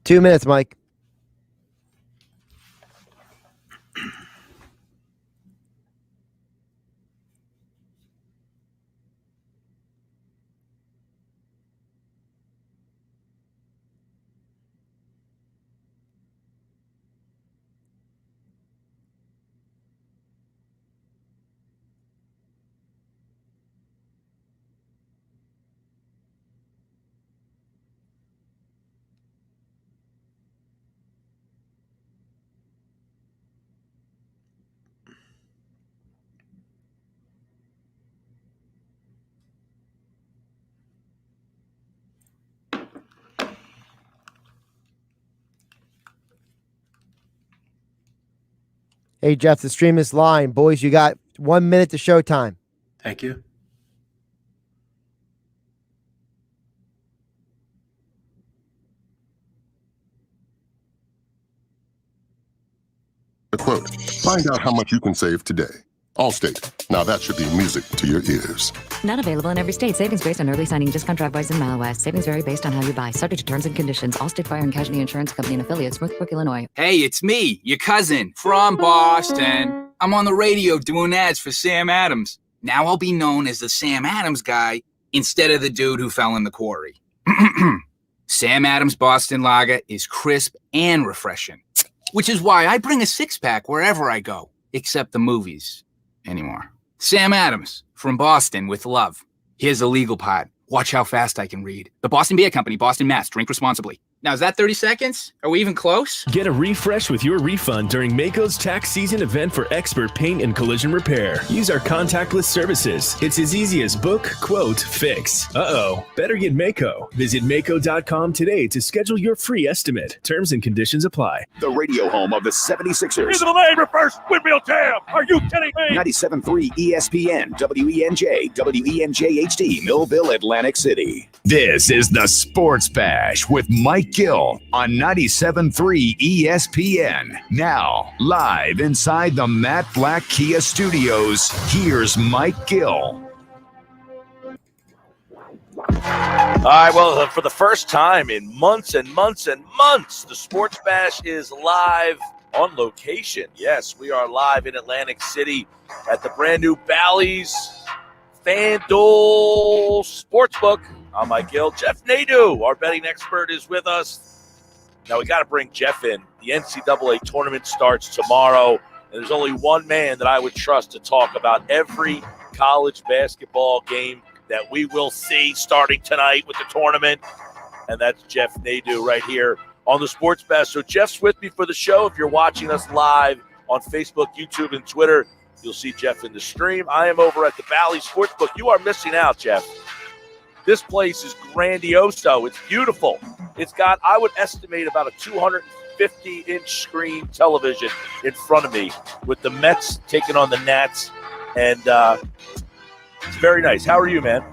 2 minutes, Mike. Hey, Jeff, the stream is live. Boys, you got 1 minute to showtime. Thank you. A quote, find out how much you can save today. Allstate. Now that should be music to your ears. Not available in every state. Savings based on early signing discount drive-bys and mile west. Savings vary based on how you buy. Subject to terms and conditions. Allstate Fire and Casualty Insurance Company and affiliates. Smoothbrook, Illinois. Hey, it's me, your cousin from Boston. I'm on the radio doing ads for Sam Adams. Now I'll be known as the Sam Adams guy instead of the dude who fell in the quarry. Sam Adams Boston Lager is crisp and refreshing, which is why I bring a six-pack wherever I go, except the movies anymore. Sam Adams from Boston with love. Here's the legal part. Watch how fast I can read. The Boston Beer Company, Boston, Mass. Drink responsibly. Now, is that 30 seconds? Are we even close? Get a refresh with your refund during Maaco's tax season event for expert paint and collision repair. Use our contactless services. It's as easy as book, quote, fix. Better get Maaco. Visit Maaco.com today to schedule your free estimate. Terms and conditions apply. The radio home of the 76ers. Into the lane, reverse windmill jam. Are you kidding me? 97.3 ESPN, WENJ, WENJ-HD, Millville, Atlantic City. This is the Sports Bash with Mike Gill on 97.3 ESPN. Now, live inside the Matt Black Kia Studios, here's Mike Gill. All right, well, for the first time in months and months and months, the Sports Bash is live on location. Yes, we are live in Atlantic City at the brand new Bally's FanDuel Sportsbook. I'm Mike Gill. Jeff Nadu, our betting expert, is with us. Now, we got to bring Jeff in. The NCAA Tournament starts tomorrow, and there's only one man that I would trust to talk about every college basketball game that we will see starting tonight with the tournament, and that's Jeff Nadu right here on the Sports Bash. So Jeff's with me for the show. If you're watching us live on Facebook, YouTube, and Twitter, you'll see Jeff in the stream. I am over at the Bally Sportsbook. You are missing out, Jeff. This place is grandioso. It's beautiful. It's got, I would estimate, about a 250-inch screen television in front of me with the Mets taking on the Nats, and it's very nice. How are you, man?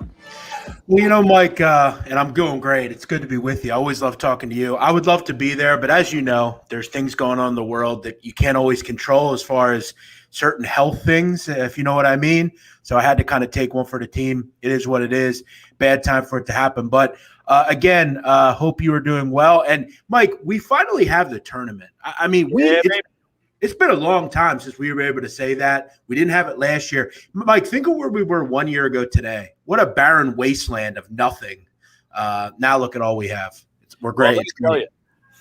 Well, you know, Mike, and I'm doing great. It's good to be with you. I always love talking to you. I would love to be there, but as you know, there's things going on in the world that you can't always control as far as certain health things, if you know what I mean. So I had to kind of take one for the team. It is what it is. Bad time for it to happen. But again, hope you are doing well. And Mike, we finally have the tournament. I mean, it's been a long time since we were able to say that. We didn't have it last year. Mike, think of where we were 1 year ago today. What a barren wasteland of nothing. Now look at all we have. We're great. Well,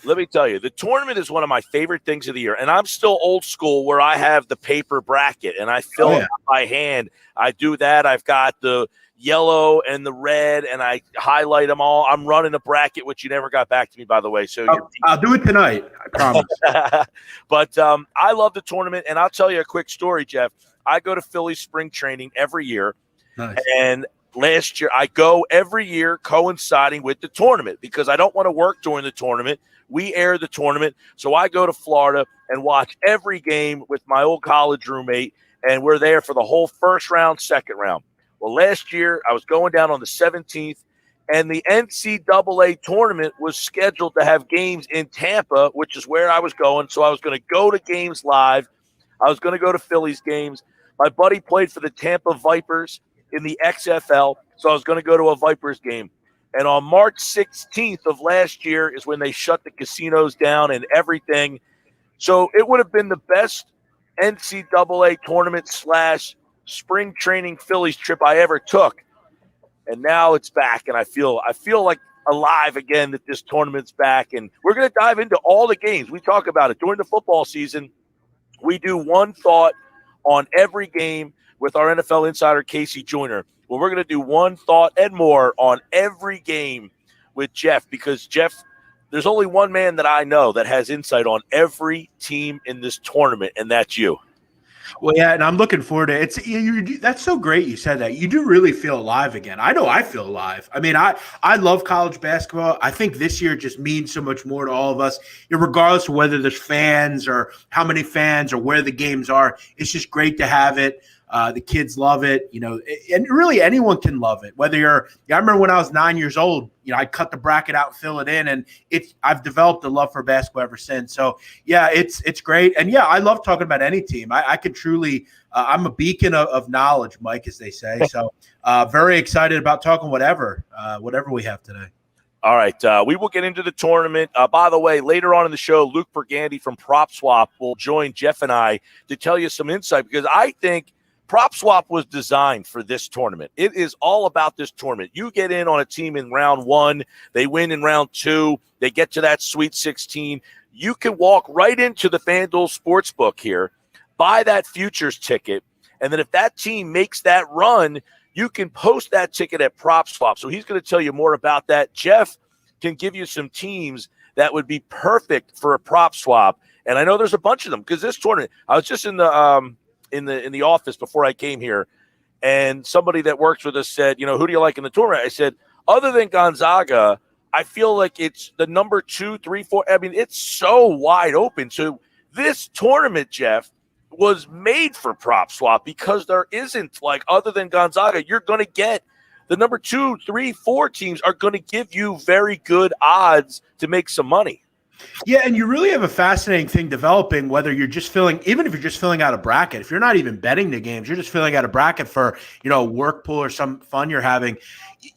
let me tell you, the tournament is one of my favorite things of the year. And I'm still old school where I have the paper bracket and I fill it out by hand. I do that. I've got the yellow and the red, and I highlight them all. I'm running a bracket, which you never got back to me, by the way. So I'll do it tonight. I promise. But I love the tournament, and I'll tell you a quick story, Jeff. I go to Philly spring training every year, nice. And last year I go every year coinciding with the tournament because I don't want to work during the tournament. We air the tournament, so I go to Florida and watch every game with my old college roommate, and we're there for the whole first round, second round. Well, last year I was going down on the 17th, and the NCAA tournament was scheduled to have games in Tampa, which is where I was going. So I was going to go to games live. I was going to go to Phillies games. My buddy played for the Tampa Vipers in the XFL, so I was going to go to a Vipers game. And on March 16th of last year is when they shut the casinos down and everything. So it would have been the best NCAA tournament / spring training Phillies trip I ever took. And now it's back, and I feel like alive again that this tournament's back. And we're going to dive into all the games. We talk about it during the football season. We do one thought on every game with our NFL insider, Casey Joyner. Well, we're going to do one thought and more on every game with Jeff, because, Jeff, there's only one man that I know that has insight on every team in this tournament, and that's you. Well, yeah, and I'm looking forward to it. That's so great you said that. You do really feel alive again. I know I feel alive. I mean, I love college basketball. I think this year just means so much more to all of us, regardless of whether there's fans or how many fans or where the games are. It's just great to have it. The kids love it, and really anyone can love it. I remember when I was 9 years old, I'd cut the bracket out and fill it in, and I've developed a love for basketball ever since. So yeah, it's great. And yeah, I love talking about any team. I could truly, I'm a beacon of knowledge, Mike, as they say. So very excited about talking whatever we have today. All right, we will get into the tournament. By the way, later on in the show, Luke Burgandy from Prop Swap will join Jeff and I to tell you some insight, because I think Prop Swap was designed for this tournament. It is all about this tournament. You get in on a team in round 1, they win in round 2, they get to that Sweet 16. You can walk right into the FanDuel Sportsbook here, buy that futures ticket, and then if that team makes that run, you can post that ticket at Prop Swap. So he's going to tell you more about that. Jeff can give you some teams that would be perfect for a Prop Swap, and I know there's a bunch of them, because this tournament, I was just in the office before I came here, and somebody that works with us said, who do you like in the tournament? I said, other than Gonzaga, I feel like it's the number 2, 3, 4. I mean, it's so wide open. So this tournament, Jeff, was made for Prop Swap, because there isn't, other than Gonzaga, you're going to get the number 2, 3, 4 teams are going to give you very good odds to make some money. Yeah, and you really have a fascinating thing developing, whether you're just filling out a bracket. If you're not even betting the games, you're just filling out a bracket for, a work pool or some fun you're having.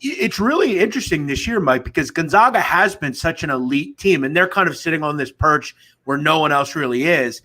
It's really interesting this year, Mike, because Gonzaga has been such an elite team, and they're kind of sitting on this perch where no one else really is.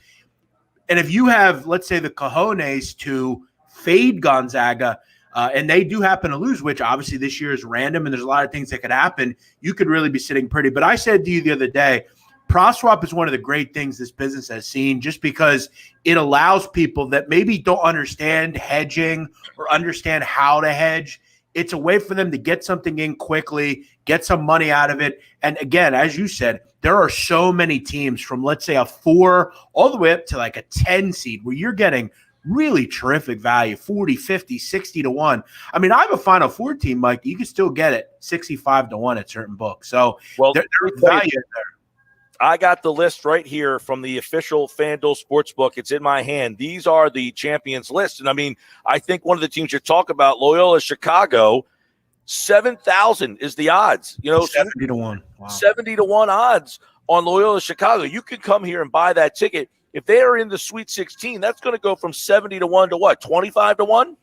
And if you have, let's say, the cojones to fade Gonzaga, and they do happen to lose, which obviously this year is random and there's a lot of things that could happen, you could really be sitting pretty. But I said to you the other day, Prop Swap is one of the great things this business has seen, just because it allows people that maybe don't understand hedging or understand how to hedge. It's a way for them to get something in quickly, get some money out of it. And again, as you said, there are so many teams from, let's say, a 4 all the way up to like a 10 seed where you're getting really terrific value, 40, 50, 60 to 1. I mean, I have a Final Four team, Mike. You can still get it 65 to 1 at certain books. So there's value there. I got the list right here from the official FanDuel Sportsbook. It's in my hand. These are the champions list. And I mean, I think one of the teams you talk about, Loyola Chicago, 7,000 is the odds. 70 to 1. Wow. 70 to 1 odds on Loyola Chicago. You could come here and buy that ticket. If they are in the Sweet 16, that's going to go from 70 to 1 to what, 25 to 1?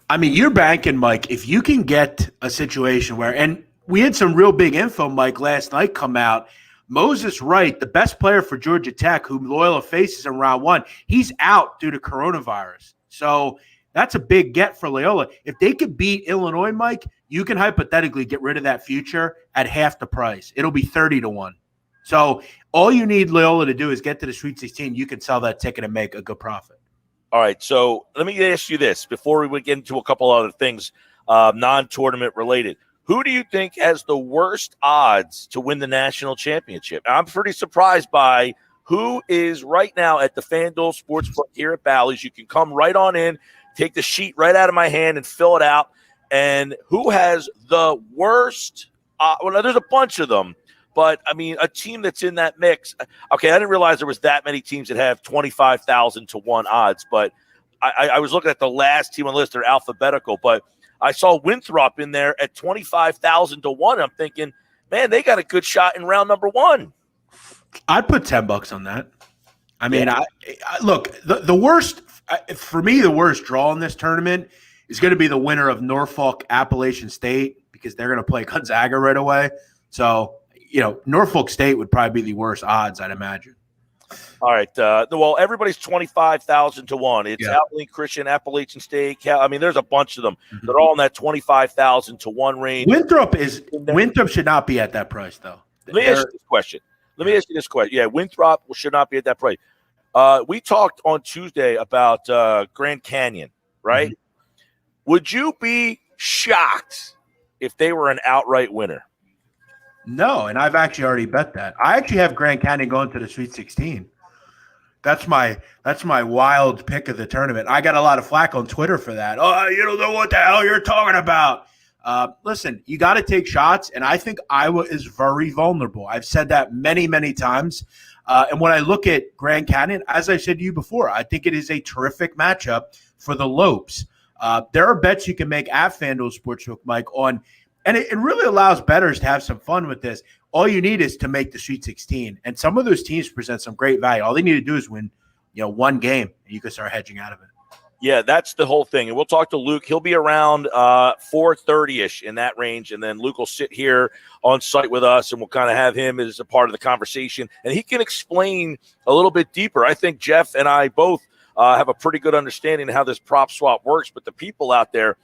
I mean, you're banking, Mike, if you can get a situation where – and we had some real big info, Mike, last night come out. Moses Wright, the best player for Georgia Tech, who Loyola faces in round 1, he's out due to coronavirus. So that's a big get for Loyola. If they could beat Illinois, Mike, you can hypothetically get rid of that future at half the price. It'll be 30 to 1. So all you need Loyola to do is get to the Sweet 16. You can sell that ticket and make a good profit. All right, so let me ask you this before we get into a couple other things non-tournament related. Who do you think has the worst odds to win the national championship? I'm pretty surprised by who is right now at the FanDuel Sportsbook here at Bally's. You can come right on in, take the sheet right out of my hand and fill it out. And who has the worst well, there's a bunch of them. But, I mean, a team that's in that mix. Okay, I didn't realize there was that many teams that have 25,000 to 1 odds. But I was looking at the last team on the list. They're alphabetical. But I saw Winthrop in there at 25,000 to 1. I'm thinking, man, they got a good shot in round number 1. I'd put $10 on that. I mean, I look, the worst for me, the worst draw in this tournament is going to be the winner of Norfolk Appalachian State, because they're going to play Gonzaga right away. So, Norfolk State would probably be the worst odds, I'd imagine. All right. Well, everybody's 25,000 to 1. It's Abilene Christian, Appalachian State. There's a bunch of them. Mm-hmm. They're all in that 25,000 to 1 range. Winthrop should not be at that price, though. Let me ask you this question. Yeah, Winthrop should not be at that price. We talked on Tuesday about Grand Canyon, right? Mm-hmm. Would you be shocked if they were an outright winner? No, and I've actually already bet that. I actually have Grand Canyon going to the Sweet 16. That's my wild pick of the tournament. I got a lot of flack on Twitter for that. Oh, you don't know what the hell you're talking about. Listen, you got to take shots, and I think Iowa is very vulnerable. I've said that many, many times. And when I look at Grand Canyon, as I said to you before, I think it is a terrific matchup for the Lopes. There are bets you can make at FanDuel Sportsbook, Mike, on – and it really allows bettors to have some fun with this. All you need is to make the Sweet 16. And some of those teams present some great value. All they need to do is win, one game, and you can start hedging out of it. Yeah, that's the whole thing. And we'll talk to Luke. He'll be around 4:30-ish in that range. And then Luke will sit here on site with us, and we'll kind of have him as a part of the conversation. And he can explain a little bit deeper. I think Jeff and I both have a pretty good understanding of how this prop swap works. But the people out there,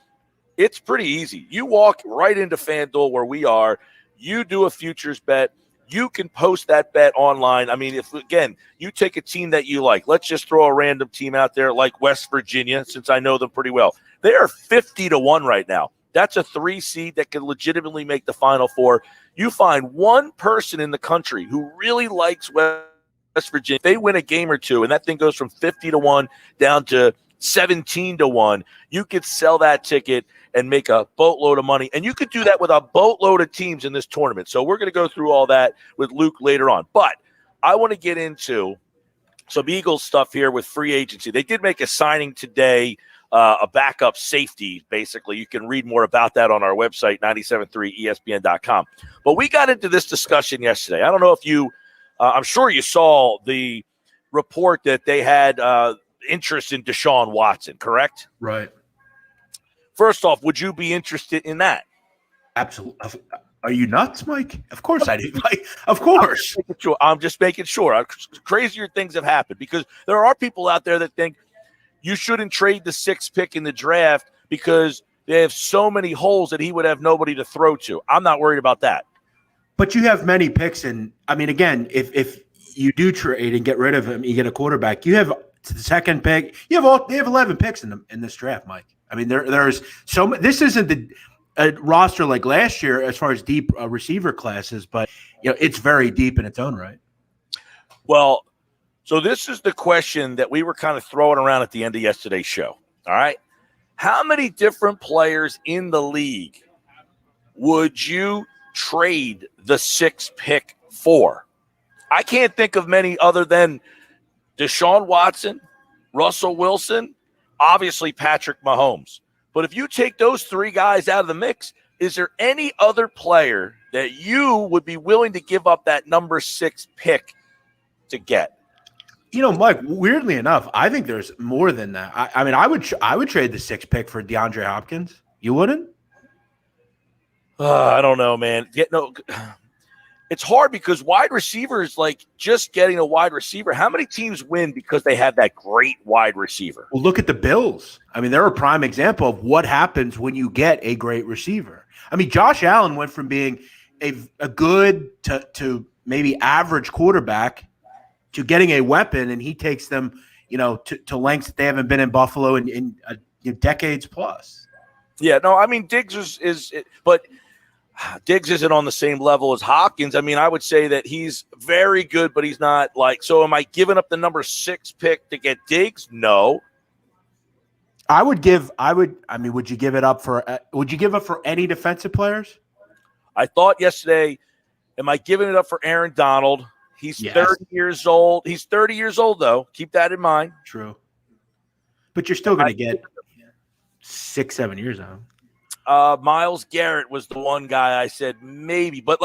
it's pretty easy. You walk right into FanDuel where we are. You do a futures bet. You can post that bet online. If, again, you take a team that you like. Let's just throw a random team out there like West Virginia, since I know them pretty well. They are 50 to 1 right now. That's a 3 seed that could legitimately make the Final Four. You find one person in the country who really likes West Virginia. They win a game or two, and that thing goes from 50 to 1 down to 17 to 1. You could sell that ticket and make a boatload of money. And you could do that with a boatload of teams in this tournament. So we're going to go through all that with Luke later on. But I want to get into some Eagles stuff here with free agency. They did make a signing today, a backup safety, basically. You can read more about that on our website, 973ESPN.com. But we got into this discussion yesterday. I don't know if you I'm sure you saw the report that they had interest in Deshaun Watson, correct? Right. First off, would you be interested in that? Absolutely. Are you nuts, Mike? Of course I do. Of course. I'm just making sure. Crazier things have happened because there are people out there that think you shouldn't trade the 6th pick in the draft because they have so many holes that he would have nobody to throw to. I'm not worried about that. But you have many picks. And, again, if you do trade and get rid of him, you get a quarterback, you have the 2nd pick. They have 11 picks in this draft, Mike. There's so much. This isn't a roster like last year as far as deep receiver classes, but it's very deep in its own right. Well, so this is the question that we were kind of throwing around at the end of yesterday's show. All right, how many different players in the league would you trade the 6th pick for? I can't think of many other than Deshaun Watson, Russell Wilson. Obviously, Patrick Mahomes. But if you take those 3 guys out of the mix, is there any other player that you would be willing to give up that number 6 pick to get? Mike, weirdly enough, I think there's more than that. I would trade the 6th pick for DeAndre Hopkins. You wouldn't? I don't know, man. It's hard because wide receivers, like just getting a wide receiver, how many teams win because they have that great wide receiver? Well, look at the Bills. They're a prime example of what happens when you get a great receiver. Josh Allen went from being a good to maybe average quarterback to getting a weapon, and he takes them, to lengths that they haven't been in Buffalo in decades plus. Yeah, no, Diggs but Diggs isn't on the same level as Hopkins. I would say that he's very good, but he's not so am I giving up the number 6 pick to get Diggs? No. Would you give it up for any defensive players? I thought yesterday, am I giving it up for Aaron Donald? He's 30 years old. He's 30 years old, though. Keep that in mind. True. But you're still going to get 6-7 years out of him. Myles Garrett was the one guy I said maybe. But,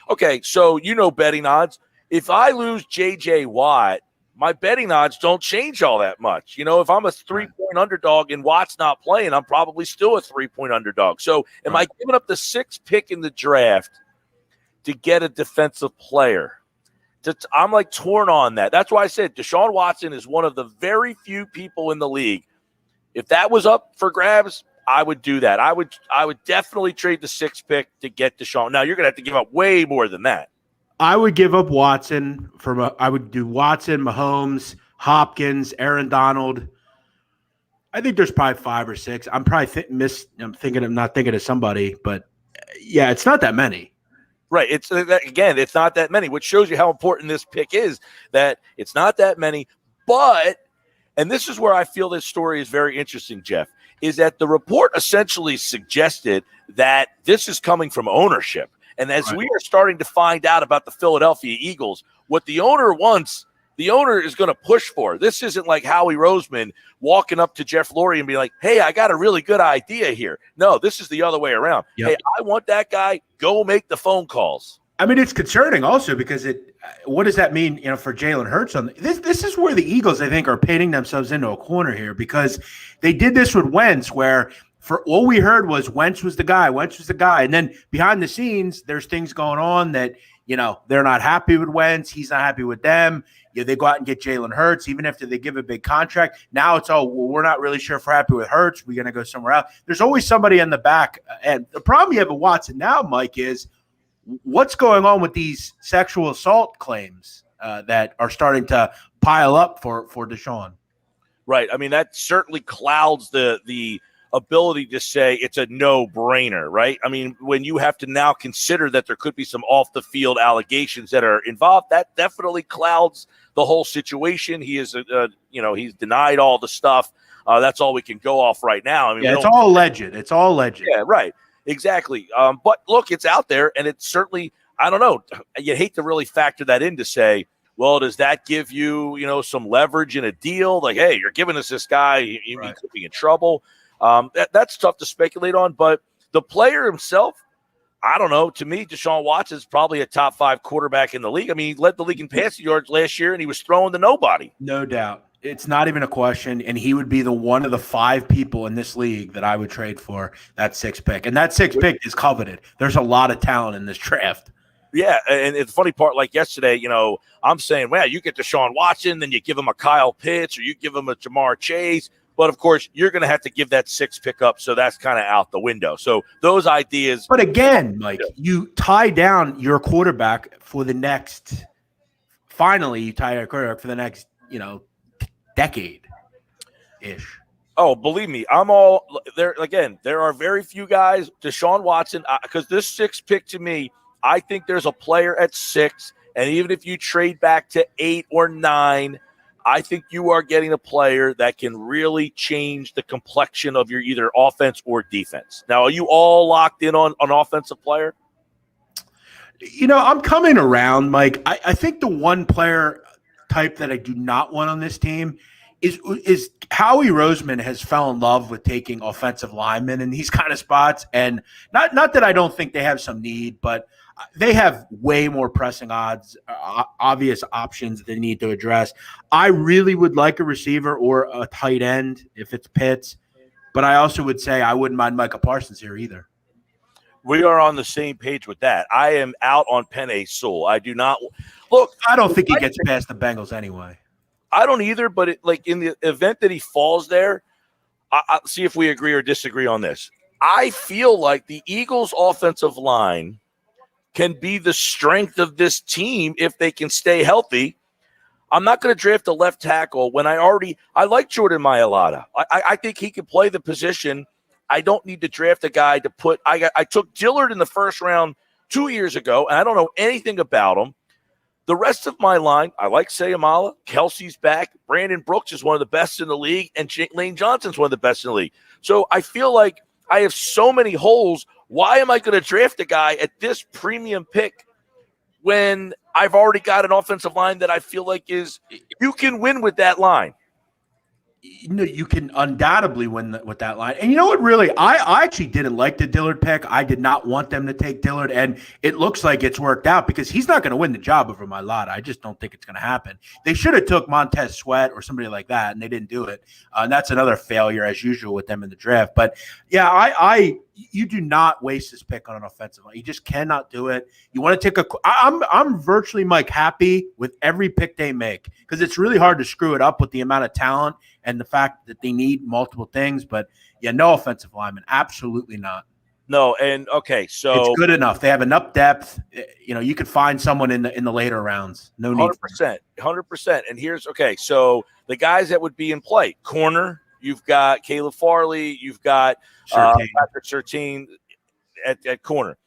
okay, so betting odds. If I lose J.J. Watt, my betting odds don't change all that much. If I'm a 3-point underdog and Watt's not playing, I'm probably still a 3-point underdog. So am I giving up the 6th pick in the draft to get a defensive player? I'm like torn on that. That's why I said Deshaun Watson is one of the very few people in the league. If that was up for grabs, I would do that. I would definitely trade the 6th pick to get Deshaun. Now you're going to have to give up way more than that. I would give up Watson I would do Watson, Mahomes, Hopkins, Aaron Donald. I think there's probably 5 or 6. I'm probably I'm not thinking of somebody, but yeah, it's not that many. Right. It's not that many, which shows you how important this pick is, that it's not that many. But, and this is where I feel this story is very interesting, Jeff, is that the report essentially suggested that this is coming from ownership. And as we are starting to find out about the Philadelphia Eagles, what the owner wants, the owner is going to push for. This isn't like Howie Roseman walking up to Jeff Lurie and being like, hey, I got a really good idea here. No, this is the other way around. Yep. Hey, I want that guy. Go make the phone calls. I mean, it's concerning also because what does that mean, for Jalen Hurts? This is where the Eagles, I think, are painting themselves into a corner here, because they did this with Wentz, where for all we heard was Wentz was the guy. And then behind the scenes, there's things going on that, they're not happy with Wentz. He's not happy with them. They go out and get Jalen Hurts, even after they give a big contract. Now it's, we're not really sure if we're happy with Hurts. We're going to go somewhere else. There's always somebody in the back. And the problem you have with Watson now, Mike, is what's going on with these sexual assault claims that are starting to pile up for Deshaun. Right. I mean, that certainly clouds the ability to say it's a no-brainer, right? I mean, when you have to now consider that there could be some off-the-field allegations that are involved, that definitely clouds the whole situation. He is, he's denied all the stuff. That's all we can go off right now. I mean, it's all alleged. It's all alleged. Yeah, right. Exactly. But look, it's out there, and it's certainly, I don't know, you hate to really factor that in to say, well, does that give you, some leverage in a deal? Like, hey, you're giving us this guy, he could be in trouble. That's tough to speculate on, but the player himself, I don't know. To me, Deshaun Watson is probably a top 5 quarterback in the league. I mean, he led the league in passing yards last year, and he was throwing to nobody. No doubt. It's not even a question, and he would be one of the 5 people in this league that I would trade for that 6th pick. And that 6th pick is coveted. There's a lot of talent in this draft. Yeah, and the funny part, like yesterday, I'm saying, well, you get Deshaun Watson, then you give him a Kyle Pitts, or you give him a Jamar Chase. But, of course, you're going to have to give that 6th pick up, so that's kind of out the window. So those ideas. But, again, Mike, you tie down your quarterback for the next – finally, you tie your quarterback for the next, decade-ish. Oh, believe me, I'm all there. Again, there are very few guys, Deshaun Watson, because this 6th pick to me, I think there's a player at 6, and even if you trade back to 8 or 9, I think you are getting a player that can really change the complexion of your either offense or defense. Now, are you all locked in on an offensive player? I'm coming around, Mike. I think the one player type that I do not want on this team is Howie Roseman has fell in love with taking offensive linemen in these kind of spots. And not that I don't think they have some need, but they have way more pressing obvious options they need to address. I really would like a receiver or a tight end if it's Pitts, but I also would say I wouldn't mind Micah Parsons here either. We are on the same page with that. I am out on Penei Sewell. I do not look. I don't think he gets past the Bengals anyway. I don't either, but in the event that he falls there, I'll see if we agree or disagree on this. I feel like the Eagles' offensive line can be the strength of this team if they can stay healthy. I'm not going to draft a left tackle when I like Jordan Mailata. I think he can play the position. I don't need to draft a guy to put. I took Dillard in the first round 2 years ago, and I don't know anything about him. The rest of my line, I like Sayamala. Kelsey's back. Brandon Brooks is one of the best in the league, and Lane Johnson's one of the best in the league. So I feel like I have so many holes. Why am I going to draft a guy at this premium pick when I've already got an offensive line that I feel like you can win with that line? you can undoubtedly win with that line. And you know what, really, I actually didn't like the Dillard pick. I did not want them to take Dillard, and it looks like it's worked out because he's not going to win the job over Mailata. I just don't think it's going to happen. They should have took Montez Sweat or somebody like that, and they didn't do it. And that's another failure, as usual, with them in the draft. But, yeah, you do not waste this pick on an offensive line. You just cannot do it. You want to take I'm virtually, Mike, happy with every pick they make because it's really hard to screw it up with the amount of talent and the fact that they need multiple things. But, yeah, no offensive lineman. Absolutely not. No, and okay, so it's good enough. They have enough depth. You could find someone in the later rounds. No need. 100%. And here's so the guys that would be in play: corner. You've got Caleb Farley. You've got Patrick Surtain at corner.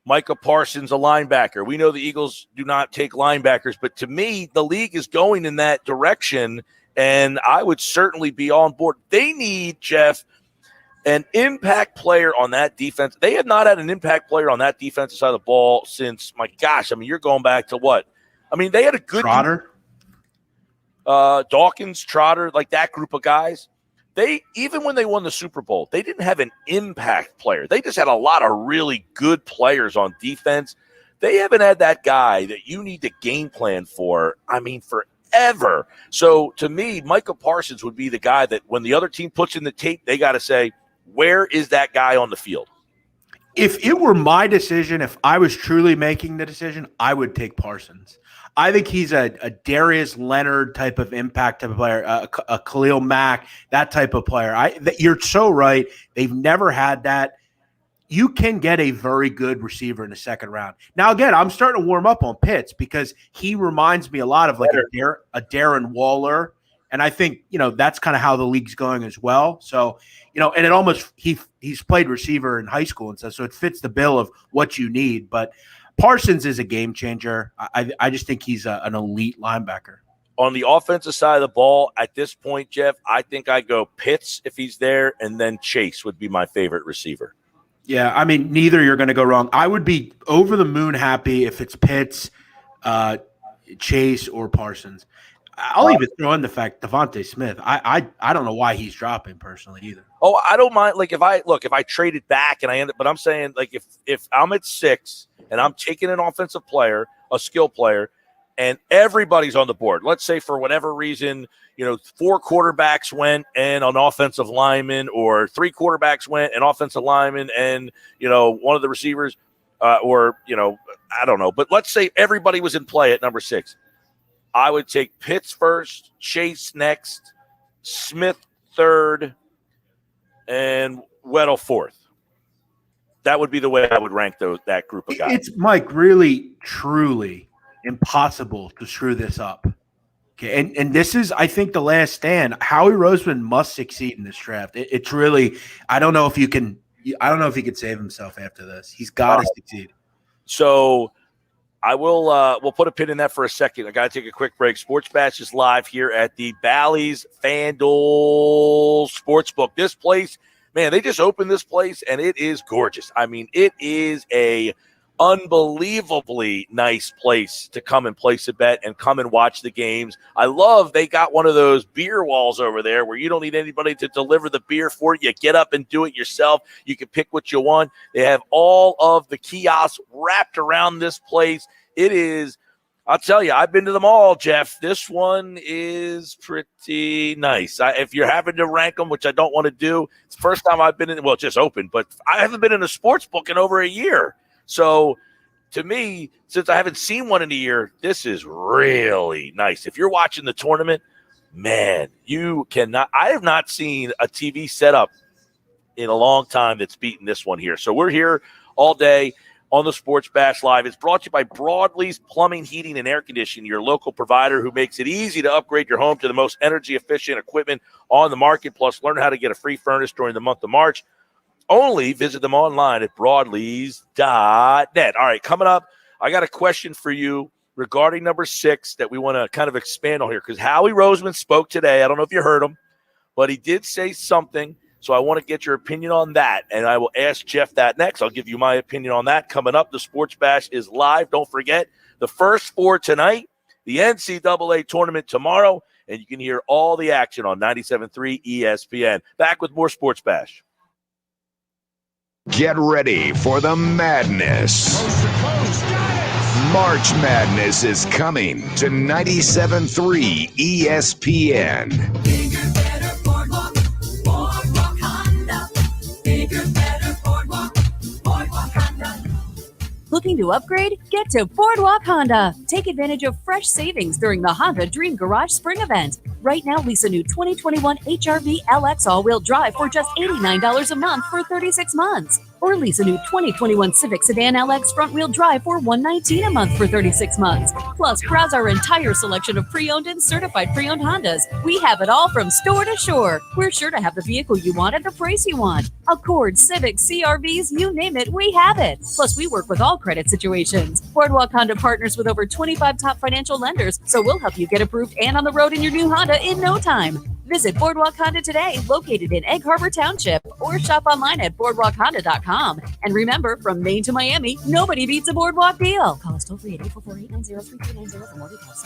Micah Parsons, a linebacker. We know the Eagles do not take linebackers, but to me, the league is going in that direction, and I would certainly be on board. They need, Jeff, an impact player on that defense. They have not had an impact player on that defensive side of the ball since, my gosh, you're going back to what? They had a good Trotter. Dawkins, Trotter, like that group of guys. Even when they won the Super Bowl, they didn't have an impact player. They just had a lot of really good players on defense. They haven't had that guy that you need to game plan for, forever. So to me, Micah Parsons would be the guy that when the other team puts in the tape, they got to say, where is that guy on the field? If it were my decision, if I was truly making the decision, I would take Parsons. I think he's a Darius Leonard type of impact type of player, a Khalil Mack, that type of player. You're so right. They've never had that. You can get a very good receiver in the second round. Now, again, I'm starting to warm up on Pitts because he reminds me a lot of like a Darren Waller. And I think, that's kind of how the league's going as well. So, and it almost he's played receiver in high school and stuff. So it fits the bill of what you need. But Parsons is a game changer. I just think he's an elite linebacker. On the offensive side of the ball, at this point, Jeff, I think I go Pitts if he's there, and then Chase would be my favorite receiver. Yeah, neither you're going to go wrong. I would be over the moon happy if it's Pitts, Chase, or Parsons. I'll even throw in the fact Devontae Smith. I don't know why he's dropping personally either. Oh, I don't mind. Like if I trade it back and I end up, but I'm saying like if I'm at 6 and I'm taking an offensive player, a skill player, and everybody's on the board. Let's say for whatever reason, 4 quarterbacks went and an offensive lineman, or 3 quarterbacks went and offensive lineman, and one of the receivers, I don't know. But let's say everybody was in play at number 6. I would take Pitts first, Chase next, Smith third, and Weddle fourth. That would be the way I would rank that group of guys. It's, Mike, really, truly impossible to screw this up. Okay, and this is, I think, the last stand. Howie Roseman must succeed in this draft. It's really, I don't know if he can save himself after this. He's got to succeed. So I will we'll put a pin in that for a second. I got to take a quick break. Sports Bash is live here at the Bally's FanDuel Sportsbook. This place, man, they just opened this place, and it is gorgeous. It is a unbelievably nice place to come and place a bet and come and watch the games. I love they got one of those beer walls over there where you don't need anybody to deliver the beer for you. Get up and do it yourself. You can pick what you want. They have all of the kiosks wrapped around this place. It is, I'll tell you, I've been to them all, Jeff. This one is pretty nice. If you're having to rank them, which I don't want to do, it's the first time I've been in, well, it just opened, but I haven't been in a sports book in over a year. So to me, since I haven't seen one in a year, this is really nice. If you're watching the tournament, man, I have not seen a TV setup in a long time that's beaten this one here. So we're here all day on the Sports Bash Live. It's brought to you by Broadlee's Plumbing, Heating, and Air Conditioning, your local provider who makes it easy to upgrade your home to the most energy-efficient equipment on the market. Plus, learn how to get a free furnace during the month of March. Only visit them online at broadlees.net. All right, coming up, I got a question for you regarding number 6 that we want to kind of expand on here, because Howie Roseman spoke today. I don't know if you heard him, but he did say something, so I want to get your opinion on that, and I will ask Jeff that next. I'll give you my opinion on that coming up. The Sports Bash is live. Don't forget, the first 4 tonight, the NCAA Tournament tomorrow, and you can hear all the action on 97.3 ESPN. Back with more Sports Bash. Get ready for the madness. March Madness is coming to 97.3 ESPN. Bigger, better Boardwalk, Boardwalk Honda. Bigger, better Boardwalk, Boardwalk Honda. Looking to upgrade? Get to Boardwalk Honda. Take advantage of fresh savings during the Honda Dream Garage Spring Event. Right now, lease a new 2021 HRV LX all-wheel drive for just $89 a month for 36 months. Or lease a new 2021 Civic Sedan LX front-wheel drive for $119 a month for 36 months. Plus, browse our entire selection of pre-owned and certified pre-owned Hondas. We have it all from store to shore. We're sure to have the vehicle you want at the price you want. Accord, Civic, CRVs, you name it, we have it. Plus, we work with all credit situations. Boardwalk Honda partners with over 25 top financial lenders, so we'll help you get approved and on the road in your new Honda in no time. Visit Boardwalk Honda today, located in Egg Harbor Township, or shop online at boardwalkhonda.com. And remember, from Maine to Miami, nobody beats a Boardwalk deal. Call us toll free at 844-890-3390 for more details.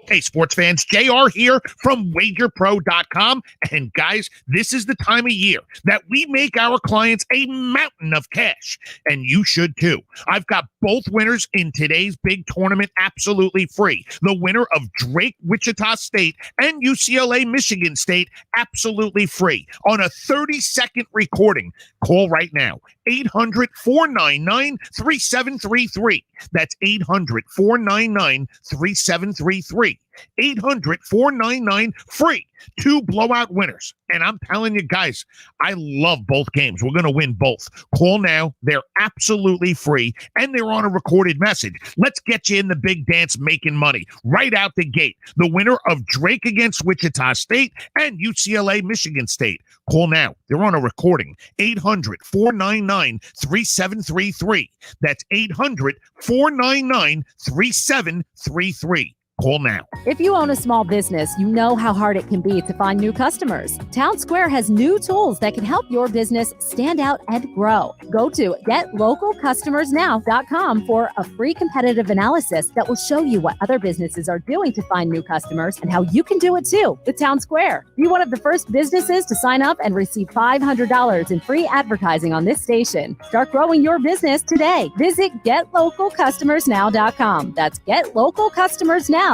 Okay, sports fans, JR here from WagerPro.com. And guys, this is the time of year that we make our clients a mountain of cash. And you should too. I've got both winners in today's big tournament absolutely free. The winner of Drake, Wichita State and UCLA, Michigan State, absolutely free on a 30-second recording. Call right now. 800-499-3733. That's 800-499-3733. 800-499-FREE. 2 blowout winners. And I'm telling you guys, I love both games. We're going to win both. Call now. They're absolutely free, and they're on a recorded message. Let's get you in the big dance making money right out the gate. The winner of Drake against Wichita State and UCLA, Michigan State. Call now. They're on a recording. 800-499-3733. That's 800-499-3733. Call now. If you own a small business, you know how hard it can be to find new customers. Town Square has new tools that can help your business stand out and grow. Go to GetLocalCustomersNow.com for a free competitive analysis that will show you what other businesses are doing to find new customers and how you can do it too with Town Square. Be one of the first businesses to sign up and receive $500 in free advertising on this station. Start growing your business today. Visit GetLocalCustomersNow.com. That's GetLocalCustomersNow.com.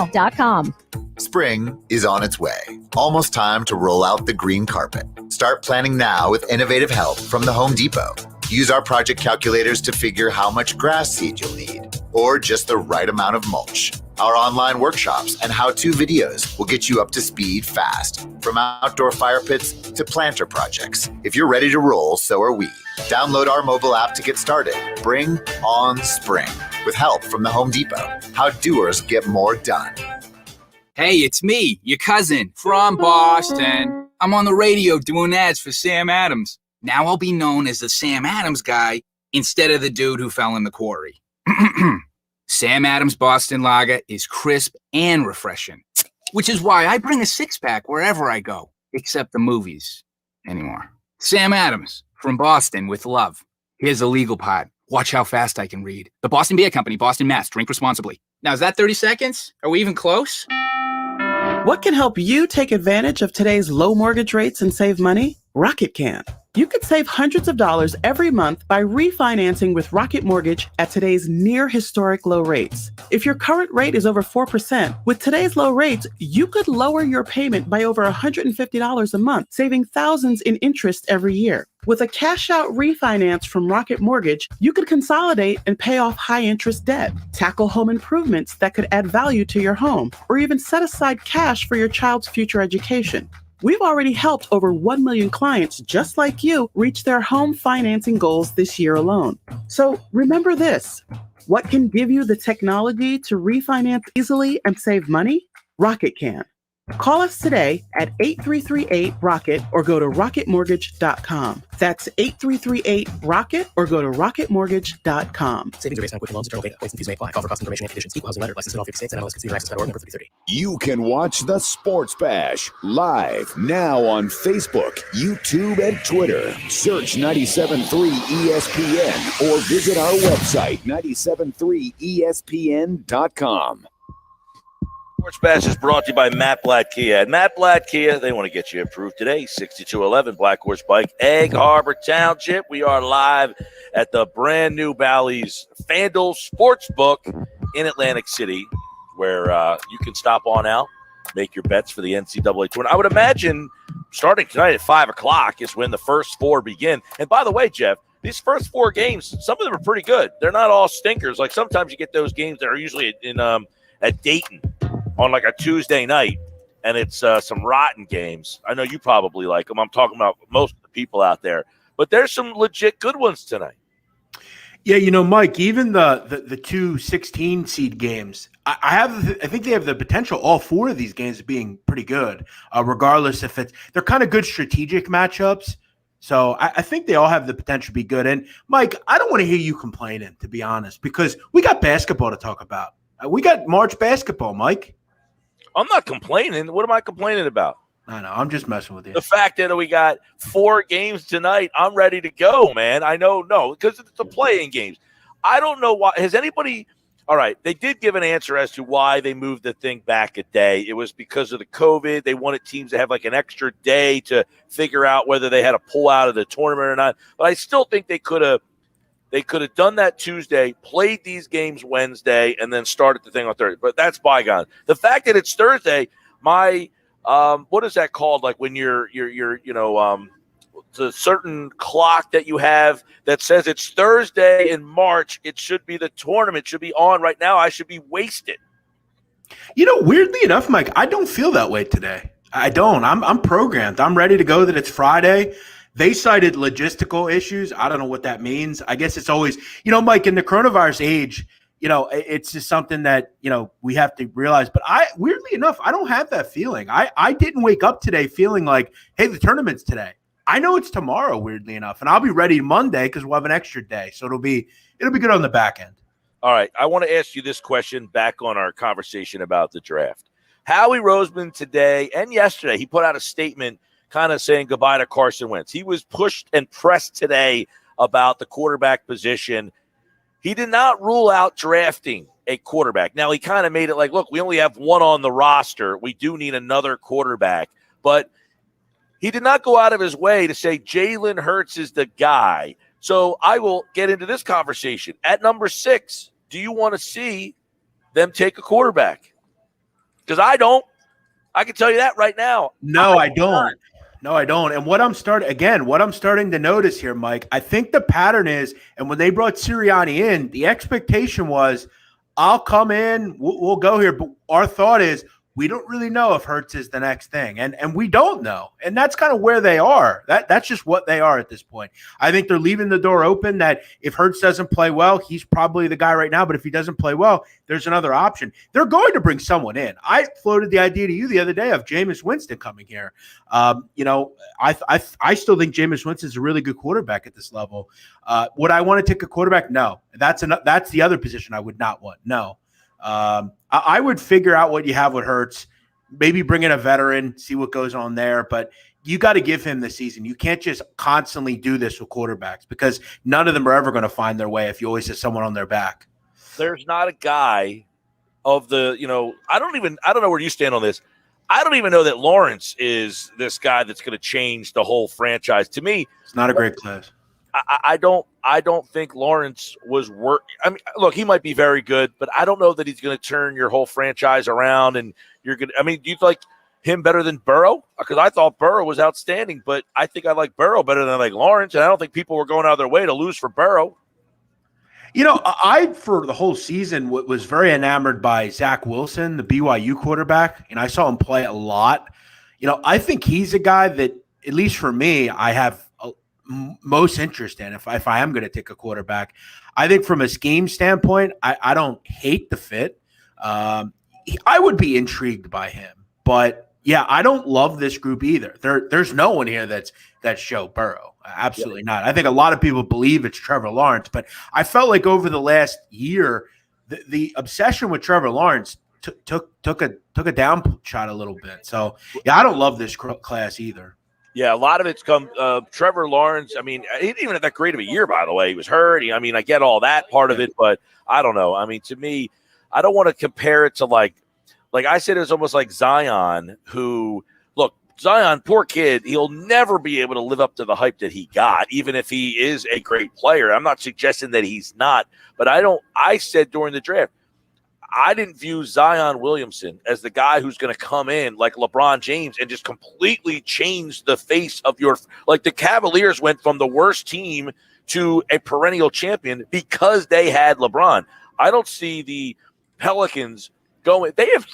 Spring is on its way. Almost time to roll out the green carpet. Start planning now with innovative help from the Home Depot. Use our project calculators to figure how much grass seed you'll need, or just the right amount of mulch. Our online workshops and how-to videos will get you up to speed fast, from outdoor fire pits to planter projects. If you're ready to roll, so are we. Download our mobile app to get started. Bring on spring with help from the Home Depot. How doers get more done. Hey, it's me, your cousin from Boston. I'm on the radio doing ads for Sam Adams. Now I'll be known as the Sam Adams guy instead of the dude who fell in the quarry. Sam Adams Boston Lager is crisp and refreshing, which is why I bring a six-pack wherever I go, except the movies anymore. Sam Adams from Boston with love. Here's the legal part. Watch how fast I can read. The Boston Beer Company, Boston, Mass. Drink responsibly. Now, is that 30 seconds? Are we even close? What can help you take advantage of today's low mortgage rates and save money? Rocket can. You could save hundreds of dollars every month by refinancing with Rocket Mortgage at today's near historic low rates. If your current rate is over 4%, with today's low rates, you could lower your payment by over $150 a month, saving thousands in interest every year. With a cash-out refinance from Rocket Mortgage, you could consolidate and pay off high-interest debt, tackle home improvements that could add value to your home, or even set aside cash for your child's future education. We've already helped over 1 million clients just like you reach their home financing goals this year alone. So remember this: what can give you the technology to refinance easily and save money? Rocket can. Call us today at 8338-ROCKET or go to rocketmortgage.com. That's 8338-ROCKET or go to rocketmortgage.com. Savings are based on quick loans, internal data. Points and fees may apply. Call for cost information and conditions. Equal housing lender. Licensed in all 50 states. And MLS Consumer Access Order number 330. You can watch the Sports Bash live now on Facebook, YouTube, and Twitter. Search 97.3 ESPN or visit our website, 97.3ESPN.com. Sports Bash is brought to you by Matt Blatt Kia. At Matt Blatt Kia, they want to get you approved today. 6211 Black Horse Pike, Egg Harbor Township. We are live at the brand new Bally's FanDuel Sportsbook in Atlantic City, where you can stop on out, make your bets for the NCAA tournament. I would imagine starting tonight at 5 o'clock is when the first four begin. And by the way, Jeff, these first four games, some of them are pretty good. They're not all stinkers. Like sometimes you get those games that are usually in at Dayton on like a Tuesday night, and it's some rotten games. I know you probably like them. I'm talking about most of the people out there. But there's some legit good ones tonight. Yeah, you know, Mike, even the two 16 seed games, I think they have the potential, all four of these games being pretty good, regardless if they're kind of good strategic matchups. So I think they all have the potential to be good. And Mike, I don't want to hear you complaining, to be honest, because we got basketball to talk about. We got March basketball, Mike. I'm not complaining. What am I complaining about? I know. I'm just messing with you. The fact that we got 4 games tonight, I'm ready to go, man. I know, because it's the playing games. I don't know why. Has anybody – all right, they did give an answer as to why they moved the thing back a day. It was because of the COVID. They wanted teams to have like an extra day to figure out whether they had to pull out of the tournament or not. But I still think they could have done that Tuesday, played these games Wednesday, and then started the thing on Thursday. But that's bygone. The fact that it's Thursday, what is that called? Like when you're the certain clock that you have that says it's Thursday in March, it should be the tournament should be on right now. I should be wasted. You know, weirdly enough, Mike, I don't feel that way today. I don't. I'm programmed. I'm ready to go that it's Friday. They cited logistical issues. I don't know what that means. I guess it's always, Mike, in the coronavirus age, it's just something that, we have to realize. But weirdly enough, I don't have that feeling. I didn't wake up today feeling like, hey, the tournament's today. I know it's tomorrow, weirdly enough, and I'll be ready Monday because we'll have an extra day. So it'll be good on the back end. All right. I want to ask you this question back on our conversation about the draft. Howie Roseman today and yesterday, he put out a statement kind of saying goodbye to Carson Wentz. He was pushed and pressed today about the quarterback position. He did not rule out drafting a quarterback. Now, he kind of made it like, look, we only have one on the roster. We do need another quarterback. But he did not go out of his way to say Jalen Hurts is the guy. So I will get into this conversation. At number 6, do you want to see them take a quarterback? Because I don't. I can tell you that right now. No, I don't. No, I don't. And what I'm starting to notice here, Mike, I think the pattern is, and when they brought Sirianni in, the expectation was, I'll come in, we'll go here. But our thought is, we don't really know if Hurts is the next thing. And we don't know. And that's kind of where they are. That's just what they are at this point. I think they're leaving the door open that if Hurts doesn't play well, he's probably the guy right now. But if he doesn't play well, there's another option. They're going to bring someone in. I floated the idea to you the other day of Jameis Winston coming here. I still think Jameis Winston is a really good quarterback at this level. Would I want to take a quarterback? No. That's the other position I would not want. No. I would figure out what you have with Hurts, maybe bring in a veteran, see what goes on there. But you got to give him the season. You can't just constantly do this with quarterbacks because none of them are ever going to find their way if you always have someone on their back. There's not a guy of the, I don't know where you stand on this. I don't even know that Lawrence is this guy that's going to change the whole franchise. To me, it's not a great class. I don't think Lawrence was worth. I mean, look, he might be very good, but I don't know that he's going to turn your whole franchise around. And you're going to. I mean, do you like him better than Burrow? Because I thought Burrow was outstanding, but I think I like Burrow better than I like Lawrence, and I don't think people were going out of their way to lose for Burrow. I for the whole season was very enamored by Zach Wilson, the BYU quarterback, and I saw him play a lot. I think he's a guy that, at least for me, I have most interest in if I am going to take a quarterback. I think from a scheme standpoint, I don't hate the fit. I would be intrigued by him, but yeah, I don't love this group either. There's no one here that's Joe Burrow. Absolutely not. I think a lot of people believe it's Trevor Lawrence, but I felt like over the last year, the obsession with Trevor Lawrence took a down shot a little bit. So yeah, I don't love this class either. Yeah, a lot of it's come Trevor Lawrence. I mean, he didn't even have that great of a year, by the way. He was hurt. I get all that part of it, but I don't know. I mean, to me, I don't want to compare it to like Like I said, it was almost like Zion, who, look, Zion, poor kid, he'll never be able to live up to the hype that he got, even if he is a great player. I'm not suggesting that he's not, but I said during the draft, I didn't view Zion Williamson as the guy who's going to come in like LeBron James and just completely change the face of your – like the Cavaliers went from the worst team to a perennial champion because they had LeBron. I don't see the Pelicans going – they have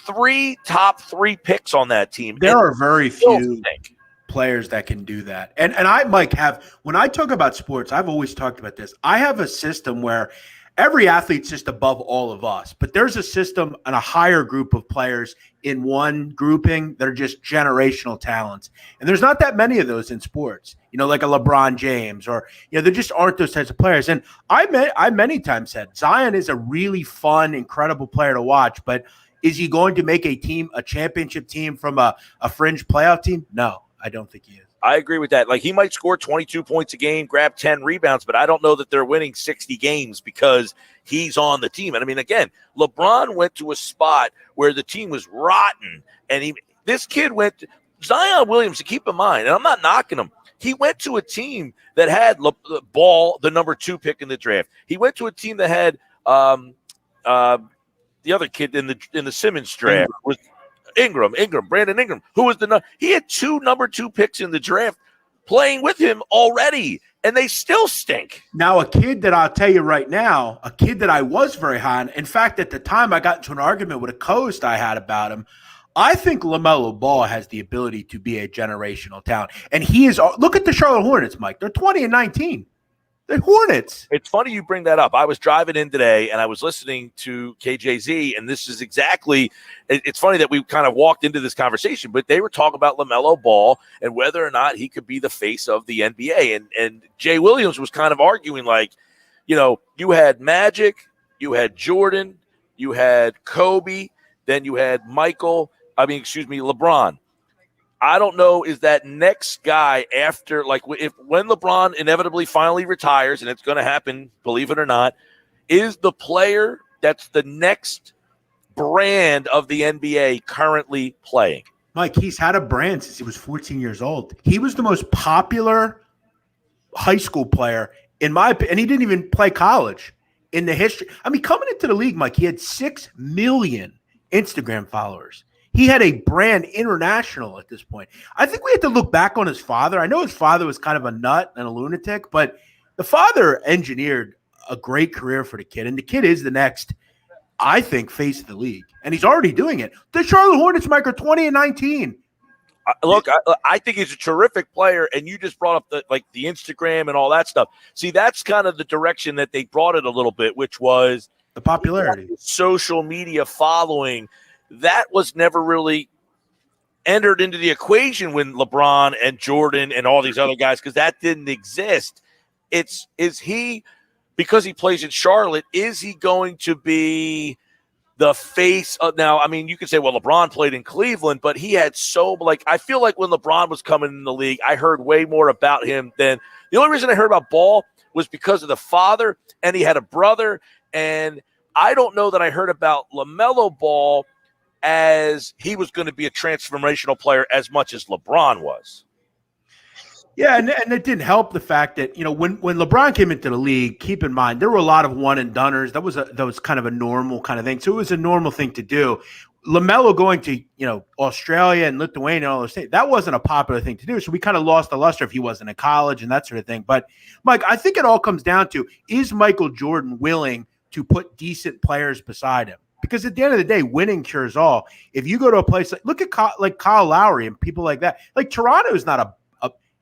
top three picks on that team. There are very few players that can do that. And I, Mike, when I talk about sports, I've always talked about this. I have a system where – every athlete's just above all of us, but there's a system and a higher group of players in one grouping that are just generational talents. And there's not that many of those in sports, like a LeBron James or, there just aren't those types of players. And I many times said Zion is a really fun, incredible player to watch, but is he going to make a championship team from a fringe playoff team? No, I don't think he is. I agree with that. Like he might score 22 points a game, grab 10 rebounds, but I don't know that they're winning 60 games because he's on the team. And I mean, again, LeBron went to a spot where the team was rotten, and this kid went – Zion Williamson, keep in mind, and I'm not knocking him, he went to a team that had Ball, the number 2 pick in the draft. He went to a team that had the other kid in the Simmons draft was – Brandon Ingram, who was he had 2 number 2 picks in the draft playing with him already, and they still stink. Now, a kid that I'll tell you right now, a kid that I was very high on. In fact, at the time I got into an argument with a co-host I had about him. I think LaMelo Ball has the ability to be a generational talent. And he is – look at the Charlotte Hornets, Mike. They're 20-19. The Hornets. It's funny you bring that up. I was driving in today, and I was listening to KJZ, and this is exactly – it's funny that we kind of walked into this conversation, but they were talking about LaMelo Ball and whether or not he could be the face of the NBA. And Jay Williams was kind of arguing like, you had Magic, you had Jordan, you had Kobe, then you had LeBron. I don't know, is that next guy after, like, when LeBron inevitably finally retires, and it's going to happen, believe it or not, is the player that's the next brand of the NBA currently playing? Mike, he's had a brand since he was 14 years old. He was the most popular high school player, in my opinion, and he didn't even play college in the history. I mean, coming into the league, Mike, he had 6 million Instagram followers. He had a brand international at this point. I think we have to look back on his father. I know his father was kind of a nut and a lunatic, but the father engineered a great career for the kid. And the kid is the next, I think, face of the league. And he's already doing it. The Charlotte Hornets, Mike, are 20-19. Look, I think he's a terrific player, and you just brought up the Instagram and all that stuff. See, that's kind of the direction that they brought it a little bit, which was the popularity, social media following. That was never really entered into the equation when LeBron and Jordan and all these other guys, because that didn't exist. Is he, because he plays in Charlotte, is he going to be the face of, now, I mean, you could say, well, LeBron played in Cleveland, but he had I feel like when LeBron was coming in the league, I heard way more about him than, the only reason I heard about Ball was because of the father, and he had a brother, and I don't know that I heard about LaMelo Ball as he was going to be a transformational player as much as LeBron was. Yeah, and it didn't help the fact that, when LeBron came into the league, keep in mind, there were a lot of one-and-doners. That was kind of a normal kind of thing. So it was a normal thing to do. LaMelo going to, Australia and Lithuania and all those things, that wasn't a popular thing to do. So we kind of lost the luster if he wasn't in college and that sort of thing. But, Mike, I think it all comes down to, is Michael Jordan willing to put decent players beside him? Because at the end of the day, winning cures all. If you go to a place look at Kyle Lowry and people like that, like Toronto is not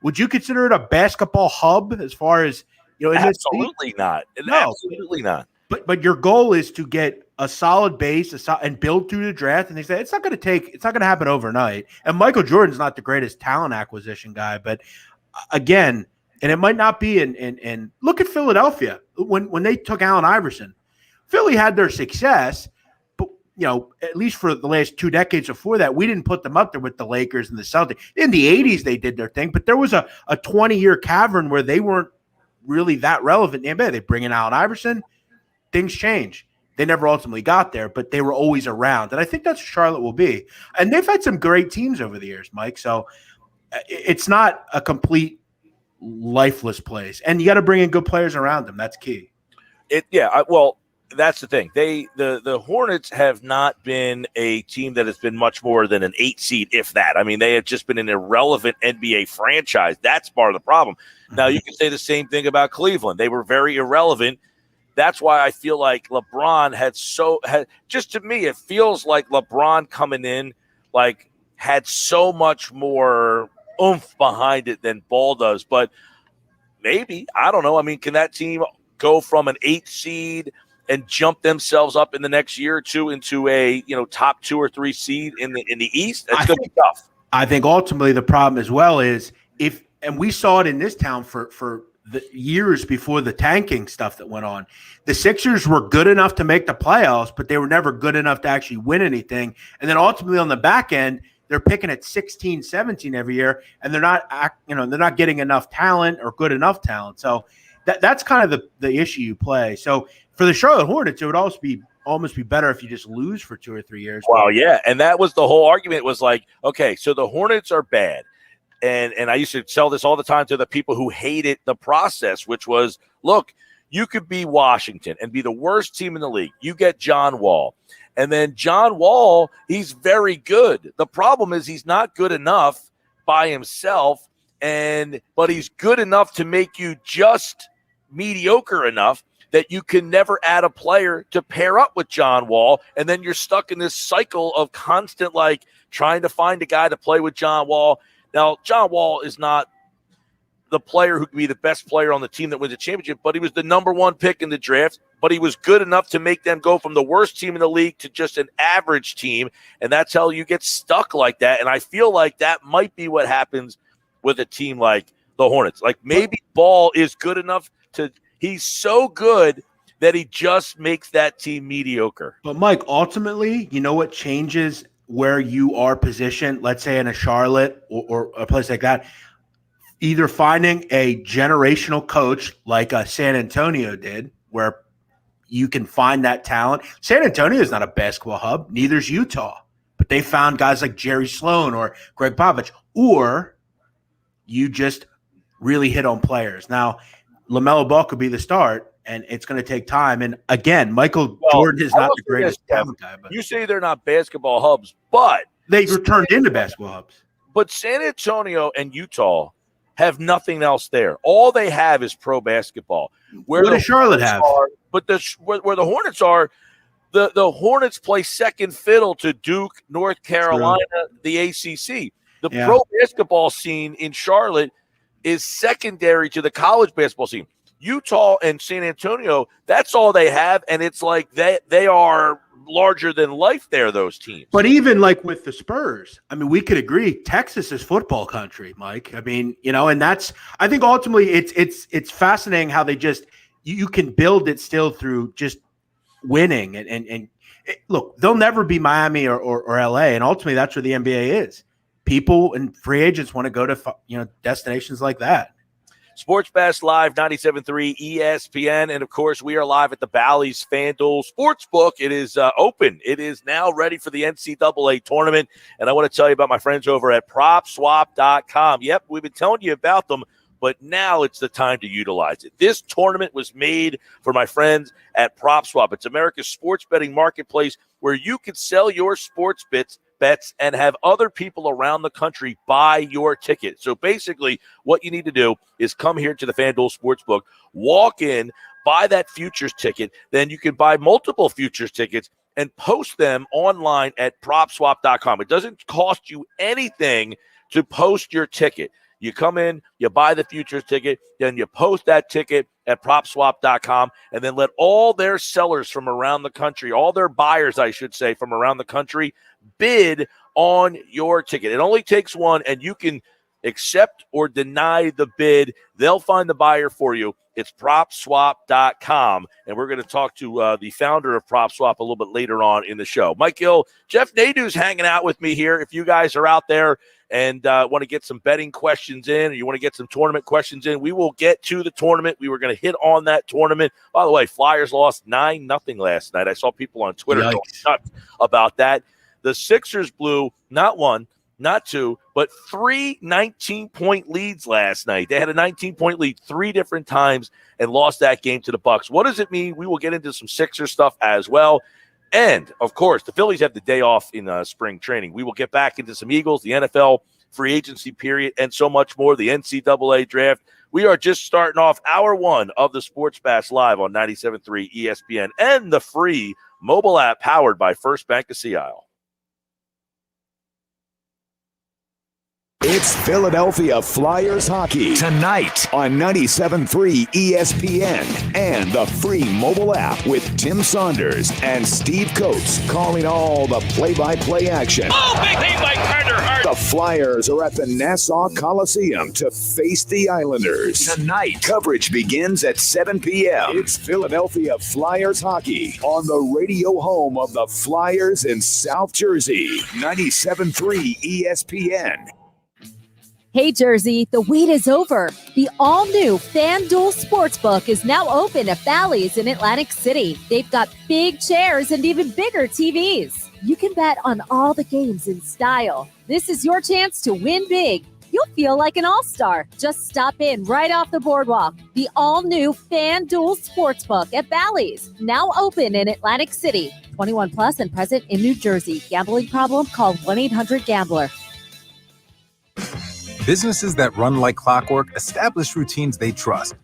would you consider it a basketball hub as far as, Absolutely not. No. Absolutely not. But your goal is to get a solid base and build through the draft. And they say it's not going to happen overnight. And Michael Jordan's not the greatest talent acquisition guy, but again, and it might not be in look at Philadelphia when they took Allen Iverson. Philly had their success. At least for the last 2 decades before that, we didn't put them up there with the Lakers and the Celtics. In the 80s, they did their thing, but there was a 20-year cavern where they weren't really that relevant in the NBA. They bring in Allen Iverson, things change. They never ultimately got there, but they were always around. And I think that's what Charlotte will be. And they've had some great teams over the years, Mike. So it's not a complete lifeless place. And you got to bring in good players around them. That's key. Well, that's the thing. The Hornets have not been a team that has been much more than an 8 seed, if that. I mean, they have just been an irrelevant NBA franchise. That's part of the problem. Now, you can say the same thing about Cleveland. They were very irrelevant. That's why I feel like LeBron just to me, it feels like LeBron coming in had so much more oomph behind it than Ball does. But maybe, I don't know. I mean, can that team go from an 8 seed and jump themselves up in the next year or two into a top 2 or 3 seed in the East? That's going to be tough. I think ultimately the problem as well is and we saw it in this town for the years before the tanking stuff that went on. The Sixers were good enough to make the playoffs, but they were never good enough to actually win anything. And then ultimately on the back end, they're picking at 16, 17 every year, and they're not getting enough talent or good enough talent. So that's kind of the issue you play. So for the Charlotte Hornets, it would almost be better if you just lose for 2 or 3 years. Well, yeah, and that was the whole argument was like, okay, so the Hornets are bad. And I used to tell this all the time to the people who hated the process, which was, look, you could be Washington and be the worst team in the league. You get John Wall. And then John Wall, he's very good. The problem is he's not good enough by himself, but he's good enough to make you just mediocre enough that you can never add a player to pair up with John Wall. And then you're stuck in this cycle of constant, trying to find a guy to play with John Wall. Now, John Wall is not the player who could be the best player on the team that wins a championship, but he was the number 1 pick in the draft, but he was good enough to make them go from the worst team in the league to just an average team, and that's how you get stuck like that. And I feel like that might be what happens with a team like the Hornets. Maybe Ball is good enough he's so good that he just makes that team mediocre. But, Mike, ultimately, you know what changes where you are positioned, let's say in a Charlotte or a place like that? Either finding a generational coach like San Antonio did, where you can find that talent. San Antonio is not a basketball hub, neither is Utah, but they found guys like Jerry Sloan or Greg Popovich, or you just really hit on players. Now, LaMelo Ball could be the start, and it's going to take time. And again, Michael Jordan is not the greatest talent guy. But you say they're not basketball hubs, but they were turned into basketball hubs. But San Antonio and Utah have nothing else there. All they have is pro basketball. What does Charlotte have? Where the Hornets are, the Hornets play second fiddle to Duke, North Carolina, the ACC. The pro basketball scene in Charlotte is secondary to the college basketball scene. Utah and San Antonio, that's all they have, and it's like they are larger than life there, those teams. But even with the Spurs, I mean, we could agree Texas is football country, Mike. I mean, and that's, I think ultimately it's fascinating how they just, you can build it still through just winning. And look, they'll never be Miami or LA. And ultimately that's where the NBA is. People and free agents want to go to, destinations like that. Sports Bash Live, 97.3 ESPN. And, of course, we are live at the Bally's FanDuel Sportsbook. It is open. It is now ready for the NCAA Tournament. And I want to tell you about my friends over at PropSwap.com. Yep, we've been telling you about them, but now it's the time to utilize it. This tournament was made for my friends at PropSwap. It's America's sports betting marketplace where you can sell your sports bets and have other people around the country buy your ticket. So basically what you need to do is come here to the FanDuel Sportsbook, walk in, buy that futures ticket, then you can buy multiple futures tickets and post them online at PropSwap.com. It doesn't cost you anything to post your ticket. You come in, you buy the futures ticket, then you post that ticket at PropSwap.com, and then let all their sellers from around the country, all their buyers, I should say, from around the country, bid on your ticket. It only takes one, and you can accept or deny the bid. They'll find the buyer for you. It's PropSwap.com, and we're going to talk to the founder of PropSwap a little bit later on in the show. Mike Gill, Jeff Nadu's hanging out with me here. If you guys are out there and want to get some betting questions in, or you want to get some tournament questions in, we will get to the tournament. We were going to hit on that tournament. By the way, Flyers lost 9-0 last night. I saw people on Twitter going nuts about that. The Sixers blew not one, not two, but 3 19-point leads last night. They had a 19-point lead 3 different times and lost that game to the Bucks. What does it mean? We will get into some Sixers stuff as well. And, of course, the Phillies have the day off in spring training. We will get back into some Eagles, the NFL free agency period, and so much more, the NCAA draft. We are just starting off hour 1 of the Sports Bash live on 97.3 ESPN and the free mobile app powered by First Bank of Sea Isle. It's Philadelphia Flyers hockey tonight on 97.3 ESPN and the free mobile app with Tim Saunders and Steve Coates calling all the play-by-play action. Oh, big hit by Carter Hart. The Flyers are at the Nassau Coliseum to face the Islanders. Tonight, coverage begins at 7 p.m. It's Philadelphia Flyers hockey on the radio home of the Flyers in South Jersey. 97.3 ESPN. Hey, Jersey, the wait is over. The all-new FanDuel Sportsbook is now open at Bally's in Atlantic City. They've got big chairs and even bigger TVs. You can bet on all the games in style. This is your chance to win big. You'll feel like an all-star. Just stop in right off the boardwalk. The all-new FanDuel Sportsbook at Bally's, now open in Atlantic City. 21 plus and present in New Jersey. Gambling problem? Call 1-800-GAMBLER. Businesses that run like clockwork establish routines they trust.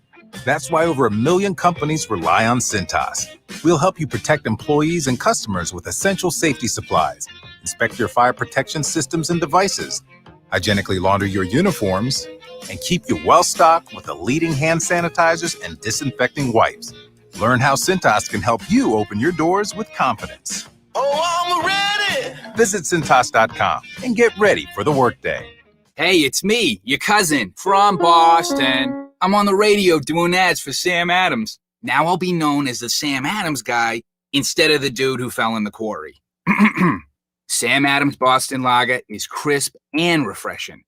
That's why over 1 million companies rely on Cintas. We'll help you protect employees and customers with essential safety supplies, inspect your fire protection systems and devices, hygienically launder your uniforms, and keep you well-stocked with the leading hand sanitizers and disinfecting wipes. Learn how Cintas can help you open your doors with confidence. Oh, I'm ready. Visit Cintas.com and get ready for the workday. Hey, it's me, your cousin from Boston. I'm on the radio doing ads for Sam Adams. Now I'll be known as the Sam Adams guy instead of the dude who fell in the quarry. Sam Adams Boston Lager is crisp and refreshing,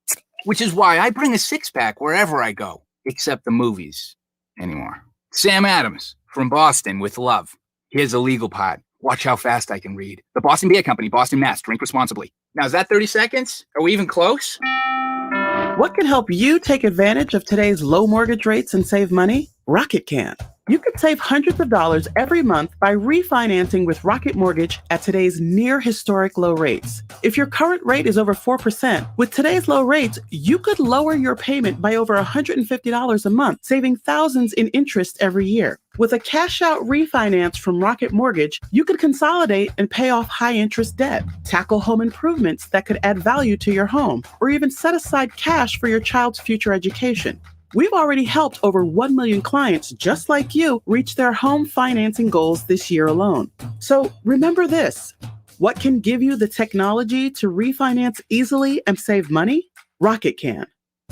which is why I bring a six-pack wherever I go, except the movies anymore. Sam Adams from Boston with love. Here's a legal part. Watch how fast I can read. The Boston Beer Company, Boston, Mass. Drink responsibly. Now, is that 30 seconds? Are we even close? What can help you take advantage of today's low mortgage rates and save money? Rocket can. You could save hundreds of dollars every month by refinancing with Rocket Mortgage at today's near historic low rates. If your current rate is over 4%, with today's low rates, you could lower your payment by over $150 a month, saving thousands in interest every year. With a cash-out refinance from Rocket Mortgage, you could consolidate and pay off high-interest debt, tackle home improvements that could add value to your home, or even set aside cash for your child's future education. We've already helped over 1 million clients just like you reach their home financing goals this year alone. So remember this. What can give you the technology to refinance easily and save money? Rocket can.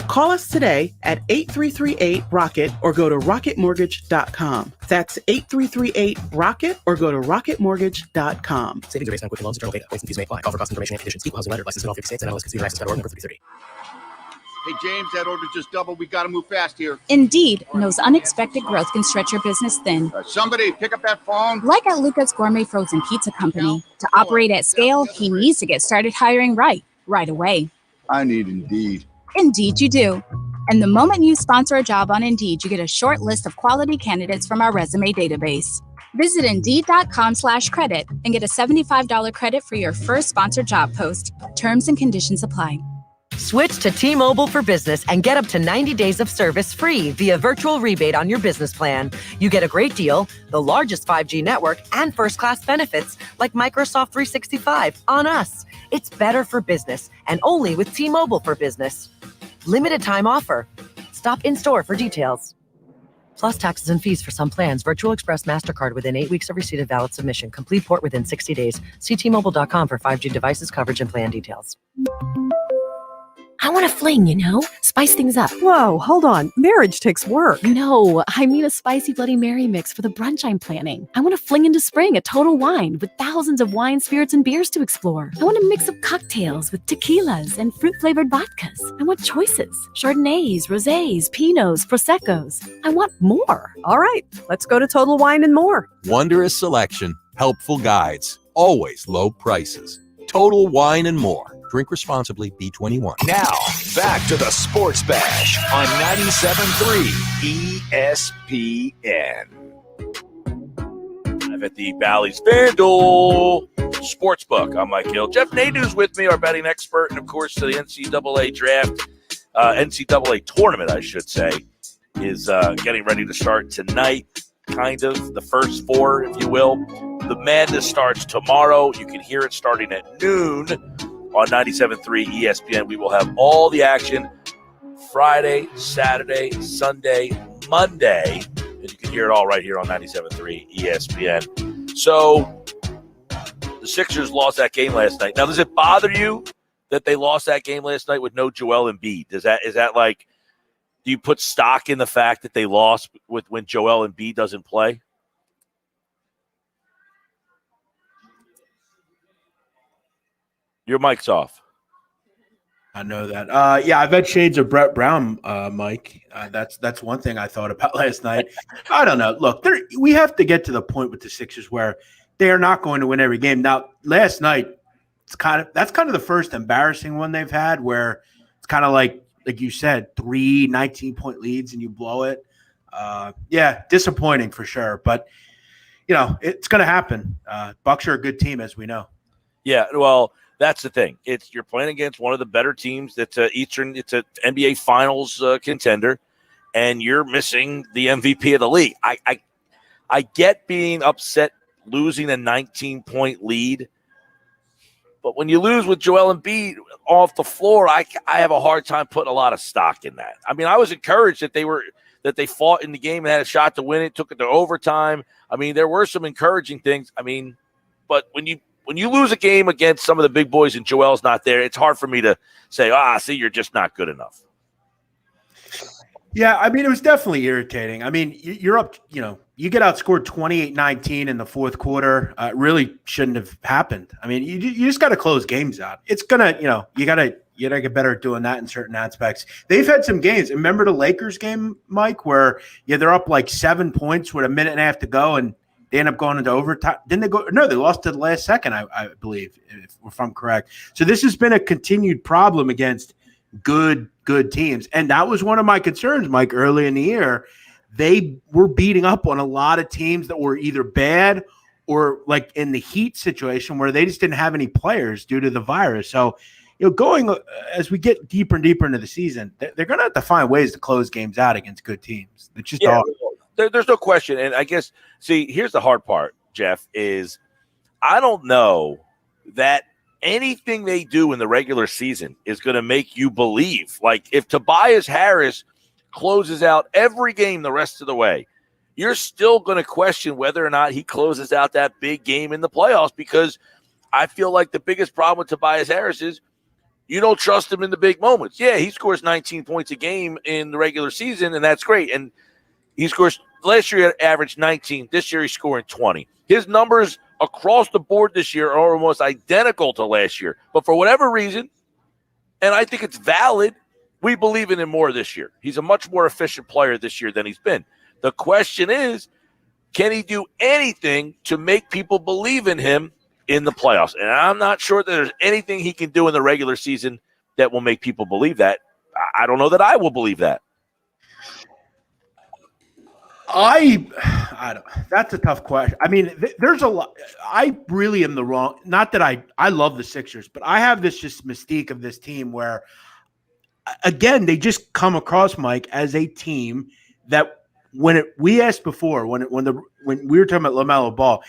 Call us today at 8338-ROCKET or go to rocketmortgage.com. That's 8338-ROCKET or go to rocketmortgage.com. Savings are based on quick loans, internal data. Points and fees may apply. Call for cost information and conditions. Equal housing lender. License in all 50 states and MLS Consumer Access Order number 330. Hey, James, that order just doubled. We got to move fast here. Indeed knows unexpected growth can stretch your business thin. Somebody pick up that phone. Like at Luca's Gourmet Frozen Pizza Company. To operate at scale, he needs to get started hiring right away. I need Indeed. Indeed you do. And the moment you sponsor a job on Indeed, you get a short list of quality candidates from our resume database. Visit Indeed.com/credit and get a $75 credit for your first sponsored job post. Terms and conditions apply. Switch to T-Mobile for Business and get up to 90 days of service free via virtual rebate on your business plan. You get a great deal, the largest 5G network, and first-class benefits like Microsoft 365 on us. It's better for business and only with T-Mobile for Business. Limited time offer. Stop in-store for details. Plus taxes and fees for some plans. Virtual Express MasterCard within 8 weeks of receipt of valid submission. Complete port within 60 days. See T-Mobile.com for 5G devices, coverage, and plan details. I want to fling, spice things up. Whoa, hold on. Marriage takes work. No, I mean a spicy Bloody Mary mix for the brunch I'm planning. I want to fling into spring at Total Wine with thousands of wine, spirits, and beers to explore. I want to mix up cocktails with tequilas and fruit-flavored vodkas. I want choices. Chardonnays, rosés, Pinots, Proseccos. I want more. All right, let's go to Total Wine and More. Wondrous selection, helpful guides, always low prices. Total Wine and More. Drink responsibly, B21. Now, back to the Sports Bash on 97.3 ESPN. Live at the Bally's FanDuel Sportsbook. I'm Mike Gill. Jeff Nadu's with me, our betting expert, and of course, the NCAA draft, NCAA tournament, I should say, is getting ready to start tonight. Kind of the first four, if you will. The madness starts tomorrow. You can hear it starting at noon on 97.3 ESPN. We will have all the action Friday, Saturday, Sunday, Monday. And you can hear it all right here on 97.3 ESPN. So the Sixers lost that game last night. Now, does it bother you that they lost that game last night with no Joel Embiid? Is that like, do you put stock in the fact that they lost with when Joel Embiid doesn't play? Your mic's off. I know that. Yeah, I've had shades of Brett Brown, Mike. That's one thing I thought about last night. I don't know. Look, we have to get to the point with the Sixers where they are not going to win every game. Now, last night, that's kind of the first embarrassing one they've had where it's kind of like you said, 3 19-point leads and you blow it. Yeah, disappointing for sure. But, it's going to happen. Bucks are a good team, as we know. Yeah, well, that's the thing. You're playing against one of the better teams that's it's an NBA Finals contender, and you're missing the MVP of the league. I get being upset losing a 19-point lead, but when you lose with Joel Embiid off the floor, I have a hard time putting a lot of stock in that. I mean, I was encouraged that they fought in the game and had a shot to win it, took it to overtime. I mean, there were some encouraging things. I mean, but when you lose a game against some of the big boys and Joel's not there, it's hard for me to say, see, you're just not good enough. Yeah, I mean, it was definitely irritating. I mean, you're up, you get outscored 28-19 in the fourth quarter. It really shouldn't have happened. I mean, you just got to close games out. It's going to, you got to get better at doing that in certain aspects. They've had some games. Remember the Lakers game, Mike, where they're up like 7 points with a minute and a half to go, and they end up going into overtime. Didn't they go? No, they lost to the last second, I believe, if I'm correct. So this has been a continued problem against good teams. And that was one of my concerns, Mike, early in the year. They were beating up on a lot of teams that were either bad or like in the Heat situation where they just didn't have any players due to the virus. So, going as we get deeper and deeper into the season, they're going to have to find ways to close games out against good teams. It's just there's no question. And I guess, here's the hard part, Jeff, is I don't know that anything they do in the regular season is going to make you believe. Like, if Tobias Harris closes out every game the rest of the way, you're still going to question whether or not he closes out that big game in the playoffs, because I feel like the biggest problem with Tobias Harris is you don't trust him in the big moments. Yeah, he scores 19 points a game in the regular season, and that's great. And he scores – last year he averaged 19. This year he's scoring 20. His numbers across the board this year are almost identical to last year. But for whatever reason, and I think it's valid, we believe in him more this year. He's a much more efficient player this year than he's been. The question is, can he do anything to make people believe in him in the playoffs? And I'm not sure that there's anything he can do in the regular season that will make people believe that. I don't know that I will believe that. I don't. That's a tough question. I mean, there's a lot. I really am the wrong. Not that I love the Sixers, but I have this just mystique of this team where, again, they just come across, Mike, as a team that we asked before when we were talking about LaMelo Ball,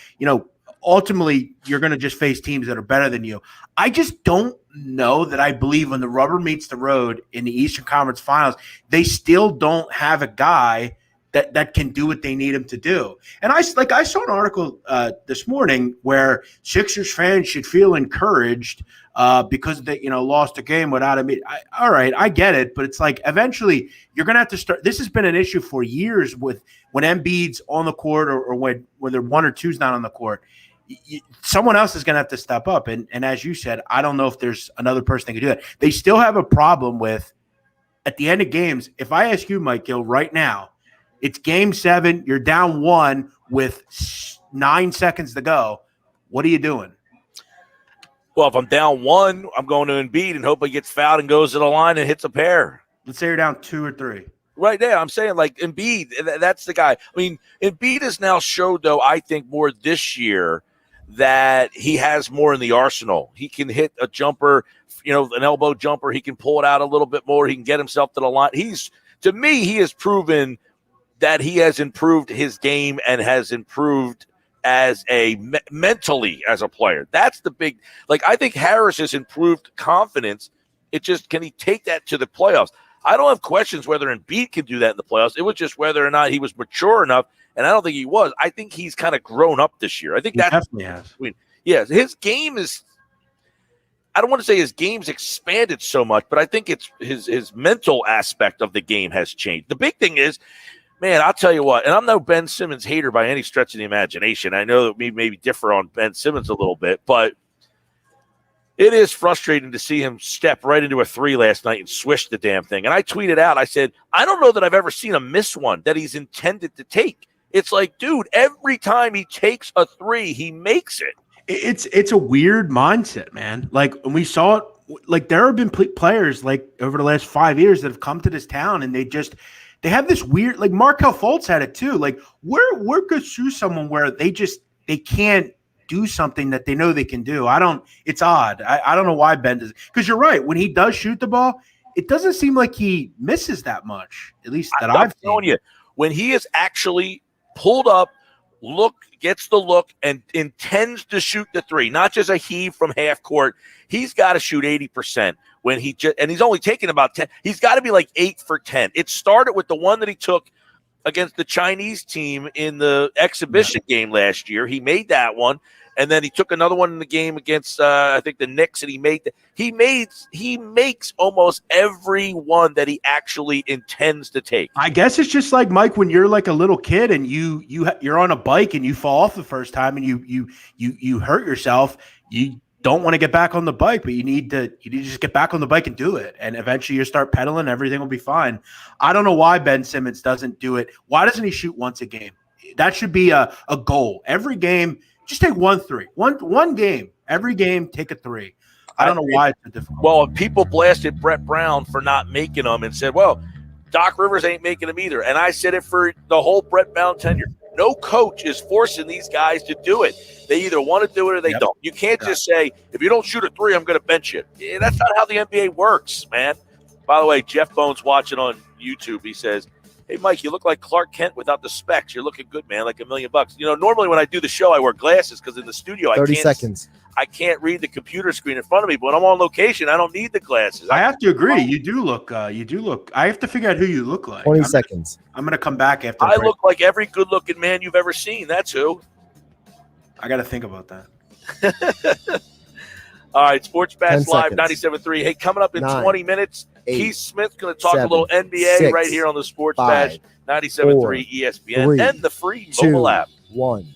ultimately you're going to just face teams that are better than you. I just don't know that I believe when the rubber meets the road in the Eastern Conference Finals, they still don't have a guy that can do what they need him to do. And I saw an article this morning where Sixers fans should feel encouraged because they lost a game without him. All right, I get it, but it's like eventually you're going to have to start. This has been an issue for years with when Embiid's on the court or when there one or two's not on the court. Someone else is going to have to step up. And as you said, I don't know if there's another person that can do that. They still have a problem with at the end of games. If I ask you, Mike Gill, right now, it's game 7, you're down 1 with 9 seconds to go. What are you doing? Well, if I'm down 1, I'm going to Embiid and hope he gets fouled and goes to the line and hits a pair. Let's say you're down 2 or 3. Right there. I'm saying, like, Embiid, that's the guy. I mean, Embiid has now showed, though, I think more this year that he has more in the arsenal. He can hit a jumper, an elbow jumper. He can pull it out a little bit more. He can get himself to the line. To me, he has proven that he has improved his game and has improved as mentally as a player. That's the big, I think Harris has improved confidence. It just, can he take that to the playoffs? I don't have questions whether Embiid can do that in the playoffs. It was just whether or not he was mature enough, and I don't think he was. I think he's kind of grown up this year. I think that definitely has. Yeah, his game is, I don't want to say his game's expanded so much, but I think it's his mental aspect of the game has changed. The big thing is, man, I'll tell you what, and I'm no Ben Simmons hater by any stretch of the imagination. I know that we maybe differ on Ben Simmons a little bit, but it is frustrating to see him step right into a 3 last night and swish the damn thing. And I tweeted out, I said, I don't know that I've ever seen him miss one that he's intended to take. It's like, dude, every time he takes a 3, he makes it. It's a weird mindset, man. Like, when we saw it, like, there have been players, like, over the last 5 years that have come to this town and they have this weird, like, Markelle Fultz had it too. Like, we're good through someone where they can't do something that they know they can do. It's odd. I don't know why Ben does, because you're right. When he does shoot the ball, it doesn't seem like he misses that much, at least that I've telling you, when he is actually pulled up, gets the look, and intends to shoot the 3, not just a heave from half court. He's got to shoot 80% when and he's only taking about 10. He's got to be like 8 for 10. It started with the one that he took against the Chinese team in the exhibition game last year. He made that one, and then he took another one in the game against I think the Knicks, and he makes almost every one that he actually intends to take. I guess it's just like, Mike, when you're like a little kid and you're on a bike and you fall off the first time and you hurt yourself. You don't want to get back on the bike, but you need to just get back on the bike and do it. And eventually you start pedaling, everything will be fine. I don't know why Ben Simmons doesn't do it. Why doesn't he shoot once a game? That should be a goal. Every game, just take 1 3. One game. Every game, take a 3. I don't know why it's so difficult. Well, people blasted Brett Brown for not making them and said, well, Doc Rivers ain't making them either. And I said it for the whole Brett Brown tenure. No coach is forcing these guys to do it. They either want to do it or they don't. You can't just say, if you don't shoot a 3, I'm going to bench you. Yeah, that's not how the NBA works, man. By the way, Jeff Bones watching on YouTube, he says, hey, Mike, you look like Clark Kent without the specs. You're looking good, man, like $1 million. Normally when I do the show, I wear glasses because in the studio, 30 seconds. I can't read the computer screen in front of me. But when I'm on location, I don't need the glasses. I have to agree. You do look. I have to figure out who you look like. 20 seconds. I'm going to come back after. I look like every good-looking man you've ever seen. That's who. I got to think about that. All right, Sports Bash Live 97.3. Hey, coming up in 9, 20 minutes, 8, Keith Smith's going to talk 7, a little NBA 6, right here on the Sports 5, Bash 97.3 ESPN 3, and the free 2, mobile app. 1.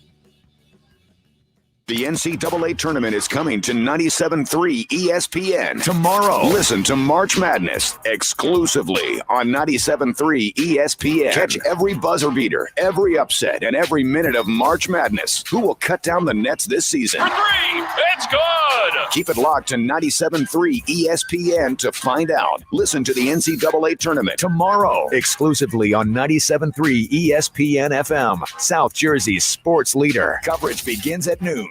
The NCAA Tournament is coming to 97.3 ESPN tomorrow. Listen to March Madness exclusively on 97.3 ESPN. Catch every buzzer beater, every upset, and every minute of March Madness. Who will cut down the nets this season? For 3, it's good. Keep it locked to 97.3 ESPN to find out. Listen to the NCAA Tournament tomorrow exclusively on 97.3 ESPN FM, South Jersey's sports leader. Coverage begins at noon.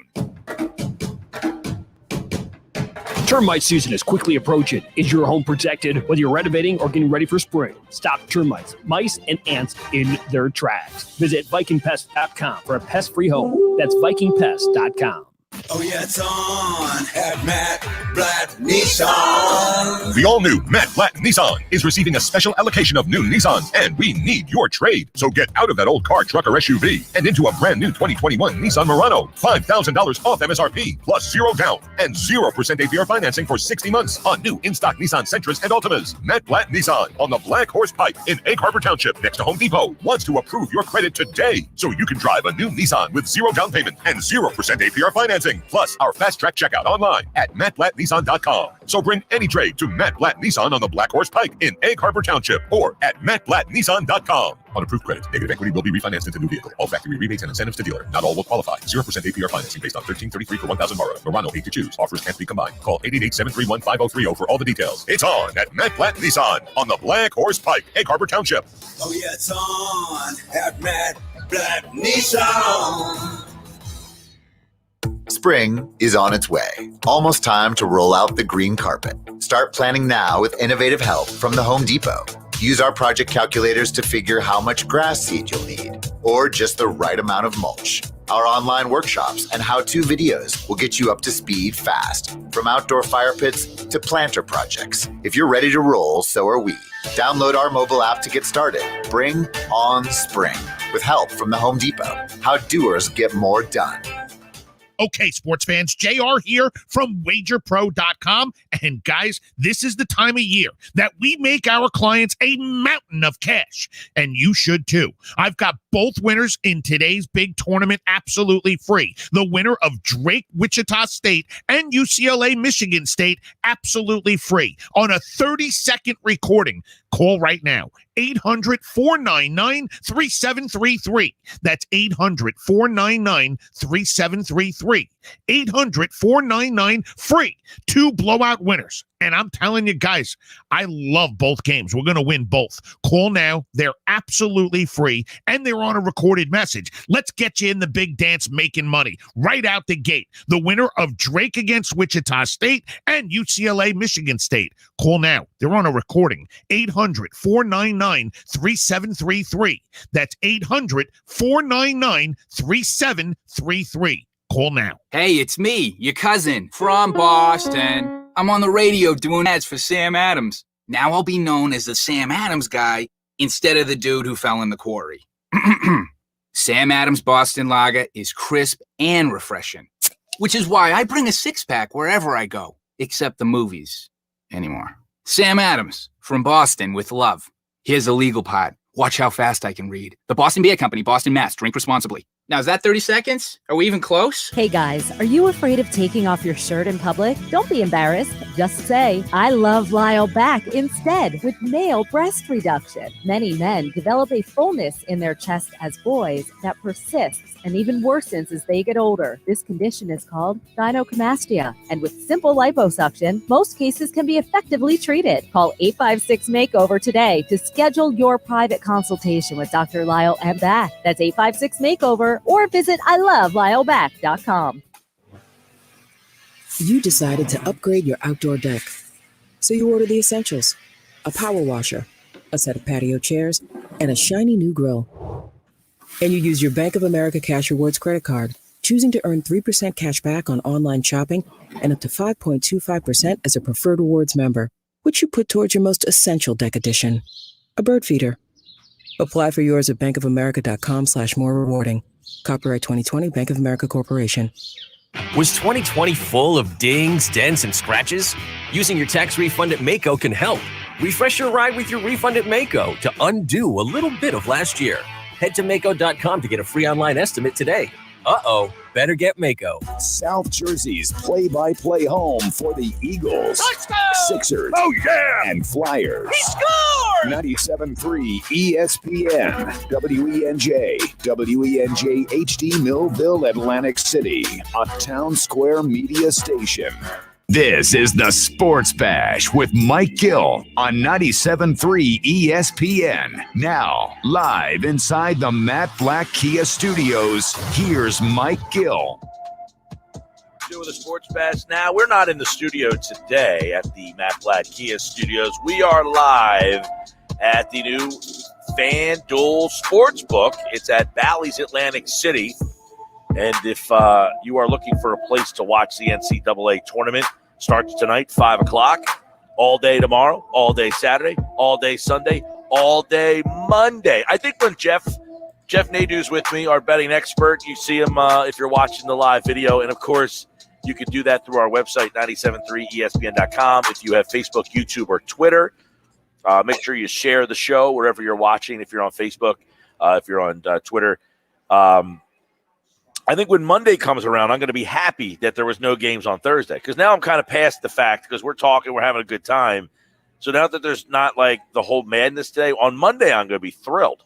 Termite season is quickly approaching. Is your home protected? Whether you're renovating or getting ready for spring, stop termites, mice, and ants in their tracks. Visit VikingPest.com for a pest-free home. That's VikingPest.com. Oh yeah, it's on at Matt Blatt Nissan. The all-new Matt Blatt Nissan is receiving a special allocation of new Nissans, and we need your trade. So get out of that old car, truck, or SUV and into a brand new 2021 Nissan Murano. $5,000 off MSRP, plus 0 down and 0% APR financing for 60 months on new in-stock Nissan Sentras and Altimas. Matt Blatt Nissan on the Black Horse Pike in Egg Harbor Township next to Home Depot wants to approve your credit today so you can drive a new Nissan with 0 down payment and 0% APR financing. Plus our fast track checkout online at mattblattnissan.com. So bring any trade to Matt Blatt Nissan on the Black Horse Pike in Egg Harbor Township or at mattblattnissan.com. On approved credit, negative equity will be refinanced into new vehicle. All factory rebates and incentives to dealer. Not all will qualify. 0% APR financing based on $1,333 for 1,000 borrowed. Murano 8 to choose. Offers can't be combined. Call 888-731-5030 for all the details. It's on at Matt Blatt Nissan on the Black Horse Pike, Egg Harbor Township. Oh yeah, it's on at Matt Blatt Nissan. Spring is on its way. Almost time to roll out the green carpet. Start planning now with innovative help from the Home Depot. Use our project calculators to figure how much grass seed you'll need, or just the right amount of mulch. Our online workshops and how-to videos will get you up to speed fast, from outdoor fire pits to planter projects. If you're ready to roll, so are we. Download our mobile app to get started. Bring on spring with help from the Home Depot. How doers get more done. Okay, sports fans, JR here from wagerpro.com. And guys, this is the time of year that we make our clients a mountain of cash. And you should too. I've got both winners in today's big tournament absolutely free. The winner of Drake, Wichita State and UCLA, Michigan State, absolutely free on a 30-second recording. Call right now. 800-499-3733. That's 800-499-3733. 800-499-FREE. 2 blowout winners. And I'm telling you guys, I love both games. We're going to win both. Call now. They're absolutely free, and they're on a recorded message. Let's get you in the big dance making money right out the gate. The winner of Drake against Wichita State and UCLA Michigan State. Call now. They're on a recording. 800-499-3733. That's 800-499-3733. Call now. Hey, it's me, your cousin from Boston. I'm on the radio doing ads for Sam Adams. Now I'll be known as the Sam Adams guy instead of the dude who fell in the quarry. Sam Adams Boston Lager is crisp and refreshing, which is why I bring a 6-pack wherever I go, except the movies anymore. Sam Adams from Boston with love. Here's the legal part. Watch how fast I can read. The Boston Beer Company, Boston, Mass. Drink responsibly. Now, is that 30 seconds? Are we even close? Hey guys, are you afraid of taking off your shirt in public? Don't be embarrassed. Just say, I love Lyle back instead with male breast reduction. Many men develop a fullness in their chest as boys that persists and even worsens as they get older. This condition is called gynecomastia, and with simple liposuction, most cases can be effectively treated. Call 856-MAKEOVER today to schedule your private consultation with Dr. Lyle and Back. That's 856-MAKEOVER, or visit ilovelyle.com. You decided to upgrade your outdoor deck. So you ordered the essentials: a power washer, a set of patio chairs, and a shiny new grill. And you use your Bank of America Cash Rewards credit card, choosing to earn 3% cash back on online shopping and up to 5.25% as a preferred rewards member, which you put towards your most essential deck addition, a bird feeder. Apply for yours at bankofamerica.com/more-rewarding. Copyright 2020 Bank of America Corporation. Was 2020 full of dings, dents, and scratches? Using your tax refund at Maaco can help. Refresh your ride with your refund at Maaco to undo a little bit of last year. Head to Maaco.com to get a free online estimate today. Better get Maaco. South Jersey's play-by-play home for the Eagles, Touchdown! Sixers, and Flyers. He scored! 97.3 ESPN, WENJ, WENJ HD Millville, Atlantic City, a Town Square media station. This is the Sports Bash with Mike Gill on 97.3 ESPN. Now, live inside the Matt Blatt Kia Studios, here's Mike Gill. Doing the Sports Bash now. We're not in the studio today at the Matt Blatt Kia Studios. We are live at the new FanDuel Sportsbook. It's at Bally's Atlantic City. And if you are looking for a place to watch the NCAA tournament, starts tonight, 5 o'clock, all day tomorrow, all day Saturday, all day Sunday, all day Monday. I think when Jeff Nadu's with me, our betting expert, you see him if you're watching the live video. And, of course, you can do that through our website, 973ESPN.com. If you have Facebook, YouTube, or Twitter, make sure you share the show wherever you're watching. If you're on Facebook, if you're on Twitter. I think when Monday comes around, I'm going to be happy that there was no games on Thursday, because now I'm kind of past the fact, because we're talking, we're having a good time. So now that there's not like the whole madness today, on Monday I'm going to be thrilled.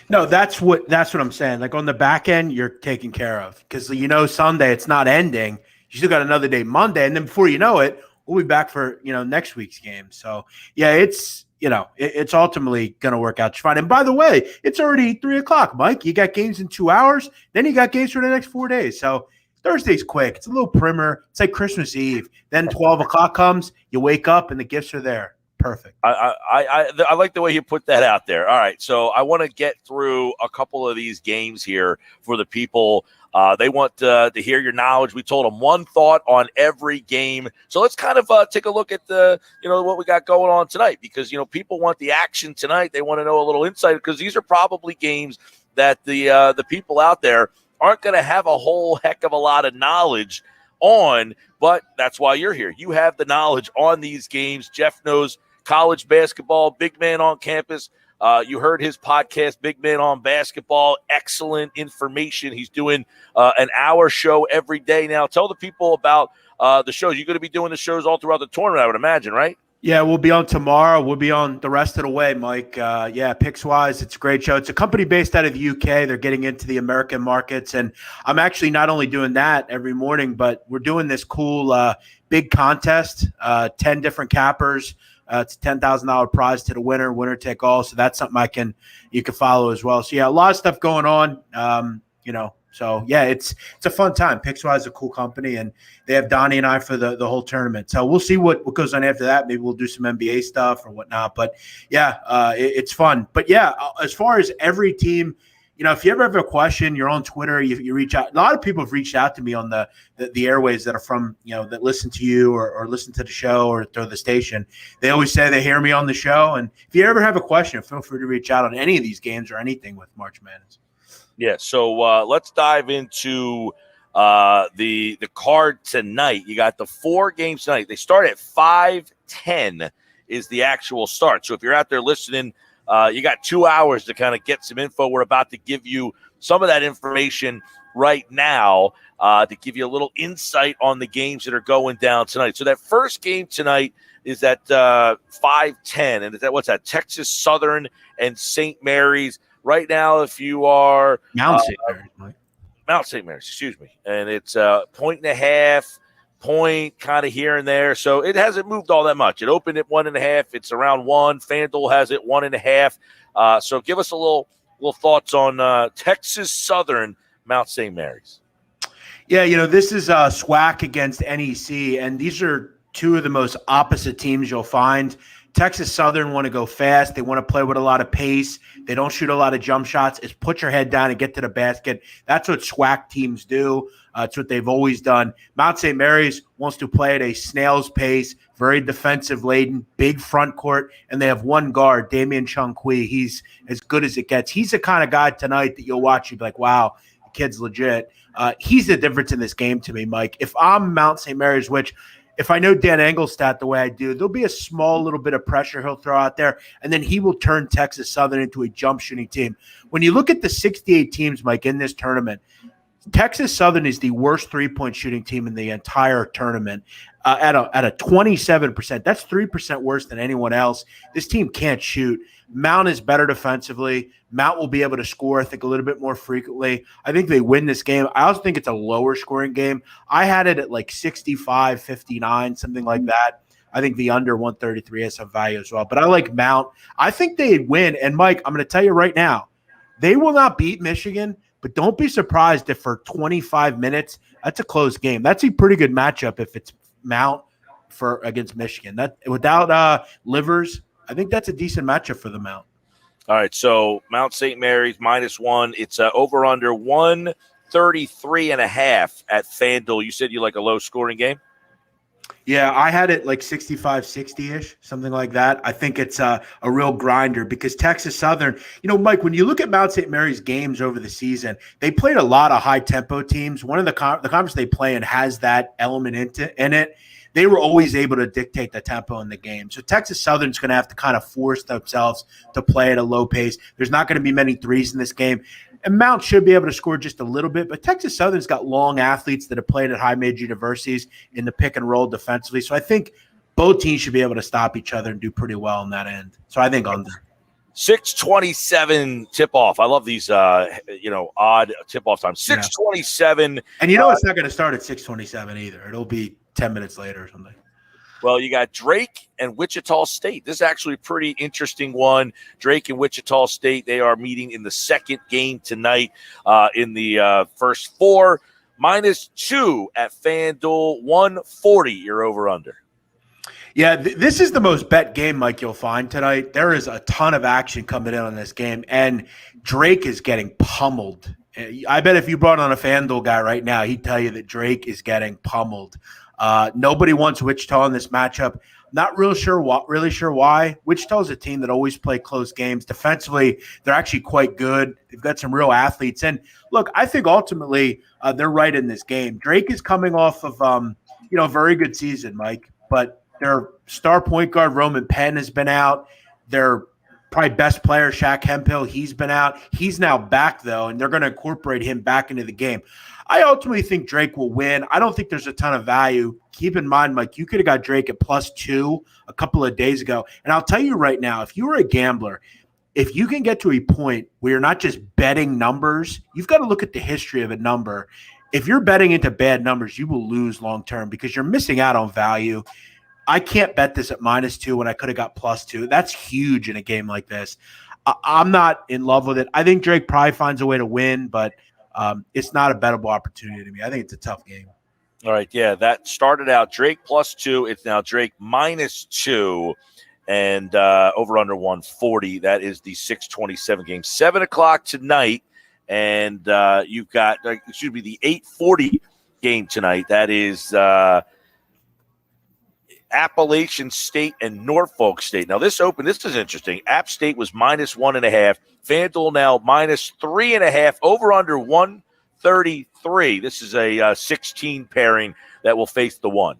No, that's what I'm saying. Like on the back end, you're taken care of, because Sunday it's not ending. You still got another day Monday, and then before you know it, we'll be back for next week's game. So yeah, it's it's ultimately going to work out fine. And by the way, it's already 3 o'clock, Mike. You got games in 2 hours, then you got games for the next 4 days. So Thursday's quick. It's a little primer. It's like Christmas Eve. Then 12 o'clock comes, you wake up, and the gifts are there. Perfect. I like the way you put that out there. All right, so I want to get through a couple of these games here for the people. They want to hear your knowledge. We told them one thought on every game. So let's kind of take a look at what we got going on tonight, because people want the action tonight. They want to know a little insight, because these are probably games that the people out there aren't going to have a whole heck of a lot of knowledge on, but that's why you're here. You have the knowledge on these games. Jeff knows college basketball, big man on campus. You heard his podcast, Big Man on Basketball. Excellent information. He's doing an hour show every day now. Tell the people about the shows. You're going to be doing the shows all throughout the tournament, I would imagine, right? Yeah, we'll be on tomorrow. We'll be on the rest of the way, Mike. Picks-wise, it's a great show. It's a company based out of the UK. They're getting into the American markets. And I'm actually not only doing that every morning, but we're doing this cool big contest, 10 different cappers. It's a $10,000 prize to the winner take all. So that's something you can follow as well. So yeah, a lot of stuff going on. So yeah, it's a fun time. Picks-wise, a cool company, and they have Donnie and I for the whole tournament. So we'll see what goes on after that. Maybe we'll do some NBA stuff or whatnot. But yeah, it's fun. But yeah, as far as every team, if you ever have a question, you're on Twitter, you reach out. A lot of people have reached out to me on the airways that are from, that listen to you or listen to the show or to the station. They always say they hear me on the show. And if you ever have a question, feel free to reach out on any of these games or anything with March Madness. Yeah, so let's dive into the card tonight. You got the 4 games tonight. They start at 5:10 is the actual start. So if you're out there listening, you got 2 hours to kind of get some info. We're about to give you some of that information right now to give you a little insight on the games that are going down tonight. So that first game tonight is at 5:10, and what's that? Texas Southern and St. Mary's. Right now, if you are Mount St. Mary's, excuse me, and it's 1.5 point kind of here and there, so it hasn't moved all that much. It opened at 1.5. It's around 1. FanDuel has it 1.5. So give us a little thoughts on Texas Southern, Mount St. Mary's. Yeah, this is SWAC against NEC, and these are two of the most opposite teams you'll find. Texas Southern want to go fast. They want to play with a lot of pace. They don't shoot a lot of jump shots. It's put your head down and get to the basket. That's what SWAC teams do. It's what they've always done. Mount St. Mary's wants to play at a snail's pace, very defensive-laden, big front court, and they have one guard, Damian Chung-Kui. He's as good as it gets. He's the kind of guy tonight that you'll watch, you'll be like, wow, the kid's legit. He's the difference in this game to me, Mike. If I'm Mount St. Mary's, which – if I know Dan Engelstadt the way I do, there'll be a small little bit of pressure he'll throw out there, and then he will turn Texas Southern into a jump shooting team. When you look at the 68 teams, Mike, in this tournament, Texas Southern is the worst three-point shooting team in the entire tournament at a 27%. That's 3% worse than anyone else. This team can't shoot. Mount is better defensively. Mount will be able to score, I think, a little bit more frequently. I think they win this game. I also think it's a lower scoring game. I had it at like 65, 59, something like that. I think the under 133 has some value as well. But I like Mount. I think they win. And, Mike, I'm going to tell you right now, they will not beat Michigan, but don't be surprised if for 25 minutes, that's a close game. That's a pretty good matchup if it's Mount against Michigan. That without Livers, I think that's a decent matchup for the Mount. All right, so Mount St. Mary's -1. It's over under 1 133.5 at FanDuel. You said you like a low-scoring game? Yeah, I had it like 65, 60-ish, something like that. I think it's a real grinder because Texas Southern, Mike, when you look at Mount St. Mary's games over the season, they played a lot of high-tempo teams. One of the conference they play in has that element in it. They were always able to dictate the tempo in the game. So Texas Southern's going to have to kind of force themselves to play at a low pace. There's not going to be many threes in this game. And Mount should be able to score just a little bit, but Texas Southern's got long athletes that have played at high major universities in the pick and roll defensively. So I think both teams should be able to stop each other and do pretty well on that end. So I think under. 6:27 tip-off. I love these, odd tip-off times. 6:27. Yeah. And it's not going to start at 6:27 either. It'll be 10 minutes later or something. Well, you got Drake and Wichita State. This is actually a pretty interesting one. Drake and Wichita State, they are meeting in the second game tonight in the first four. -2 at FanDuel, 140 you're over-under. Yeah, this is the most bet game, Mike, you'll find tonight. There is a ton of action coming in on this game, and Drake is getting pummeled. I bet if you brought on a FanDuel guy right now, he'd tell you that Drake is getting pummeled. Nobody wants Wichita in this matchup. Not really sure why. Wichita is a team that always play close games. Defensively, they're actually quite good. They've got some real athletes. And look, I think ultimately they're right in this game. Drake is coming off of a very good season, Mike. But their star point guard Roman Penn has been out. Their probably best player Shaq Hemphill, he's been out. He's now back though, and they're going to incorporate him back into the game. I ultimately think Drake will win. I don't think there's a ton of value. Keep in mind, Mike, you could have got Drake at +2 a couple of days ago. And I'll tell you right now, if you were a gambler, if you can get to a point where you're not just betting numbers, you've got to look at the history of a number. If you're betting into bad numbers, you will lose long-term because you're missing out on value. I can't bet this at -2 when I could have got +2. That's huge in a game like this. I'm not in love with it. I think Drake probably finds a way to win, but it's not a bettable opportunity to me. I think it's a tough game. All right, yeah, that started out Drake +2. It's now Drake -2, and over under 140. That is the 6:27 game. 7 o'clock tonight, and you've got the 8:40 game tonight. That is Appalachian State and Norfolk State. Now this is interesting. App State was -1.5. FanDuel now -3.5. Over under 133. This is a 16 pairing that will face the one.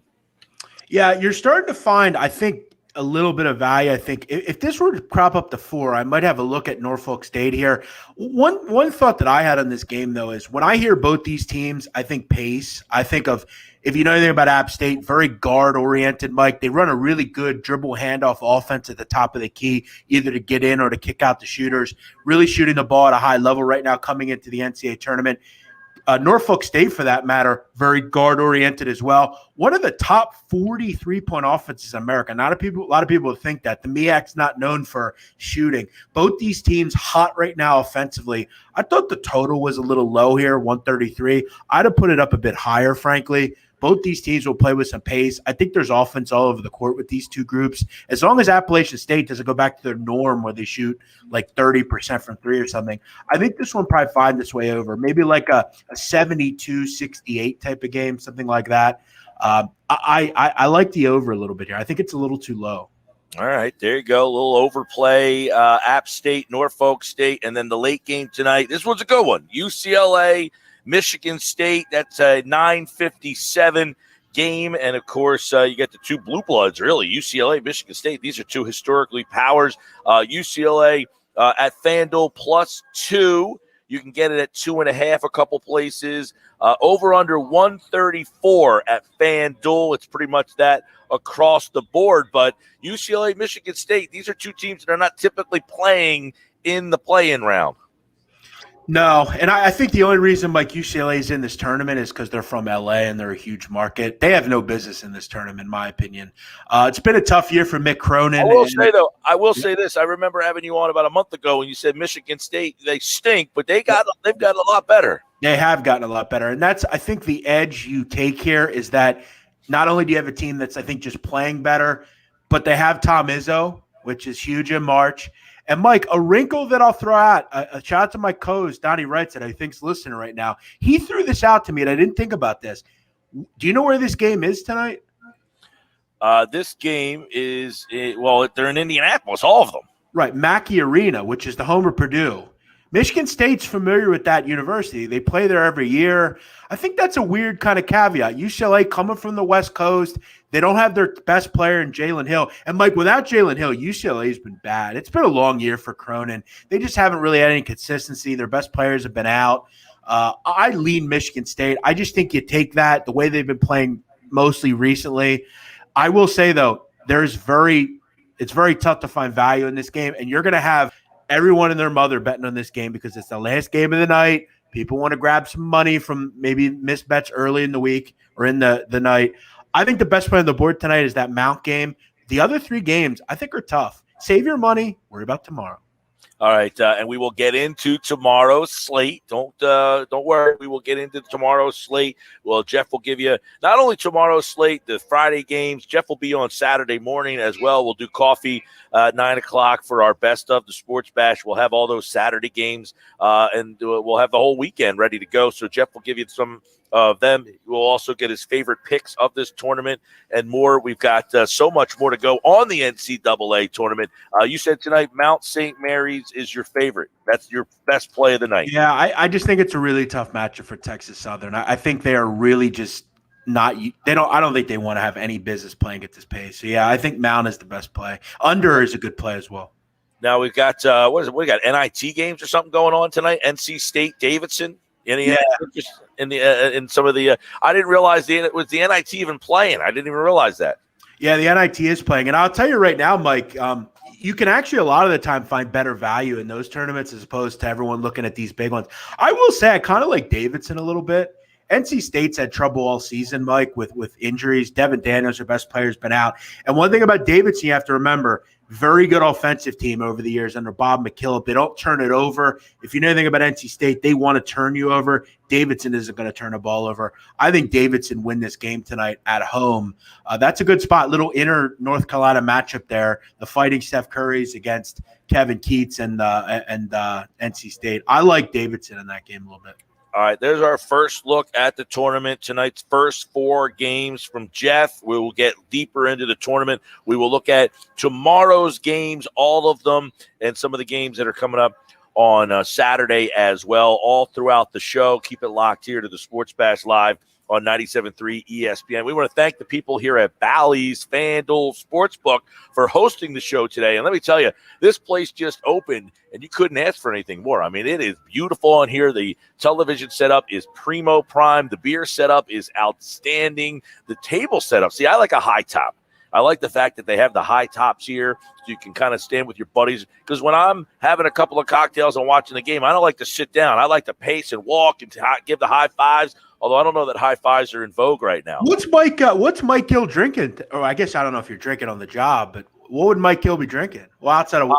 Yeah, you're starting to find, I think, a little bit of value. I think if this were to crop up to 4, I might have a look at Norfolk State here. One thought that I had on this game, though, is when I hear both these teams, I think pace. I think of, if you know anything about App State, very guard-oriented, Mike. They run a really good dribble handoff offense at the top of the key, either to get in or to kick out the shooters. Really shooting the ball at a high level right now coming into the NCAA tournament. Norfolk State, for that matter, very guard-oriented as well. One of the top 40 three-point offenses in America. A lot of people think that. The MEAC's not known for shooting. Both these teams hot right now offensively. I thought the total was a little low here, 133. I'd have put it up a bit higher, frankly. Both these teams will play with some pace. I think there's offense all over the court with these two groups. As long as Appalachian State doesn't go back to their norm where they shoot like 30% from 3 or something, I think this one probably find its way over. Maybe like a 72-68 type of game, something like that. I like the over a little bit here. I think it's a little too low. All right, there you go. A little overplay. App State, Norfolk State, and then the late game tonight. This one's a good one. UCLA, Michigan State. That's a 9:57 game. And, of course, you get the two blue bloods, really, UCLA, Michigan State. These are two historically powers. UCLA at FanDuel +2. You can get it at 2.5 a couple places. Over under 134 at FanDuel. It's pretty much that across the board. But UCLA, Michigan State, these are two teams that are not typically playing in the play-in round. No, and I think the only reason UCLA is in this tournament is because they're from LA and they're a huge market. They have no business in this tournament, in my opinion. It's been a tough year for Mick Cronin. I will say this. I remember having you on about a month ago when you said Michigan State, they stink, but they've gotten a lot better. They have gotten a lot better. And that's, I think, the edge you take here is that not only do you have a team that's, I think, just playing better, but they have Tom Izzo, which is huge in March. And Mike, a wrinkle that I'll throw out, a shout out to my co-host, Donnie Wright, that I think's listening right now. He threw this out to me, and I didn't think about this. Do you know where this game is tonight? This game is, they're in Indianapolis, all of them. Right, Mackey Arena, which is the home of Purdue. Michigan State's familiar with that university. They play there every year. I think that's a weird kind of caveat. UCLA coming from the West Coast, they don't have their best player in Jalen Hill. And, Mike, without Jalen Hill, UCLA's been bad. It's been a long year for Cronin. They just haven't really had any consistency. Their best players have been out. I lean Michigan State. I just think you take that, the way they've been playing mostly recently. I will say, though, it's very tough to find value in this game, and you're going to have everyone and their mother betting on this game because it's the last game of the night. People want to grab some money from maybe missed bets early in the week or in the night. I think the best play on the board tonight is that Mount game. The other three games I think are tough. Save your money. Worry about tomorrow. All right, and we will get into tomorrow's slate. Don't worry. We will get into tomorrow's slate. Well, Jeff will give you not only tomorrow's slate, the Friday games. Jeff will be on Saturday morning as well. We'll do coffee 9 o'clock for our best of the Sports Bash. We'll have all those Saturday games, and we'll have the whole weekend ready to go. So Jeff will give you some of them. We'll also get his favorite picks of this tournament and more. We've got so much more to go on the NCAA tournament. You said tonight Mount St. Mary's is your favorite. That's your best play of the night. Yeah, I just think it's a really tough matchup for Texas Southern. I think they are really just not – I don't think they want to have any business playing at this pace. So, yeah, I think Mount is the best play. Under is a good play as well. Now we've got what is it? We got NIT games or something going on tonight. NC State Davidson. In some of the I didn't realize it was the NIT even playing. I didn't even realize that. Yeah, the NIT is playing. And I'll tell you right now, Mike, you can actually a lot of the time find better value in those tournaments as opposed to everyone looking at these big ones. I will say I kind of like Davidson a little bit. NC State's had trouble all season, Mike, with injuries. Devin Daniels, their best player, has been out. And one thing about Davidson you have to remember, very good offensive team over the years under Bob McKillop. They don't turn it over. If you know anything about NC State, they want to turn you over. Davidson isn't going to turn the ball over. I think Davidson win this game tonight at home. That's a good spot. Little inner North Carolina matchup there. The Fighting Steph Currys against Kevin Keats and NC State. I like Davidson in that game a little bit. All right, there's our first look at the tournament. Tonight's first 4 games from Jeff. We will get deeper into the tournament. We will look at tomorrow's games, all of them, and some of the games that are coming up on Saturday as well, all throughout the show. Keep it locked here to the Sports Bash Live on 97.3 ESPN. We want to thank the people here at Bally's FanDuel Sportsbook for hosting the show today. And let me tell you, this place just opened, and you couldn't ask for anything more. I mean, it is beautiful on here. The television setup is primo prime. The beer setup is outstanding. The table setup. See, I like a high top. I like the fact that they have the high tops here so you can kind of stand with your buddies. Because when I'm having a couple of cocktails and watching the game, I don't like to sit down. I like to pace and walk and give the high fives. Although I don't know that high fives are in vogue right now. What's Mike Gill drinking? Or I guess I don't know if you're drinking on the job, but what would Mike Gill be drinking? Well, outside of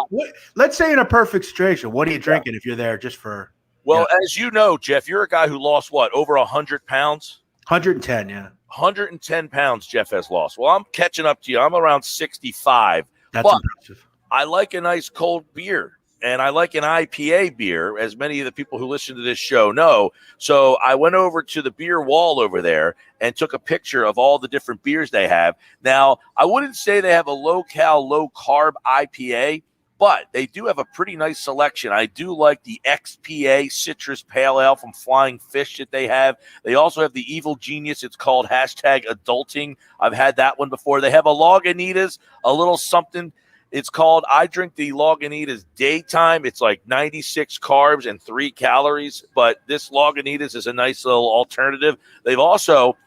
let's say in a perfect situation, what are you drinking if you're there just for? Well, as you know, Jeff, you're a guy who lost over 100 pounds? 110, yeah. 110 pounds Jeff has lost. Well, I'm catching up to you. I'm around 65. That's but impressive. I like a nice cold beer. And I like an IPA beer, as many of the people who listen to this show know. So I went over to the beer wall over there and took a picture of all the different beers they have. Now, I wouldn't say they have a low-cal, low-carb IPA, but they do have a pretty nice selection. I do like the XPA Citrus Pale Ale from Flying Fish that they have. They also have the Evil Genius. It's called #Adulting. I've had that one before. They have a Lagunitas, a little something. It's called, I drink the Lagunitas Daytime. It's like 96 carbs and 3 calories, but this Lagunitas is a nice little alternative. They've also,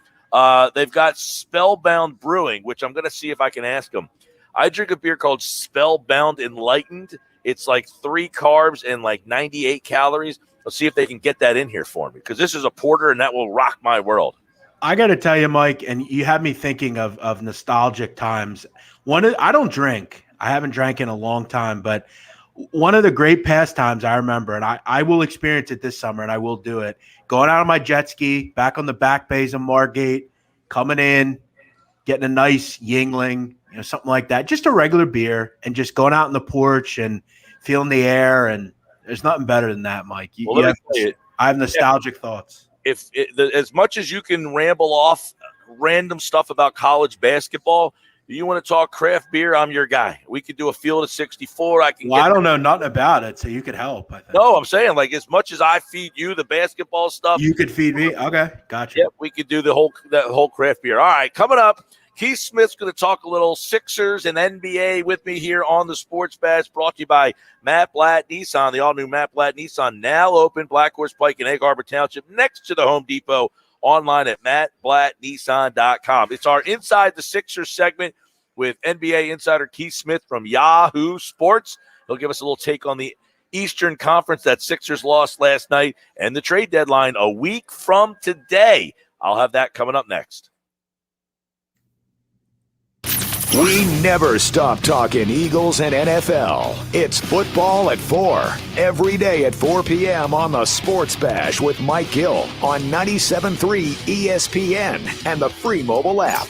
they've got Spellbound Brewing, which I'm going to see if I can ask them. I drink a beer called Spellbound Enlightened. It's like 3 carbs and like 98 calories. Let's see if they can get that in here for me, because this is a porter and that will rock my world. I got to tell you, Mike, and you have me thinking of nostalgic times. I don't drink. I haven't drank in a long time, but one of the great pastimes I remember, and I will experience it this summer, and I will do it, going out on my jet ski, back on the back bays of Margate, coming in, getting a nice Yingling, something like that, just a regular beer, and just going out on the porch and feeling the air, and there's nothing better than that, Mike. I have nostalgic thoughts. As much as you can ramble off random stuff about college basketball, you want to talk craft beer, I'm your guy. We could do a field of 64. I don't know nothing about it, so you could help. I think. No, I'm saying, like, as much as I feed you the basketball stuff, you could feed me. Okay, gotcha. Yep, we could do that whole craft beer. All right, coming up, Keith Smith's going to talk a little Sixers and NBA with me here on the Sports Bash, brought to you by Matt Blatt Nissan. The all-new Matt Blatt Nissan now open, Black Horse Pike in Egg Harbor Township, next to the Home Depot. Online at mattblattnissan.com. It's our Inside the Sixers segment with NBA insider Keith Smith from Yahoo Sports. He'll give us a little take on the Eastern Conference that Sixers lost last night and the trade deadline a week from today. I'll have that coming up next. We never stop talking Eagles and NFL. It's football at 4. Every day at 4 p.m. on the Sports Bash with Mike Gill on 97.3 ESPN and the free mobile app.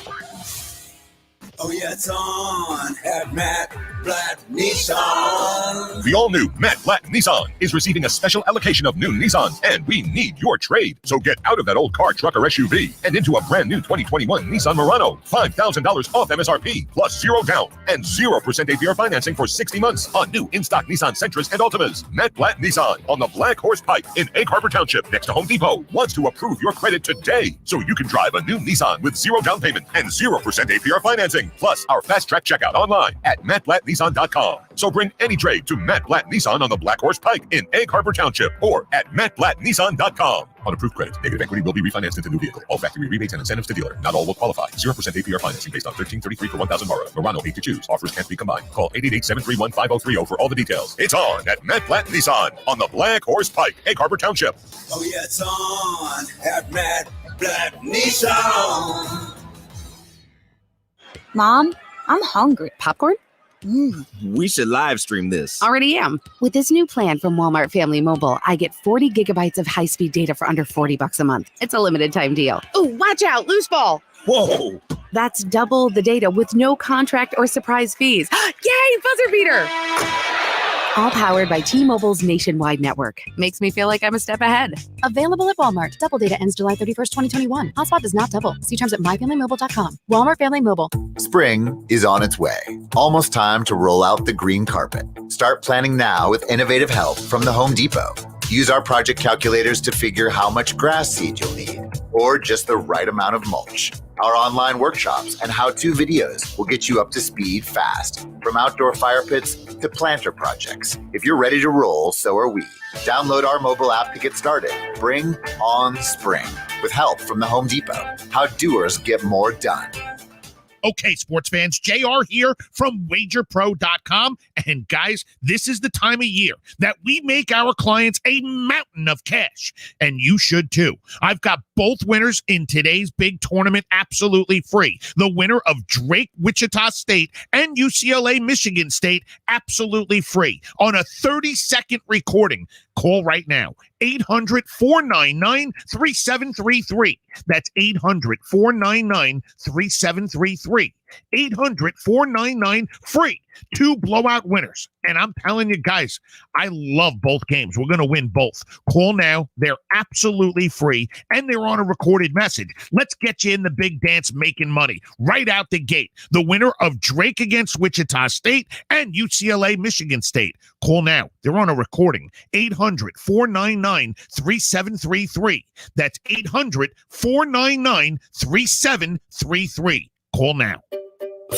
Oh, yeah, it's on at Matt Blatt Nissan. The all-new Matt Blatt Nissan is receiving a special allocation of new Nissans, and we need your trade. So get out of that old car, truck, or SUV and into a brand new 2021 Nissan Murano. $5,000 off MSRP, plus 0 down and 0% APR financing for 60 months on new in-stock Nissan Sentras and Altimas. Matt Blatt Nissan on the Black Horse Pike in Egg Harbor Township next to Home Depot wants to approve your credit today so you can drive a new Nissan with 0 down payment and 0% APR financing. Plus our fast track checkout online at mattblattnissan.com. So bring any trade to Matt Blatt Nissan on the Black Horse Pike in Egg Harbor Township or at mattblattnissan.com. On approved credit, negative equity will be refinanced into new vehicle. All factory rebates and incentives to dealer. Not all will qualify. 0% APR financing based on $1,333 for $1,000 borrowed. Murano 8 to choose. Offers can't be combined. Call 888-731-5030 for all the details. It's on at Matt Blatt Nissan on the Black Horse Pike, Egg Harbor Township. Oh, yeah, it's on at Matt Blatt Nissan. Mom, I'm hungry. Popcorn? We should live stream this. Already am. With this new plan from Walmart Family Mobile, I get 40 gigabytes of high-speed data for under $40 a month. It's a limited time deal. Ooh, watch out, loose ball. Whoa. That's double the data with no contract or surprise fees. Yay, buzzer beater. All powered by T-Mobile's nationwide network. Makes me feel like I'm a step ahead. Available at Walmart. Double data ends July 31st, 2021. Hotspot does not double. See terms at myfamilymobile.com. Walmart Family Mobile. Spring is on its way. Almost time to roll out the green carpet. Start planning now with innovative help from the Home Depot. Use our project calculators to figure how much grass seed you'll need, or just the right amount of mulch. Our online workshops and how-to videos will get you up to speed fast, from outdoor fire pits to planter projects. If you're ready to roll, so are we. Download our mobile app to get started. Bring on spring with help from the Home Depot. How doers get more done. Okay, sports fans, JR here from wagerpro.com. And guys, this is the time of year that we make our clients a mountain of cash. And you should too. I've got both winners in today's big tournament absolutely free. The winner of Drake, Wichita State and UCLA, Michigan State, absolutely free on a 30-second recording. Call right now. 800-499-3733. That's 800-499-3733. 800-499-FREE. 2 blowout winners. And I'm telling you guys, I love both games. We're going to win both. Call now. They're absolutely free, and they're on a recorded message. Let's get you in the big dance making money right out the gate. The winner of Drake against Wichita State and UCLA, Michigan State. Call now. They're on a recording. 800-499-3733. That's 800-499-3733. Call now.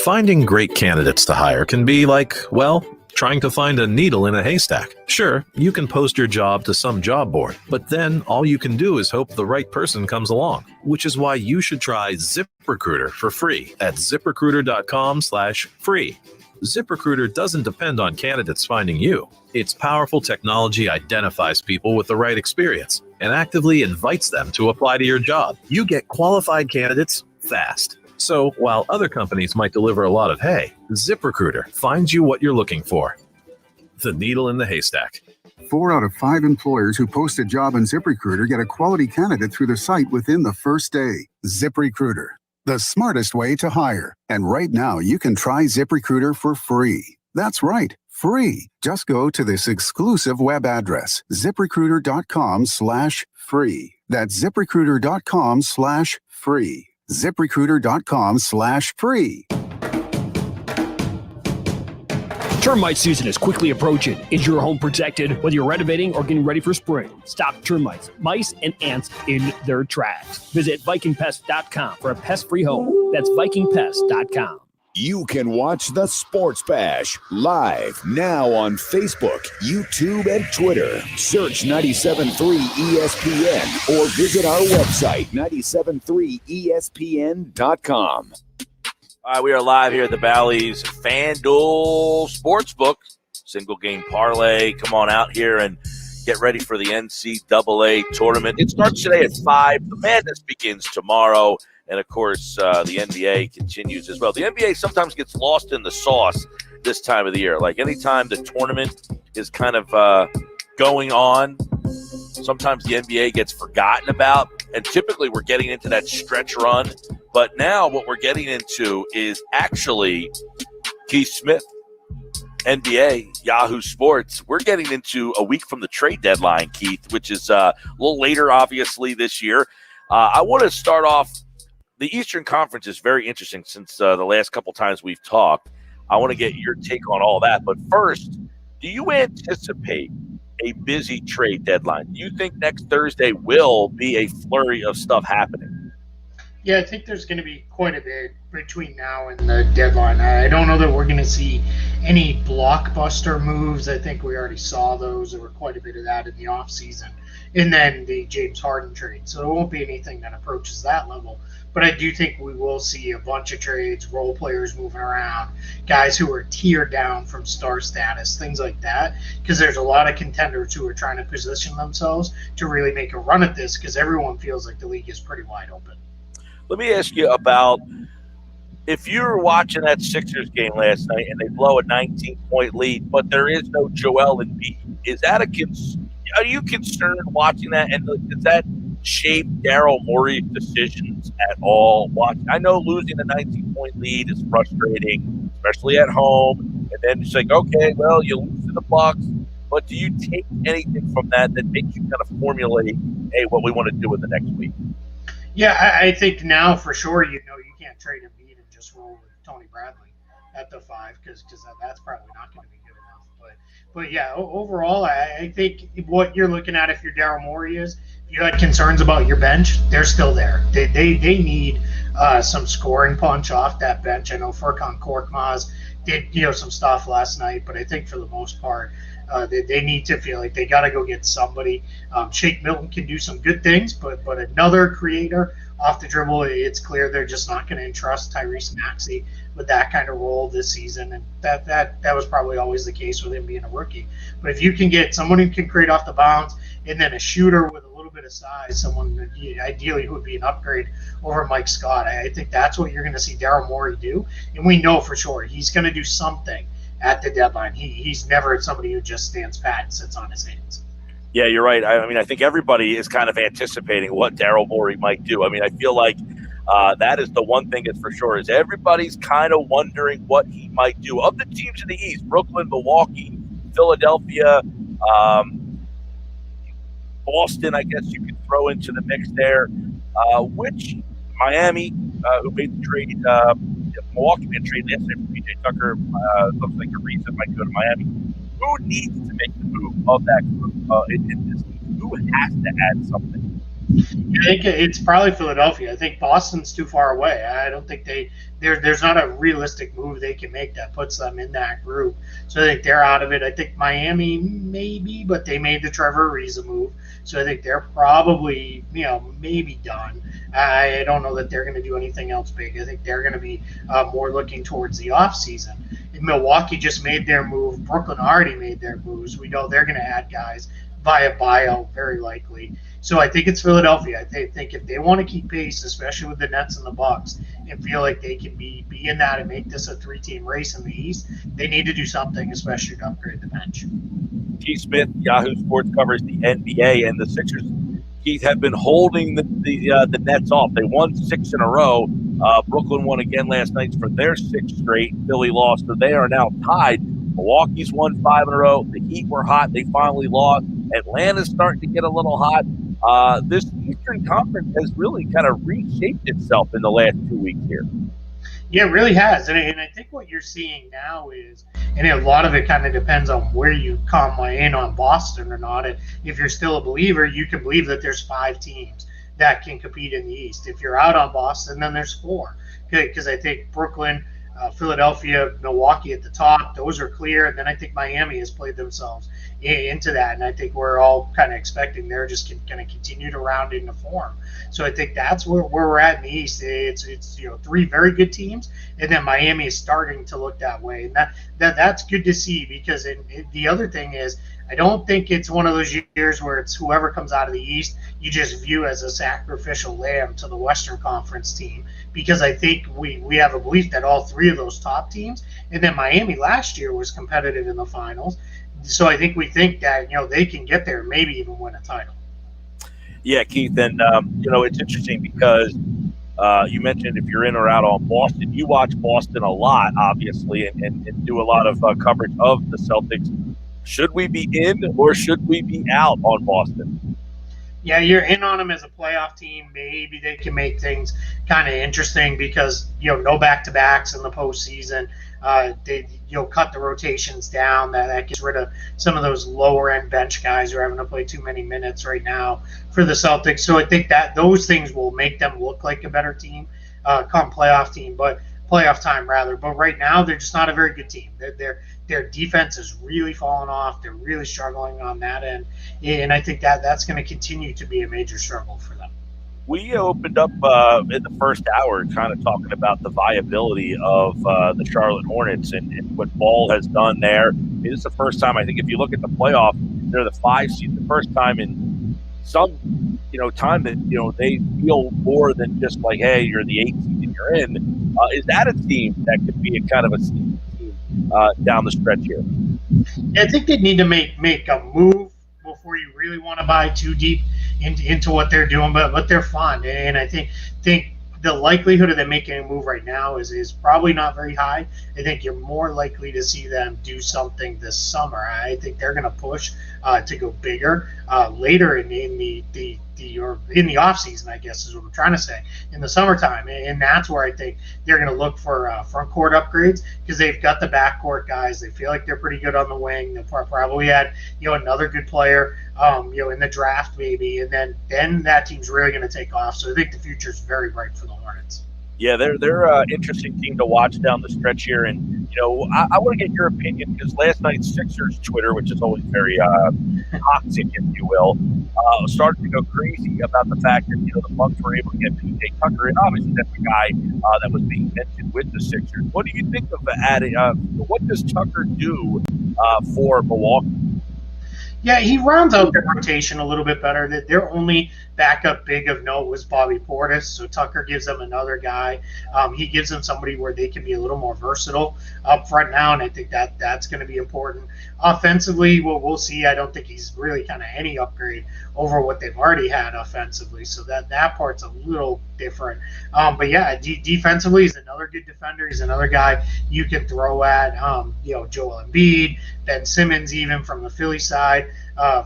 Finding great candidates to hire can be like, well, trying to find a needle in a haystack. Sure, you can post your job to some job board, but then all you can do is hope the right person comes along, which is why you should try ZipRecruiter for free at ZipRecruiter.com/free. ZipRecruiter doesn't depend on candidates finding you. Its powerful technology identifies people with the right experience and actively invites them to apply to your job. You get qualified candidates fast. So while other companies might deliver a lot of hay, ZipRecruiter finds you what you're looking for. The needle in the haystack. 4 out of 5 employers who post a job on ZipRecruiter get a quality candidate through the site within the first day. ZipRecruiter, the smartest way to hire. And right now, you can try ZipRecruiter for free. That's right, Free. Just go to this exclusive web address, ZipRecruiter.com/free. That's ZipRecruiter.com/free. ZipRecruiter.com/free. Termite season is quickly approaching. Is your home protected? Whether you're renovating or getting ready for spring, stop termites, mice, and ants in their tracks. Visit VikingPest.com for a pest-free home. That's VikingPest.com. You can watch the Sports Bash live now on Facebook, YouTube, and Twitter. Search 97.3 ESPN or visit our website, 973ESPN.com. All right, we are live here at the Bally's FanDuel Sportsbook. Single game parlay. Come on out here and get ready for the NCAA Tournament. It starts today at 5. The madness begins tomorrow. And, of course, the NBA continues as well. The NBA sometimes gets lost in the sauce this time of the year. Like anytime the tournament is kind of going on, sometimes the NBA gets forgotten about. And typically we're getting into that stretch run. But now what we're getting into is actually Keith Smith, NBA, Yahoo Sports. We're getting into a week from the trade deadline, Keith, which is a little later, obviously, this year. I want to start off. The Eastern Conference is very interesting since the last couple times we've talked. I want to get your take on all that. But first, do you anticipate a busy trade deadline? Do you think next Thursday will be a flurry of stuff happening? Yeah, I think there's going to be quite a bit between now and the deadline. I don't know that we're going to see any blockbuster moves. I think we already saw those. There were quite a bit of that in the offseason. And then the James Harden trade. So it won't be anything that approaches that level. But I do think we will see a bunch of trades, role players moving around, guys who are tiered down from star status, things like that, because there's a lot of contenders who are trying to position themselves to really make a run at this because everyone feels like the league is pretty wide open. Let me ask you about if you were watching that Sixers game last night and they blow a 19-point lead, but there is no Joel Embiid. Is that are you concerned watching that? And does that shape Daryl Morey's decisions at all? I know losing a 19-point lead is frustrating, especially at home. And then it's like, okay, well, you lose to the Bucks, but do you take anything from that makes you kind of formulate, hey, what we want to do in the next week? Yeah, I think now for sure, you can't trade Embiid and just roll with Tony Bradley at the 5 because that's probably not going to be good enough. But yeah, overall, I think what you're looking at if you're Daryl Morey is you had concerns about your bench, they're still there. They need some scoring punch off that bench. I know Furkan Korkmaz did some stuff last night, but I think for the most part, they need to feel like they got to go get somebody. Shake Milton can do some good things, but another creator off the dribble, it's clear they're just not going to entrust Tyrese Maxey with that kind of role this season, and that was probably always the case with him being a rookie. But if you can get someone who can create off the bounce and then a shooter with a little bit of size, someone ideally who would be an upgrade over Mike Scott, I think that's what you're going to see Daryl Morey do, and we know for sure he's going to do something at the deadline. He's never somebody who just stands pat and sits on his hands. Yeah, you're right. I think everybody is kind of anticipating what Daryl Morey might do. I feel like that is the one thing that's for sure is everybody's kind of wondering what he might do. Of the teams in the East, Brooklyn, Milwaukee, Philadelphia, Boston, I guess you could throw into the mix there. Which Miami, who made the trade, Milwaukee made a trade last night for PJ Tucker. Looks like Ariza might go to Miami. Who needs to make the move of that group in this team? Who has to add something? I think it's probably Philadelphia. I think Boston's too far away. I don't think there's not a realistic move they can make that puts them in that group. So I think they're out of it. I think Miami maybe, but they made the Trevor Ariza move. So I think they're probably, maybe done. I don't know that they're going to do anything else big. I think they're going to be more looking towards the offseason. Milwaukee just made their move. Brooklyn already made their moves. We know they're going to add guys via buyout, very likely. So I think it's Philadelphia. I think if they want to keep pace, especially with the Nets and the Bucks, and feel like they can be in that and make this a 3-team race in the East, they need to do something, especially to upgrade the bench. Keith Smith, Yahoo Sports, covers the NBA, and the Sixers, Keith, have been holding the Nets off. They won 6 in a row. Brooklyn won again last night for their 6th straight. Philly lost, so they are now tied Milwaukee's won 5 in a row. The Heat were hot. They finally lost. Atlanta's starting to get a little hot. This Eastern Conference has really kind of reshaped itself in the last 2 weeks here. Yeah, it really has. And I think what you're seeing now is, and a lot of it kind of depends on where you come in on Boston or not. If you're still a believer, you can believe that there's 5 teams that can compete in the East. If you're out on Boston, then there's 4. Because I think Brooklyn, Philadelphia, Milwaukee at the top, those are clear. And then I think Miami has played themselves into that. And I think we're all kind of expecting they're just going to continue to round into form. So I think that's where we're at in the East. It's 3 very good teams, and then Miami is starting to look that way. And that's good to see, because the other thing is, I don't think it's one of those years where it's whoever comes out of the East you just view as a sacrificial lamb to the Western Conference team, because I think we have a belief that all 3 of those top teams, and then Miami last year was competitive in the finals. So I think we think that they can get there, maybe even win a title. Yeah, Keith, and it's interesting because you mentioned if you're in or out on Boston, you watch Boston a lot, obviously, and do a lot of coverage of the Celtics. Should we be in or should we be out on Boston? Yeah, you're in on them as a playoff team. Maybe they can make things kind of interesting because, no back-to-backs in the postseason. They cut the rotations down. That gets rid of some of those lower-end bench guys who are having to play too many minutes right now for the Celtics. So I think that those things will make them look like a better team come playoff time rather. But right now, they're just not a very good team. Their defense is really falling off. They're really struggling on that end. And I think that's going to continue to be a major struggle for them. We opened up in the first hour kind of talking about the viability of the Charlotte Hornets and what Ball has done there. I mean, this is the first time, I think, if you look at the playoff, they're the 5 seed, the first time in some time that they feel more than just like, hey, you're the 8 seed and you're in. Is that a team that could be a kind of a team down the stretch here? Yeah, I think they need to make a move before you really want to buy too deep into what they're doing, but they're fun, and I think the likelihood of them making a move right now is probably not very high. I think you're more likely to see them do something this summer. I think they're going to push to go bigger later in the off season, I guess is what I'm trying to say, in the summertime, and that's where I think they're going to look for front court upgrades, because they've got the backcourt guys. They feel like they're pretty good on the wing. They'll probably add another good player in the draft maybe, and then that team's really going to take off. So I think the future is very bright for the Hornets. Yeah, they're an interesting team to watch down the stretch here. And, I want to get your opinion, because last night's Sixers Twitter, which is always very toxic, if you will, started to go crazy about the fact that, the Bucks were able to get P.J. Tucker. And obviously that's a guy that was being mentioned with the Sixers. What do you think of adding what does Tucker do for Milwaukee? Yeah, he rounds out their rotation a little bit better. Their only backup big of note was Bobby Portis, so Tucker gives them another guy. He gives them somebody where they can be a little more versatile up front now, and I think that's going to be important. Offensively, we'll see. I don't think he's really kind of any upgrade over what they've already had offensively, so that part's a little different. But yeah, defensively, he's another good defender. He's another guy you can throw at. Joel Embiid, Ben Simmons, even from the Philly side.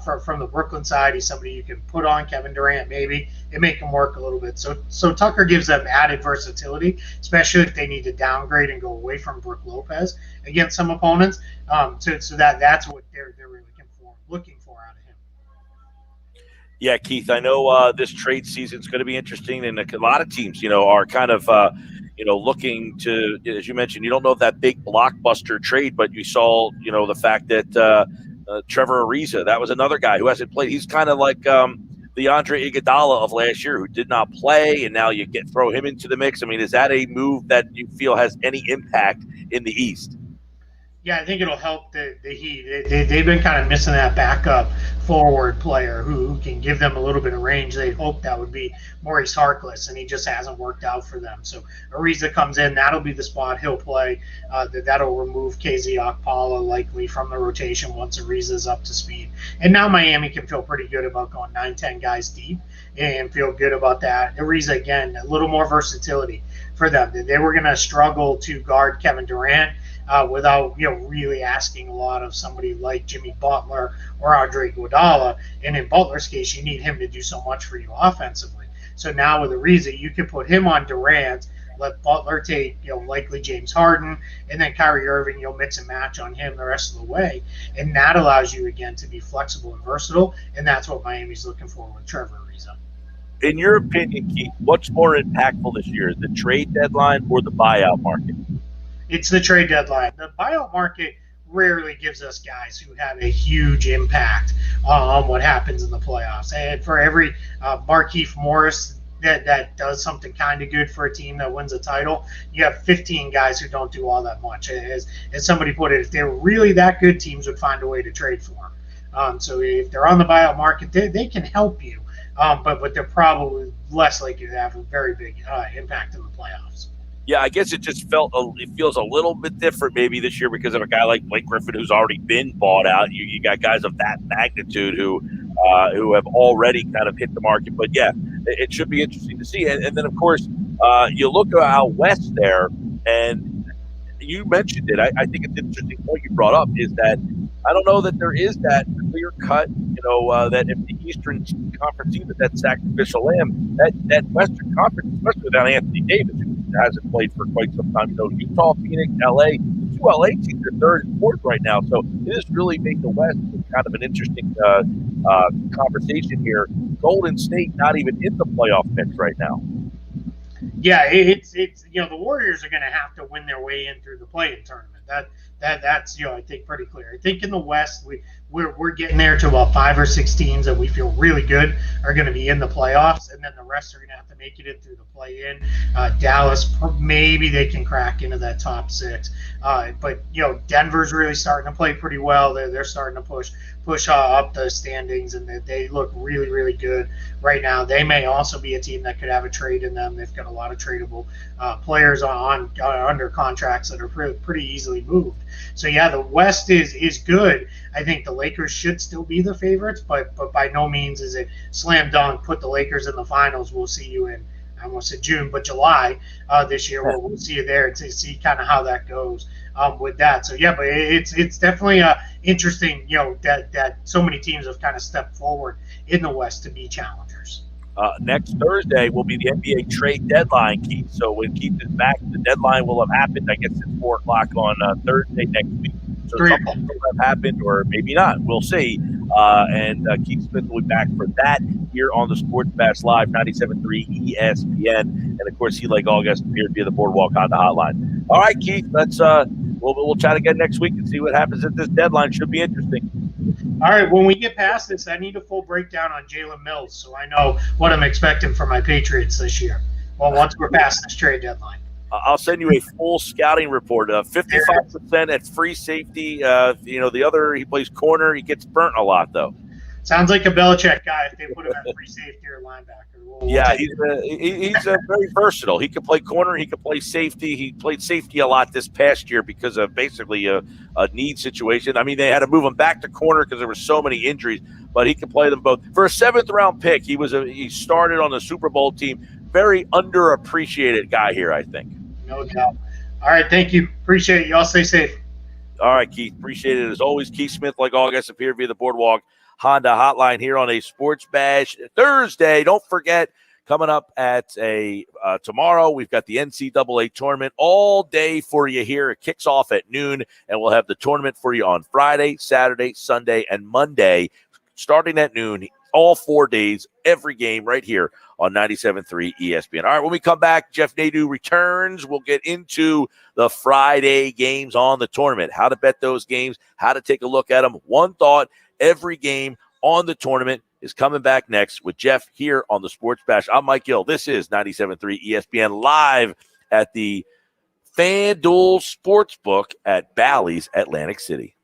From the Brooklyn side, he's somebody you can put on Kevin Durant maybe and make him work a little bit. So Tucker gives them added versatility, especially if they need to downgrade and go away from Brook Lopez against some opponents. So that's what they're really looking for out of him. Yeah, Keith, I know this trade season is going to be interesting, and a lot of teams, are kind of looking to, as you mentioned, you don't know that big blockbuster trade, but you saw, the fact that Trevor Ariza, that was another guy who hasn't played. He's kind of like the Andre Iguodala of last year, who did not play, and now you throw him into the mix. I mean, is that a move that you feel has any impact in the East? Yeah, I think it'll help the Heat. They've been kind of missing that backup forward player who can give them a little bit of range. They hoped that would be Maurice Harkless, and he just hasn't worked out for them. So Ariza comes in. That'll be the spot he'll play. That'll remove KZ Okpala likely from the rotation once Ariza's up to speed. And now Miami can feel pretty good about going 9-10 guys deep and feel good about that. Ariza, again, a little more versatility for them. They were going to struggle to guard Kevin Durant without really asking a lot of somebody like Jimmy Butler or Andre Iguodala. And in Butler's case, you need him to do so much for you offensively. So now with Ariza, you can put him on Durant, let Butler take likely James Harden, and then Kyrie Irving, you'll mix and match on him the rest of the way, and that allows you again to be flexible and versatile, and that's what Miami's looking for with Trevor Ariza. In your opinion, Keith, what's more impactful this year, the trade deadline or the buyout market? It's the trade deadline. The buyout market rarely gives us guys who have a huge impact on what happens in the playoffs. And for every Markieff Morris that does something kind of good for a team that wins a title, you have 15 guys who don't do all that much. As somebody put it, if they were really that good, teams would find a way to trade for them. So if they're on the buyout market, they can help you, but they're probably less likely to have a very big impact in the playoffs. Yeah, I guess it just it feels a little bit different maybe this year because of a guy like Blake Griffin who's already been bought out. You got guys of that magnitude who have already kind of hit the market. But yeah, it should be interesting to see. And then of course you look out west there, and you mentioned it. I think it's an interesting point you brought up is that I don't know that there is that clear cut, that if the Eastern Conference team is that sacrificial lamb, that Western Conference, especially without Anthony Davis, who hasn't played for quite some time. Utah, Phoenix, LA, the two LA teams are third and fourth right now. So it has really made the West kind of an interesting conversation here. Golden State not even in the playoff mix right now. Yeah, it's the Warriors are going to have to win their way in through the play-in tournament. That's I think pretty clear. I think in the West we're getting there to about 5 or 6 teams that we feel really good are going to be in the playoffs, and then the rest are going to have to make it in through the play-in. Dallas, maybe they can crack into that top 6, but Denver's really starting to play pretty well. They're starting to push up the standings, and they look really, really good right now. They may also be a team that could have a trade in them. They've got a lot of tradable players under contracts that are pretty easily moved. So yeah, the West is good. I think the Lakers should still be the favorites, but by no means is it slam dunk. Put the Lakers in the finals. We'll see you in, I almost said June, but July this year. We'll see you there to see kind of how that goes with that. So yeah, but it's definitely interesting, that so many teams have kind of stepped forward in the West to be challengers. Next Thursday will be the NBA trade deadline, Keith. So when Keith is back, the deadline will have happened. I guess it's 4 o'clock on Thursday next week. So something will have happened, or maybe not. We'll see. And Keith Smith will be back for that here on the Sports Bash Live, 97.3 ESPN. And of course, he, like August, appeared via the Boardwalk Honda Hotline. All right, Keith, let's we'll chat again next week and see what happens at this deadline. Should be interesting. All right, when we get past this, I need a full breakdown on Jalen Mills so I know what I'm expecting from my Patriots this year. Well, once we're past this trade deadline. I'll send you a full scouting report. 55% at free safety. The other, he plays corner. He gets burnt a lot, though. Sounds like a Belichick guy if they put him at free safety or linebacker. He's very versatile. He can play corner. He can play safety. He played safety a lot this past year because of basically a need situation. I mean, they had to move him back to corner because there were so many injuries, but he can play them both. For a 7th-round pick, he started on the Super Bowl team. Very underappreciated guy here, I think. No doubt. All right, thank you. Appreciate it. Y'all stay safe. All right, Keith. Appreciate it. As always, Keith Smith, like August, appeared via the Boardwalk Honda Hotline here on a Sports Bash Thursday. Don't forget, coming up at tomorrow, we've got the NCAA Tournament all day for you here. It kicks off at noon, and we'll have the tournament for you on Friday, Saturday, Sunday, and Monday, starting at noon, all 4 days, every game right here on 97.3 ESPN. All right, when we come back, Jeff Nadu returns. We'll get into the Friday games on the tournament, how to bet those games, how to take a look at them. One thought, every game on the tournament is coming back next with Jeff here on the Sports Bash. I'm Mike Gill. This is 97.3 ESPN live at the FanDuel Sportsbook at Bally's, Atlantic City.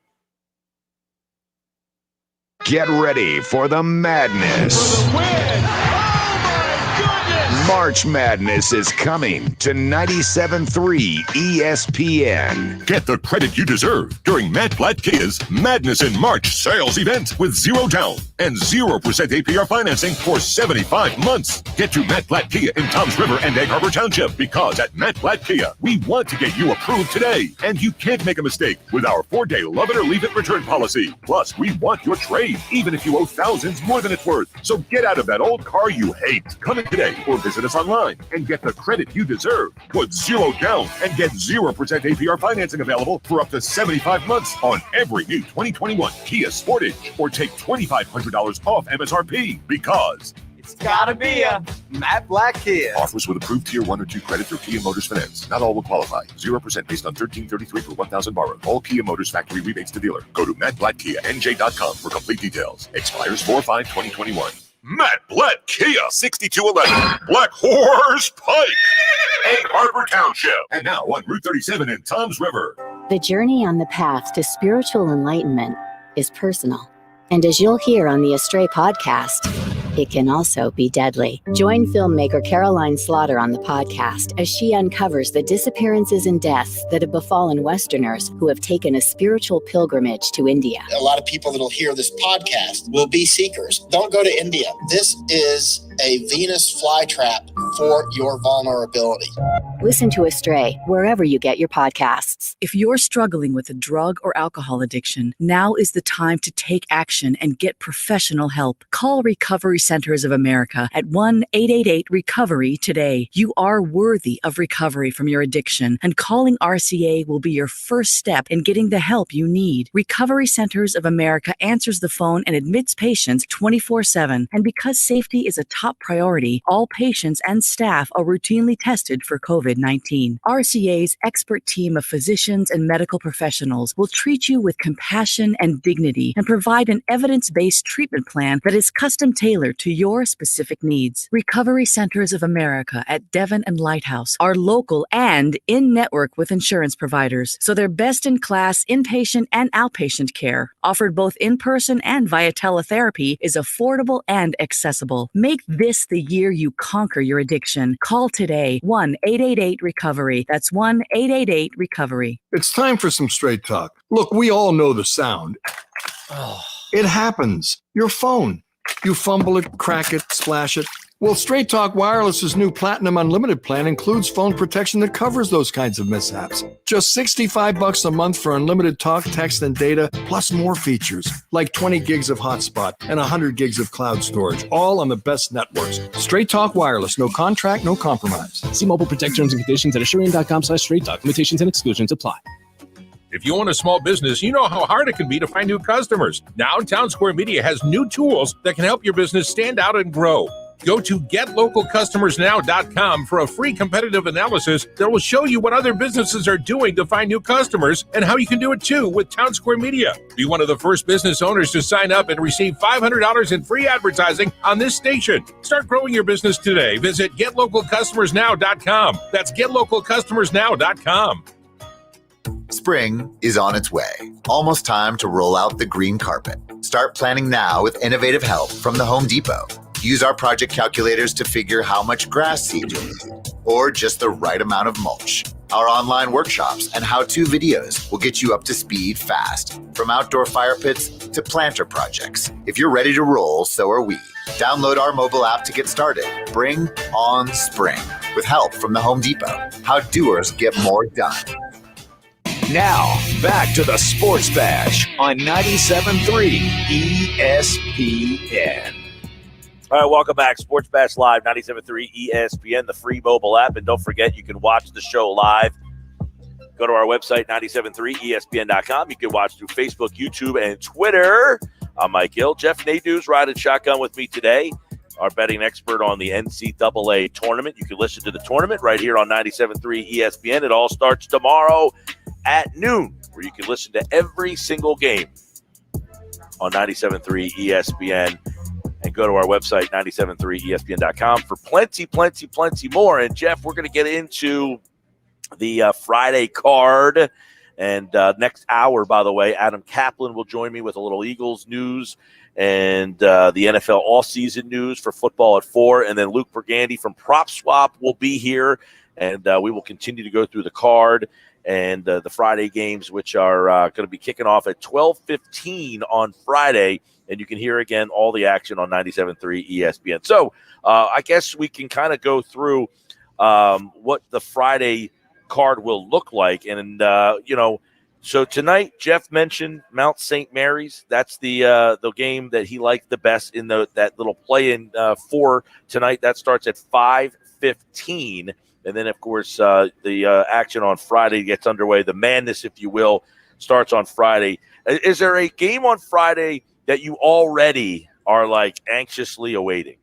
Get ready for the madness. For the win. Oh, my goodness. March Madness is coming to 97.3 ESPN. Get the credit you deserve during Matt Blatt Kia's Madness in March sales event with 0 down and 0% APR financing for 75 months. Get to Matt Blatt Kia in Toms River and Egg Harbor Township, because at Matt Blatt Kia, we want to get you approved today. And you can't make a mistake with our 4-day love it or leave it return policy. Plus, we want your trade, even if you owe thousands more than it's worth. So get out of that old car you hate. Come in today or visit us online and get the credit you deserve. Put 0 down and get 0% APR financing available for up to 75 months on every new 2021 Kia Sportage, or take $2,500 off MSRP, because it's gotta be a Matt Blatt Kia. Offers with approved Tier 1 or 2 credit through Kia Motors Finance. Not all will qualify. 0% based on $1,333 for $1,000 borrowed. All Kia Motors factory rebates to dealer. Go to mattblattkianj.com for complete details. Expires 4/5/2021. Matt Blatt Kia, 6211 Black Horse Pike, Egg Harbor Township, and now on Route 37 in Toms River. The journey on the path to spiritual enlightenment is personal. And as you'll hear on the Astray podcast, it can also be deadly. Join filmmaker Caroline Slaughter on the podcast as she uncovers the disappearances and deaths that have befallen Westerners who have taken a spiritual pilgrimage to India. A lot of people that'll hear this podcast will be seekers. Don't go to India. This is a Venus flytrap for your vulnerability. Listen to Astray wherever you get your podcasts. If you're struggling with a drug or alcohol addiction, now is the time to take action and get professional help. Call Recovery Centers of America at 1-888-RECOVERY today. You are worthy of recovery from your addiction, and calling RCA will be your first step in getting the help you need. Recovery Centers of America answers the phone and admits patients 24/7. And because safety is a top priority, all patients and staff are routinely tested for COVID-19. RCA's expert team of physicians and medical professionals will treat you with compassion and dignity and provide an evidence-based treatment plan that is custom-tailored to your specific needs. Recovery Centers of America at Devon and Lighthouse are local and in-network with insurance providers, so their best-in-class inpatient and outpatient care, offered both in-person and via teletherapy, is affordable and accessible. Make this the year you conquer your addiction. Call today, 1-888-RECOVERY. That's 1-888-RECOVERY. It's time for some straight talk. Look, we all know the sound. It happens. Your phone. You fumble it, crack it, splash it. Well, Straight Talk Wireless's new Platinum Unlimited plan includes phone protection that covers those kinds of mishaps. Just $65 a month for unlimited talk, text, and data, plus more features, like 20 gigs of hotspot and 100 gigs of cloud storage, all on the best networks. Straight Talk Wireless, no contract, no compromise. See mobile protect terms and conditions at Asurion.com/straight talk. Limitations and exclusions apply. If you own a small business, you know how hard it can be to find new customers. Now, Town Square Media has new tools that can help your business stand out and grow. Go to GetLocalCustomersNow.com for a free competitive analysis that will show you what other businesses are doing to find new customers and how you can do it too with Town Square Media. Be one of the first business owners to sign up and receive $500 in free advertising on this station. Start growing your business today. Visit GetLocalCustomersNow.com. That's GetLocalCustomersNow.com. Spring is on its way. Almost time to roll out the green carpet. Start planning now with innovative help from the Home Depot. Use our project calculators to figure how much grass seed you'll need, or just the right amount of mulch. Our online workshops and how-to videos will get you up to speed fast, from outdoor fire pits to planter projects. If you're ready to roll, so are we. Download our mobile app to get started. Bring on spring with help from the Home Depot. How doers get more done. Now, back to the Sports Bash on 97.3 ESPN. All right, welcome back. Sports Bash Live, 97.3 ESPN, the free mobile app. And don't forget, you can watch the show live. Go to our website, 973ESPN.com. You can watch through Facebook, YouTube, and Twitter. I'm Mike Gill. Jeff Nadu's riding shotgun with me today, our betting expert on the NCAA Tournament. You can listen to the tournament right here on 97.3 ESPN. It all starts tomorrow at noon, where you can listen to every single game on 97.3 ESPN. And go to our website, 973ESPN.com, for plenty more. And, Jeff, we're going to get into the Friday card And next hour, by the way, Adam Caplan will join me with a little Eagles news and the NFL all-season news for football at 4. And then Luke Burgandy from Prop Swap will be here, and we will continue to go through the card and the Friday games, which are going to be kicking off at 12:15 on Friday. And you can hear, again, all the action on 97.3 ESPN. So I guess we can kind of go through what the Friday card will look like. And, so tonight, Jeff mentioned Mount St. Mary's. That's the game that he liked the best in that little play-in for tonight. That starts at 5:15. And then, of course, the action on Friday gets underway. The madness, if you will, starts on Friday. Is there a game on Friday that you already are, like, anxiously awaiting?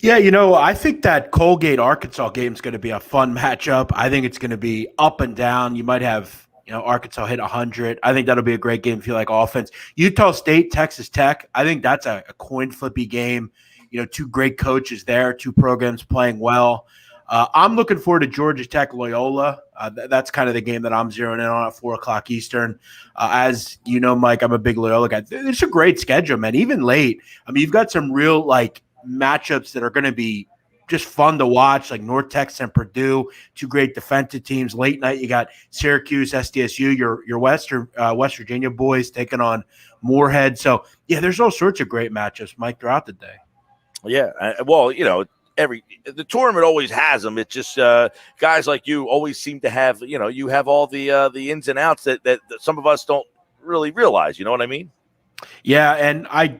Yeah, I think that Colgate-Arkansas game is going to be a fun matchup. I think it's going to be up and down. You might have, Arkansas hit 100. I think that'll be a great game if you like offense. Utah State, Texas Tech, I think that's a coin flippy game. Two great coaches there, two programs playing well. I'm looking forward to Georgia Tech Loyola. That's kind of the game that I'm zeroing in on at 4 o'clock Eastern. As you know, Mike, I'm a big Loyola guy. It's a great schedule, man. Even late. I mean, you've got some real matchups that are going to be just fun to watch, like North Texas and Purdue, two great defensive teams. Late night, you got Syracuse, SDSU, your West Virginia boys taking on Moorhead. So, yeah, there's all sorts of great matchups, Mike, throughout the day. Yeah, the tournament always has them. It's just guys like you always seem to have, you have all the ins and outs that some of us don't really realize. You know what I mean? Yeah, and I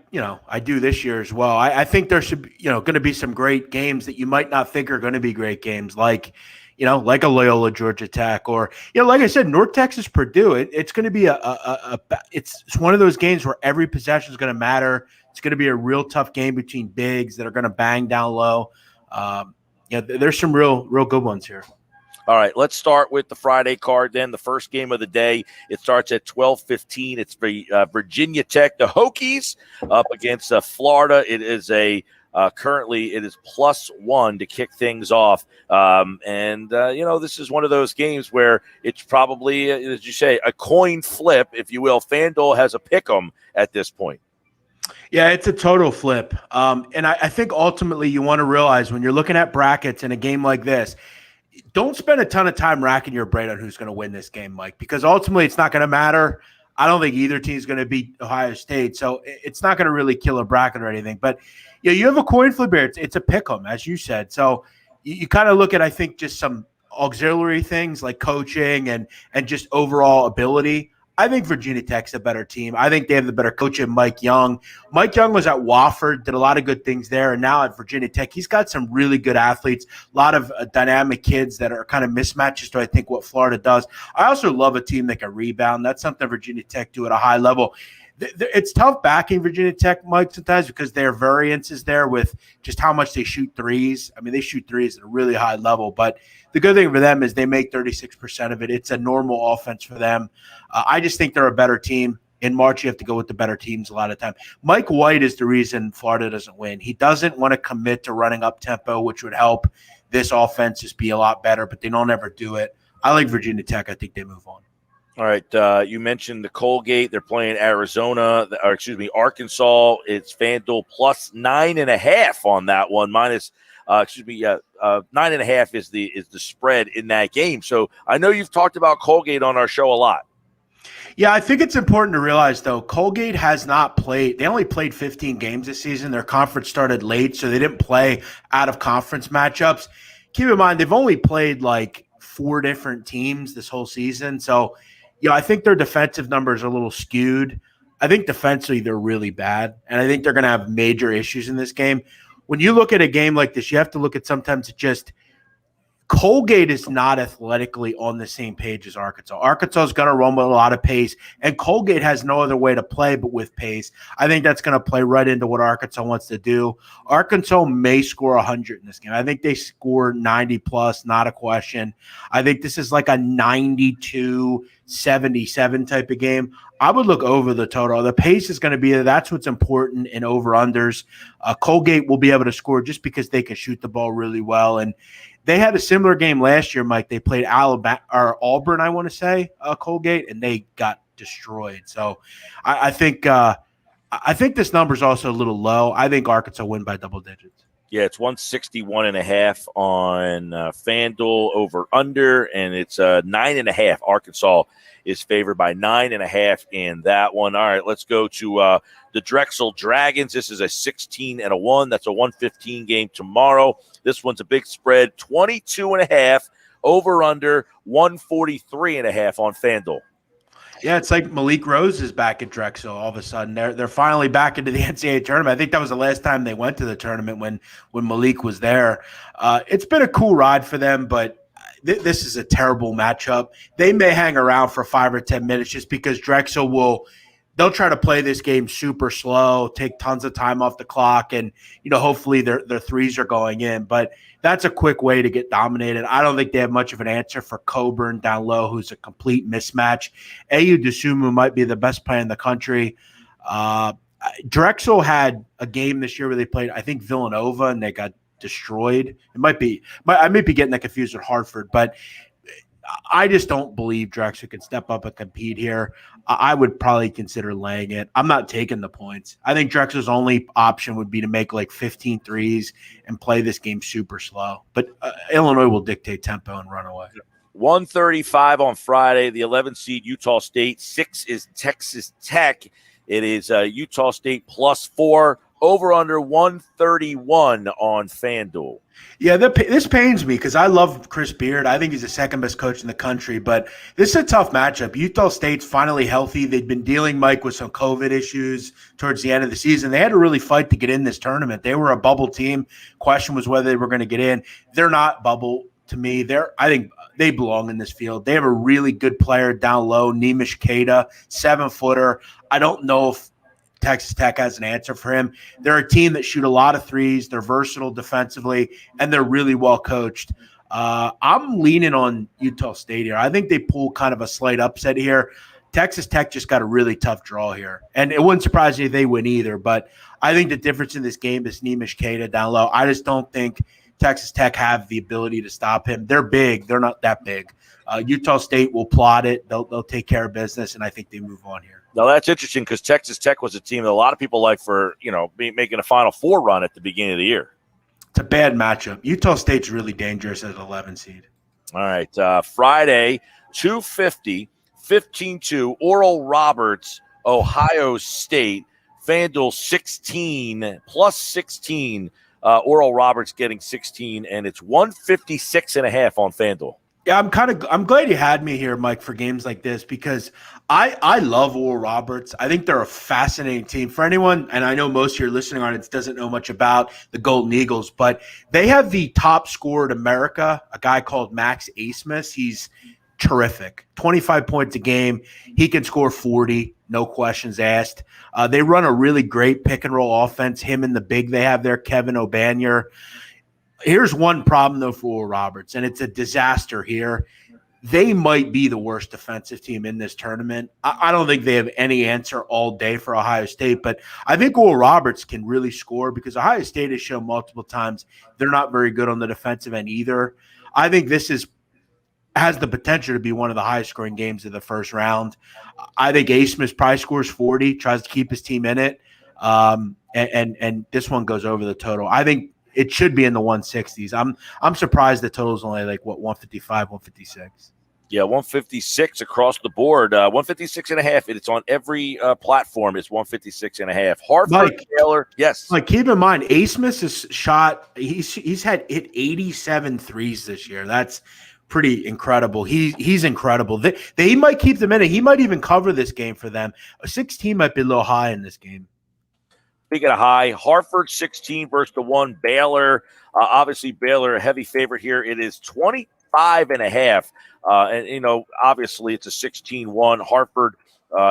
do this year as well. I think there should be, going to be some great games that you might not think are going to be great games, like a Loyola Georgia Tech, or like I said, North Texas Purdue. It's going to be it's one of those games where every possession is going to matter. It's going to be a real tough game between bigs that are going to bang down low. There's some real good ones here. All right, let's start with the Friday card then. The first game of the day, it starts at 12:15. It's Virginia Tech, the Hokies, up against Florida. It is currently it is +1 to kick things off. This is one of those games where it's probably, as you say, a coin flip, if you will. FanDuel has a pick 'em at this point. Yeah, it's a total flip. And I think ultimately you want to realize when you're looking at brackets in a game like this, don't spend a ton of time racking your brain on who's going to win this game, Mike, because ultimately it's not going to matter. I don't think either team is going to beat Ohio State, so it's not going to really kill a bracket or anything. But you have a coin flip here. It's a pick 'em, as you said. So you kind of look at, I think, just some auxiliary things like coaching and just overall ability. I think Virginia Tech's a better team. I think they have the better coach in Mike Young. Mike Young was at Wofford, did a lot of good things there, and now at Virginia Tech, he's got some really good athletes, a lot of dynamic kids that are kind of mismatches to, I think, what Florida does. I also love a team that can rebound. That's something Virginia Tech do at a high level. It's tough backing Virginia Tech, Mike, sometimes because their variance is there with just how much they shoot threes. I mean, they shoot threes at a really high level, but the good thing for them is they make 36% of it. It's a normal offense for them. I just think they're a better team. In March, you have to go with the better teams a lot of time. Mike White is the reason Florida doesn't win. He doesn't want to commit to running up tempo, which would help this offense just be a lot better, but they don't ever do it. I like Virginia Tech. I think they move on. All right, you mentioned the Colgate. They're playing Arkansas. It's FanDuel +9.5 on that one. 9.5 is the spread in that game. So I know you've talked about Colgate on our show a lot. Yeah, I think it's important to realize, though, Colgate has not played. They only played 15 games this season. Their conference started late, so they didn't play out-of-conference matchups. Keep in mind, they've only played like 4 different teams this whole season. So, I think their defensive numbers are a little skewed. I think defensively they're really bad, and I think they're going to have major issues in this game. When you look at a game like this, you have to look at sometimes just Colgate is not athletically on the same page as Arkansas. Arkansas is going to run with a lot of pace, and Colgate has no other way to play but with pace. I think that's going to play right into what Arkansas wants to do. Arkansas may score 100 in this game. I think they score 90+, not a question. I think this is like a 92-77 type of game. I would look over the total. The pace is going to be there. That's what's important in over-unders. Colgate will be able to score just because they can shoot the ball really well. And They had a similar game last year, Mike. They played Alabama or Auburn, I want to say, Colgate, and they got destroyed. So I think this number is also a little low. I think Arkansas win by double digits. Yeah, it's 161.5 on FanDuel over under, and it's 9.5. Arkansas is favored by 9.5 in that one. All right, let's go to the Drexel Dragons. This is a 16-1. That's a 115 game tomorrow. This one's a big spread, 22.5 over under 143.5 on FanDuel. Yeah, it's like Malik Rose is back at Drexel all of a sudden. They're finally back into the NCAA tournament. I think that was the last time they went to the tournament when Malik was there. It's been a cool ride for them, but this is a terrible matchup. They may hang around for 5 or 10 minutes just because Drexel they'll try to play this game super slow, take tons of time off the clock, and hopefully their threes are going in. But that's a quick way to get dominated. I don't think they have much of an answer for Coburn down low, who's a complete mismatch. Ayu Dosunmu might be the best player in the country. Drexel had a game this year where they played, I think, Villanova, and they got destroyed. I might be getting that confused with Hartford, but I just don't believe Drexel can step up and compete here. I would probably consider laying it. I'm not taking the points. I think Drexel's only option would be to make like 15 threes and play this game super slow. But Illinois will dictate tempo and run away. 135 on Friday, the 11th seed Utah State. 6 is Texas Tech. It is Utah State +4, over under 131 on FanDuel. Yeah, this pains me because I love Chris Beard. I think he's the second best coach in the country, but this is a tough matchup. Utah State's finally healthy. They'd been dealing, Mike, with some COVID issues towards the end of the season. They had to really fight to get in this tournament. They were a bubble team. Question was whether they were going to get in. They're not bubble to me. I think they belong in this field. They have a really good player down low, Nemish Keita, 7-footer. I don't know if Texas Tech has an answer for him. They're a team that shoot a lot of threes. They're versatile defensively, and they're really well coached. I'm leaning on Utah State here. I think they pull kind of a slight upset here. Texas Tech just got a really tough draw here, and it wouldn't surprise me if they win either. But I think the difference in this game is Nemish Keita down low. I just don't think Texas Tech have the ability to stop him. They're big. They're not that big. Utah State will plot it. They'll take care of business, and I think they move on here. Now, that's interesting because Texas Tech was a team that a lot of people like for, making a Final Four run at the beginning of the year. It's a bad matchup. Utah State's really dangerous as an 11 seed. All right. Friday, 250, 15-2, Oral Roberts, Ohio State, FanDuel 16, +16. Oral Roberts getting 16, and it's 156.5 on FanDuel. Yeah, I'm glad you had me here, Mike, for games like this because I love Oral Roberts. I think they're a fascinating team. For anyone, and I know most of your listening audience doesn't know much about the Golden Eagles, but they have the top scorer in America, a guy called Max Asmus. He's terrific. 25 points a game. He can score 40, no questions asked. They run a really great pick-and-roll offense, him and the big they have there, Kevin O'Banier. Here's one problem, though, for Oral Roberts, and it's a disaster here. They might be the worst defensive team in this tournament. I don't think they have any answer all day for Ohio State, but I think Oral Roberts can really score because Ohio State has shown multiple times they're not very good on the defensive end either. I think this has the potential to be one of the highest scoring games of the first round. I think Asmus probably scores 40, tries to keep his team in it, and this one goes over the total. I think it should be in the 160s. I'm surprised the total is only 155, 156. Yeah, 156 across the board. 156.5. It's on every platform. It's 156.5. Hartford, Taylor. Yes. Keep in mind, Asmus has shot. He's hit 87 threes this year. That's pretty incredible. He's incredible. They might keep them in it. He might even cover this game for them. A 16 might be a little high in this game. Speaking of high, Hartford 16 versus the 1 Baylor. Obviously, Baylor a heavy favorite here. It is 25.5. And obviously it's a 16-1. Hartford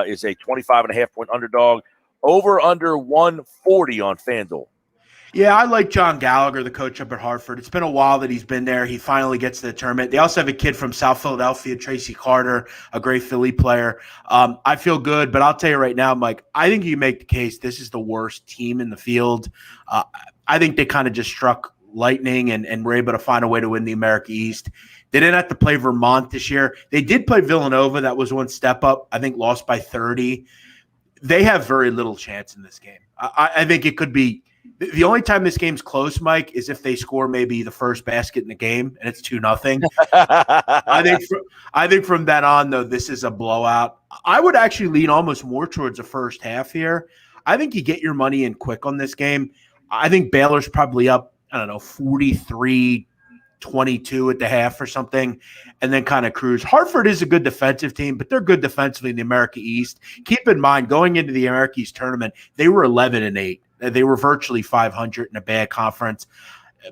is a 25.5-point underdog. Over under 140 on FanDuel. Yeah, I like John Gallagher, the coach up at Hartford. It's been a while that he's been there. He finally gets to the tournament. They also have a kid from South Philadelphia, Tracy Carter, a great Philly player. I feel good, but I'll tell you right now, Mike, I think you make the case this is the worst team in the field. I think they kind of just struck Lightning and were able to find a way to win the America East. They didn't have to play Vermont this year. They did play Villanova. That was one step up. I think lost by 30. They have very little chance in this game. I think it could be the only time this game's close, Mike, is if they score maybe the first basket in the game and it's 2-0. I think from then on, though, this is a blowout. I would actually lean almost more towards the first half here. I think you get your money in quick on this game. I think Baylor's probably up, 43-22 at the half or something, and then kind of cruise. Hartford is a good defensive team, but they're good defensively in the America East. Keep in mind, going into the America East tournament, they were 11-8. They were virtually 500 in a bad conference.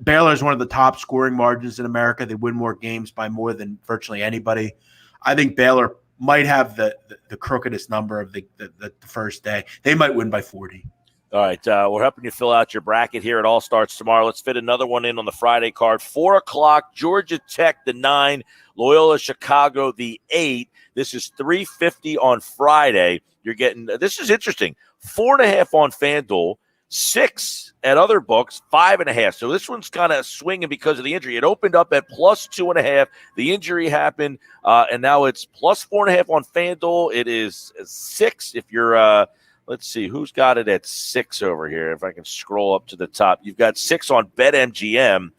Baylor is one of the top scoring margins in America. They win more games by more than virtually anybody. I think Baylor might have the crookedest number of the first day. They might win by 40. All right, we're helping you fill out your bracket here. It all starts tomorrow. Let's fit another one in on the Friday card. 4 o'clock, Georgia Tech, the 9, Loyola Chicago, the 8. This is $3.50 on Friday. You're getting – this is interesting. 4.5 on FanDuel, 6 at other books, 5.5. So this one's kind of swinging because of the injury. It opened up at plus 2.5. The injury happened, and now it's plus 4.5 on FanDuel. It is 6 if you're let's see, who's got it at 6 over here? If I can scroll up to the top. You've got 6 on BetMGM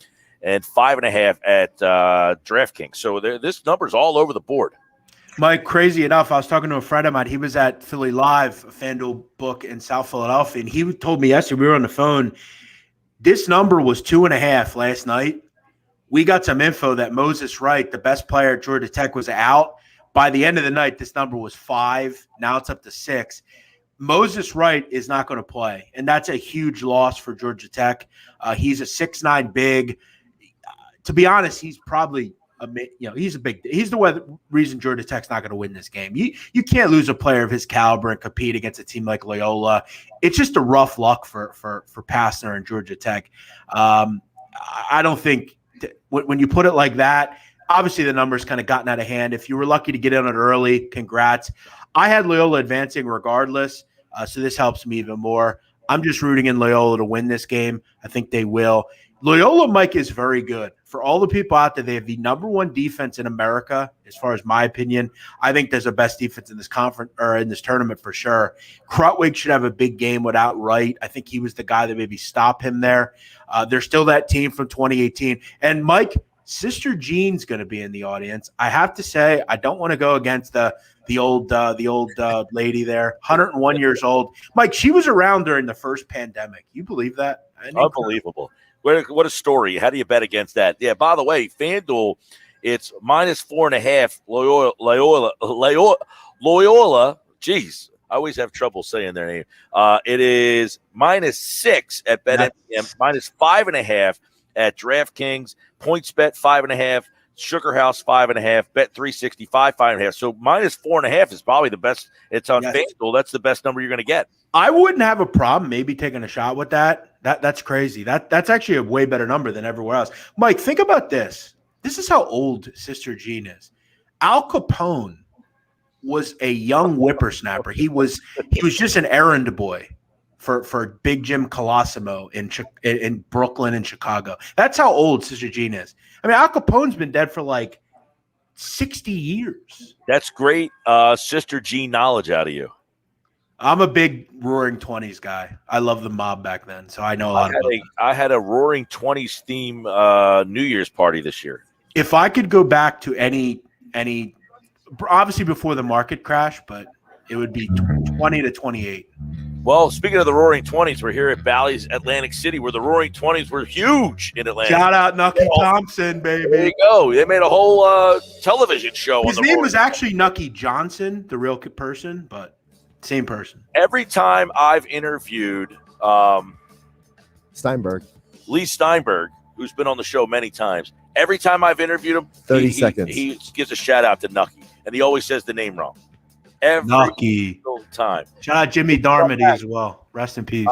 and 5.5 at DraftKings. So this number's all over the board. Mike, crazy enough, I was talking to a friend of mine. He was at Philly Live, a FanDuel book in South Philadelphia, and he told me yesterday, we were on the phone, this number was 2.5 last night. We got some info that Moses Wright, the best player at Georgia Tech, was out. By the end of the night, this number was 5. Now it's up to 6. Moses Wright is not going to play, and that's a huge loss for Georgia Tech. He's a 6'9" big. To be honest, he's probably he's the reason Georgia Tech's not going to win this game. You can't lose a player of his caliber and compete against a team like Loyola. It's just a rough luck for Pastner and Georgia Tech. I don't think when you put it like that, obviously the number's kind of gotten out of hand. If you were lucky to get in it early, congrats. I had Loyola advancing regardless. So this helps me even more. I'm just rooting in Loyola to win this game. I think they will. Loyola, Mike, is very good. For all the people out there, they have the number 1 defense in America, as far as my opinion. I think there's the best defense in this conference or in this tournament for sure. Krutwig should have a big game without Wright. I think he was the guy that maybe stopped him there. They're still that team from 2018. And Mike, Sister Jean's going to be in the audience. I have to say, I don't want to go against the old lady there, 101 years old. Mike, she was around during the first pandemic. You believe that? Unbelievable. What a story. How do you bet against that? Yeah, by the way, FanDuel, it's minus 4.5. Loyola. Geez, I always have trouble saying their name. It is minus 6 at BetMGM, minus 5.5 at DraftKings, PointsBet 5.5, Sugar House 5.5, Bet365 5.5. So minus 4.5 is probably the best. It's on FanDuel. That's the best number you're going to get. I wouldn't have a problem maybe taking a shot with that. That's crazy. That's actually a way better number than everywhere else. Mike, think about this. This is how old Sister Jean is. Al Capone was a young whippersnapper. He was just an errand boy for Big Jim Colosimo in Brooklyn and Chicago. That's how old Sister Jean is. I mean, Al Capone's been dead for like 60 years. That's great Sister Jean knowledge out of you. I'm a big Roaring 20s guy. I love the mob back then, so I know a lot about it. I had a Roaring 20s theme New Year's party this year. If I could go back to any obviously before the market crash, but it would be 20 to 28. Well, speaking of the Roaring 20s, we're here at Bally's Atlantic City, where the Roaring 20s were huge in Atlanta. Shout out Nucky Thompson, baby. There you go. They made a whole television show. His name was actually Nucky Johnson, the real person, but same person. Every time I've interviewed Lee Steinberg, who's been on the show many times, every time I've interviewed him, 30 seconds. He gives a shout out to Nucky, and he always says the name wrong. Every single time. Shout out Jimmy Darmody as well. Rest in peace.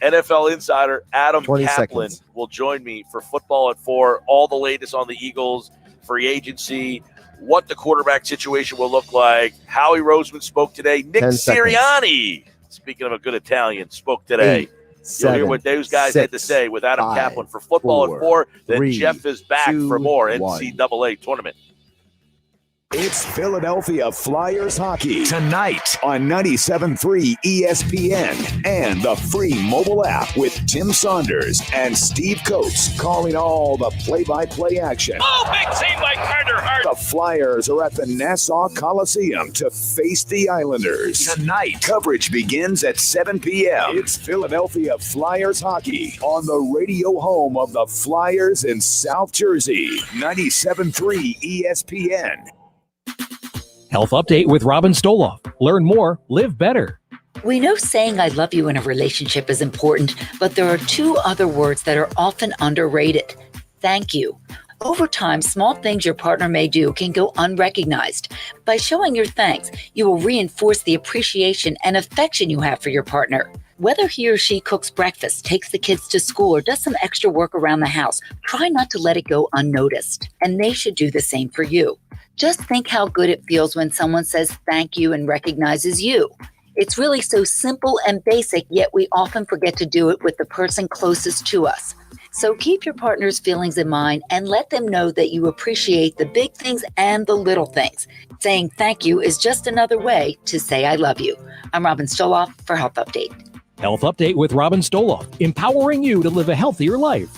NFL insider Adam 20 Caplan seconds. will join me for Football at 4. All the latest on the Eagles, free agency, what the quarterback situation will look like. Howie Roseman spoke today. Nick Sirianni, speaking of a good Italian, spoke today. You'll hear what those guys had to say with Adam Caplan for football at 4. Then Jeff is back for more NCAA Tournament. It's Philadelphia Flyers hockey tonight on 97.3 ESPN and the free mobile app with Tim Saunders and Steve Coates calling all the play-by-play action. Oh, big save by Carter Hart. The Flyers are at the Nassau Coliseum to face the Islanders. Tonight, coverage begins at 7 p.m. It's Philadelphia Flyers hockey on the radio home of the Flyers in South Jersey. 97.3 ESPN. Health Update with Robin Stoloff. Learn more, live better. We know saying I love you in a relationship is important, but there are two other words that are often underrated. Thank you. Over time, small things your partner may do can go unrecognized. By showing your thanks, you will reinforce the appreciation and affection you have for your partner. Whether he or she cooks breakfast, takes the kids to school, or does some extra work around the house, try not to let it go unnoticed. And they should do the same for you. Just think how good it feels when someone says thank you and recognizes you. It's really so simple and basic, yet we often forget to do it with the person closest to us. So keep your partner's feelings in mind and let them know that you appreciate the big things and the little things. Saying thank you is just another way to say I love you. I'm Robin Stoloff for Health Update. Health Update with Robin Stoloff, empowering you to live a healthier life.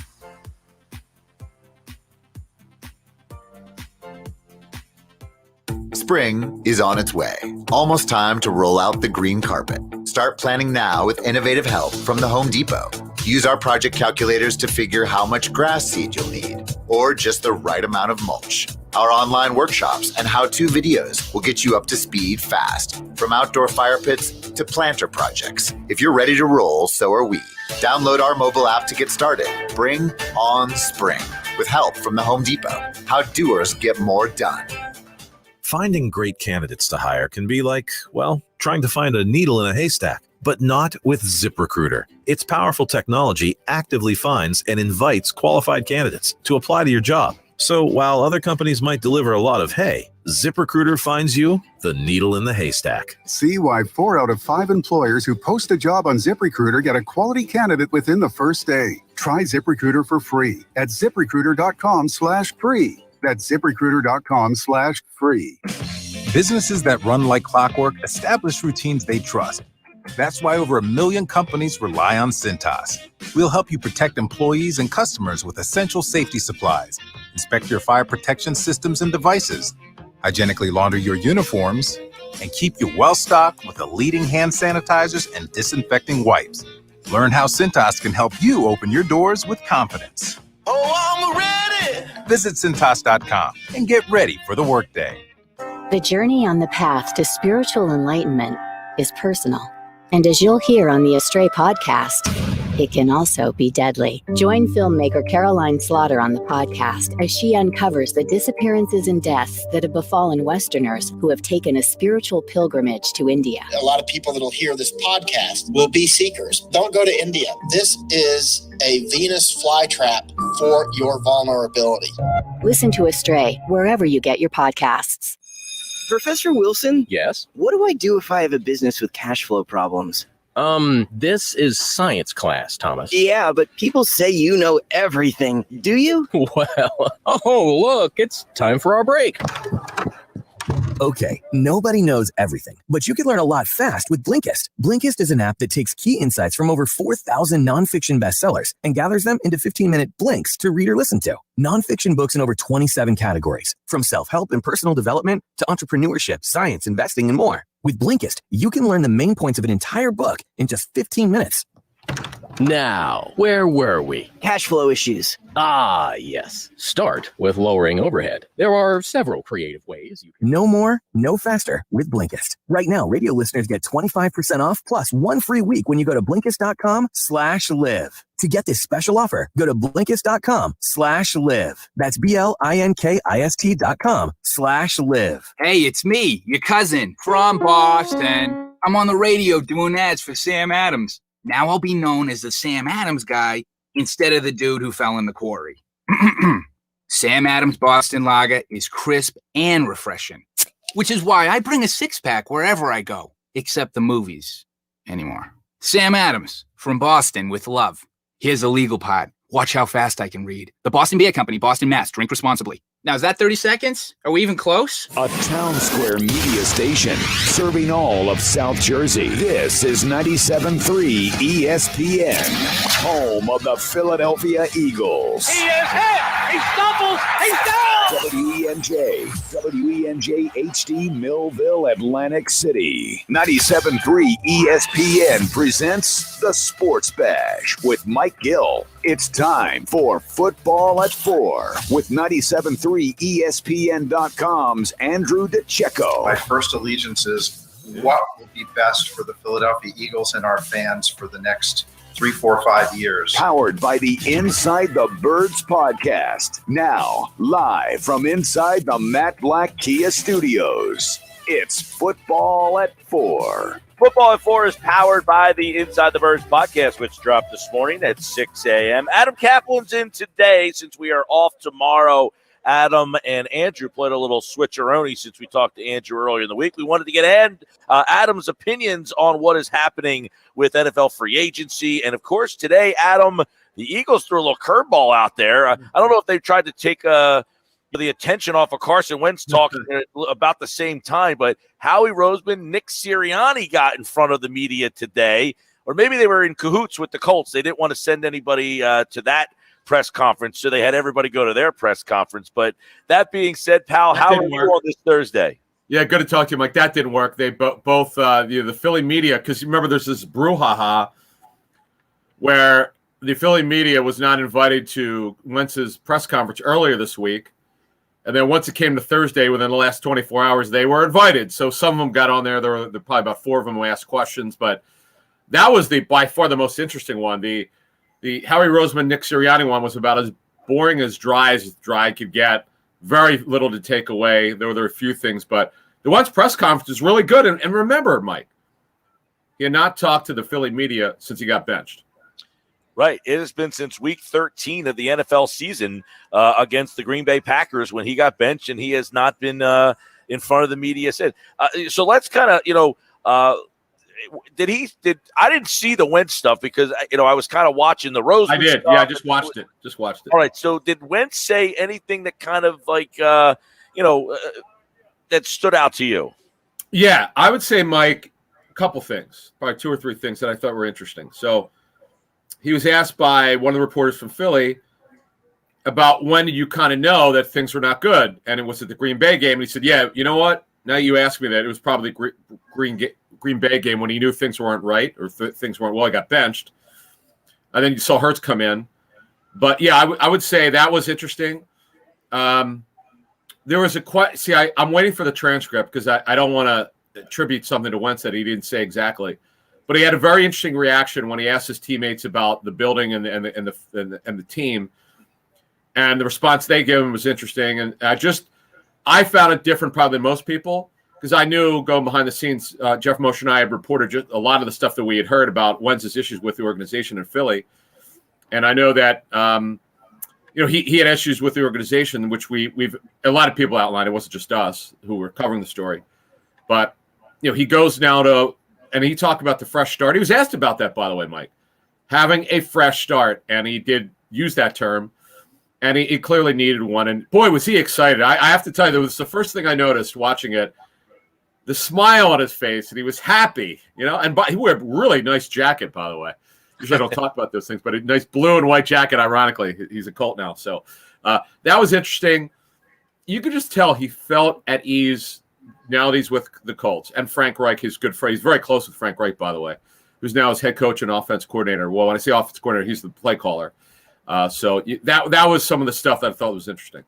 Spring is on its way. Almost time to roll out the green carpet. Start planning now with innovative help from the Home Depot. Use our project calculators to figure how much grass seed you'll need, or just the right amount of mulch. Our online workshops and how-to videos will get you up to speed fast, from outdoor fire pits to planter projects. If you're ready to roll, so are we. Download our mobile app to get started. Bring on spring with help from the Home Depot. How doers get more done. Finding great candidates to hire can be like, well, trying to find a needle in a haystack, but not with ZipRecruiter. Its powerful technology actively finds and invites qualified candidates to apply to your job. So while other companies might deliver a lot of hay, ZipRecruiter finds you the needle in the haystack. See why 4 out of 5 employers who post a job on ZipRecruiter get a quality candidate within the first day. Try ZipRecruiter for free at ZipRecruiter.com/free. That's ZipRecruiter.com/free. Businesses that run like clockwork establish routines they trust. That's why over 1 million companies rely on Cintas. We'll help you protect employees and customers with essential safety supplies. Inspect your fire protection systems and devices. Hygienically launder your uniforms. And keep you well-stocked with the leading hand sanitizers and disinfecting wipes. Learn how Cintas can help you open your doors with confidence. Oh, I'm ready. Visit Cintas.com and get ready for the workday. The journey on the path to spiritual enlightenment is personal. And as you'll hear on the Astray podcast, it can also be deadly. Join filmmaker Caroline Slaughter on the podcast as she uncovers the disappearances and deaths that have befallen Westerners who have taken a spiritual pilgrimage to India. A lot of people that will hear this podcast will be seekers. Don't go to India. This is a Venus flytrap for your vulnerability. Listen to Astray wherever you get your podcasts. Professor Wilson? Yes? What do I do if I have a business with cash flow problems? This is science class, Thomas. Yeah, but people say you know everything. Do you? Well, oh, look, it's time for our break. Okay, nobody knows everything, but you can learn a lot fast with Blinkist. Blinkist is an app that takes key insights from over 4,000 nonfiction bestsellers and gathers them into 15-minute blinks to read or listen to. Nonfiction books in over 27 categories, from self-help and personal development to entrepreneurship, science, investing, and more. With Blinkist, you can learn the main points of an entire book in just 15 minutes. Now, where were we? Cash flow issues. Ah, yes. Start with lowering overhead. There are several creative ways you can... No more, no faster with Blinkist. Right now, radio listeners get 25% off plus 1 free week when you go to Blinkist.com/live. To get this special offer, go to Blinkist.com/live. That's BLINKIST.com/live. Hey, it's me, your cousin from Boston. I'm on the radio doing ads for Sam Adams. Now I'll be known as the Sam Adams guy instead of the dude who fell in the quarry. Sam Adams Boston Lager is crisp and refreshing, which is why I bring a 6-pack wherever I go, except the movies anymore. Sam Adams from Boston with love. Here's a legal part. Watch how fast I can read. The Boston Beer Company, Boston, Mass. Drink responsibly. Now, is that 30 seconds? Are we even close? A Town Square media station serving all of South Jersey. This is 97.3 ESPN, home of the Philadelphia Eagles. He is hit. He stumbles. He's down. WENJ HD Millville, Atlantic City. 97.3 ESPN presents the Sports Bash with Mike Gill. It's time for Football at 4 with 97.3 ESPN.com's Andrew DeCecco. My first allegiance is what will be best for the Philadelphia Eagles and our fans for the next 3, 4, 5 years. Powered by the Inside the Birds podcast. Now, live from inside the Matt Black Kia Studios, it's Football at 4. Football at 4 is powered by the Inside the Birds podcast, which dropped this morning at 6 a.m. Adam Caplan's in today since we are off tomorrow. Adam and Andrew played a little switcheroni since we talked to Andrew earlier in the week. We wanted to get Adam's opinions on what is happening with NFL free agency. And, of course, today, Adam, the Eagles threw a little curveball out there. I don't know if they tried to take the attention off of Carson Wentz talking about the same time, but Howie Roseman, Nick Sirianni got in front of the media today, or maybe they were in cahoots with the Colts. They didn't want to send anybody to that press conference, so they had everybody go to their press conference. But that being said, pal, how are you on this Thursday? Yeah, good to talk to you, Mike. That didn't work. They both the Philly media, because remember there's this brouhaha where the Philly media was not invited to Wentz's press conference earlier this week. And then once it came to Thursday, within the last 24 hours, they were invited. So some of them got on there. There were probably about 4 of them who asked questions. But that was by far the most interesting one. The Howie Roseman, Nick Sirianni one was about as boring as dry could get. Very little to take away. There were a few things. But the Wentz press conference is really good. And remember, Mike, he had not talked to the Philly media since he got benched. Right. It has been since week 13 of the NFL season against the Green Bay Packers when he got benched, and he has not been in front of the media since. So let's kind of, I didn't see the Wentz stuff because, I was kind of watching the Roseman I did. stuff. Yeah, I just watched it. All right. So did Wentz say anything that kind of that stood out to you? Yeah, I would say, Mike, a couple things, probably 2 or 3 things that I thought were interesting. So he was asked by one of the reporters from Philly about when did you kind of know that things were not good, and it was at the Green Bay game. And he said, "Yeah, you know what? Now you ask me that, it was probably Green Bay game when he knew things weren't right or things weren't well. He got benched, and then you saw Hurts come in. But yeah, I would say that was interesting. There was I'm waiting for the transcript because I don't want to attribute something to Wentz that he didn't say exactly. But he had a very interesting reaction when he asked his teammates about the building and the team, and the response they gave him was interesting. And I found it different probably than most people because I knew going behind the scenes, Jeff Moshe and I had reported just a lot of the stuff that we had heard about Wentz's issues with the organization in Philly, and I know that he had issues with the organization, which we've a lot of people outlined. It wasn't just us who were covering the story, but he goes now to. And he talked about the fresh start. He was asked about that, by the way, Mike, having a fresh start. And he did use that term. And he clearly needed one. And, boy, was he excited. I have to tell you, that was the first thing I noticed watching it, the smile on his face. And he was happy, And he wore a really nice jacket, by the way. Usually I don't talk about those things. But a nice blue and white jacket, ironically. He's a Colt now. So that was interesting. You could just tell he felt at ease now that he's with the Colts. And Frank Reich, his good friend. He's very close with Frank Reich, by the way, who's now his head coach and offense coordinator. Well, when I say offense coordinator, he's the play caller. So that was some of the stuff that I thought was interesting.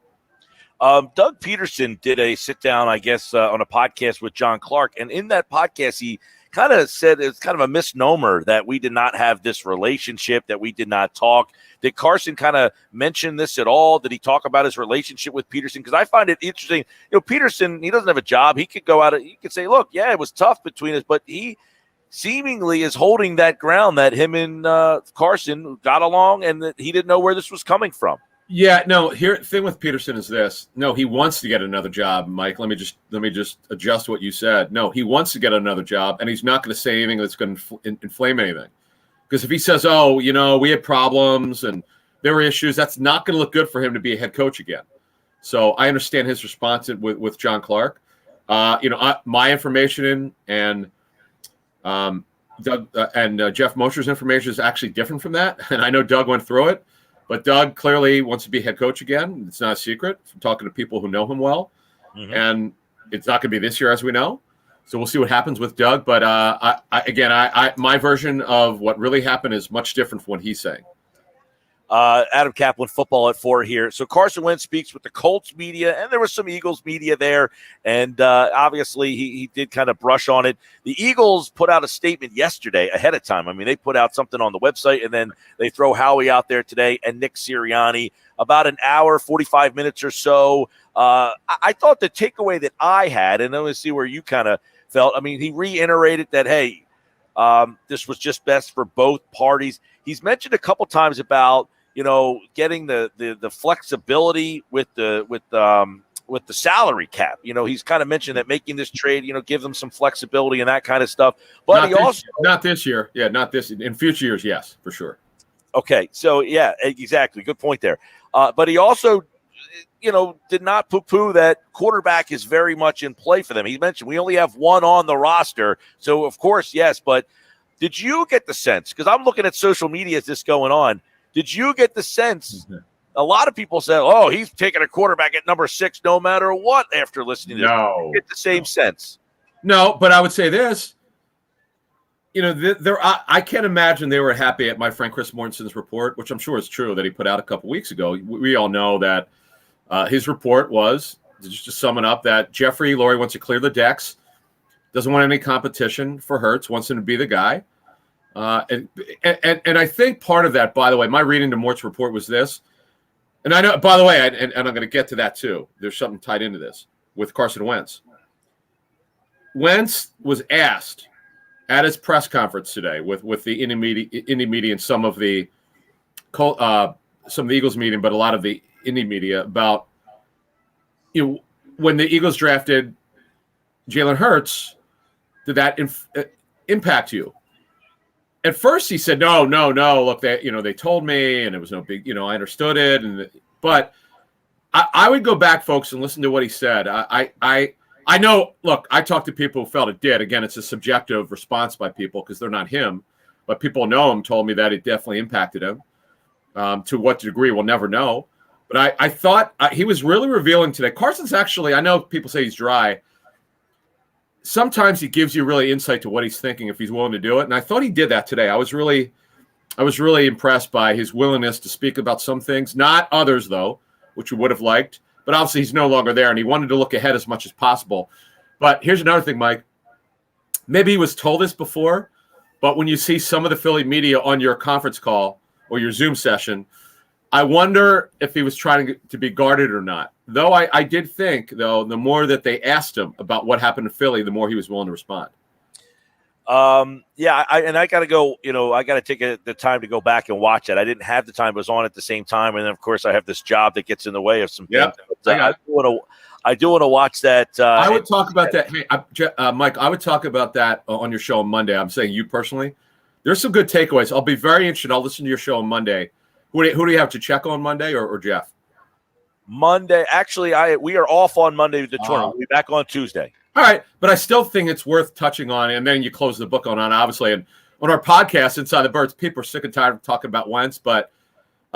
Doug Peterson did a sit-down, I guess, on a podcast with John Clark. And in that podcast, he kind of said it's kind of a misnomer that we did not have this relationship, that we did not talk. Did Carson kind of mention this at all? Did he talk about his relationship with Peterson? Because I find it interesting. Peterson, he doesn't have a job. He could go out. He could say, look, yeah, it was tough between us, but he seemingly is holding that ground that him and Carson got along and that he didn't know where this was coming from. Yeah, no. Thing with Peterson is this. No, he wants to get another job, Mike. Let me just adjust what you said. No, he wants to get another job, and he's not going to say anything that's going to inflame anything. Because if he says, "Oh, we had problems and there were issues," that's not going to look good for him to be a head coach again. So I understand his response with John Clark. My information and Doug and Jeff Mosher's information is actually different from that, and I know Doug went through it. But Doug clearly wants to be head coach again. It's not a secret from talking to people who know him well. Mm-hmm. And it's not going to be this year, as we know. So we'll see what happens with Doug. But my version of what really happened is much different from what he's saying. Adam Caplan, Football at 4 here. So Carson Wentz speaks with the Colts media, and there was some Eagles media there. And obviously he did kind of brush on it. The Eagles put out a statement yesterday ahead of time. I mean, they put out something on the website, and then they throw Howie out there today and Nick Sirianni about an hour, 45 minutes or so. I thought the takeaway that I had, and I'm going to see where you kind of felt. I mean, he reiterated that, hey, this was just best for both parties. He's mentioned a couple times about, getting the flexibility with the salary cap. He's kind of mentioned that making this trade, give them some flexibility and that kind of stuff. But not this year. Yeah, not this. In future years, yes, for sure. Okay, so yeah, exactly. Good point there. But he also, did not poo-poo that quarterback is very much in play for them. He mentioned we only have one on the roster. So, of course, yes. But did you get the sense, because I'm looking at social media as this going on, did you get the sense a lot of people said, oh, he's taking a quarterback at number 6 no matter what after listening to this? Did you get the same sense? No, but I would say this. I can't imagine they were happy at my friend Chris Mortensen's report, which I'm sure is true, that he put out a couple weeks ago. We all know that his report was, just to sum it up, that Jeffrey Lurie wants to clear the decks, doesn't want any competition for Hurts, wants him to be the guy. And I think part of that, by the way, my reading to Mort's report was this. And I know, by the way, and I'm going to get to that too. There's something tied into this with Carson Wentz. Wentz was asked at his press conference today with the Indy media and some of the Eagles media, but a lot of the Indy media about when the Eagles drafted Jalen Hurts, did that impact you? At first, he said, no. Look, they told me, and it was no big. I understood it, but I would go back, folks, and listen to what he said. I know. Look, I talked to people who felt it did. Again, it's a subjective response by people because they're not him, but people know him. Told me that it definitely impacted him. To what degree, we'll never know. But I thought he was really revealing today. Carson's actually. I know people say he's dry. Sometimes he gives you really insight to what he's thinking if he's willing to do it. And I thought he did that today. I was really impressed by his willingness to speak about some things, not others though, which we would have liked, but obviously he's no longer there and he wanted to look ahead as much as possible. But here's another thing, Mike, maybe he was told this before, but when you see some of the Philly media on your conference call or your Zoom session, I wonder if he was trying to be guarded or not. Though I did think, though, the more that they asked him about what happened to Philly, the more he was willing to respond. I got to go, I got to take the time to go back and watch it. I didn't have the time. It was on at the same time. And then, of course, I have this job that gets in the way of some things. I do want to watch that. I would talk about that. Hey, Mike, I would talk about that on your show on Monday. I'm saying you personally. There's some good takeaways. I'll be very interested. I'll listen to your show on Monday. Who do you have to check on Monday or Jeff? Monday. Actually, we are off on Monday with the tournament. We'll be back on Tuesday. All right, but I still think it's worth touching on, and then you close the book on obviously. And on our podcast, Inside the Birds, people are sick and tired of talking about Wentz, but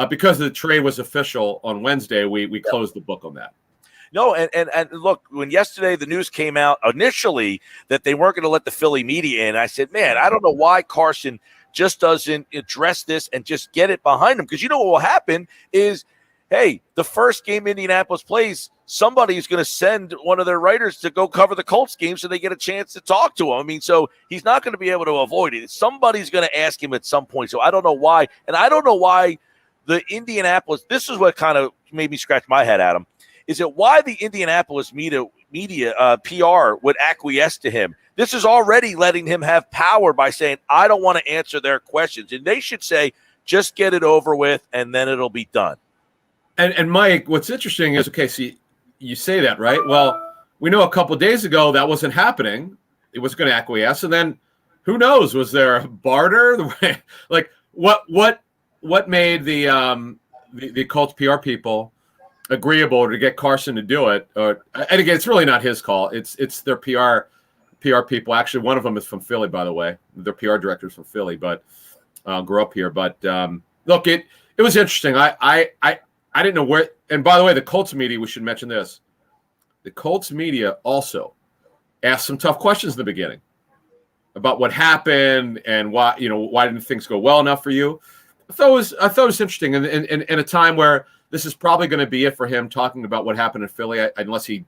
because the trade was official on Wednesday, we closed the book on that. No, and look, when yesterday the news came out initially that they weren't going to let the Philly media in, I said, man, I don't know why Carson just doesn't address this and just get it behind him. Because you know what will happen is, hey, the first game Indianapolis plays, somebody's going to send one of their writers to go cover the Colts game so they get a chance to talk to him. I mean, so he's not going to be able to avoid it. Somebody's going to ask him at some point. So I don't know why. And I don't know why the Indianapolis, this is what kind of made me scratch my head, Adam, is it why the Indianapolis media PR would acquiesce to him. This is already letting him have power by saying, I don't want to answer their questions. And they should say, just get it over with, and then it'll be done. And Mike, what's interesting is, okay, so you say that, right? Well, we know a couple of days ago that wasn't happening. It was going to acquiesce, and then who knows? Was there a barter? Like what made the Colts PR people agreeable to get Carson to do it? And again, it's really not his call. It's their PR people. Actually, one of them is from Philly, by the way. Their PR director is from Philly, but grew up here. But look, it was interesting. I didn't know where. And by the way, the Colts media, we should mention this. The Colts media also asked some tough questions in the beginning about what happened and why didn't things go well enough for you. I thought it was interesting, and in a time where this is probably going to be it for him, talking about what happened in Philly, unless he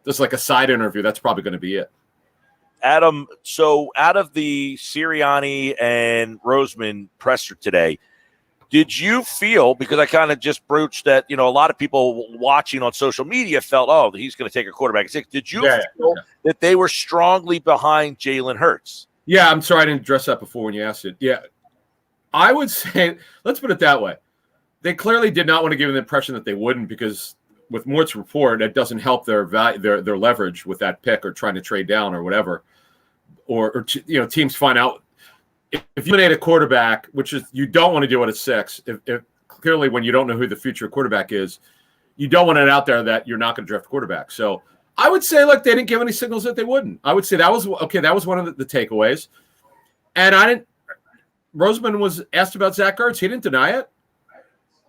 does like a side interview. That's probably going to be it. Adam, so out of the Sirianni and Roseman presser today, did you feel, because I kind of just broached that, a lot of people watching on social media felt, oh, he's going to take a quarterback at 6. Did you feel that they were strongly behind Jalen Hurts? Yeah, I'm sorry I didn't address that before when you asked it. Yeah, I would say, let's put it that way. They clearly did not want to give an impression that they wouldn't, because with Mort's report, it doesn't help their leverage with that pick or trying to trade down or whatever. Or teams find out. If you eliminate a quarterback, which is you don't want to do it at 6, if clearly when you don't know who the future quarterback is, you don't want it out there that you're not going to draft a quarterback. So I would say, look, they didn't give any signals that they wouldn't. I would say that was okay. That was one of the takeaways. And Roseman was asked about Zach Ertz. He didn't deny it.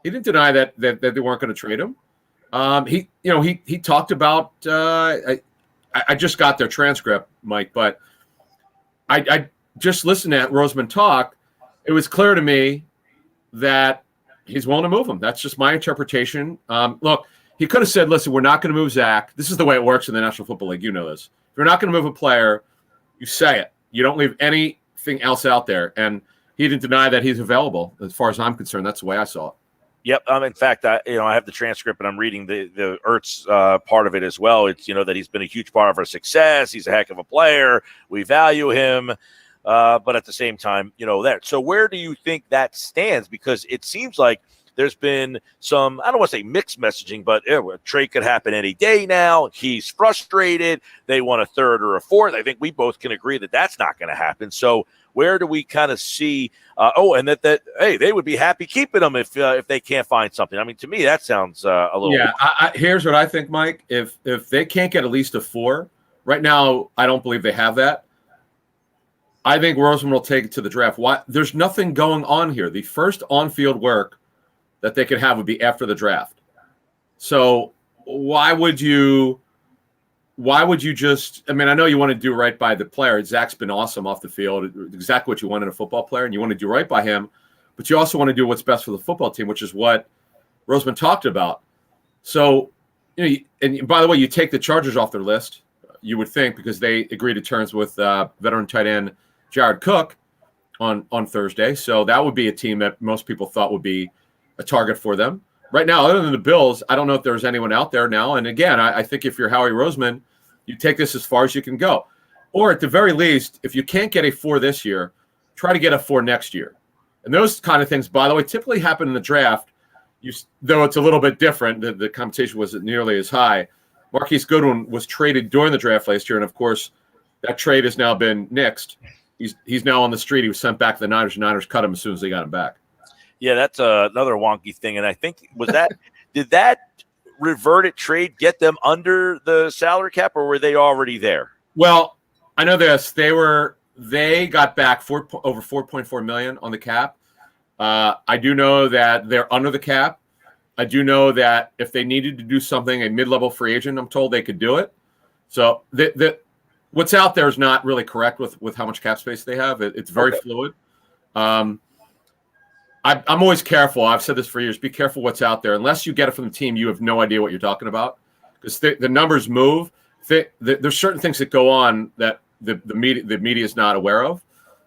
He didn't deny that they weren't going to trade him. He talked about. I just got their transcript, Mike, but I just listened to Roseman talk. It was clear to me that he's willing to move him. That's just my interpretation. Look, he could have said, listen, we're not going to move Zach. This is the way it works in the National Football League. You know this. If you're not going to move a player, you say it. You don't leave anything else out there. And he didn't deny that he's available. As far as I'm concerned, that's the way I saw it. Yep. In fact, I have the transcript and I'm reading the Ertz part of it as well. It's, that he's been a huge part of our success. He's a heck of a player. We value him. But at the same time, that. So where do you think that stands? Because it seems like there's been some, I don't want to say mixed messaging, but a trade could happen any day now. He's frustrated. They want a 3rd or a 4th. I think we both can agree that that's not going to happen. So where do we kind of see, and that hey, they would be happy keeping him if they can't find something. I mean, to me, that sounds a little. Yeah, here's what I think, Mike. If they can't get at least a 4, right now, I don't believe they have that. I think Roseman will take it to the draft. Why? There's nothing going on here. The first on-field work that they could have would be after the draft. So why would you just – I mean, I know you want to do right by the player. Zach's been awesome off the field, exactly what you want in a football player, and you want to do right by him. But you also want to do what's best for the football team, which is what Roseman talked about. So, and by the way, you take the Chargers off their list, you would think, because they agreed to terms with veteran tight end Jared Cook on Thursday. So that would be a team that most people thought would be a target for them. Right now, other than the Bills, I don't know if there's anyone out there now. And again, I think if you're Howie Roseman, you take this as far as you can go. Or at the very least, if you can't get a 4 this year, try to get a 4 next year. And those kind of things, by the way, typically happen in the draft. Though it's a little bit different, the compensation wasn't nearly as high. Marquise Goodwin was traded during the draft last year, and of course, that trade has now been nixed. He's now on the street. He was sent back to the Niners. The Niners cut him as soon as they got him back. Yeah, that's another wonky thing. And I think did that reverted trade get them under the salary cap, or were they already there? Well, I know this. They got back over $4.4 million on the cap. I do know that they're under the cap. I do know that if they needed to do something, a mid-level free agent, I'm told they could do it. So what's out there is not really correct with how much cap space they have. It's very fluid. I'm always careful. I've said this for years. Be careful what's out there. Unless you get it from the team, you have no idea what you're talking about, because the numbers move. There's certain things that go on that the media is not aware of.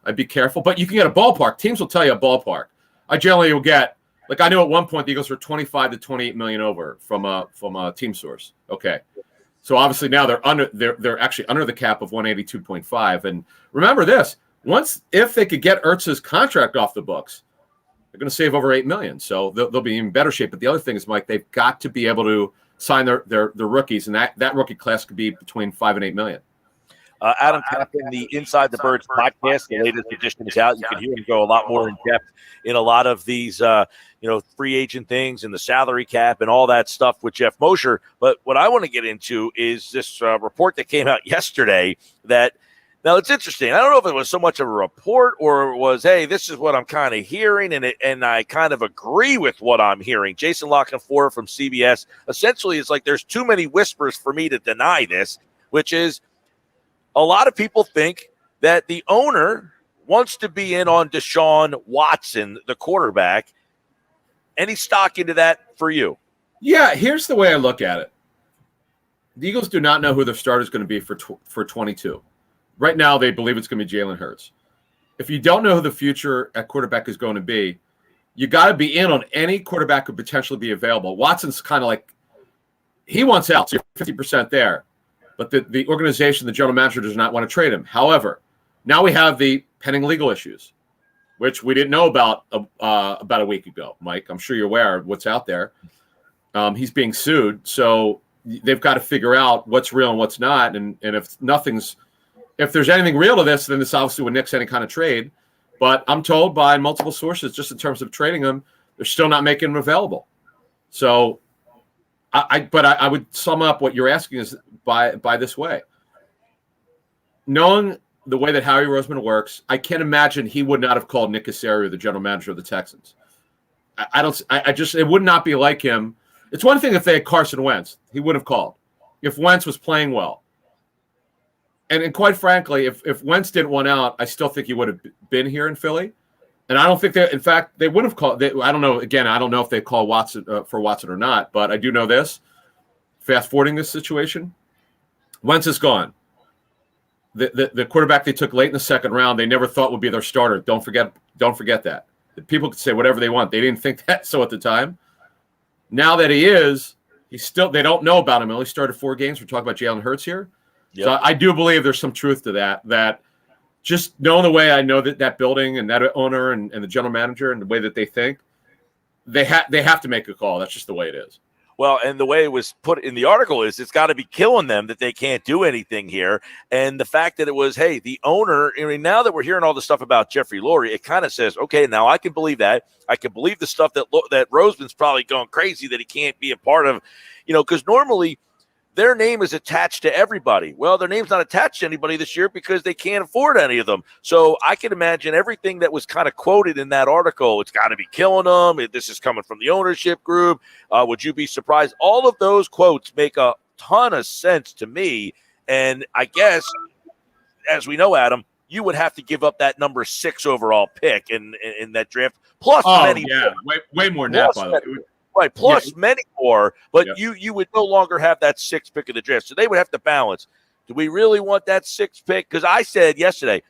I'd be careful. But you can get a ballpark. Teams will tell you a ballpark. I generally will get, like, I know at one point the Eagles were 25 to 28 million over from a team source. Okay. So obviously now they're actually under the cap of 182.5. And remember this, if they could get Ertz's contract off the books, they're going to save over $8 million. So they'll be in better shape. But the other thing is, Mike, they've got to be able to sign their rookies, and that rookie class could be between $5 and $8 million. Adam Caplan, the Inside the Birds podcast, the latest edition is out. You can hear him go a lot more in depth in a lot of these, free agent things and the salary cap and all that stuff with Jeff Mosher. But what I want to get into is this report that came out yesterday that, now it's interesting. I don't know if it was so much of a report or it was, hey, this is what I'm kind of hearing, and I kind of agree with what I'm hearing. Jason Lockenfor from CBS, essentially it's like there's too many whispers for me to deny this, which is, a lot of people think that the owner wants to be in on Deshaun Watson, the quarterback. Any stock into that for you? Yeah, here's the way I look at it. The Eagles do not know who their starter is going to be for 22. Right now, they believe it's going to be Jalen Hurts. If you don't know who the future at quarterback is going to be, you got to be in on any quarterback who could potentially be available. Watson's kind of like, he wants out, so you're 50% there. But the organization, the general manager, does not want to trade him. However, now we have the pending legal issues, which we didn't know about a week ago, Mike. I'm sure you're aware of what's out there. He's being sued, so they've got to figure out what's real and what's not. And if there's anything real to this, then this obviously would nix any kind of trade. But I'm told by multiple sources, just in terms of trading him, they're still not making him available. So I would sum up what you're asking is by this way. Knowing the way that Howie Roseman works, I can't imagine he would not have called Nick Caserio, the general manager of the Texans. It would not be like him. It's one thing if they had Carson Wentz, he would have called. If Wentz was playing well. And quite frankly, if Wentz didn't want out, I still think he would have been here in Philly. And I don't think in fact, they would have called. I don't know. Again, I don't know if they call Watson for Watson or not, but I do know this. Fast forwarding this situation, Wentz is gone. The quarterback they took late in the second round, they never thought would be their starter. Don't forget that. People could say whatever they want. They didn't think that so at the time. Now that he is, they don't know about him. He only started 4 games. We're talking about Jalen Hurts here. Yep. So I do believe there's some truth to that just knowing the way I know that building and that owner and the general manager and the way that they think, they have to make a call. That's just the way it is. Well, and the way it was put in the article is it's got to be killing them that they can't do anything here. And the fact that it was, hey, the owner, I mean, now that we're hearing all the stuff about Jeffrey Lurie, it kind of says, okay, now I can believe that. I can believe the stuff that Roseman's probably going crazy that he can't be a part of, because normally their name is attached to everybody. Well, their name's not attached to anybody this year because they can't afford any of them. So I can imagine everything that was kind of quoted in that article. It's got to be killing them. This is coming from the ownership group. Would you be surprised? All of those quotes make a ton of sense to me. And I guess, as we know, Adam, you would have to give up that number 6 overall pick in that draft. Plus many way more than that, by the way. Right, plus many more, but you would no longer have that 6th pick of the draft. So they would have to balance. Do we really want that 6th pick? Because I said yesterday,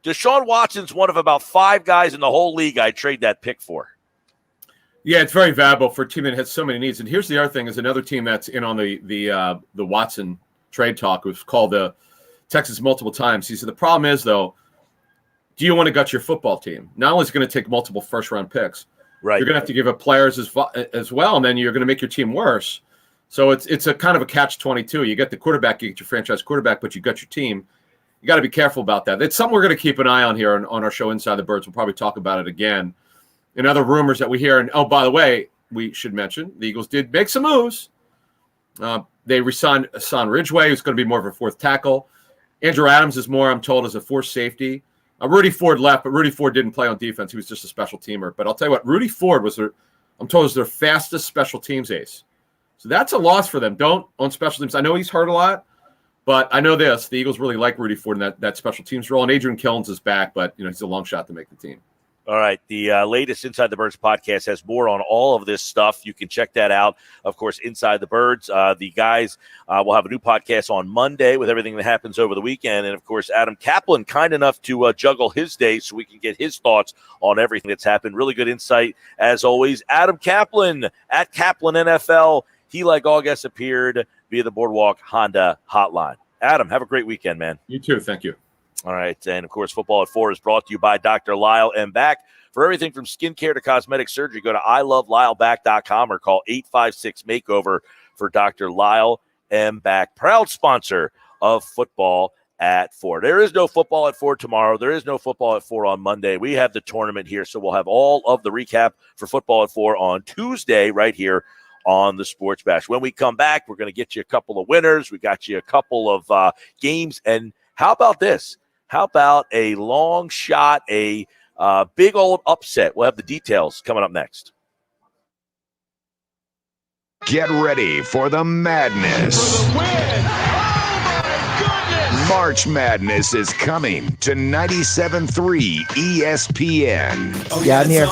Deshaun Watson's one of about 5 guys in the whole league I'd trade that pick for. Yeah, it's very valuable for a team that has so many needs. And here's the other thing: is another team that's in on the Watson trade talk. We've called the Texans multiple times. He said the problem is, though, do you want to gut your football team? Not only is it going to take multiple first-round picks, right? You're going to have to give up players as well, and then you're going to make your team worse. So it's a kind of a catch-22. You get the quarterback, you get your franchise quarterback, but you got your team. You got to be careful about that. It's something we're going to keep an eye on here on our show Inside the Birds. We'll probably talk about it again. And other rumors that we hear. And, oh, by the way, we should mention the Eagles did make some moves. They re-signed Hassan Ridgeway, who's going to be more of a 4th tackle. Andrew Adams is more, I'm told, as a 4th safety. Rudy Ford left, but Rudy Ford didn't play on defense. He was just a special teamer. But I'll tell you what, Rudy Ford was their fastest special teams ace. So that's a loss for them. Don't on special teams. I know he's hurt a lot, but I know this. The Eagles really like Rudy Ford in that special teams role. And Adrian Killens is back, but he's a long shot to make the team. All right. The latest Inside the Birds podcast has more on all of this stuff. You can check that out. Of course, Inside the Birds. The guys will have a new podcast on Monday with everything that happens over the weekend. And, of course, Adam Caplan, kind enough to juggle his day so we can get his thoughts on everything that's happened. Really good insight, as always. Adam Caplan at Caplan NFL. He, like all guests, appeared via the Boardwalk Honda hotline. Adam, have a great weekend, man. You too. Thank you. All right. And, of course, Football at 4 is brought to you by Dr. Lyle and back. For everything from skincare to cosmetic surgery, go to ilovelylback.com or call 856-MAKEOVER for Dr. Lyle M. Back, proud sponsor of Football at 4. There is no football at 4 tomorrow. There is no football at 4 on Monday. We have the tournament here, so we'll have all of the recap for Football at 4 on Tuesday right here on the Sports Bash. When we come back, we're going to get you a couple of winners. We got you a couple of games. And how about this? How about a long shot, a big old upset? We'll have the details coming up next. Get ready for the madness. For the win. March Madness is coming to 97.3 ESPN. Oh, yeah, I'm here.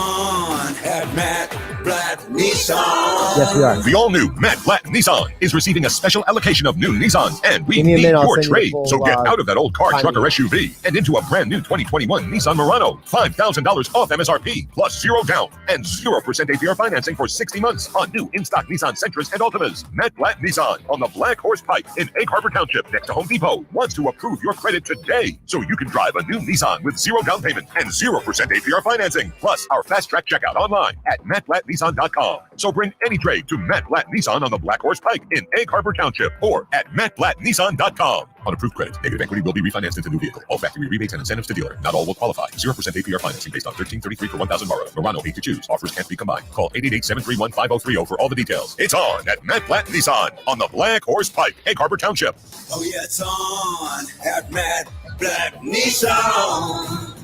At Matt Blatt Nissan. Yes, we are. The all-new Matt Blatt Nissan is receiving a special allocation of new Nissans, and we Give me a need minute, I'll your send you trade. the full, So get out of that old car, truck, or SUV and into a brand new 2021 Nissan Murano. $5,000 off MSRP, plus 0 down and 0% APR financing for 60 months on new in-stock Nissan Sentras and Altimas. Matt Blatt Nissan on the Black Horse Pike in Egg Harbor Township next to Home Depot wants to approve your credit today so you can drive a new Nissan with 0 down payment and 0% APR financing, plus our fast track checkout online at mattblattnissan.com. So bring any trade to Matt Blatt Nissan on the Black Horse Pike in Egg Harbor Township or at mattblattnissan.com. On approved credit, negative equity will be refinanced into new vehicle. All factory rebates and incentives to dealer. Not all will qualify. 0% APR financing based on $13.33 for $1,000 borrowed. Murano, 8 to choose. Offers can't be combined. Call 888-731-5030 for all the details. It's on at Matt Blatt Nissan on the Black Horse Pike, Egg Harbor Township. Oh, yeah, it's on at Matt Blatt Nissan.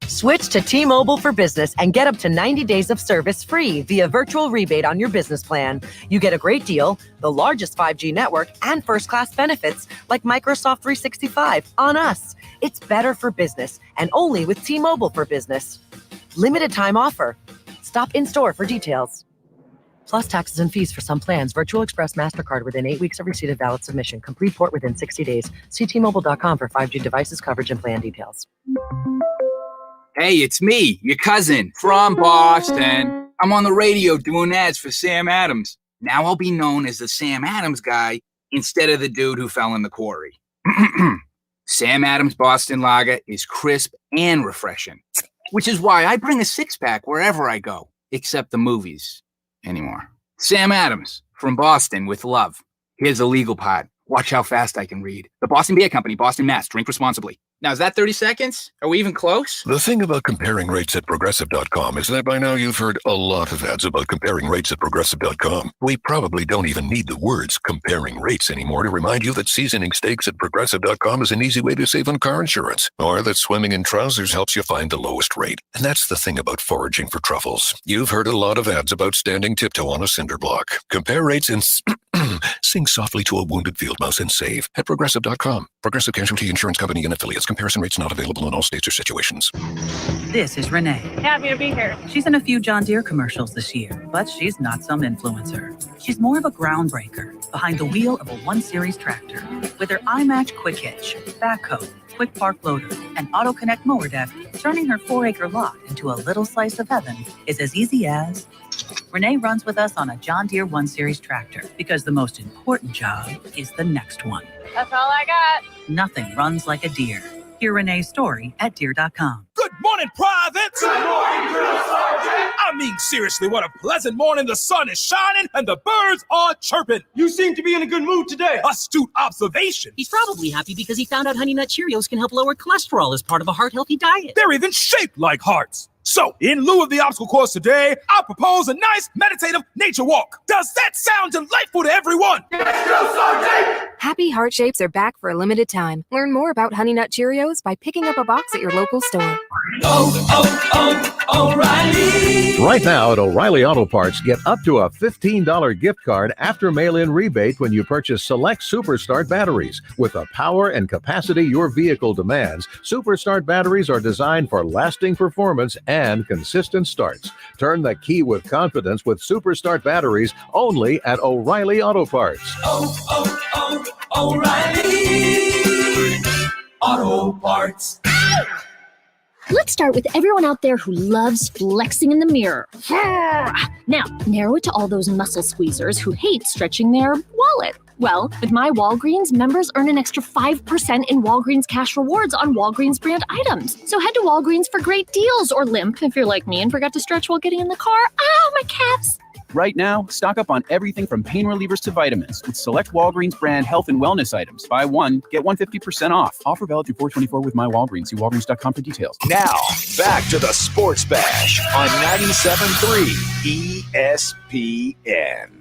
Switch to T-Mobile for Business and get up to 90 days of service free via virtual rebate on your business plan. You get a great deal, the largest 5G network, and first-class benefits like Microsoft 365 on us. It's better for business and only with T-Mobile for Business. Limited time offer. Stop in-store for details. Plus taxes and fees for some plans. Virtual Express MasterCard within 8 weeks of receipt of valid submission. Complete port within 60 days. See T-Mobile.com for 5G devices, coverage, and plan details. Hey, it's me, your cousin from Boston. I'm on the radio doing ads for Sam Adams. Now I'll be known as the Sam Adams guy instead of the dude who fell in the quarry. Sam Adams Boston Lager is crisp and refreshing, which is why I bring a six-pack wherever I go, except the movies anymore. Sam Adams from Boston with love. Here's the legal part. Watch how fast I can read. The Boston Beer Company, Boston, Mass. Drink responsibly. Now, is that 30 seconds? Are we even close? The thing about comparing rates at Progressive.com is that by now you've heard a lot of ads about comparing rates at Progressive.com. We probably don't even need the words comparing rates anymore to remind you that seasoning steaks at Progressive.com is an easy way to save on car insurance, or that swimming in trousers helps you find the lowest rate. And that's the thing about foraging for truffles. You've heard a lot of ads about standing tiptoe on a cinder block. Compare rates and sing softly to a wounded field mouse and save at Progressive.com. Progressive Casualty Insurance Company and Affiliates. Comparison rates not available in all states or situations. This is Renee. Happy to be here. She's in a few John Deere commercials this year, but she's not some influencer. She's more of a groundbreaker behind the wheel of a 1 Series tractor. With her iMatch Quick Hitch, backhoe, Quick Park Loader, and Auto Connect mower deck, turning her 4-acre lot into a little slice of heaven is as easy as... Renee runs with us on a John Deere 1 Series tractor because the most important job is the next one. That's all I got. Nothing runs like a Deere. Hear Renee's story at Deere.com. Good morning, privates! Good morning, Drill Sergeant! I mean, seriously, what a pleasant morning. The sun is shining and the birds are chirping. You seem to be in a good mood today. Astute observation. He's probably happy because he found out Honey Nut Cheerios can help lower cholesterol as part of a heart-healthy diet. They're even shaped like hearts. So, in lieu of the obstacle course today, I propose a nice meditative nature walk. Does that sound delightful to everyone? Yes, Drill Sergeant! Happy Heart Shapes are back for a limited time. Learn more about Honey Nut Cheerios by picking up a box at your local store. O'Reilly! Right now at O'Reilly Auto Parts, get up to a $15 gift card after mail-in rebate when you purchase select Superstart batteries. With the power and capacity your vehicle demands, Superstart batteries are designed for lasting performance and consistent starts. Turn the key with confidence with Superstart batteries only at O'Reilly Auto Parts. O'Reilly Auto Parts. Let's start with everyone out there who loves flexing in the mirror. Now, narrow it to all those muscle squeezers who hate stretching their wallet. Well, with my Walgreens, members earn an extra 5% in Walgreens cash rewards on Walgreens brand items. So head to Walgreens for great deals, or limp if you're like me and forgot to stretch while getting in the car. Ow, my calves! Right now, stock up on everything from pain relievers to vitamins with select Walgreens brand health and wellness items. Buy one, get one 50% off. Offer valid through 4/24 with My Walgreens. See Walgreens.com for details. Now, back to the Sports Bash on 97.3 ESPN.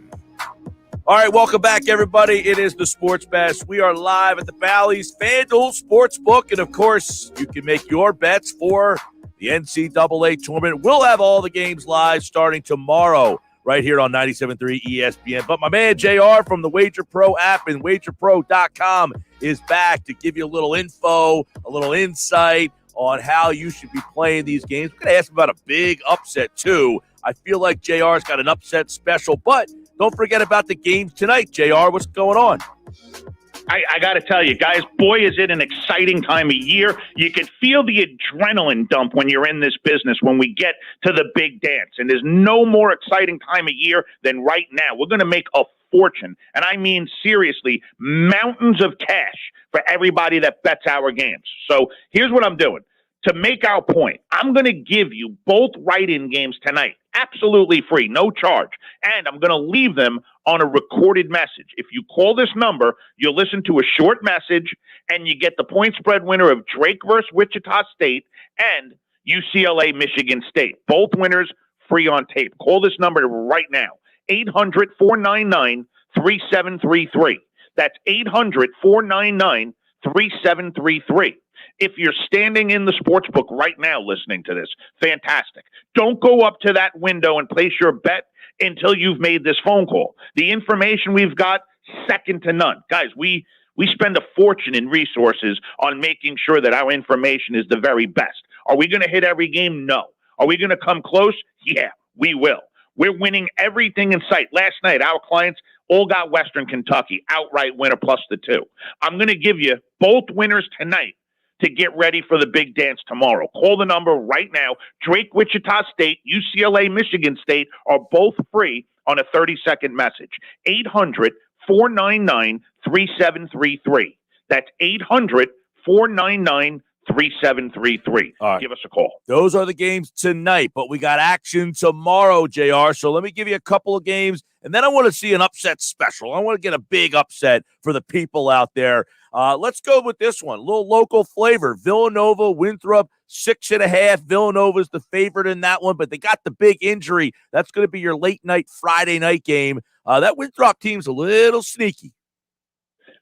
All right, welcome back, everybody. It is the Sports Bash. We are live at the Bally's FanDuel Sportsbook, and, of course, you can make your bets for the NCAA Tournament. We'll have all the games live starting tomorrow right here on 97.3 ESPN. But my man JR from the Wager Pro app and wagerpro.com is back to give you a little info, a little insight on how you should be playing these games. We're going to ask him about a big upset, too. I feel like JR's got an upset special, but don't forget about the games tonight. JR, what's going on? I got to tell you, guys, boy, is it an exciting time of year. You can feel the adrenaline dump when you're in this business when we get to the big dance. And there's no more exciting time of year than right now. We're going to make a fortune. And I mean, seriously, mountains of cash for everybody that bets our games. So here's what I'm doing. To make our point, I'm going to give you both write-in games tonight, absolutely free, no charge. And I'm going to leave them on a recorded message. If you call this number, you'll listen to a short message, and you get the point spread winner of Drake versus Wichita State and UCLA Michigan State. Both winners free on tape. Call this number right now, 800-499-3733. That's 800-499-3733. If you're standing in the sports book right now listening to this, fantastic. Don't go up to that window and place your bet until you've made this phone call. The information we've got, second to none. Guys, we spend a fortune in resources on making sure that our information is the very best. Are we going to hit every game? No. Are we going to come close? Yeah, we will. We're winning everything in sight. Last night, our clients all got Western Kentucky, outright winner plus the 2. I'm going to give you both winners tonight to get ready for the big dance tomorrow. Call the number right now. Drake, Wichita State, UCLA, Michigan State are both free on a 30-second message. 800-499-3733. That's 800-499-3733. All right. Give us a call. Those are the games tonight, but we got action tomorrow, JR. So let me give you a couple of games, and then I want to see an upset special. I want to get a big upset for the people out there. Let's go with this one. A little local flavor. Villanova, Winthrop, 6.5. Villanova's the favorite in that one, but they got the big injury. That's going to be your late night Friday night game. That Winthrop team's a little sneaky.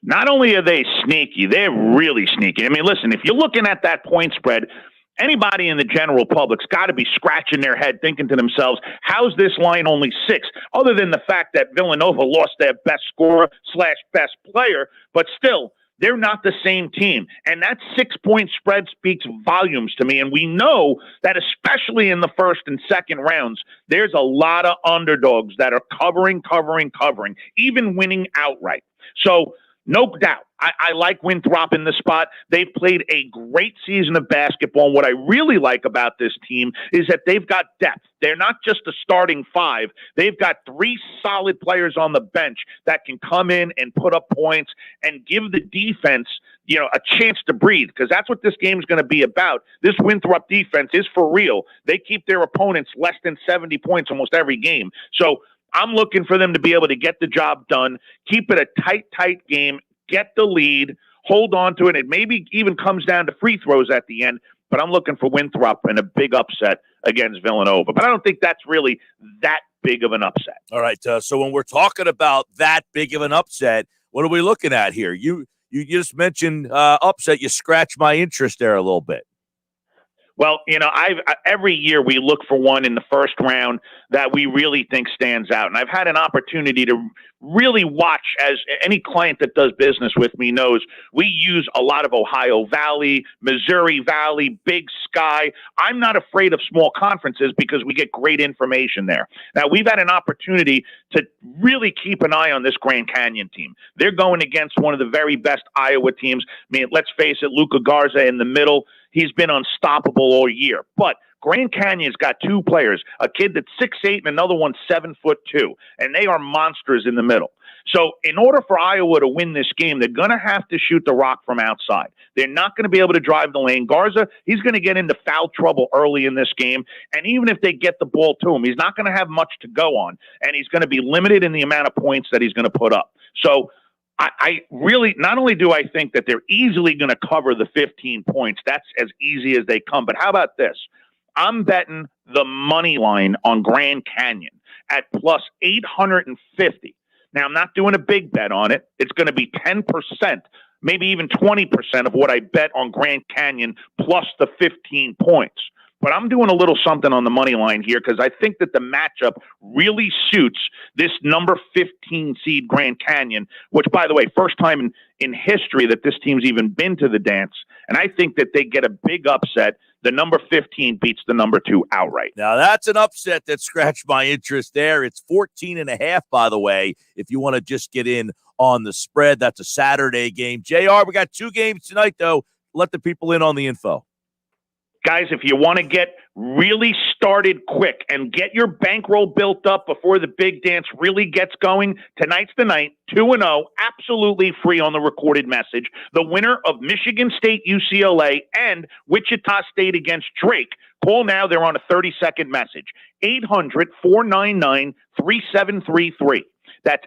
Not only are they sneaky, they're really sneaky. I mean, listen, if you're looking at that point spread, anybody in the general public's got to be scratching their head thinking to themselves, how's this line only 6? Other than the fact that Villanova lost their best scorer / best player, but still, they're not the same team. And that 6-point spread speaks volumes to me. And we know that especially in the first and second rounds, there's a lot of underdogs that are covering, even winning outright. So no doubt, I like Winthrop in the spot. They've played a great season of basketball. And what I really like about this team is that they've got depth. They're not just a starting 5. They've got 3 solid players on the bench that can come in and put up points and give the defense, a chance to breathe, because that's what this game is going to be about. This Winthrop defense is for real. They keep their opponents less than 70 points almost every game. So I'm looking for them to be able to get the job done, keep it a tight game, get the lead, hold on to it. It maybe even comes down to free throws at the end, but I'm looking for Winthrop in a big upset against Villanova. But I don't think that's really that big of an upset. All right, so when we're talking about that big of an upset, what are we looking at here? You just mentioned upset. You scratched my interest there a little bit. Well, every year we look for one in the first round that we really think stands out. And I've had an opportunity to really watch, as any client that does business with me knows, we use a lot of Ohio Valley, Missouri Valley, Big Sky. I'm not afraid of small conferences because we get great information there. Now, we've had an opportunity to really keep an eye on this Grand Canyon team. They're going against one of the very best Iowa teams. I mean, let's face it, Luka Garza in the middle. He's been unstoppable all year. But Grand Canyon's got two players, a kid that's 6'8" and another one 7'2", and they are monsters in the middle. So in order for Iowa to win this game, they're going to have to shoot the rock from outside. They're not going to be able to drive the lane. Garza, he's going to get into foul trouble early in this game, and even if they get the ball to him, he's not going to have much to go on, and he's going to be limited in the amount of points that he's going to put up. So I really, not only do I think that they're easily going to cover the 15 points, that's as easy as they come, but how about this? I'm betting the money line on Grand Canyon at plus 850. Now, I'm not doing a big bet on it. It's going to be 10%, maybe even 20% of what I bet on Grand Canyon plus the 15 points. But I'm doing a little something on the money line here because I think that the matchup really suits this number 15 seed Grand Canyon, which, by the way, first time in history that this team's even been to the dance. And I think that they get a big upset. The number 15 beats the number 2 outright. Now, that's an upset that scratched my interest there. It's 14.5, by the way, if you want to just get in on the spread. That's a Saturday game. JR, we got 2 games tonight, though. Let the people in on the info. Guys, if you want to get really started quick and get your bankroll built up before the big dance really gets going, tonight's the night, 2-0, absolutely free on the recorded message. The winner of Michigan State, UCLA, and Wichita State against Drake. Call now. They're on a 30-second message. 800-499-3733. That's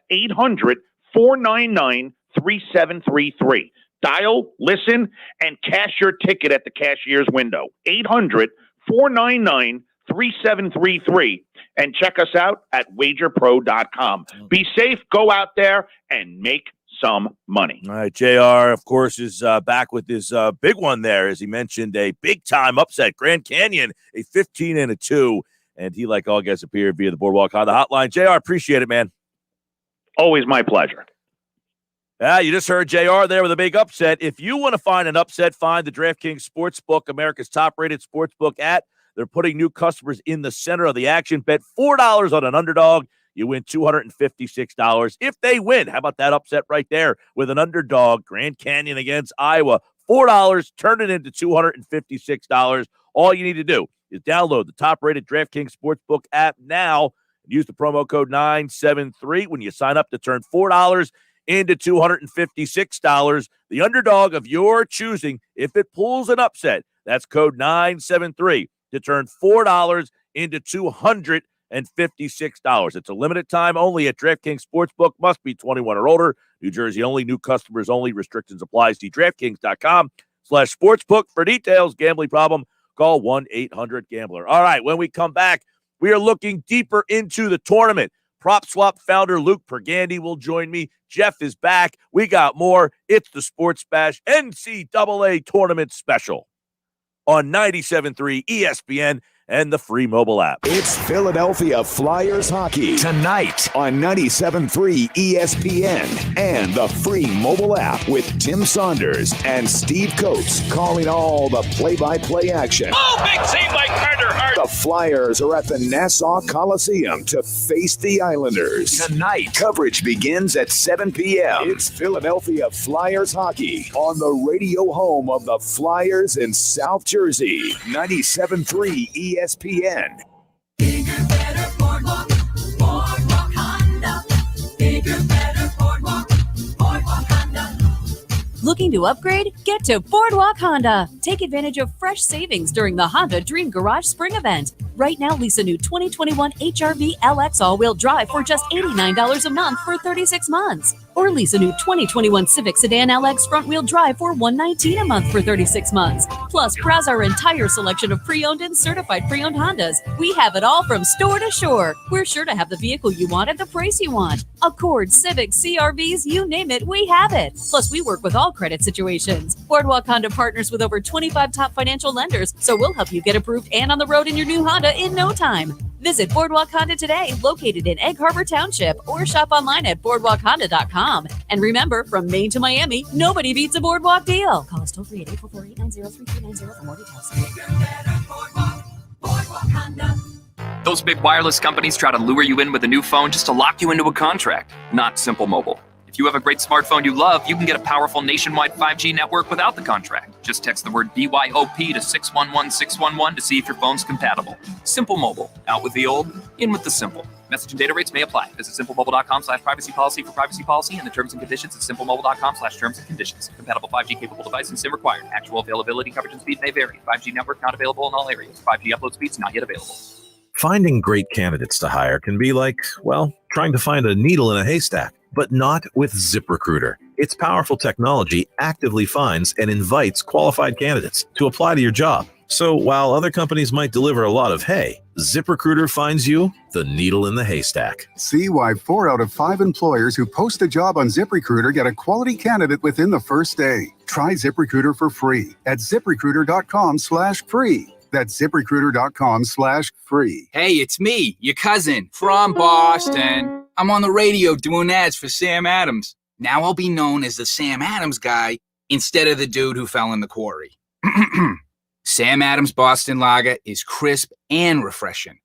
800-499-3733. Dial, listen, and cash your ticket at the cashier's window. 800-499-3733. And check us out at wagerpro.com. Be safe, go out there, and make some money. All right, JR, of course, is back with his big one there. As he mentioned, a big-time upset. Grand Canyon, a 15-2. And he, like all guests, appeared via the Boardwalk on the hotline. JR, appreciate it, man. Always my pleasure. Yeah, you just heard JR there with a big upset. If you want to find an upset, find the DraftKings Sportsbook, America's top-rated sportsbook app. They're putting new customers in the center of the action. Bet $4 on an underdog. You win $256 if they win. How about that upset right there with an underdog? Grand Canyon against Iowa. $4, turn it into $256. All you need to do is download the top-rated DraftKings Sportsbook app now and use the promo code 973 when you sign up to turn $4 into $256. The underdog of your choosing, if it pulls an upset, that's code 973 to turn $4 into $256. It's a limited time only at DraftKings Sportsbook. Must be 21 or older. New Jersey only. New customers only. Restrictions apply. See DraftKings.com/sportsbook for details. Gambling problem? Call 1-800-GAMBLER. All right, when we come back, we are looking deeper into the tournament. Prop Swap founder Luke Pergandy will join me. Jeff is back. We got more. It's the Sports Bash NCAA Tournament Special on 97.3 ESPN and the free mobile app. It's Philadelphia Flyers hockey tonight on 97.3 ESPN and the free mobile app with Tim Saunders and Steve Coates calling all the play-by-play action. Oh, big save by Carter Hart. The Flyers are at the Nassau Coliseum to face the Islanders. Tonight, coverage begins at 7 p.m. It's Philadelphia Flyers hockey on the radio home of the Flyers in South Jersey. 97.3 ESPN. Bigger, better Boardwalk. Boardwalk Honda. Bigger, better Boardwalk. Boardwalk Honda. Looking to upgrade? Get to Boardwalk Honda. Take advantage of fresh savings during the Honda Dream Garage Spring Event. Right now, lease a new 2021 HRV LX all-wheel drive for just $89 a month for 36 months. Or lease a new 2021 Civic Sedan LX front-wheel drive for $119 a month for 36 months. Plus, browse our entire selection of pre-owned and certified pre-owned Hondas. We have it all from store to shore. We're sure to have the vehicle you want at the price you want. Accord, Civic, CRVs, you name it, we have it. Plus, we work with all credit situations. Boardwalk Honda partners with over 25 top financial lenders, so we'll help you get approved and on the road in your new Honda in no time. Visit Boardwalk Honda today, located in Egg Harbor Township, or shop online at boardwalkhonda.com. And remember, from Maine to Miami, nobody beats a Boardwalk deal. Call us toll-free at 844-890-3390 for more details. Boardwalk Honda. Those big wireless companies try to lure you in with a new phone just to lock you into a contract. Not Simple Mobile. If you have a great smartphone you love, you can get a powerful nationwide 5G network without the contract. Just text the word BYOP to 611611 to see if your phone's compatible. Simple Mobile. Out with the old, in with the simple. Message and data rates may apply. Visit simplemobile.com/privacy policy for privacy policy and the terms and conditions at simplemobile.com/terms and conditions. Compatible 5G capable device and SIM required. Actual availability, coverage, and speed may vary. 5G network not available in all areas. 5G upload speeds not yet available. Finding great candidates to hire can be like, well, trying to find a needle in a haystack, but not with ZipRecruiter. Its powerful technology actively finds and invites qualified candidates to apply to your job. So while other companies might deliver a lot of hay, ZipRecruiter finds you the needle in the haystack. See why 4 out of 5 employers who post a job on ZipRecruiter get a quality candidate within the first day. Try ZipRecruiter for free at ZipRecruiter.com/free. That's ZipRecruiter.com/free. Hey, it's me, your cousin from Boston. I'm on the radio doing ads for Sam Adams. Now I'll be known as the Sam Adams guy instead of the dude who fell in the quarry. Sam Adams Boston Lager is crisp and refreshing,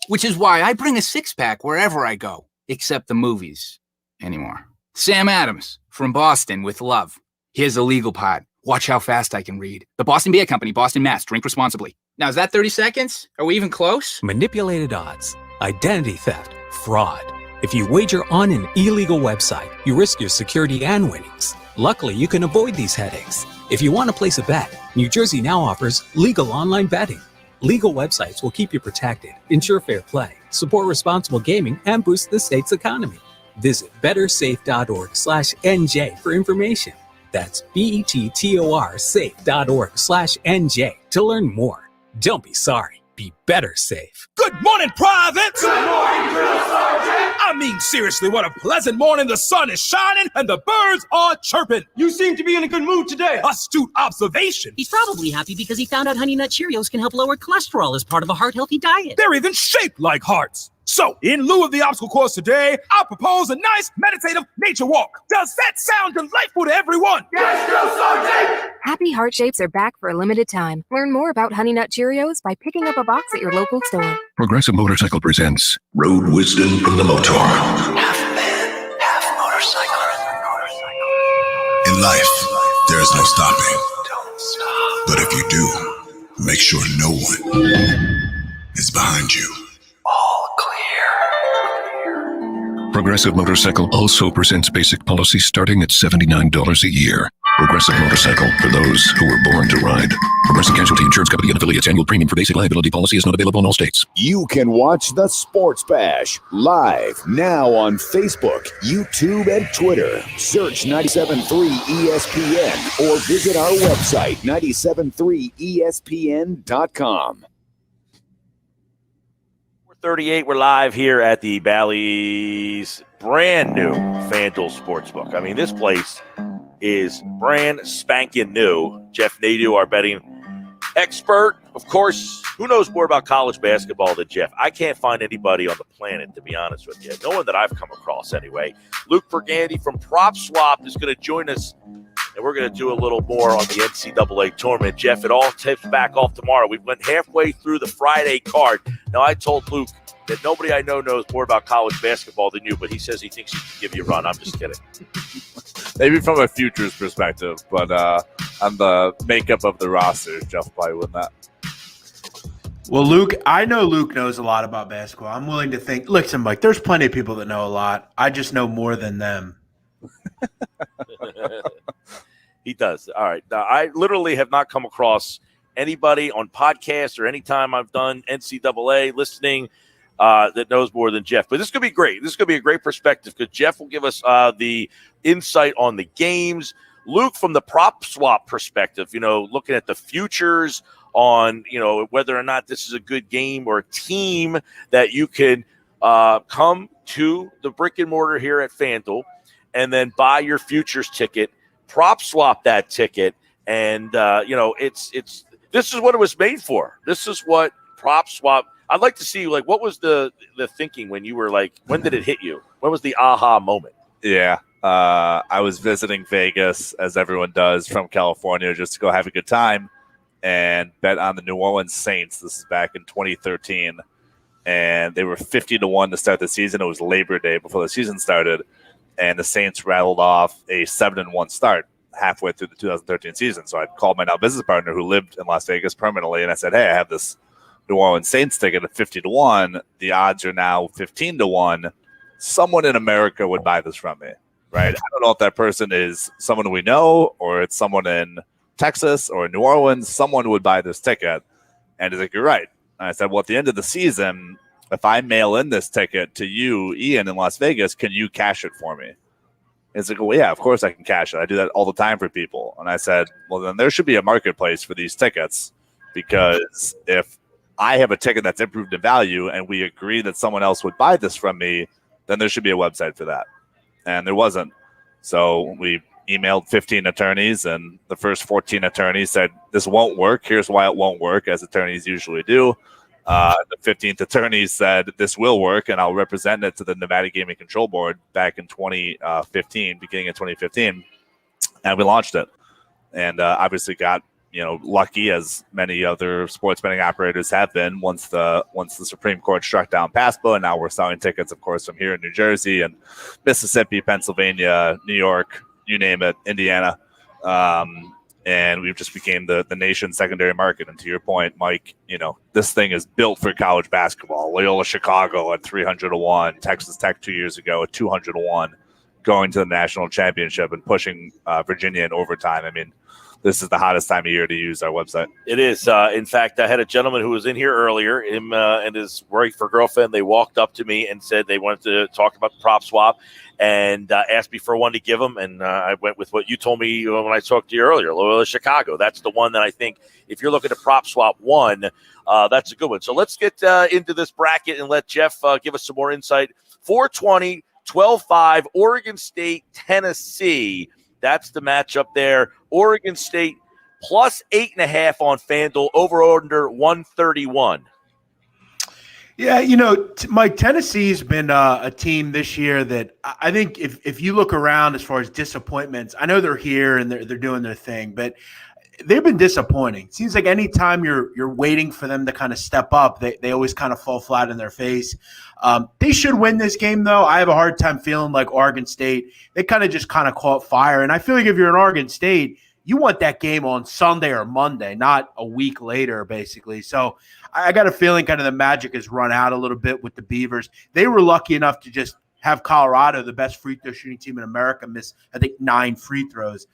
which is why I bring a six-pack wherever I go, except the movies anymore. Sam Adams from Boston with love. Here's the legal part. Watch how fast I can read. The Boston Beer Company, Boston, Mass. Drink responsibly. Now, is that 30 seconds? Are we even close? Manipulated odds, identity theft, fraud. If you wager on an illegal website, you risk your security and winnings. Luckily, you can avoid these headaches. If you want to place a bet, New Jersey now offers legal online betting. Legal websites will keep you protected, ensure fair play, support responsible gaming, and boost the state's economy. Visit bettersafe.org/NJ for information. That's BETTOR safe.org/NJ to learn more. Don't be sorry. Be better safe. Good morning, Privates! Good morning, Drill Sergeant! I mean, seriously, what a pleasant morning. The sun is shining and the birds are chirping. You seem to be in a good mood today. Astute observation. He's probably happy because he found out Honey Nut Cheerios can help lower cholesterol as part of a heart-healthy diet. They're even shaped like hearts. So, in lieu of the obstacle course today, I propose a nice meditative nature walk. Does that sound delightful to everyone? Yes, Drill Sergeant! Happy Heart Shapes are back for a limited time. Learn more about Honey Nut Cheerios by picking up a box at your local store. Progressive Motorcycle presents Road Wisdom from the Motor. Half man, half motorcycle. In life, there is no stopping. Don't stop. But if you do, make sure no one is behind you. All clear. Progressive Motorcycle also presents basic policy starting at $79 a year. Progressive Motorcycle, for those who were born to ride. Progressive Casualty Insurance Company and affiliates. Annual premium for basic liability policy is not available in all states. You can watch the Sports Bash live now on Facebook, YouTube, and Twitter. Search 97.3 ESPN or visit our website, 973ESPN.com. 4:38, we're live here at the Bally's brand new FanDuel Sportsbook. I mean, this place is brand spanking new. Jeff Nadu, our betting expert. Of course, who knows more about college basketball than Jeff? I can't find anybody on the planet, to be honest with you. No one that I've come across anyway. Luke Burgandy from Prop Swap is going to join us, and we're going to do a little more on the NCAA Tournament. Jeff, it all tips back off tomorrow. We went halfway through the Friday card. Now, I told Luke that nobody I know knows more about college basketball than you, but he says he thinks he can give you a run. I'm just kidding. Maybe from a futures perspective, but on the makeup of the roster, Jeff probably wouldn't that. Well, Luke, I know Luke knows a lot about basketball. I'm willing to think, listen, Mike, there's plenty of people that know a lot. I just know more than them. He does. All right. Now, I literally have not come across anybody on podcasts or any time I've done NCAA listening that knows more than Jeff. But this could be great. This could be a great perspective because Jeff will give us the insight on the games. Luke, from the prop swap perspective, looking at the futures on, whether or not this is a good game or a team that you can come to the brick and mortar here at FanDuel and then buy your futures ticket, prop swap that ticket. And, this is what it was made for. This is what prop swap. I'd like to see, what was the thinking when you were when did it hit you? When was the aha moment? Yeah. I was visiting Vegas, as everyone does, from California, just to go have a good time and bet on the New Orleans Saints. This is back in 2013. And they were 50-1 to start the season. It was Labor Day before the season started. and the Saints rattled off a 7-1 start halfway through the 2013 season. So I called my now business partner who lived in Las Vegas permanently, and I said, hey, I have this New Orleans Saints ticket at 50-1. The odds are now 15-1. Someone in America would buy this from me, right? I don't know if that person is someone we know or it's someone in Texas or New Orleans. Someone would buy this ticket. And he's like, you're right. And I said, well, at the end of the season, if I mail in this ticket to you, Ian, in Las Vegas, can you cash it for me? It's like, well, yeah, of course I can cash it. I do that all the time for people. And I said, well, then there should be a marketplace for these tickets, because if I have a ticket that's improved in value and we agree that someone else would buy this from me, then there should be a website for that. And there wasn't. So we emailed 15 attorneys, and the first 14 attorneys said, this won't work. Here's why it won't work, as attorneys usually do. The 15th attorney said, this will work, and I'll represent it to the Nevada Gaming Control Board back in 2015, beginning of 2015. And we launched it. And obviously got, lucky, as many other sports betting operators have been, once the Supreme Court struck down PASPA, and now we're selling tickets, of course, from here in New Jersey and Mississippi, Pennsylvania, New York, you name it, Indiana. And we've just became the nation's secondary market. And to your point, Mike, this thing is built for college basketball. Loyola Chicago at 300-1, Texas Tech 2 years ago at 200-1, going to the national championship and pushing Virginia in overtime. I mean, this is the hottest time of year to use our website. It is. In fact, I had a gentleman who was in here earlier, him and his wife or girlfriend. They walked up to me and said they wanted to talk about the prop swap and asked me for one to give them. And I went with what you told me when I talked to you earlier, Loyola Chicago. That's the one that I think if you're looking to prop swap one, that's a good one. So let's get into this bracket and let Jeff give us some more insight. 420, 12-5, Oregon State, Tennessee. That's the matchup there. Oregon State plus 8.5 on FanDuel, over under 131. Yeah, Mike, Tennessee's been a team this year that I think if you look around as far as disappointments, I know they're here and they're doing their thing, but they've been disappointing. It seems like anytime you're waiting for them to kind of step up, they always kind of fall flat in their face. They should win this game, though. I have a hard time feeling like Oregon State, they kind of caught fire. And I feel like if you're in Oregon State, you want that game on Sunday or Monday, not a week later, basically. So I got a feeling kind of the magic has run out a little bit with the Beavers. They were lucky enough to just have Colorado, the best free throw shooting team in America, miss, I think, 9 free throws.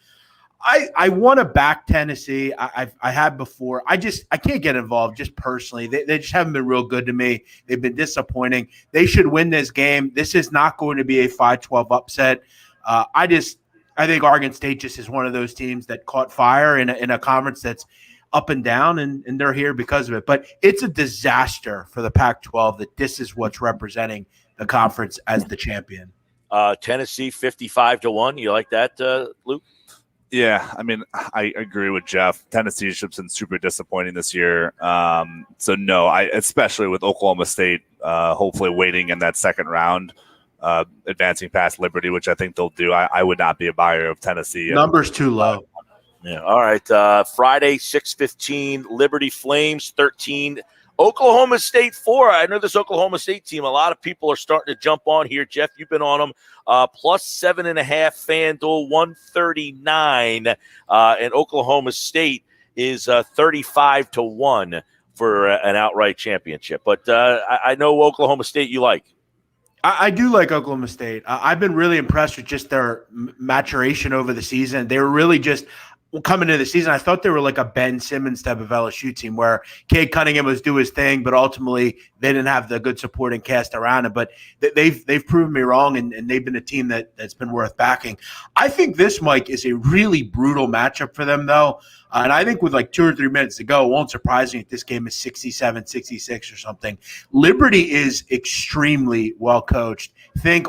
I want to back Tennessee. I have before. I can't get involved just personally. They just haven't been real good to me. They've been disappointing. They should win this game. This is not going to be a 5-12 upset. I think Oregon State just is one of those teams that caught fire in a conference that's up and down, and they're here because of it. But it's a disaster for the Pac-12 that this is what's representing the conference as the champion. Tennessee 55-1. You like that, Luke? Yeah, I mean, I agree with Jeff. Tennessee's been super disappointing this year. So no, especially with Oklahoma State, hopefully waiting in that second round, advancing past Liberty, which I think they'll do. I would not be a buyer of Tennessee. Numbers too low. Yeah. All right. Friday, 6:15, Liberty Flames 13. Oklahoma State 4. I know this Oklahoma State team, a lot of people are starting to jump on here. Jeff, you've been on them. Plus 7.5 FanDuel, 139. And Oklahoma State is 35-1 for an outright championship. But I know Oklahoma State you like. I do like Oklahoma State. I've been really impressed with just their maturation over the season. They were really just coming into the season, I thought they were like a Ben Simmons type of LSU team where Cade Cunningham was do his thing, but ultimately they didn't have the good supporting cast around him. But they've proven me wrong, and they've been a team that's been worth backing. I think this, Mike, is a really brutal matchup for them, though. And I think with like 2 or 3 minutes to go, it won't surprise me if this game is 67, 66 or something. Liberty is extremely well coached. Think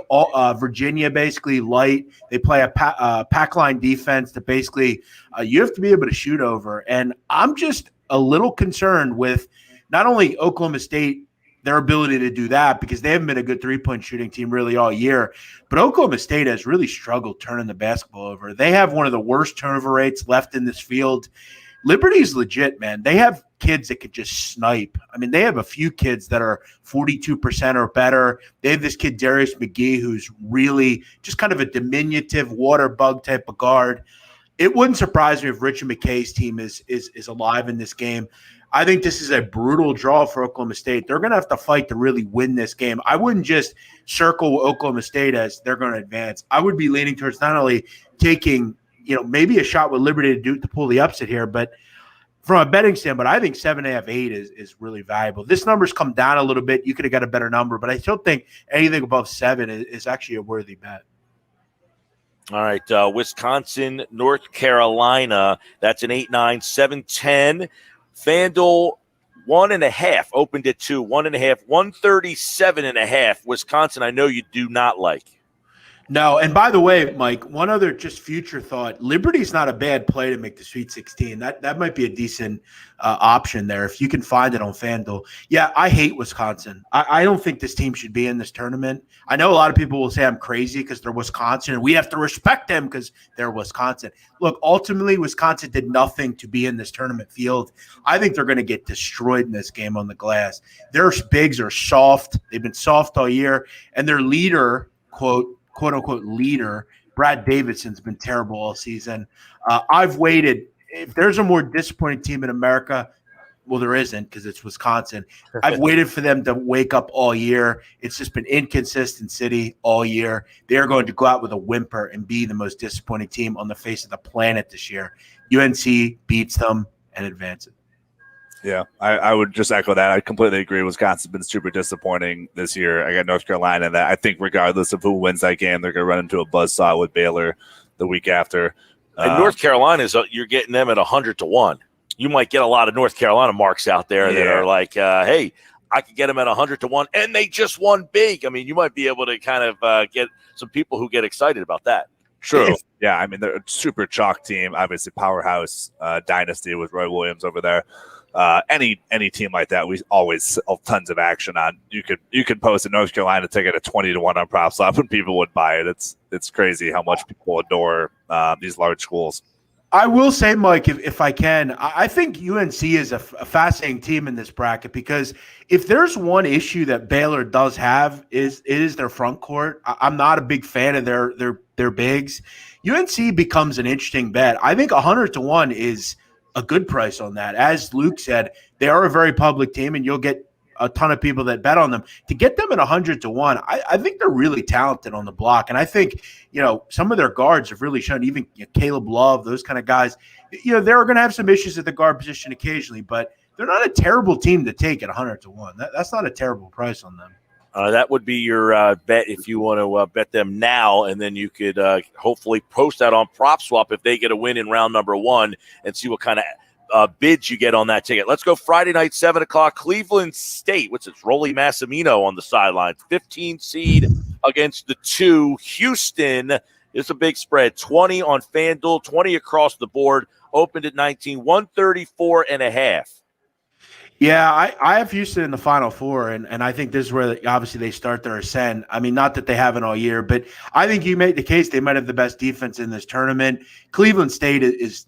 Virginia basically light. They play a pack line defense that basically you have to be able to shoot over. And I'm just a little concerned with not only Oklahoma State, their ability to do that, because they haven't been a good three-point shooting team really all year. But Oklahoma State has really struggled turning the basketball over. They have one of the worst turnover rates left in this field. Liberty's legit, man. They have kids that could just snipe. I mean, they have a few kids that are 42% or better. They have this kid, Darius McGee, who's really just kind of a diminutive water bug type of guard. It wouldn't surprise me if Richard McKay's team is alive in this game. I think this is a brutal draw for Oklahoma State. They're going to have to fight to really win this game. I wouldn't just circle Oklahoma State as they're going to advance. I would be leaning towards not only taking, maybe a shot with Liberty to pull the upset here, but from a betting standpoint, I think 7.5, 8 is really valuable. This number's come down a little bit. You could have got a better number, but I still think anything above 7 is actually a worthy bet. All right, Wisconsin, North Carolina. That's an 8-9, 7-10. FanDuel 1.5 opened at 2, 1.5, 137.5. Wisconsin, I know you do not like. No, and by the way, Mike, one other just future thought. Liberty's not a bad play to make the Sweet 16. That might be a decent option there if you can find it on FanDuel. Yeah, I hate Wisconsin. I don't think this team should be in this tournament. I know a lot of people will say I'm crazy because they're Wisconsin, and we have to respect them because they're Wisconsin. Look, ultimately, Wisconsin did nothing to be in this tournament field. I think they're going to get destroyed in this game on the glass. Their bigs are soft. They've been soft all year, and their leader, quote-unquote leader, Brad Davidson's been terrible all season. I've waited. If there's a more disappointing team in America, well, there isn't because it's Wisconsin. I've waited for them to wake up all year. It's just been inconsistency all year. They're going to go out with a whimper and be the most disappointing team on the face of the planet this year. UNC beats them and advances. Yeah, I would just echo that. I completely agree. Wisconsin's been super disappointing this year. I got North Carolina that I think regardless of who wins that game, they're going to run into a buzzsaw with Baylor the week after. And North Carolina, you're getting them at 100-1. You might get a lot of North Carolina marks out there that are like, hey, I could get them at 100-1, and they just won big. I mean, you might be able to kind of get some people who get excited about that. True. Yeah, I mean, they're a super chalk team, obviously powerhouse dynasty with Roy Williams over there. Any team like that, we always sell tons of action on. You could post a North Carolina ticket at 20-1 on PropSwap and people would buy it. It's crazy how much people adore these large schools. I will say, Mike, if I can, I think UNC is a fascinating team in this bracket because if there's one issue that Baylor does have it is their front court. I'm not a big fan of their bigs. UNC becomes an interesting bet. I think 100-1 is a good price on that. As Luke said, they are a very public team, and you'll get a ton of people that bet on them. To get them at 100-1, I think they're really talented on the block. And I think, some of their guards have really shown, even Caleb Love, those kind of guys, they're going to have some issues at the guard position occasionally, but they're not a terrible team to take at 100-1. That's not a terrible price on them. That would be your bet if you want to bet them now, and then you could hopefully post that on PropSwap if they get a win in round number 1 and see what kind of bids you get on that ticket. Let's go Friday night, 7 o'clock, Cleveland State. What's it? Rolly Massimino on the sidelines. 15 seed against the 2. Houston is a big spread. 20 on FanDuel, 20 across the board. Opened at 19, 134.5. Yeah, I have Houston in the Final Four, and I think this is where obviously they start their ascent. I mean, not that they haven't all year, but I think you make the case they might have the best defense in this tournament. Cleveland State is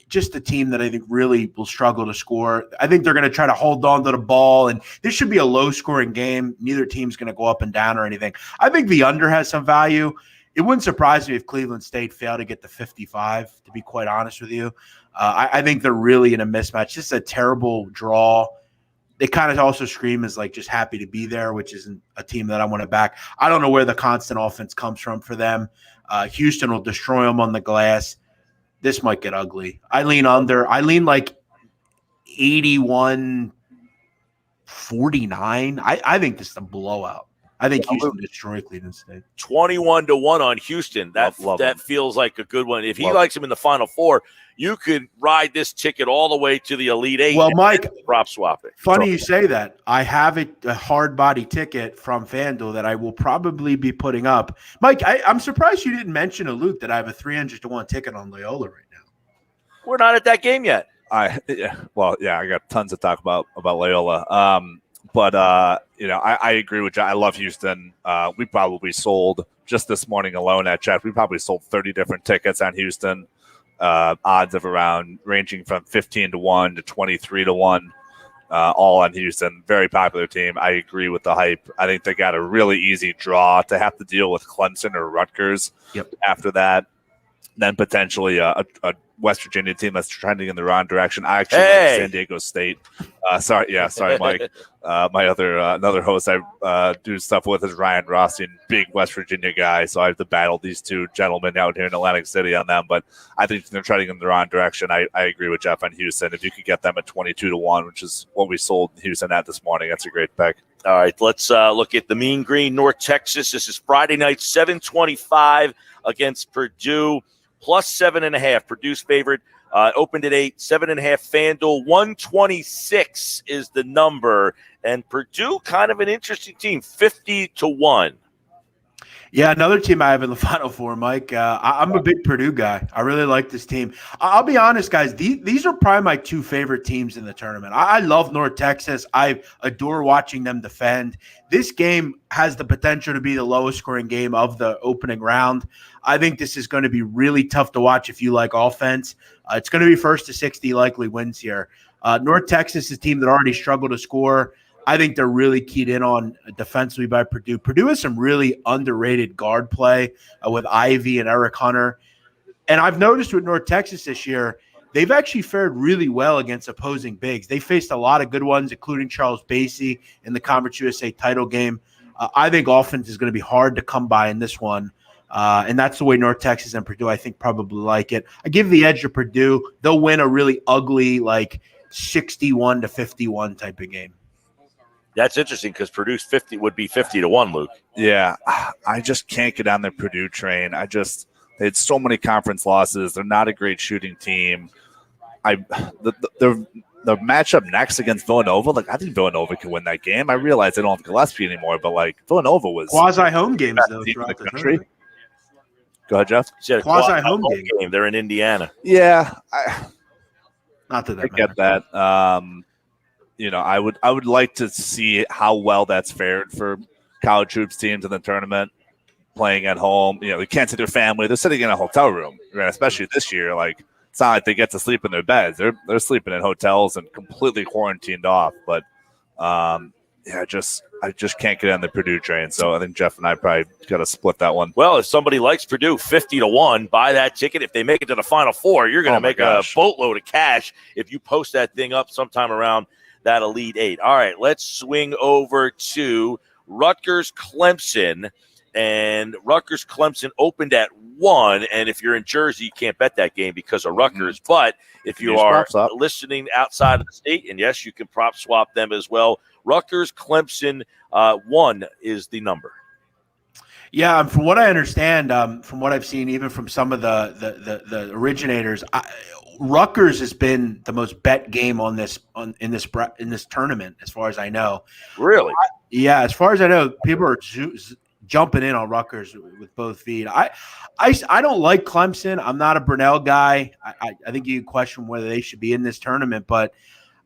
just a team that I think really will struggle to score. I think they're going to try to hold on to the ball, and this should be a low-scoring game. Neither team's going to go up and down or anything. I think the under has some value. It wouldn't surprise me if Cleveland State failed to get the 55, to be quite honest with you. I think they're really in a mismatch. Just a terrible draw. They kind of also scream as like just happy to be there, which isn't a team that I want to back. I don't know where the constant offense comes from for them. Houston will destroy them on the glass. This might get ugly. I lean under. I lean like 81-49. I think this is a blowout. I think Houston destroy Cleveland State. 21-1 on Houston. That feels like a good one. If he likes him in the Final Four, you could ride this ticket all the way to the Elite Eight. Well, Mike, prop swap it. Funny you say that. I have a hard body ticket from FanDuel that I will probably be putting up. Mike, I'm surprised you didn't mention to Luke that I have a 300-1 ticket on Loyola right now. We're not at that game yet. I got tons to talk about Loyola. But I agree with you. I love Houston. We probably sold just this morning alone at chat. We probably sold 30 different tickets on Houston. odds of around ranging from 15-1 to 23-1. All on Houston. Very popular team. I agree with the hype. I think they got a really easy draw to have to deal with Clemson or Rutgers after that. Then potentially a West Virginia team that's trending in the wrong direction. I actually like San Diego State. Sorry, Mike. My another host I do stuff with is Ryan Rossi, big West Virginia guy. So I have to battle these two gentlemen out here in Atlantic City on them. But I think they're trending in the wrong direction. I agree with Jeff on Houston. If you could get them at 22-1, which is what we sold Houston at this morning, that's a great pick. All right, let's look at the Mean Green, North Texas. This is Friday night, 7:25 against Purdue. Plus 7.5. Purdue's favorite. Opened at 8, 7.5 FanDuel. 126 is the number. And Purdue, kind of an interesting team, 50-1. Yeah, another team I have in the Final Four, Mike. I'm a big Purdue guy. I really like this team. I'll be honest, guys. These are probably my two favorite teams in the tournament. I love North Texas. I adore watching them defend. This game has the potential to be the lowest scoring game of the opening round. I think this is going to be really tough to watch if you like offense. It's going to be first to 60 likely wins here. North Texas is a team that already struggled to score. I think they're really keyed in on defensively by Purdue. Purdue has some really underrated guard play with Ivy and Eric Hunter. And I've noticed with North Texas this year, they've actually fared really well against opposing bigs. They faced a lot of good ones, including Charles Bassey in the Conference USA title game. I think offense is going to be hard to come by in this one. And that's the way North Texas and Purdue, I think, probably like it. I give the edge to Purdue. They'll win a really ugly, 61-51 type of game. That's interesting because Purdue's 50 would be 50-1, Luke. Yeah, I just can't get on the Purdue train. They had so many conference losses. They're not a great shooting team. The matchup next against Villanova, I think Villanova can win that game. I realize they don't have Gillespie anymore, but Villanova was quasi-home games though throughout the country. Go ahead, Jeff. Quasi-home game. They're in Indiana. Yeah, not that I get that. I would like to see how well that's fared for college hoops teams in the tournament playing at home. They can't see their family. They're sitting in a hotel room, right? Especially this year. It's not like they get to sleep in their beds. They're sleeping in hotels and completely quarantined off. But I just can't get on the Purdue train. So I think Jeff and I probably got to split that one. Well, if somebody likes Purdue, 50-1, buy that ticket. If they make it to the Final Four, you're going to make a boatload of cash if you post that thing up sometime around that Elite Eight. All right, let's swing over to Rutgers-Clemson. And Rutgers-Clemson opened at 1. And if you're in Jersey, you can't bet that game because of Rutgers. But if you are listening outside of the state, and yes, you can prop swap them as well. Rutgers-Clemson 1 is the number. Yeah, from what I understand, from what I've seen, even from some of the originators, Rutgers has been the most bet game in this tournament, as far as I know. Really? As far as I know, people are jumping in on Rutgers with both feet. I don't like Clemson. I'm not a Brunell guy. I think you question whether they should be in this tournament, but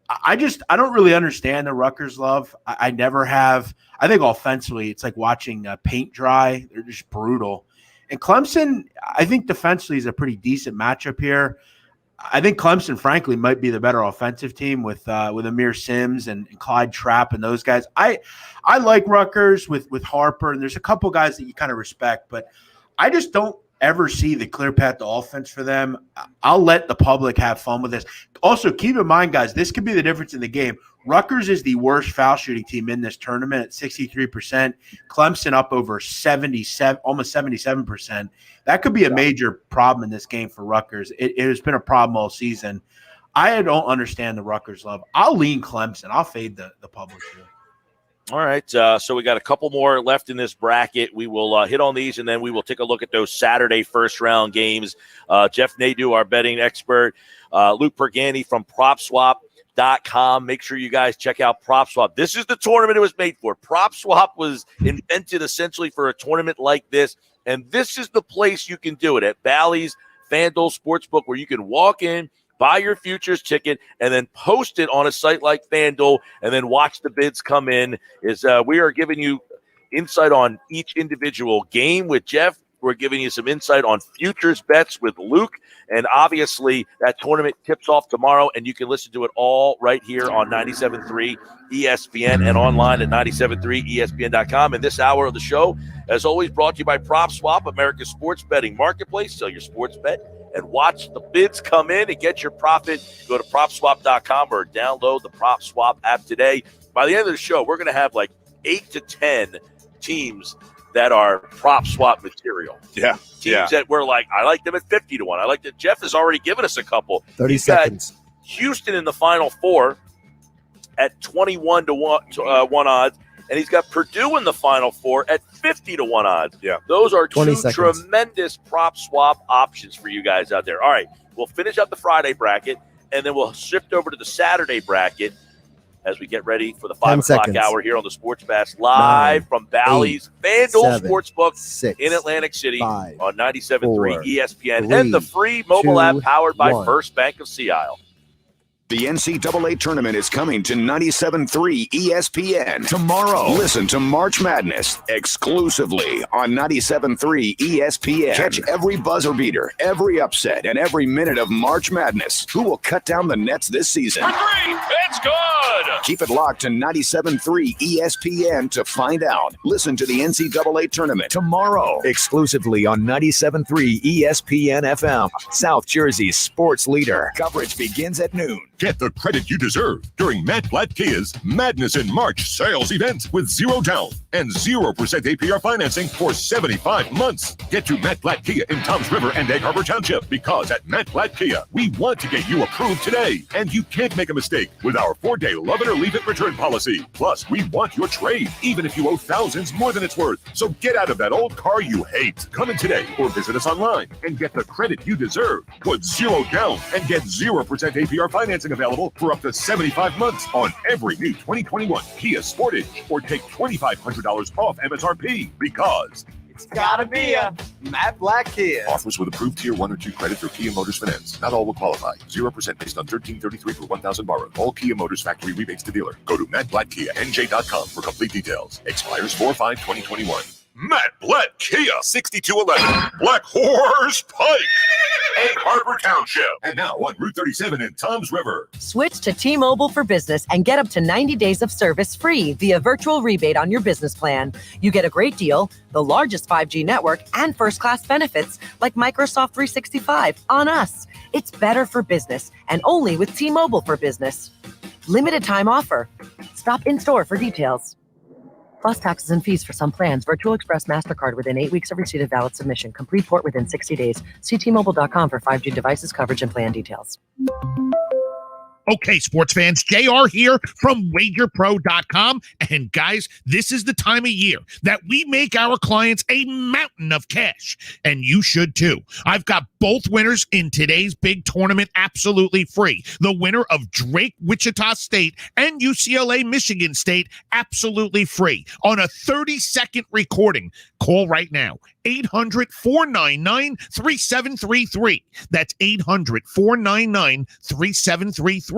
I don't really understand the Rutgers love. I never have. I think offensively, it's like watching paint dry. They're just brutal. And Clemson, I think defensively is a pretty decent matchup here. I think Clemson, frankly, might be the better offensive team with Amir Sims and Clyde Trapp and those guys. I like Rutgers with Harper, and there's a couple guys that you kind of respect, but I just don't ever see the clear path to offense for them. I'll let the public have fun with this. Also, keep in mind, guys, this could be the difference in the game. Rutgers is the worst foul shooting team in this tournament at 63%. Clemson up over 77, almost 77%. That could be a major problem in this game for Rutgers. It has been a problem all season. I don't understand the Rutgers love. I'll lean Clemson. I'll fade the public here. All right, so we got a couple more left in this bracket. We will hit on these, and then we will take a look at those Saturday first-round games. Jeff Nadu, our betting expert, Luke Pergani from PropSwap.com. Make sure you guys check out PropSwap. This is the tournament it was made for. PropSwap was invented essentially for a tournament like this, and this is the place you can do it at Bally's FanDuel Sportsbook, where you can walk in, buy your futures ticket, and then post it on a site like FanDuel, and then watch the bids come in. We are giving you insight on each individual game with Jeff. We're giving you some insight on futures bets with Luke. And obviously, that tournament tips off tomorrow, and you can listen to it all right here on 97.3 ESPN and online at 97.3ESPN.com. And this hour of the show, as always, brought to you by PropSwap, America's sports betting marketplace. Sell your sports bet and watch the bids come in and get your profit. Go to PropSwap.com or download the PropSwap app today. By the end of the show, we're going to have like 8 to 10 teams that are PropSwap material. Yeah. Teams that we're like, I like them at 50 to 1. I like that. Jeff has already given us a couple. 30 He's got seconds. Houston in the Final Four at 21 to 1 odds, and he's got Purdue in the Final Four at 50 to 1 odds. Yeah. Those are 20 two seconds. tremendous PropSwap options for you guys out there. All right, we'll finish up the Friday bracket, and then we'll shift over to the Saturday bracket as we get ready for the 5 o'clock seconds. hour here on the Sports Bash live 9, from Bally's 8, FanDuel 7, Sportsbook 6, in Atlantic City 5, on 97.3 4, ESPN 3, and the free mobile 2, app powered by 1. First Bank of Sea Isle. The NCAA Tournament is coming to 97.3 ESPN tomorrow. Listen to March Madness exclusively on 97.3 ESPN. Catch every buzzer beater, every upset, and every minute of March Madness. Who will cut down the nets this season? For three, it's good. Keep it locked to 97.3 ESPN to find out. Listen to the NCAA Tournament tomorrow exclusively on 97.3 ESPN FM, South Jersey's sports leader. Coverage begins at noon. Get the credit you deserve during Matt Blatt Kia's Madness in March sales event with 0 down and 0% APR financing for 75 months. Get to Matt Blatt Kia in Toms River and Egg Harbor Township, because at Matt Blatt Kia, we want to get you approved today. And you can't make a mistake with our 4-day love it or leave it return policy. Plus, we want your trade, even if you owe thousands more than it's worth. So get out of that old car you hate. Come in today or visit us online and get the credit you deserve. Put 0 down and get 0% APR financing available for up to 75 months on every new 2021 Kia Sportage, or take $2,500 off MSRP, because It's gotta be a Matt Blatt Kia. offers with approved Tier 1 or 2 credit through Kia Motors Finance. Not all will qualify. 0% based on $1,333 per 1,000 borrowed. All Kia Motors factory rebates to dealer. Go to MattBlattKiaNJ.com for complete details. Expires 4/5/2021. Matt Blatt Kia, 6211 Black Horse Pike, Egg Harbor Township, and now on Route 37 in Toms River. Switch to T-Mobile for Business and get up to 90 days of service free via virtual rebate on your business plan. You get a great deal, the largest 5G network, and first-class benefits like Microsoft 365 on us. It's better for business, and only with T-Mobile for Business. Limited time offer. Stop in store for details. Plus taxes and fees for some plans. Virtual Express MasterCard within 8 weeks of receipt of valid submission. Complete port within 60 days. See T-Mobile.com for 5G devices, coverage, and plan details. Okay, sports fans, JR here from WagerPro.com. And guys, this is the time of year that we make our clients a mountain of cash. And you should too. I've got both winners in today's big tournament absolutely free. The winner of Drake, Wichita State, and UCLA, Michigan State, absolutely free on a 30-second recording. Call right now. 800-499-3733. That's 800-499-3733.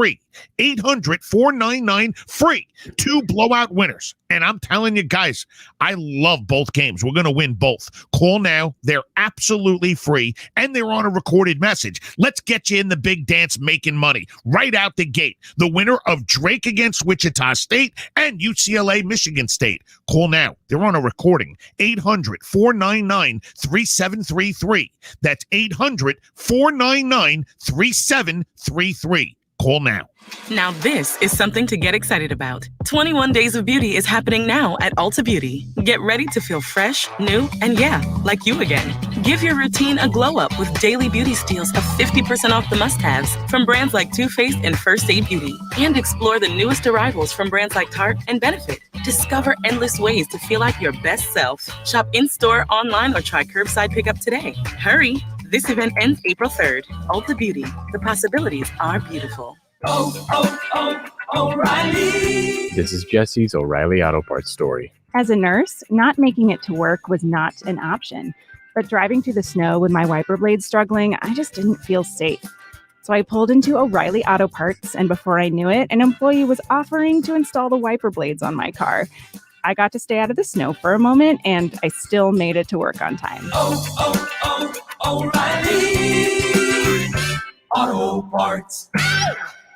800-499-FREE. 2 blowout winners. And I'm telling you guys, I love both games. We're going to win both. Call now. They're absolutely free, and they're on a recorded message. Let's get you in the big dance making money right out the gate. The winner of Drake against Wichita State and UCLA, Michigan State. Call now. They're on a recording. 800-499-3733. That's 800-499-3733. Call now. Now this is something to get excited about. 21 Days of Beauty is happening now at Ulta Beauty. Get ready to feel fresh, new, and yeah, like you again. Give your routine a glow up with daily beauty steals of 50% off the must-haves from brands like Too Faced and First Aid Beauty. And explore the newest arrivals from brands like Tarte and Benefit. Discover endless ways to feel like your best self. Shop in-store, online, or try curbside pickup today. Hurry! This event ends April 3rd. Ulta Beauty. The possibilities are beautiful. O'Reilly. This is Jesse's O'Reilly Auto Parts story. As a nurse, not making it to work was not an option. But driving through the snow with my wiper blades struggling, I just didn't feel safe. So I pulled into O'Reilly Auto Parts, and before I knew it, an employee was offering to install the wiper blades on my car. I got to stay out of the snow for a moment, and I still made it to work on time. O'Reilly Auto Parts.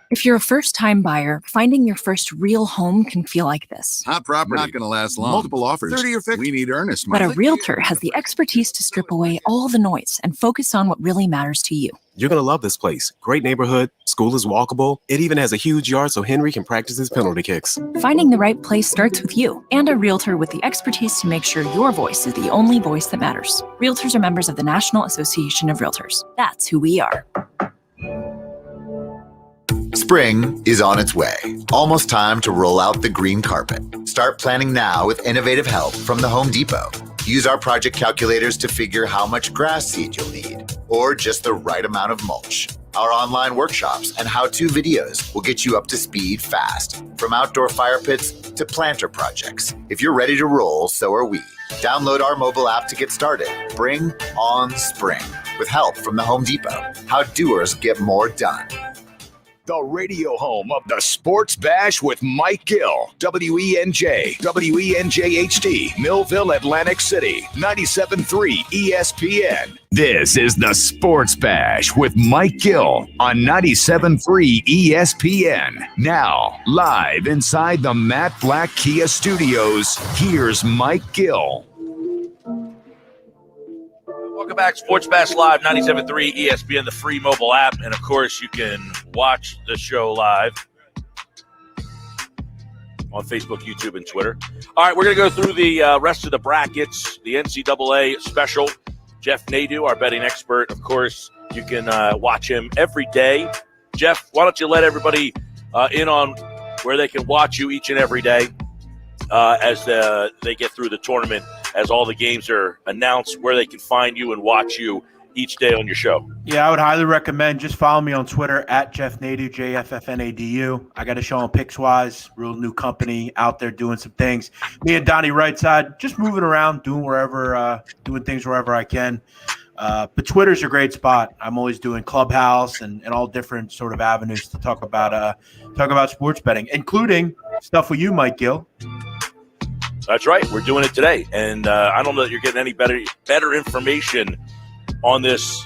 If you're a first-time buyer, finding your first real home can feel like this. Hot property. Not going to last long. Multiple offers. 30 or 50. We need earnest money. But a realtor has the expertise to strip away all the noise and focus on what really matters to you. You're going to love this place. Great neighborhood. School is walkable. It even has a huge yard so Henry can practice his penalty kicks. Finding the right place starts with you and a realtor with the expertise to make sure your voice is the only voice that matters. Realtors are members of the National Association of Realtors. That's who we are. Spring is on its way. Almost time to roll out the green carpet. Start planning now with innovative help from the Home Depot. Use our project calculators to figure how much grass seed you'll need, or just the right amount of mulch. Our online workshops and how-to videos will get you up to speed fast, from outdoor fire pits to planter projects. If you're ready to roll, so are we. Download our mobile app to get started. Bring on spring with help from the Home Depot. How doers get more done. The radio home of the Sports Bash with Mike Gill. WENJ, WENJ HD, Millville, Atlantic City, 97.3 ESPN. This is the Sports Bash with Mike Gill on 97.3 ESPN. Now, live inside the Matt Black Kia Studios, here's Mike Gill. Welcome back, Sports Bash Live, 97.3 ESPN, the free mobile app. And, of course, you can watch the show live on Facebook, YouTube, and Twitter. All right, we're going to go through the rest of the brackets, the NCAA special. Jeff Nadu, our betting expert. Of course, you can watch him every day. Jeff, why don't you let everybody in on where they can watch you each and every day as they get through the tournament, as all the games are announced, where they can find you and watch you each day on your show. Yeah, I would highly recommend just follow me on Twitter at Jeff Nadu, JFFNADU. I got a show on Pickswise, real new company out there doing some things. Me and Donnie Rightside just moving around, doing things wherever I can. But Twitter's a great spot. I'm always doing Clubhouse and all different sort of avenues to talk about sports betting, including stuff with you, Mike Gill. That's right. We're doing it today. And I don't know that you're getting any better information on this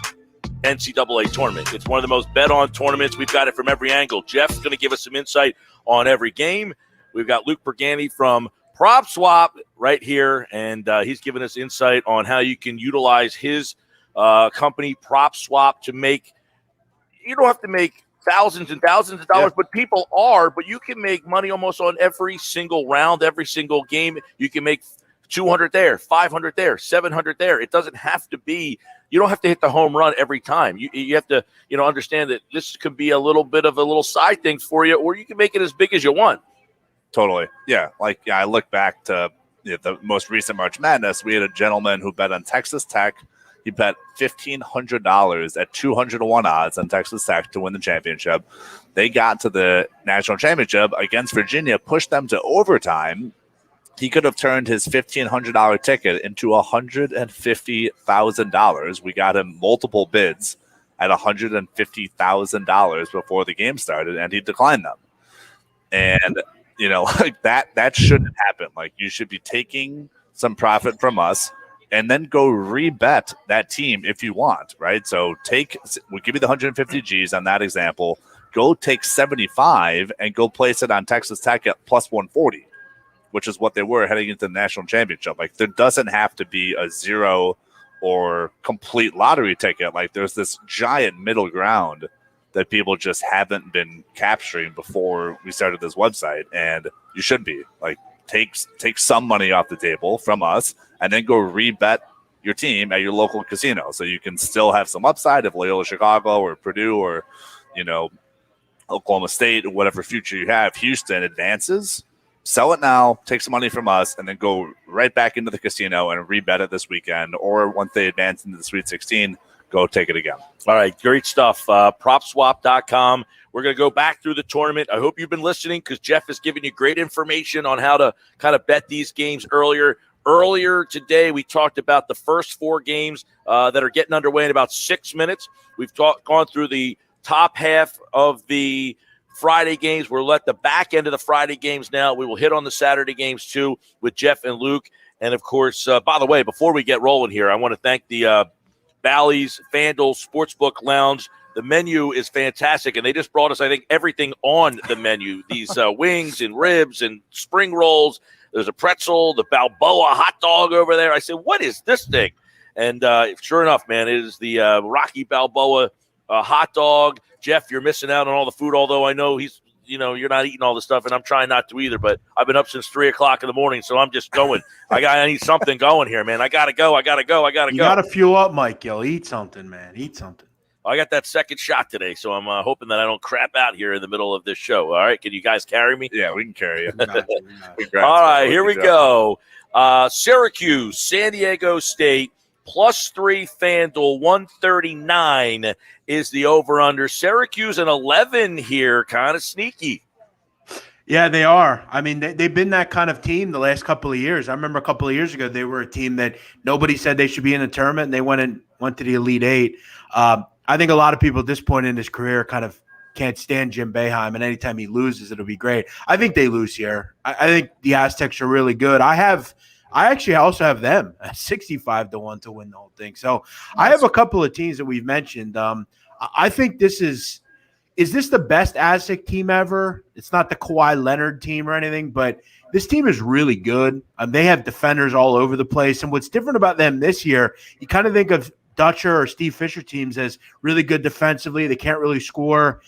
NCAA tournament. It's one of the most bet-on tournaments. We've got it from every angle. Jeff's going to give us some insight on every game. We've got Luke Pergani from Prop Swap right here, and he's giving us insight on how you can utilize his company, Prop Swap, to make – you don't have to make thousands and thousands of dollars, but people are. But you can make money almost on every single round, every single game. You can make 200 there, 500 there, 700 there. It doesn't have to be – you don't have to hit the home run every time. You have to, understand that this could be a little bit of a little side thing for you, or you can make it as big as you want. Totally. Yeah. I look back to the most recent March Madness. We had a gentleman who bet on Texas Tech. He bet $1,500 at 200-1 odds on Texas Tech to win the championship. They got to the national championship against Virginia, pushed them to overtime. He could have turned his $1,500 ticket into $150,000. We got him multiple bids at $150,000 before the game started, and he declined them. And, that shouldn't happen. You should be taking some profit from us and then go rebet that team if you want, right? So we'll give you the 150 G's on that example. Go take 75 and go place it on Texas Tech at plus 140. Which is what they were heading into the national championship. There doesn't have to be a zero or complete lottery ticket. There's this giant middle ground that people just haven't been capturing before we started this website. And you should be. Take some money off the table from us and then go rebet your team at your local casino so you can still have some upside if Loyola Chicago or Purdue or, Oklahoma State or whatever future you have, Houston advances. Sell it now, take some money from us, and then go right back into the casino and rebet it this weekend. Or once they advance into the Sweet 16, go take it again. All right, great stuff. PropSwap.com. We're going to go back through the tournament. I hope you've been listening because Jeff is giving you great information on how to kind of bet these games earlier. Earlier today, we talked about the first four games that are getting underway in about 6 minutes. We've gone through the top half of the Friday games. We're at the back end of the Friday games now. We will hit on the Saturday games too with Jeff and Luke. And, of course, by the way, before we get rolling here, I want to thank the Bally's FanDuel Sportsbook Lounge. The menu is fantastic, and they just brought us, I think, everything on the menu. These wings and ribs and spring rolls. There's a pretzel, the Balboa hot dog over there. I said, what is this thing? And sure enough, man, it is the Rocky Balboa hot dog. Jeff, you're missing out on all the food, although I know you're not eating all the stuff, and I'm trying not to either, but I've been up since 3 o'clock in the morning, so I'm just going. I need something going here, man. I got to go. You got to fuel up, Mike Gill. Eat something, man. Eat something. I got that second shot today, so I'm hoping that I don't crap out here in the middle of this show. All right, can you guys carry me? Yeah, we can carry you. All right, here we go. Syracuse, San Diego State, +3 FanDuel, 139 is the over-under. Syracuse an 11 here, kind of sneaky. Yeah, they are. I mean, they've been that kind of team the last couple of years. I remember a couple of years ago, they were a team that nobody said they should be in the tournament, and they went to the Elite Eight. I think a lot of people at this point in his career kind of can't stand Jim Boeheim, and anytime he loses, it'll be great. I think they lose here. I think the Aztecs are really good. I actually also have them at 65-1 to win the whole thing. So I have a couple of teams that we've mentioned. I think this is this the best Aztec team ever? It's not the Kawhi Leonard team or anything, but this team is really good. They have defenders all over the place. And what's different about them this year, you kind of think of Dutcher or Steve Fisher teams as really good defensively. They can't really score.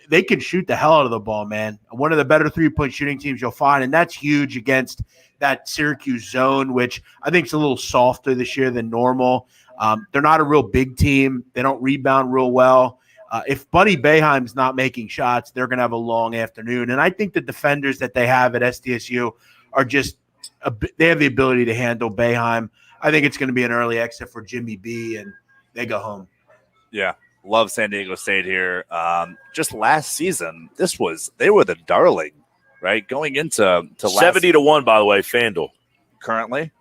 They can shoot the hell out of the ball, man. One of the better three-point shooting teams you'll find, and that's huge against that Syracuse zone, which I think is a little softer this year than normal. They're not a real big team. They don't rebound real well. If Buddy Boeheim's not making shots, they're going to have a long afternoon. And I think the defenders that they have at SDSU are just they have the ability to handle Boeheim. I think it's going to be an early exit for Jimmy B, and they go home. Yeah, love San Diego State here. Just last season, they were the darling, right? Going into 70-1, by the way, FanDuel. Currently?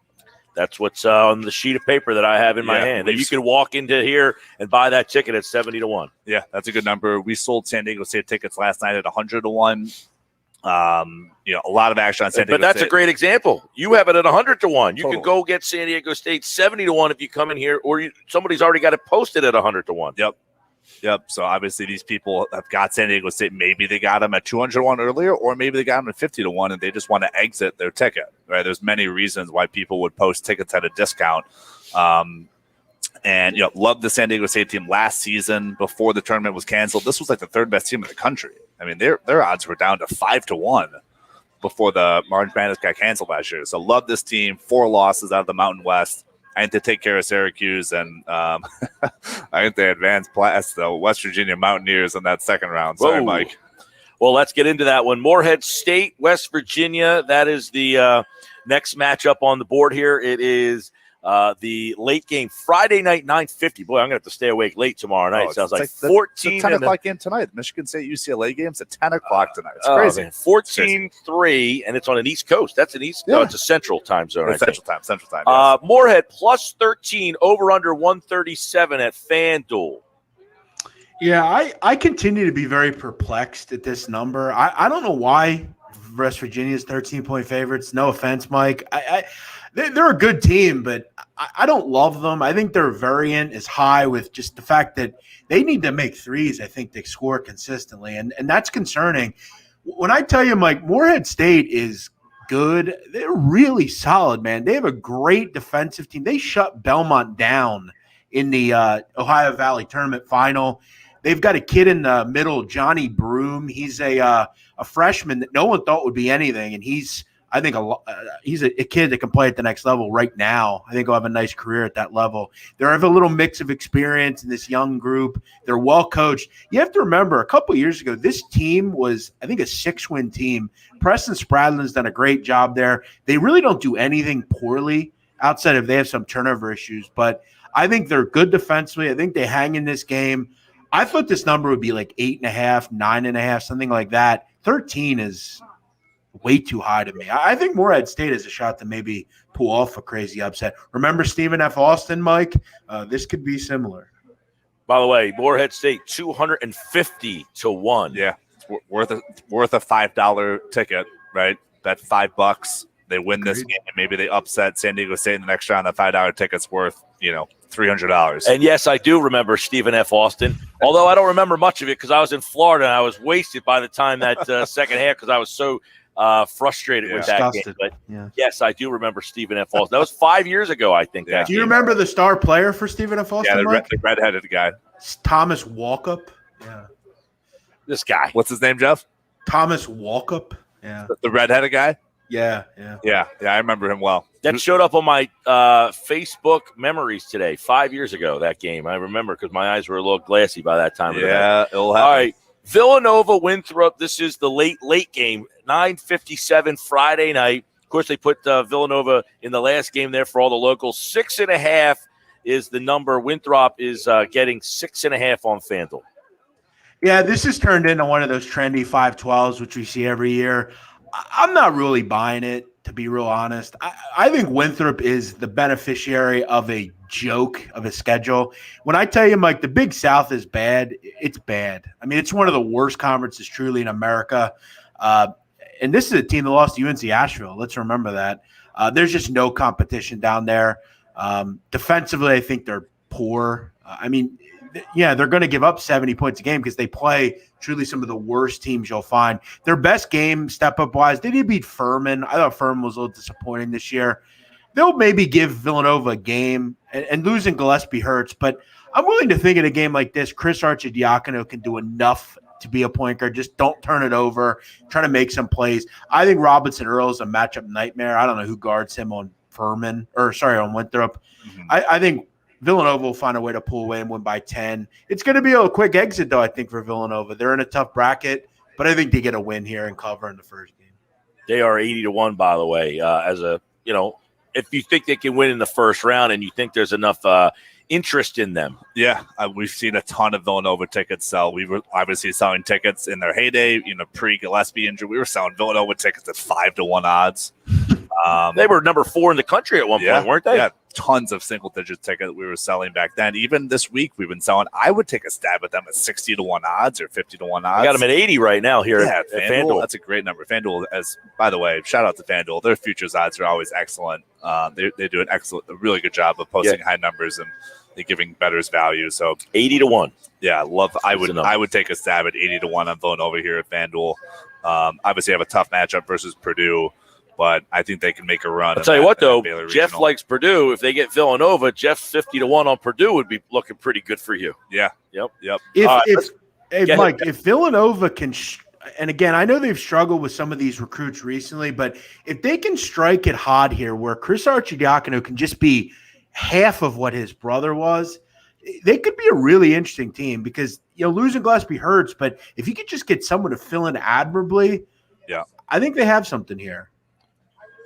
That's what's on the sheet of paper that I have in my hand. That you can walk into here and buy that ticket at 70-1. Yeah, that's a good number. We sold San Diego State tickets last night at 100-1. A lot of action on San Diego State. But that's a great example. You have it at 100-1. You could go get San Diego State 70-1 if you come in here, or somebody's already got it posted at 100-1. Yep. So obviously these people have got San Diego State. Maybe they got them at 200-1 earlier, or maybe they got them at 50-1, and they just want to exit their ticket. Right? There's many reasons why people would post tickets at a discount. And love the San Diego State team last season before the tournament was canceled. This was like the third best team in the country. I mean, their odds were down to 5-1 before the March Madness got canceled last year. So love this team. 4 losses out of the Mountain West. I think they take care of Syracuse, and I think they advance past the West Virginia Mountaineers in that second round. Sorry, Mike. Well, let's get into that one. Morehead State, West Virginia. That is the next matchup on the board here. It is the late game Friday night, 9:50. Boy, I'm going to have to stay awake late tomorrow night. Sounds like 14. It's a 10 o'clock game tonight. Michigan State UCLA game's at 10 o'clock tonight. It's crazy. 14-3, and it's on an East Coast. That's an East. Yeah. No, it's a Central time zone. It's Central time. Yes. Morehead +13, over under 137 at FanDuel. Yeah, I continue to be very perplexed at this number. I don't know why West Virginia's 13-point favorites. No offense, Mike. They're a good team, but I don't love them. I think their variant is high with just the fact that they need to make threes, I think, they score consistently, and that's concerning. When I tell you, Mike, Morehead State is good. They're really solid, man. They have a great defensive team. They shut Belmont down in the Ohio Valley Tournament final. They've got a kid in the middle, Johnny Broom. He's a freshman that no one thought would be anything, and he's a kid that can play at the next level right now. I think he'll have a nice career at that level. They have a little mix of experience in this young group. They're well coached. You have to remember, a couple of years ago, this team was, I think, a 6-win team. Preston Spradlin's done a great job there. They really don't do anything poorly outside of they have some turnover issues, but I think they're good defensively. I think they hang in this game. I thought this number would be like 8.5, 9.5, something like that. 13 is way too high to me. I think Morehead State has a shot to maybe pull off a crazy upset. Remember Stephen F. Austin, Mike? This could be similar. By the way, Morehead State 250-1. Yeah, it's worth a $5 ticket, right? Bet $5. They win this game, and maybe they upset San Diego State in the next round. That $5 ticket's worth, $300. And yes, I do remember Stephen F. Austin, although I don't remember much of it because I was in Florida and I was wasted by the time that second half because I was so frustrated with that game. But yes, I do remember Stephen F. Austin. That was 5 years ago, I think. Do you remember the star player for Stephen F. Austin? Yeah, the redheaded guy. Thomas Walkup. Yeah. This guy. What's his name, Jeff? Thomas Walkup. Yeah. The redheaded guy? Yeah. I remember him well. That showed up on my Facebook memories today, 5 years ago, that game. I remember because my eyes were a little glassy by that time. It'll happen. All right. Villanova, Winthrop. This is the late game, 9:57 Friday night. Of course, they put Villanova in the last game there for all the locals. 6.5 is the number. Winthrop is getting 6.5 on FanDuel. Yeah, this has turned into one of those trendy 5-12s, which we see every year. I'm not really buying it, to be real honest. I think Winthrop is the beneficiary of a joke of a schedule. When I tell you, Mike, the Big South is bad, it's bad. I mean, it's one of the worst conferences truly in America. And this is a team that lost to UNC Asheville. Let's remember that. There's just no competition down there. Defensively, I think they're poor. They're going to give up 70 points a game because they play truly some of the worst teams you'll find. Their best game, step-up-wise, they did beat Furman. I thought Furman was a little disappointing this year. They'll maybe give Villanova a game, and losing Gillespie hurts, but I'm willing to think in a game like this, Chris Arcidiacono can do enough to be a point guard. Just don't turn it over. Try to make some plays. I think Robinson Earl is a matchup nightmare. I don't know who guards him on on Winthrop. Mm-hmm. I think Villanova will find a way to pull away and win by 10. It's going to be a quick exit, though, I think, for Villanova. They're in a tough bracket, but I think they get a win here and cover in the first game. They are 80-1, by the way, if you think they can win in the first round and you think there's enough interest in them. Yeah, we've seen a ton of Villanova tickets sell. We were obviously selling tickets in their heyday, pre-Gillespie injury. We were selling Villanova tickets at 5-1 odds. They were number 4 in the country at one point, weren't they? Yeah, tons of single-digit tickets we were selling back then. Even this week, we've been selling. I would take a stab at them at 60-1 odds or 50-1 odds. I got them at 80 right now here at FanDuel. That's a great number. FanDuel, by the way, shout out to FanDuel. Their futures odds are always excellent. They do a really good job of posting high numbers and they're giving bettors value. So 80-1. Yeah, I would take a stab at 80-1 on Villanova here at FanDuel. Obviously, have a tough matchup versus Purdue. But I think they can make a run. I'll tell you what, though, Jeff likes Purdue. If they get Villanova, Jeff 50-1 on Purdue would be looking pretty good for you. Yeah. Yep. Mike, if Villanova can and again, I know they've struggled with some of these recruits recently, but if they can strike it hot here where Chris Arcidiacono can just be half of what his brother was, they could be a really interesting team because, losing Gillespie hurts, but if you could just get someone to fill in admirably, I think they have something here.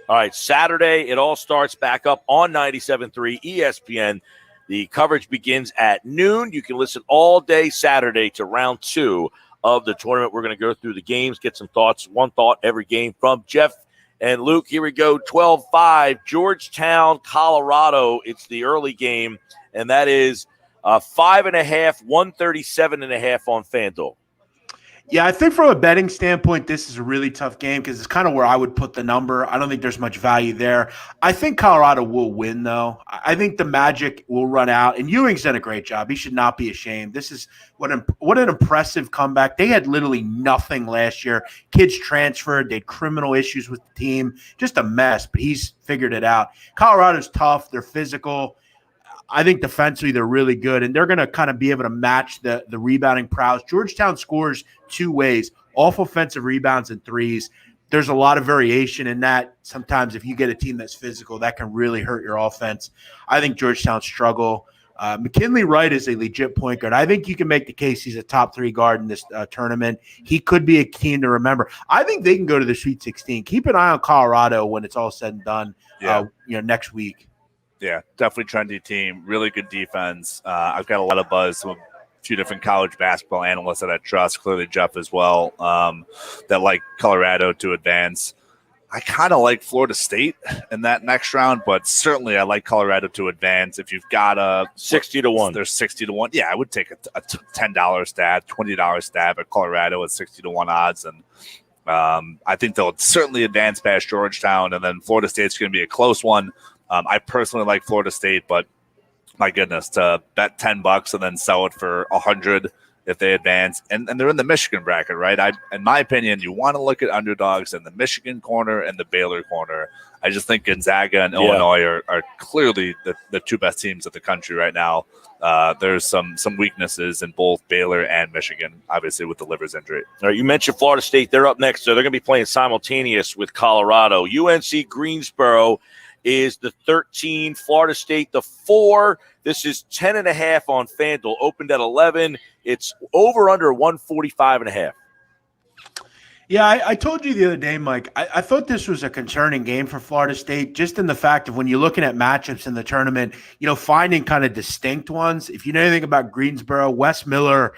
All right, Saturday, it all starts back up on 97.3 ESPN. The coverage begins at noon. You can listen all day Saturday to round 2 of the tournament. We're going to go through the games, get some thoughts, one thought every game from Jeff and Luke. Here we go, 12-5, Georgetown, Colorado. It's the early game, and that is 5.5, 137.5 on FanDuel. Yeah, I think from a betting standpoint, this is a really tough game because it's kind of where I would put the number. I don't think there's much value there. I think Colorado will win, though. I think the magic will run out, and Ewing's done a great job. He should not be ashamed. This is what an impressive comeback. They had literally nothing last year. Kids transferred. They had criminal issues with the team. Just a mess, but he's figured it out. Colorado's tough. They're physical. I think defensively they're really good, and they're going to kind of be able to match the rebounding prowess. Georgetown scores 2 ways, off offensive rebounds and threes. There's a lot of variation in that. Sometimes if you get a team that's physical, that can really hurt your offense. I think Georgetown struggle. McKinley Wright is a legit point guard. I think you can make the case he's a top 3 guard in this tournament. He could be a team to remember. I think they can go to the Sweet 16. Keep an eye on Colorado when it's all said and done next week. Yeah, definitely trendy team. Really good defense. I've got a lot of buzz from a few different college basketball analysts that I trust, clearly Jeff as well, that like Colorado to advance. I kind of like Florida State in that next round, but certainly I like Colorado to advance. If you've got a 60-1, there's 60-1. Yeah, I would take a $10 stab, $20 stab at Colorado at 60-1 odds, and I think they'll certainly advance past Georgetown, and then Florida State's going to be a close one. I personally like Florida State, but my goodness, to bet $10 and then sell it for $100 if they advance, and they're in the Michigan bracket, right? In my opinion, you want to look at underdogs in the Michigan corner and the Baylor corner. I just think Gonzaga and Illinois are clearly the two best teams of the country right now. There's some weaknesses in both Baylor and Michigan, obviously with the Livers injury. All right, you mentioned Florida State. They're up next, so they're going to be playing simultaneous with Colorado. UNC Greensboro is the 13, Florida State the 4. This is 10.5 on FanDuel. Opened at 11. It's over under 145.5. Yeah, I told you the other day, Mike, I thought this was a concerning game for Florida State, just in the fact of when you're looking at matchups in the tournament, finding kind of distinct ones. If you know anything about Greensboro, Wes Miller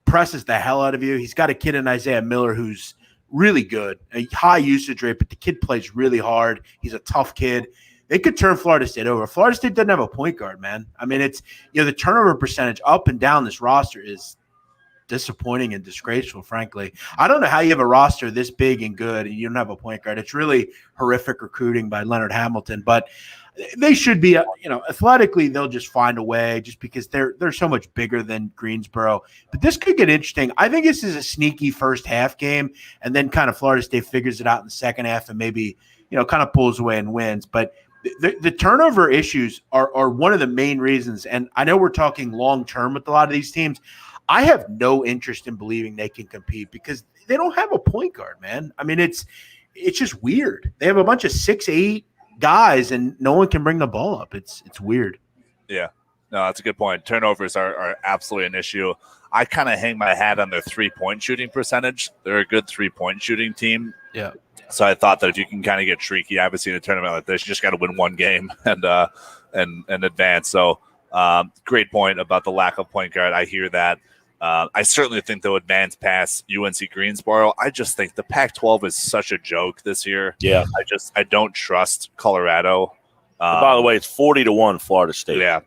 presses the hell out of you. He's got a kid in Isaiah Miller who's really good, a high usage rate, but the kid plays really hard. He's a tough kid. They could turn Florida State over. Florida State doesn't have a point guard, man. I mean, it's the turnover percentage up and down this roster is disappointing and disgraceful, frankly. I don't know how you have a roster this big and good and you don't have a point guard. It's really horrific recruiting by Leonard Hamilton, but they should be, athletically, they'll just find a way just because they're so much bigger than Greensboro. But this could get interesting. I think this is a sneaky first half game, and then kind of Florida State figures it out in the second half and maybe, kind of pulls away and wins. But the turnover issues are one of the main reasons. And I know we're talking long-term with a lot of these teams. I have no interest in believing they can compete because they don't have a point guard, man. I mean, it's just weird. They have a bunch of 6'8" guys and no one can bring the ball up. It's weird. Yeah, no, that's a good point. Turnovers are absolutely an issue. I kind of hang my hat on their 3-point shooting percentage. They're a good 3-point shooting team. Yeah. So I thought that if you can kind of get streaky, obviously in a tournament like this, you just got to win one game and advance. So great point about the lack of point guard. I hear that. I certainly think they'll advance past UNC Greensboro. I just think the Pac-12 is such a joke this year. Yeah. I don't trust Colorado. By the way, it's 40-1 Florida State. Yeah.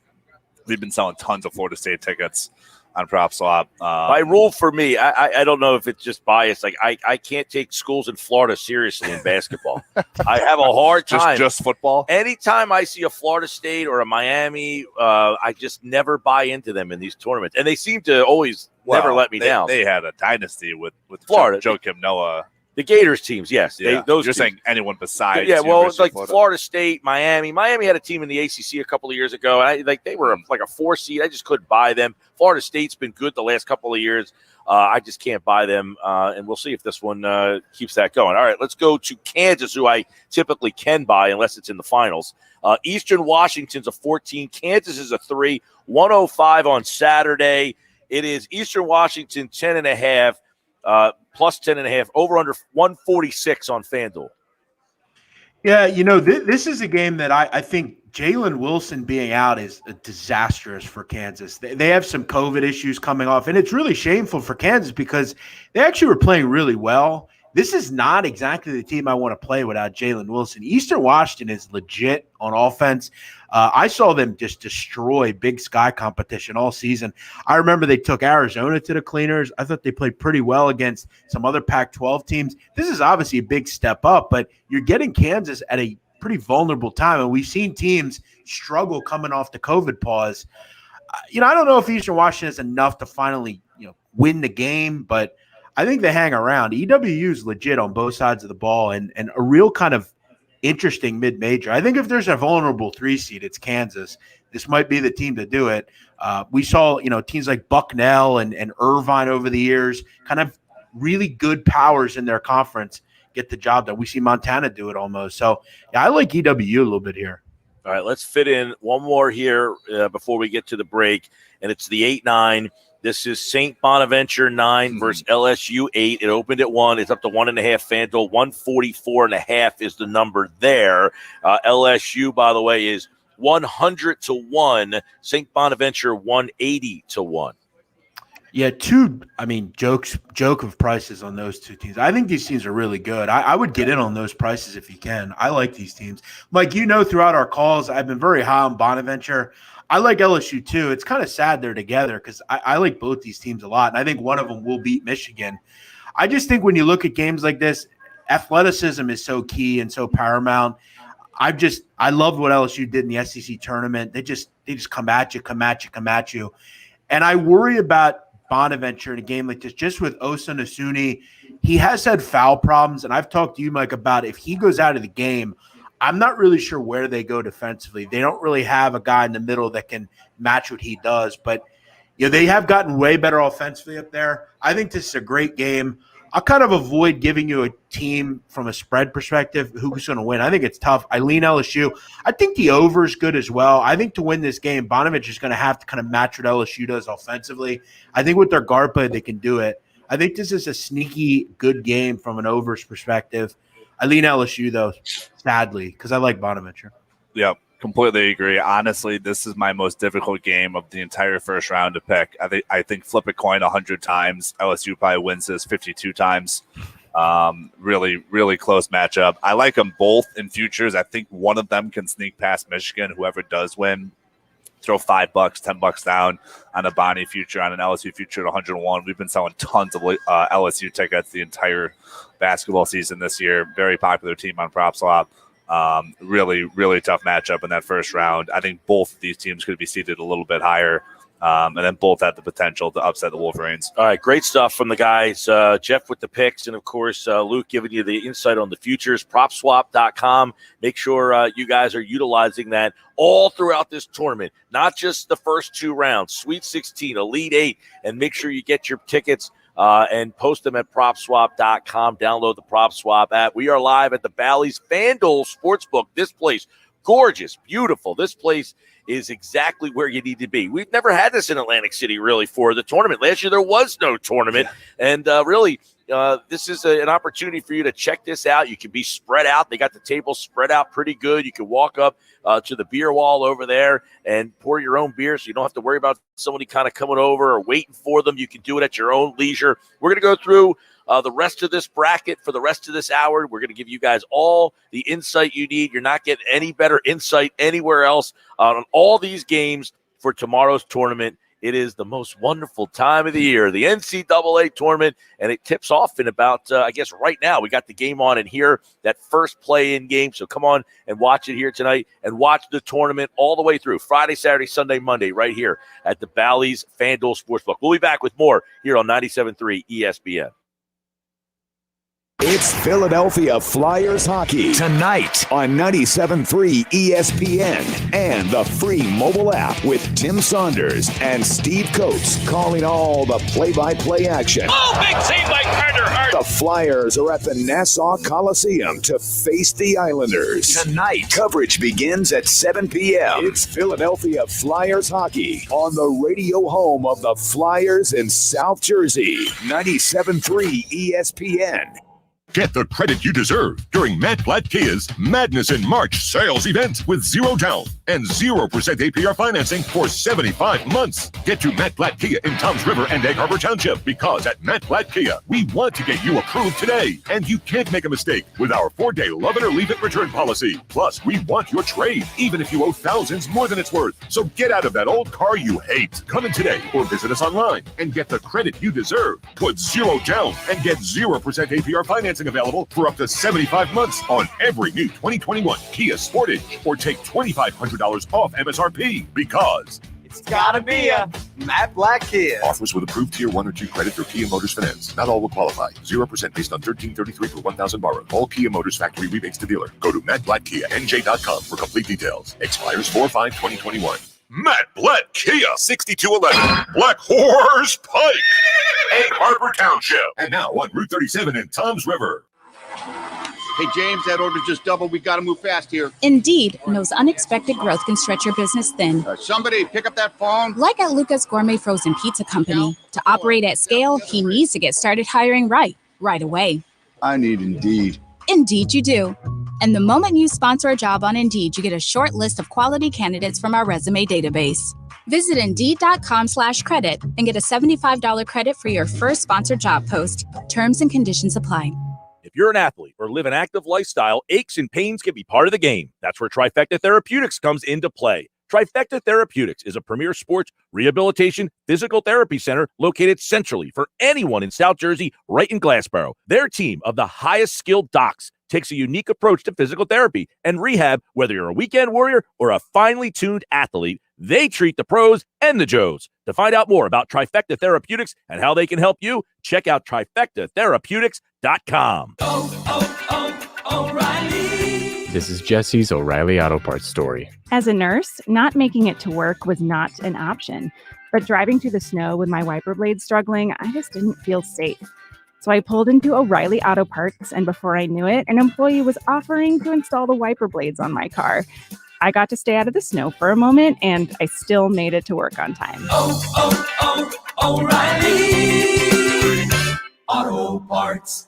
We've been selling tons of Florida State tickets on PropSwap. My rule for me, I don't know if it's just bias. Like I can't take schools in Florida seriously in basketball. I have a hard time. Just football? Anytime I see a Florida State or a Miami, I just never buy into them in these tournaments. And they seem to always never let me down. They had a dynasty with Florida. Joakim Noah. The Gators teams, yes. Yeah. Those You're teams. saying anyone besides it's like Florida? Florida State, Miami. Miami had a team in the ACC a couple of years ago, and they were like a 4 seed. I just couldn't buy them. Florida State's been good the last couple of years. I just can't buy them, and we'll see if this one keeps that going. All right, let's go to Kansas, who I typically can buy unless it's in the finals. Eastern Washington's a 14. Kansas is a 3. 105 on Saturday. It is Eastern Washington 10.5. Plus 10.5, over under 146 on FanDuel. Yeah, this is a game that I think Jalen Wilson being out is disastrous for Kansas. They have some COVID issues coming off, and it's really shameful for Kansas because they actually were playing really well. This is not exactly the team I want to play without Jalen Wilson. Eastern Washington is legit on offense. I saw them just destroy Big Sky competition all season. I remember they took Arizona to the cleaners. I thought they played pretty well against some other Pac-12 teams. This is obviously a big step up, but you're getting Kansas at a pretty vulnerable time, and we've seen teams struggle coming off the COVID pause. I don't know if Eastern Washington is enough to finally win the game, but I think they hang around. EWU is legit on both sides of the ball and a real kind of interesting mid-major. I think if there's a vulnerable 3 seed, it's Kansas. This might be the team to do it. We saw, teams like Bucknell and Irvine over the years, kind of really good powers in their conference get the job done. We see Montana do it almost. So yeah, I like EWU a little bit here. All right, let's fit in one more here before we get to the break, and it's the 8-9. This is St. Bonaventure 9 versus LSU 8. It opened at 1. It's up to 1.5 FanDuel. 144.5 is the number there. LSU, by the way, is 100-1. St. Bonaventure 180-1. Yeah, joke of prices on those two teams. I think these teams are really good. I would get in on those prices if you can. I like these teams. Mike, throughout our calls, I've been very high on Bonaventure. I like LSU too. It's kind of sad they're together because I like both these teams a lot, and I think one of them will beat Michigan. I just think when you look at games like this, athleticism is so key and so paramount. I loved what LSU did in the SEC tournament. They just come at you. And I worry about Bonaventure in a game like this, just with Osa Nasuni. He has had foul problems, and I've talked to you, Mike, about if he goes out of the game, I'm not really sure where they go defensively. They don't really have a guy in the middle that can match what he does, but they have gotten way better offensively up there. I think this is a great game. I'll kind of avoid giving you a team from a spread perspective who's going to win. I think it's tough. I lean LSU. I think the over is good as well. I think to win this game, Bonaventure is going to have to kind of match what LSU does offensively. I think with their guard play, they can do it. I think this is a sneaky good game from an overs perspective. I lean LSU, though, sadly, because I like Bonaventure. Yep. Completely agree. Honestly, this is my most difficult game of the entire first round to pick. I think flip a coin 100 times. LSU probably wins this 52 times. Really, really close matchup. I like them both in futures. I think one of them can sneak past Michigan. Whoever does win, throw $5, $10 down on a Bonnie future, on an LSU future at 101. We've been selling tons of LSU tickets the entire basketball season this year. Very popular team on PropSwap. Really, really tough matchup in that first round. I think both of these teams could be seated a little bit higher, and then both have the potential to upset the Wolverines. All right, great stuff from the guys. Jeff with the picks, and, of course, Luke giving you the insight on the futures. PropSwap.com. Make sure you guys are utilizing that all throughout this tournament, not just the first two rounds, Sweet 16, Elite 8, and make sure you get your tickets and post them at PropSwap.com. Download the PropSwap app. We are live at the Bally's FanDuel Sportsbook. This place, gorgeous, beautiful. This place is exactly where you need to be. We've never had this in Atlantic City, really, for the tournament. Last year, there was no tournament. And really, this is an opportunity for you to check this out. You can be spread out. They got the table spread out pretty good. You can walk up to the beer wall over there and pour your own beer, so you don't have to worry about somebody kind of coming over or waiting for them. You can do it at your own leisure. We're going to go through the rest of this bracket for the rest of this hour. We're going to give you guys all the insight you need. You're not getting any better insight anywhere else on all these games for tomorrow's tournament. It is the most wonderful time of the year, the NCAA tournament, and it tips off in about, I guess, right now. We got the game on in here, that first play-in game, so come on and watch it here tonight and watch the tournament all the way through, Friday, Saturday, Sunday, Monday, right here at the Bally's FanDuel Sportsbook. We'll be back with more here on 97.3 ESPN. It's Philadelphia Flyers hockey tonight on 97.3 ESPN and the free mobile app with Tim Saunders and Steve Coates calling all the play-by-play action. Oh, big save by Carter Hart. The Flyers are at the Nassau Coliseum to face the Islanders. Tonight, coverage begins at 7 p.m. It's Philadelphia Flyers hockey on the radio home of the Flyers in South Jersey. 97.3 ESPN. Get the credit you deserve during Matt Blatt Kia's Madness in March sales event with 0 down and 0% APR financing for 75 months. Get to Matt Blatt Kia in Toms River and Egg Harbor Township, because at Matt Blatt Kia, we want to get you approved today. And you can't make a mistake with our 4-day love it or leave it return policy. Plus, we want your trade, even if you owe thousands more than it's worth. So get out of that old car you hate. Come in today or visit us online and get the credit you deserve. Put 0 down and get 0% APR financing available for up to 75 months on every new 2021 Kia Sportage, or take $2,500 off MSRP, because it's gotta be a Matt Blatt Kia. Offers with approved Tier 1 or 2 credit through Kia Motors Finance. Not all will qualify. 0% based on $1,333 per $1,000 borrowed. All Kia Motors factory rebates to dealer. Go to mattblattkianj.com for complete details. Expires 4/5/2021. Matt Blatt Kia, 6211 Black Horse Pike, Egg Harbor Township, and now on Route 37 in Toms River. Hey, James, that order just doubled. We got to move fast here. Indeed knows unexpected growth can stretch your business thin. Somebody pick up that phone. Like at Luca's Gourmet Frozen Pizza Company. To operate at scale, he needs to get started hiring right away. I need Indeed. Indeed you do. And the moment you sponsor a job on Indeed, you get a short list of quality candidates from our resume database. Visit Indeed.com/credit and get a $75 credit for your first sponsored job post. Terms and conditions apply. If you're an athlete or live an active lifestyle, aches and pains can be part of the game. That's where Trifecta Therapeutics comes into play. Trifecta Therapeutics is a premier sports rehabilitation physical therapy center located centrally for anyone in South Jersey, right in Glassboro. Their team of the highest skilled docs takes a unique approach to physical therapy and rehab, whether you're a weekend warrior or a finely tuned athlete. They treat the pros and the Joes. To find out more about Trifecta Therapeutics and how they can help you, check out trifectatherapeutics.com. O'Reilly. This is Jesse's O'Reilly Auto Parts story. As a nurse, not making it to work was not an option. But driving through the snow with my wiper blades struggling, I just didn't feel safe. So I pulled into O'Reilly Auto Parts, and before I knew it, an employee was offering to install the wiper blades on my car. I got to stay out of the snow for a moment, and I still made it to work on time. O'Reilly Auto Parts.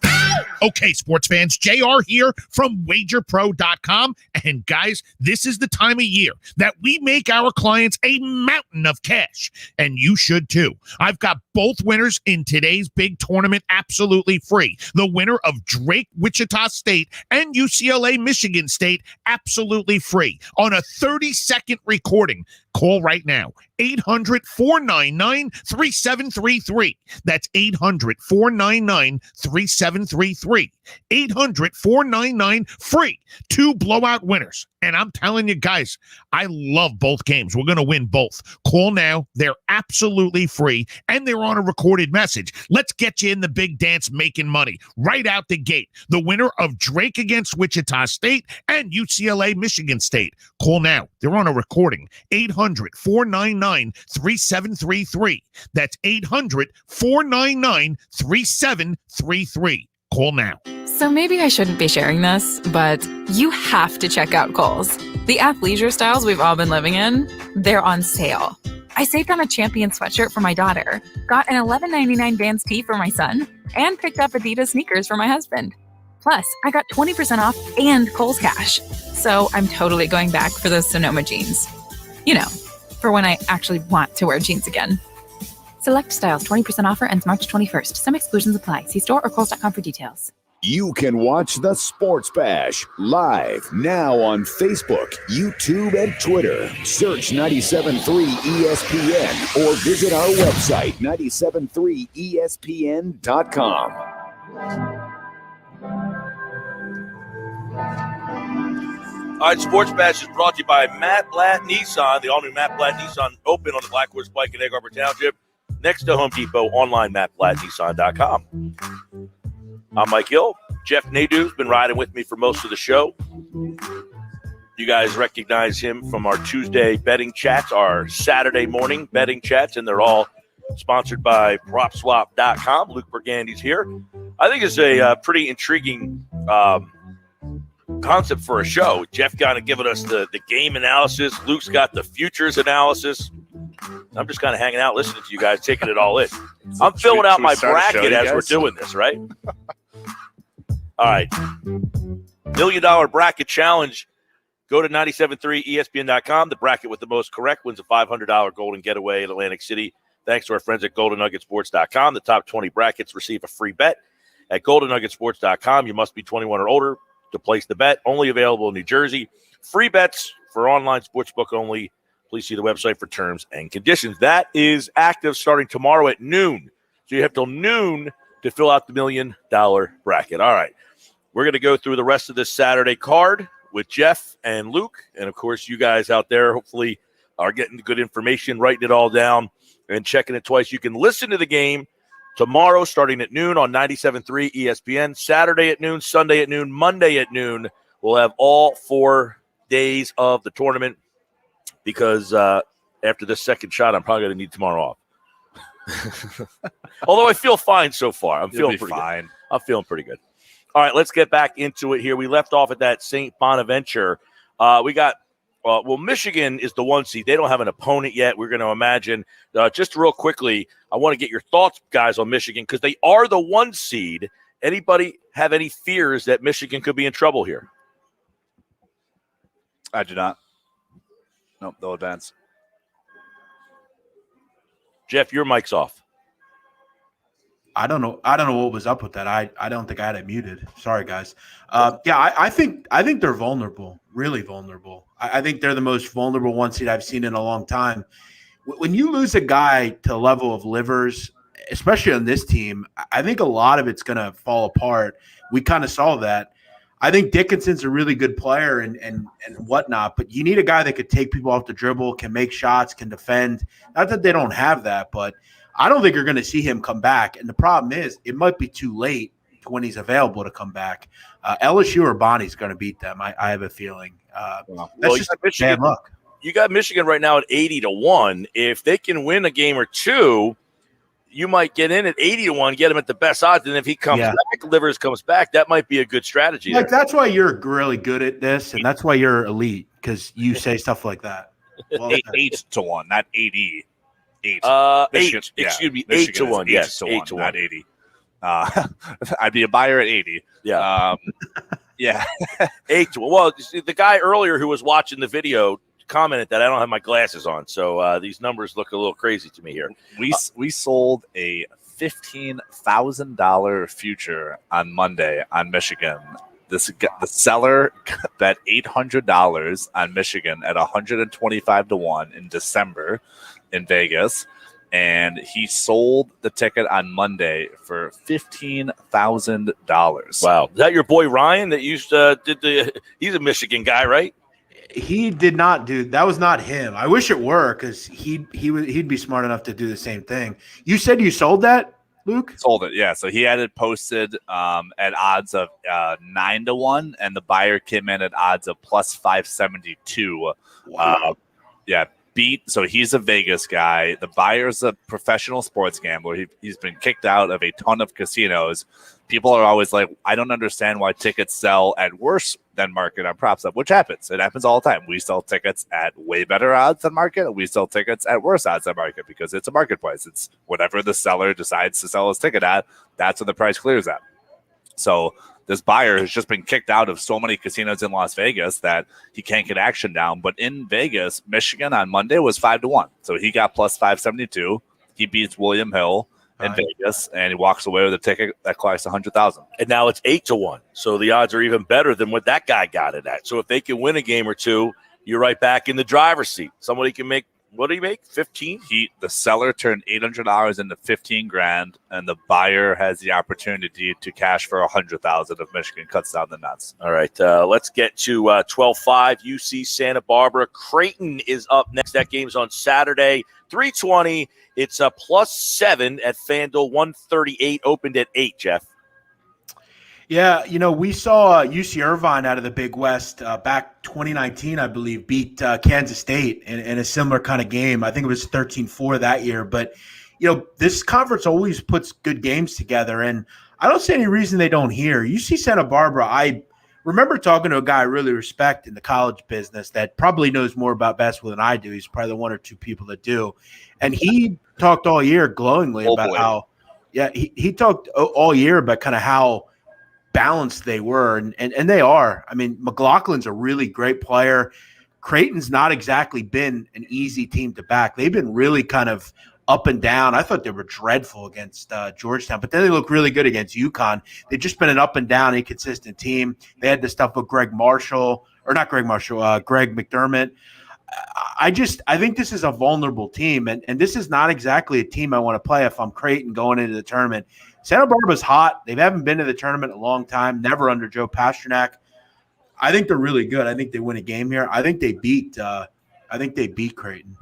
Okay, sports fans, JR here from wagerpro.com. And guys, this is the time of year that we make our clients a mountain of cash. And you should too. I've got both winners in today's big tournament absolutely free. The winner of Drake, Wichita State and UCLA, Michigan State, absolutely free on a 30-second recording. Call right now. 800-499-3733. That's 800-499-3733. 800-499-FREE. 2 blowout winners. And I'm telling you guys, I love both games. We're going to win both. Call now. They're absolutely free, and they're on a recorded message. Let's get you in the big dance making money right out the gate. The winner of Drake against Wichita State and UCLA, Michigan State. Call now. They're on a recording. 800-499-3733. That's 800-499-3733. Call now. So maybe I shouldn't be sharing this, but you have to check out Kohl's. The athleisure styles we've all been living in, they're on sale. I saved on a Champion sweatshirt for my daughter, got an $11.99 Vans tee for my son, and picked up Adidas sneakers for my husband. Plus, I got 20% off and Kohl's Cash. So I'm totally going back for those Sonoma jeans. You know, for when I actually want to wear jeans again. Select styles, 20% offer ends March 21st. Some exclusions apply. See store or Kohl's.com for details. You can watch the Sports Bash live now on Facebook, YouTube, and Twitter. Search 97.3 ESPN or visit our website, 97.3ESPN.com. All right, Sports Bash is brought to you by Matt Blatt Nissan, the all-new Matt Blatt Nissan, open on the Black Horse Pike in Egg Harbor Township, next to Home Depot, online, mattblattnissan.com. I'm Mike Gill. Jeff Nadu's been riding with me for most of the show. You guys recognize him from our Tuesday betting chats, our Saturday morning betting chats, and they're all sponsored by PropSwap.com. Luke Burgandy's here. I think it's a pretty intriguing concept for a show. Jeff kind of giving us the game analysis. Luke's got the futures analysis. I'm just kind of hanging out, listening to you guys, taking it all in. I'm filling out my bracket as we're doing this, right? All right. $1 million bracket challenge. Go to 97.3ESPN.com. The bracket with the most correct wins a $500 golden getaway in Atlantic City. Thanks to our friends at GoldenNuggetSports.com. The top 20 brackets receive a free bet. At GoldenNuggetSports.com, you must be 21 or older to place the bet. Only available in New Jersey. Free bets for online sportsbook only. Please see the website for terms and conditions. That is active starting tomorrow at noon. So you have till noon to fill out the $1 million bracket. All right. We're going to go through the rest of this Saturday card with Jeff and Luke. And, of course, you guys out there hopefully are getting good information, writing it all down, and checking it twice. You can listen to the game tomorrow starting at noon on 97.3 ESPN, Saturday at noon, Sunday at noon, Monday at noon. We'll have all 4 days of the tournament because after this second shot, I'm probably going to need tomorrow off. Although I feel fine so far. I'm feeling pretty good. I'm feeling pretty good. All right, let's get back into it here. We left off at that St. Bonaventure. We got Michigan is the 1 seed. They don't have an opponent yet. We're going to imagine. Just real quickly, I want to get your thoughts, guys, on Michigan because they are the 1 seed. Anybody have any fears that Michigan could be in trouble here? I do not. Nope, they'll advance. Jeff, your mic's off. I don't know what was up with that. I don't think I had it muted. Sorry, guys. I think they're vulnerable, really vulnerable. I think they're the most vulnerable one seed I've seen in a long time. When you lose a guy to the level of Livers, especially on this team, I think a lot of it's going to fall apart. We kind of saw that. I think Dickinson's a really good player and whatnot, but you need a guy that could take people off the dribble, can make shots, can defend. Not that they don't have that, but I don't think you're going to see him come back. And the problem is it might be too late when he's available to come back. LSU or Bonnie's going to beat them. I have a feeling. That's just bad luck. You got Michigan right now at 80-1. If they can win a game or two, you might get in at 80-1, get him at the best odds. And if he comes back, Livers comes back, that might be a good strategy. Like, that's why you're really good at this, and that's why you're elite, because you say stuff like that. Well, 8-1, not 80. 8. Michigan, 8. Excuse me, 8-1. Yes, 8-1, not 80. I'd be a buyer at 80. Yeah. Yeah. 8-1. Well, the guy earlier who was watching the video commented that I don't have my glasses on, so these numbers look a little crazy to me here. We sold a $15,000 future on Monday on Michigan. The seller bet $800 on Michigan at 125-1 in December in Vegas, and he sold the ticket on Monday for $15,000. Wow, is that your boy Ryan that used he's a Michigan guy, right? He did not do that. Was not him. I wish it were, because he'd be smart enough to do the same thing. You said you sold that, Luke? Sold it, yeah. So he had it posted at odds of 9-1, and the buyer came in at odds of plus 572. Wow. So he's a Vegas guy. The buyer's a professional sports gambler. He's been kicked out of a ton of casinos. People are always like, I don't understand why tickets sell at worse than market on props up, which happens. It happens all the time. We sell tickets at way better odds than market, and we sell tickets at worse odds than market because it's a marketplace. It's whatever the seller decides to sell his ticket at, that's what the price clears at. So this buyer has just been kicked out of so many casinos in Las Vegas that he can't get action down. But in Vegas, Michigan on Monday was 5-1. So he got plus 572. He beats William Hill in Vegas, and he walks away with a ticket that costs $100,000. And now it's 8-1. So the odds are even better than what that guy got it at. So if they can win a game or two, you're right back in the driver's seat. Somebody can make, what did he make? 15? The seller turned $800 into $15,000, and the buyer has the opportunity to cash for $100,000 if Michigan cuts down the nuts. All right, let's get to 12-5. UC Santa Barbara. Creighton is up next. That game's on Saturday, 3:20. It's a +7 at FanDuel. 138 opened at 8. Jeff. Yeah, we saw UC Irvine out of the Big West back 2019, I believe, beat Kansas State in a similar kind of game. I think it was 13-4 that year. But, this conference always puts good games together, and I don't see any reason they don't here. UC Santa Barbara, I remember talking to a guy I really respect in the college business that probably knows more about basketball than I do. He's probably the one or two people that do. And he talked all year glowingly about how he talked all year about kind of how balanced they were, and they are. I mean, McLaughlin's a really great player. Creighton's not exactly been an easy team to back. They've been really kind of up and down. I thought they were dreadful against Georgetown, but then they look really good against UConn. They've just been an up and down, inconsistent team. They had the stuff with Greg McDermott. I think this is a vulnerable team, and this is not exactly a team I want to play if I'm Creighton going into the tournament. Santa Barbara's hot. They haven't been to the tournament in a long time, never under Joe Pasternak. I think they're really good. I think they win a game here. I think they beat Creighton.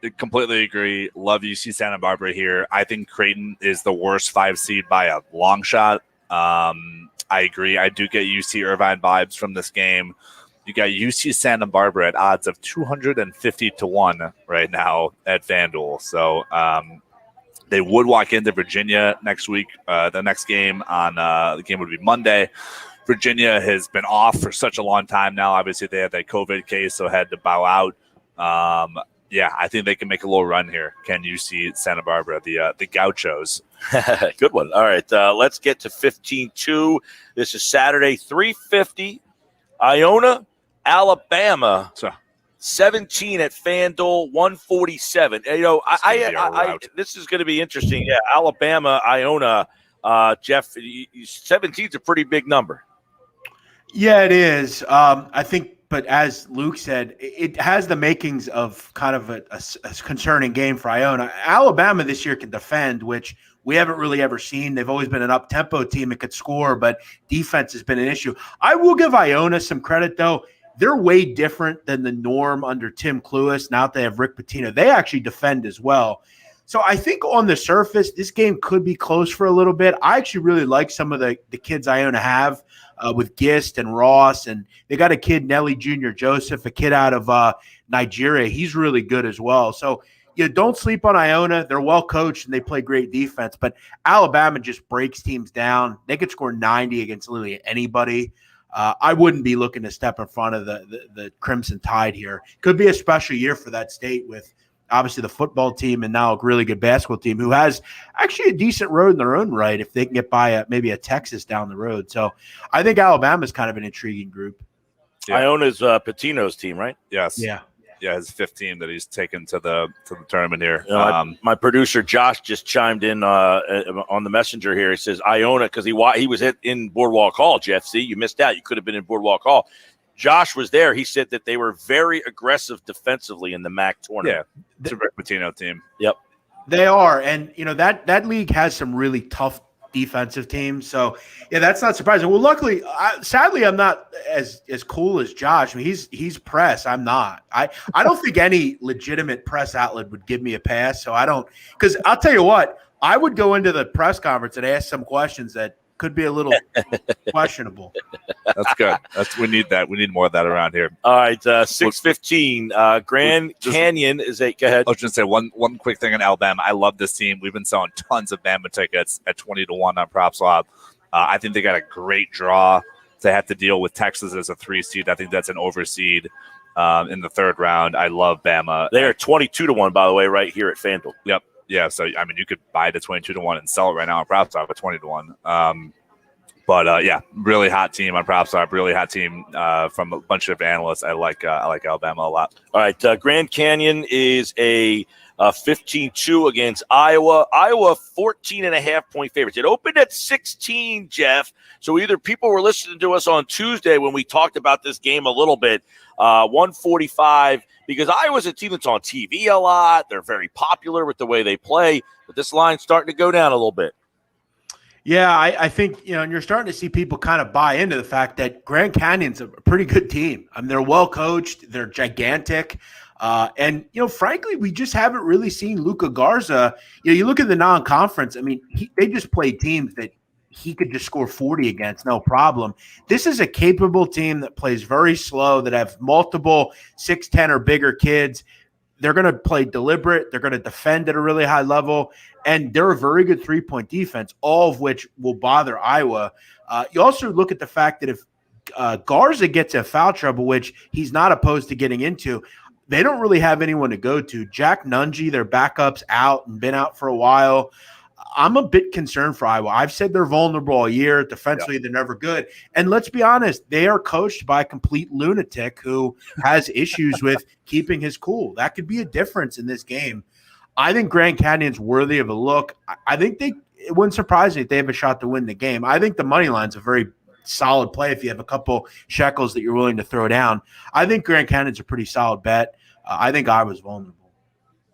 I completely agree. Love UC Santa Barbara here. I think Creighton is the worst 5 seed by a long shot. I agree. I do get UC Irvine vibes from this game. You got UC Santa Barbara at odds of 250-1 right now at FanDuel. So they would walk into Virginia next week. The next game the game would be Monday. Virginia has been off for such a long time now. Obviously, they had that COVID case, so had to bow out. I think they can make a little run here. Can UC Santa Barbara, the Gauchos? Good one. All right, let's get to 15-2. This is Saturday, 3:50. Iona, Alabama. 17 at FanDuel, 147. You know, I this is going to be interesting. Yeah, Alabama, Iona, Jeff, 17 is a pretty big number. Yeah, it is. I think, but as Luke said, it has the makings of kind of a concerning game for Iona. Alabama this year can defend, which we haven't really ever seen. They've always been an up-tempo team that could score, but defense has been an issue. I will give Iona some credit, though. They're way different than the norm under Tim Cluess. Now that they have Rick Pitino, they actually defend as well. So I think on the surface, this game could be close for a little bit. I actually really like some of the kids Iona have with Gist and Ross, and they got a kid, Nelly Jr. Joseph, a kid out of Nigeria. He's really good as well. So don't sleep on Iona. They're well coached and they play great defense, but Alabama just breaks teams down. They could score 90 against literally anybody. I wouldn't be looking to step in front of the Crimson Tide here. Could be a special year for that state with obviously the football team and now a really good basketball team who has actually a decent road in their own right if they can get by maybe a Texas down the road. So I think Alabama is kind of an intriguing group. Yeah. Iona's Pitino's team, right? Yes. Yeah, his 15 that he's taken to the tournament here. My producer Josh just chimed in on the messenger here. He says Iona because he was in Boardwalk Hall. Jeff, see, you missed out. You could have been in Boardwalk Hall. Josh was there. He said that they were very aggressive defensively in the MAC tournament. Yeah, it's a Rick Pitino team. Yep, they are, and that league has some really tough defensive teams. So yeah, that's not surprising. Well, luckily, sadly, I'm not as cool as Josh. I mean, he's press. I'm not. I don't think any legitimate press outlet would give me a pass. So I don't, because I'll tell you what, I would go into the press conference and ask some questions that could be a little questionable. That's good. We need that. We need more of that around here. All right, 6:15. Grand Canyon is a. Go ahead. I was just say one quick thing on Alabama. I love this team. We've been selling tons of Bama tickets at 20-1 on PropSwap. I think they got a great draw. They have to deal with Texas as a 3 seed. I think that's an overseed in the third round. I love Bama. They are 22-1, by the way, right here at FanDuel. Yep. Yeah, so I mean, you could buy it at 22-1 and sell it right now on PropSwap at 20-1. But yeah, really hot team on PropSwap. Really hot team from a bunch of analysts. I like Alabama a lot. All right, Grand Canyon is a 15-2 against Iowa. Iowa 14.5-point favorites. It opened at 16, Jeff. So either people were listening to us on Tuesday when we talked about this game a little bit, 145, because Iowa's a team that's on TV a lot. They're very popular with the way they play, but this line's starting to go down a little bit. Yeah, I think, and you're starting to see people kind of buy into the fact that Grand Canyon's a pretty good team. I mean, they're well coached. They're gigantic. And, frankly, we just haven't really seen Luka Garza. You look at the non-conference. I mean, they just play teams that he could just score 40 against, no problem. This is a capable team that plays very slow, that have multiple 6'10" or bigger kids. They're going to play deliberate. They're going to defend at a really high level. And they're a very good three-point defense, all of which will bother Iowa. You also look at the fact that if Garza gets in foul trouble, which he's not opposed to getting into, they don't really have anyone to go to. Jack Nungy, their backup's out and been out for a while. I'm a bit concerned for Iowa. I've said they're vulnerable all year. Defensively, they're never good. And let's be honest, they are coached by a complete lunatic who has issues with keeping his cool. That could be a difference in this game. I think Grand Canyon's worthy of a look. I think it wouldn't surprise me if they have a shot to win the game. I think the money line's a very solid play if you have a couple shekels that you're willing to throw down. I think Grand Canyon's a pretty solid bet. I think Iowa's vulnerable.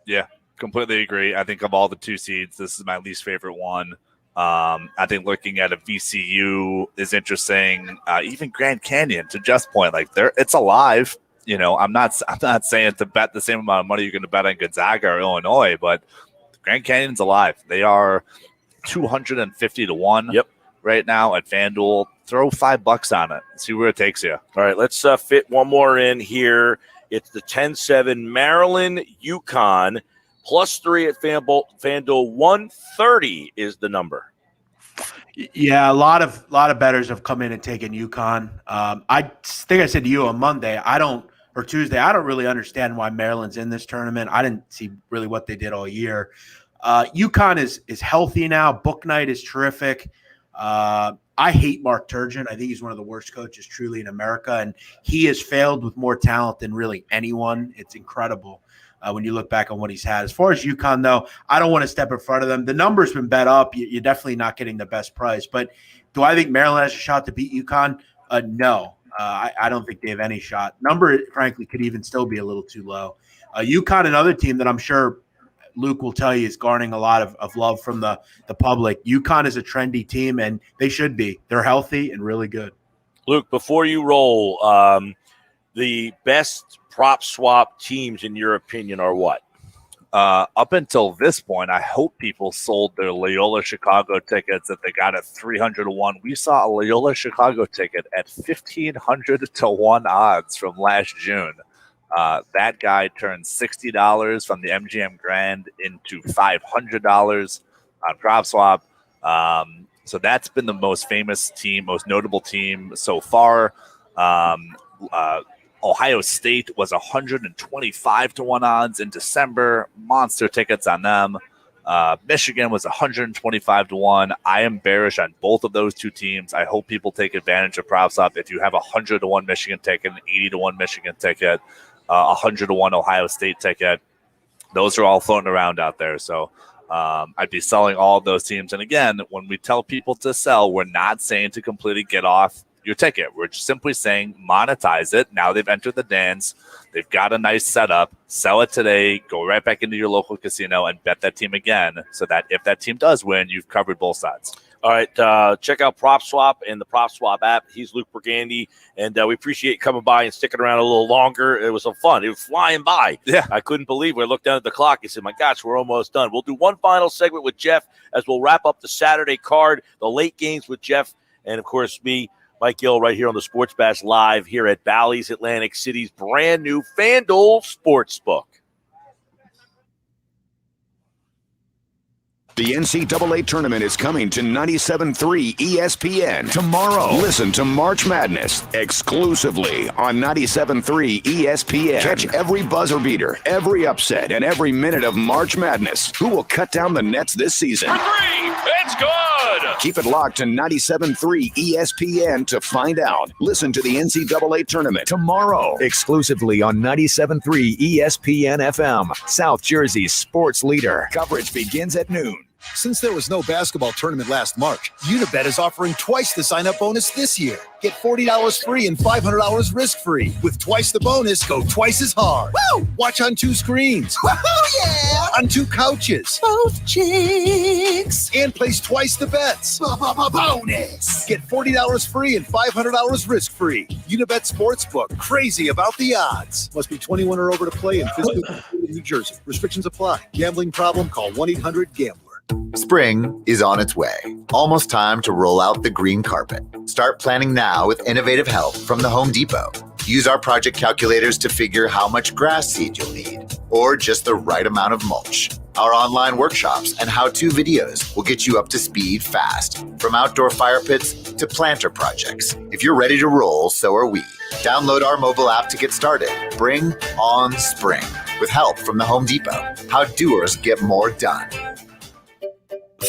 Yeah. Completely agree. I think of all the 2 seeds, this is my least favorite one. I think looking at a VCU is interesting. Even Grand Canyon, to Jeff's point, it's alive. I'm not saying to bet the same amount of money you're going to bet on Gonzaga or Illinois, but Grand Canyon's alive. They are 250-1 right now at FanDuel. Throw $5 on it. See where it takes you. All right, let's fit one more in here. It's the 10-7 Maryland UConn. +3 at FanDuel, 130 is the number. Yeah, a lot of bettors have come in and taken UConn. I think I said to you on Monday, or Tuesday, I don't really understand why Maryland's in this tournament. I didn't see really what they did all year. UConn is healthy now. Book night is terrific. I hate Mark Turgeon. I think he's one of the worst coaches truly in America, and he has failed with more talent than really anyone. It's incredible when you look back on what he's had. As far as UConn, though, I don't want to step in front of them. The number's been bet up. You're definitely not getting the best price. But do I think Maryland has a shot to beat UConn? No. I don't think they have any shot. Number, frankly, could even still be a little too low. UConn, another team that I'm sure Luke will tell you is garnering a lot of love from the public. UConn is a trendy team, and they should be. They're healthy and really good. Luke, before you roll, the best prop swap teams, in your opinion, are what? Up until this point, I hope people sold their Loyola Chicago tickets that they got at 300 to 1. We saw a Loyola Chicago ticket at 1,500 to 1 odds from last June. That guy turned $60 from the MGM Grand into $500 on PropSwap. So that's been the most famous team, most notable team so far. Ohio State was 125 to 1 odds in December. Monster tickets on them. Michigan was 125 to 1. I am bearish on both of those two teams. I hope people take advantage of PropSwap. If you have 100 to 1 Michigan ticket, an 80 to 1 Michigan ticket, 100 to 1 Ohio State ticket, those are all floating around out there. So I'd be selling all of those teams. And again, when we tell people to sell, we're not saying to completely get off your ticket. We're just simply saying monetize it. Now they've entered the dance. They've got a nice setup. Sell it today. Go right back into your local casino and bet that team again, so that if that team does win, you've covered both sides. All right, check out PropSwap and the PropSwap app. He's Luke Burgandy, and we appreciate you coming by and sticking around a little longer. It was so fun. It was flying by. Yeah. I couldn't believe it. I looked down at the clock and said, my gosh, we're almost done. We'll do one final segment with Jeff as we'll wrap up the Saturday card, the late games with Jeff, and, of course, me, Mike Gill, right here on the Sports Bash live here at Bally's Atlantic City's brand new FanDuel Sportsbook. The NCAA Tournament is coming to 97.3 ESPN tomorrow. Listen to March Madness exclusively on 97.3 ESPN. Catch every buzzer beater, every upset, and every minute of March Madness. Who will cut down the nets this season? For three, it's good. Keep it locked to 97.3 ESPN to find out. Listen to the NCAA Tournament tomorrow exclusively on 97.3 ESPN FM, South Jersey's sports leader. Coverage begins at noon. Since there was no basketball tournament last March, Unibet is offering twice the sign-up bonus this year. Get $40 free and $500 risk-free. With twice the bonus, go twice as hard. Woo! Watch on 2 screens. Woohoo, yeah! On 2 couches. Both cheeks. And place twice the bets. Bonus! Get $40 free and $500 risk-free. Unibet Sportsbook. Crazy about the odds. Must be 21 or over to play in physical New Jersey. Restrictions apply. Gambling problem? Call 1-800-GAMBLER. Spring is on its way. Almost time to roll out the green carpet. Start planning now with innovative help from the Home Depot. Use our project calculators to figure how much grass seed you'll need, or just the right amount of mulch. Our online workshops and how-to videos will get you up to speed fast, from outdoor fire pits to planter projects. If you're ready to roll, so are we. Download our mobile app to get started. Bring on spring with help from the Home Depot. How doers get more done.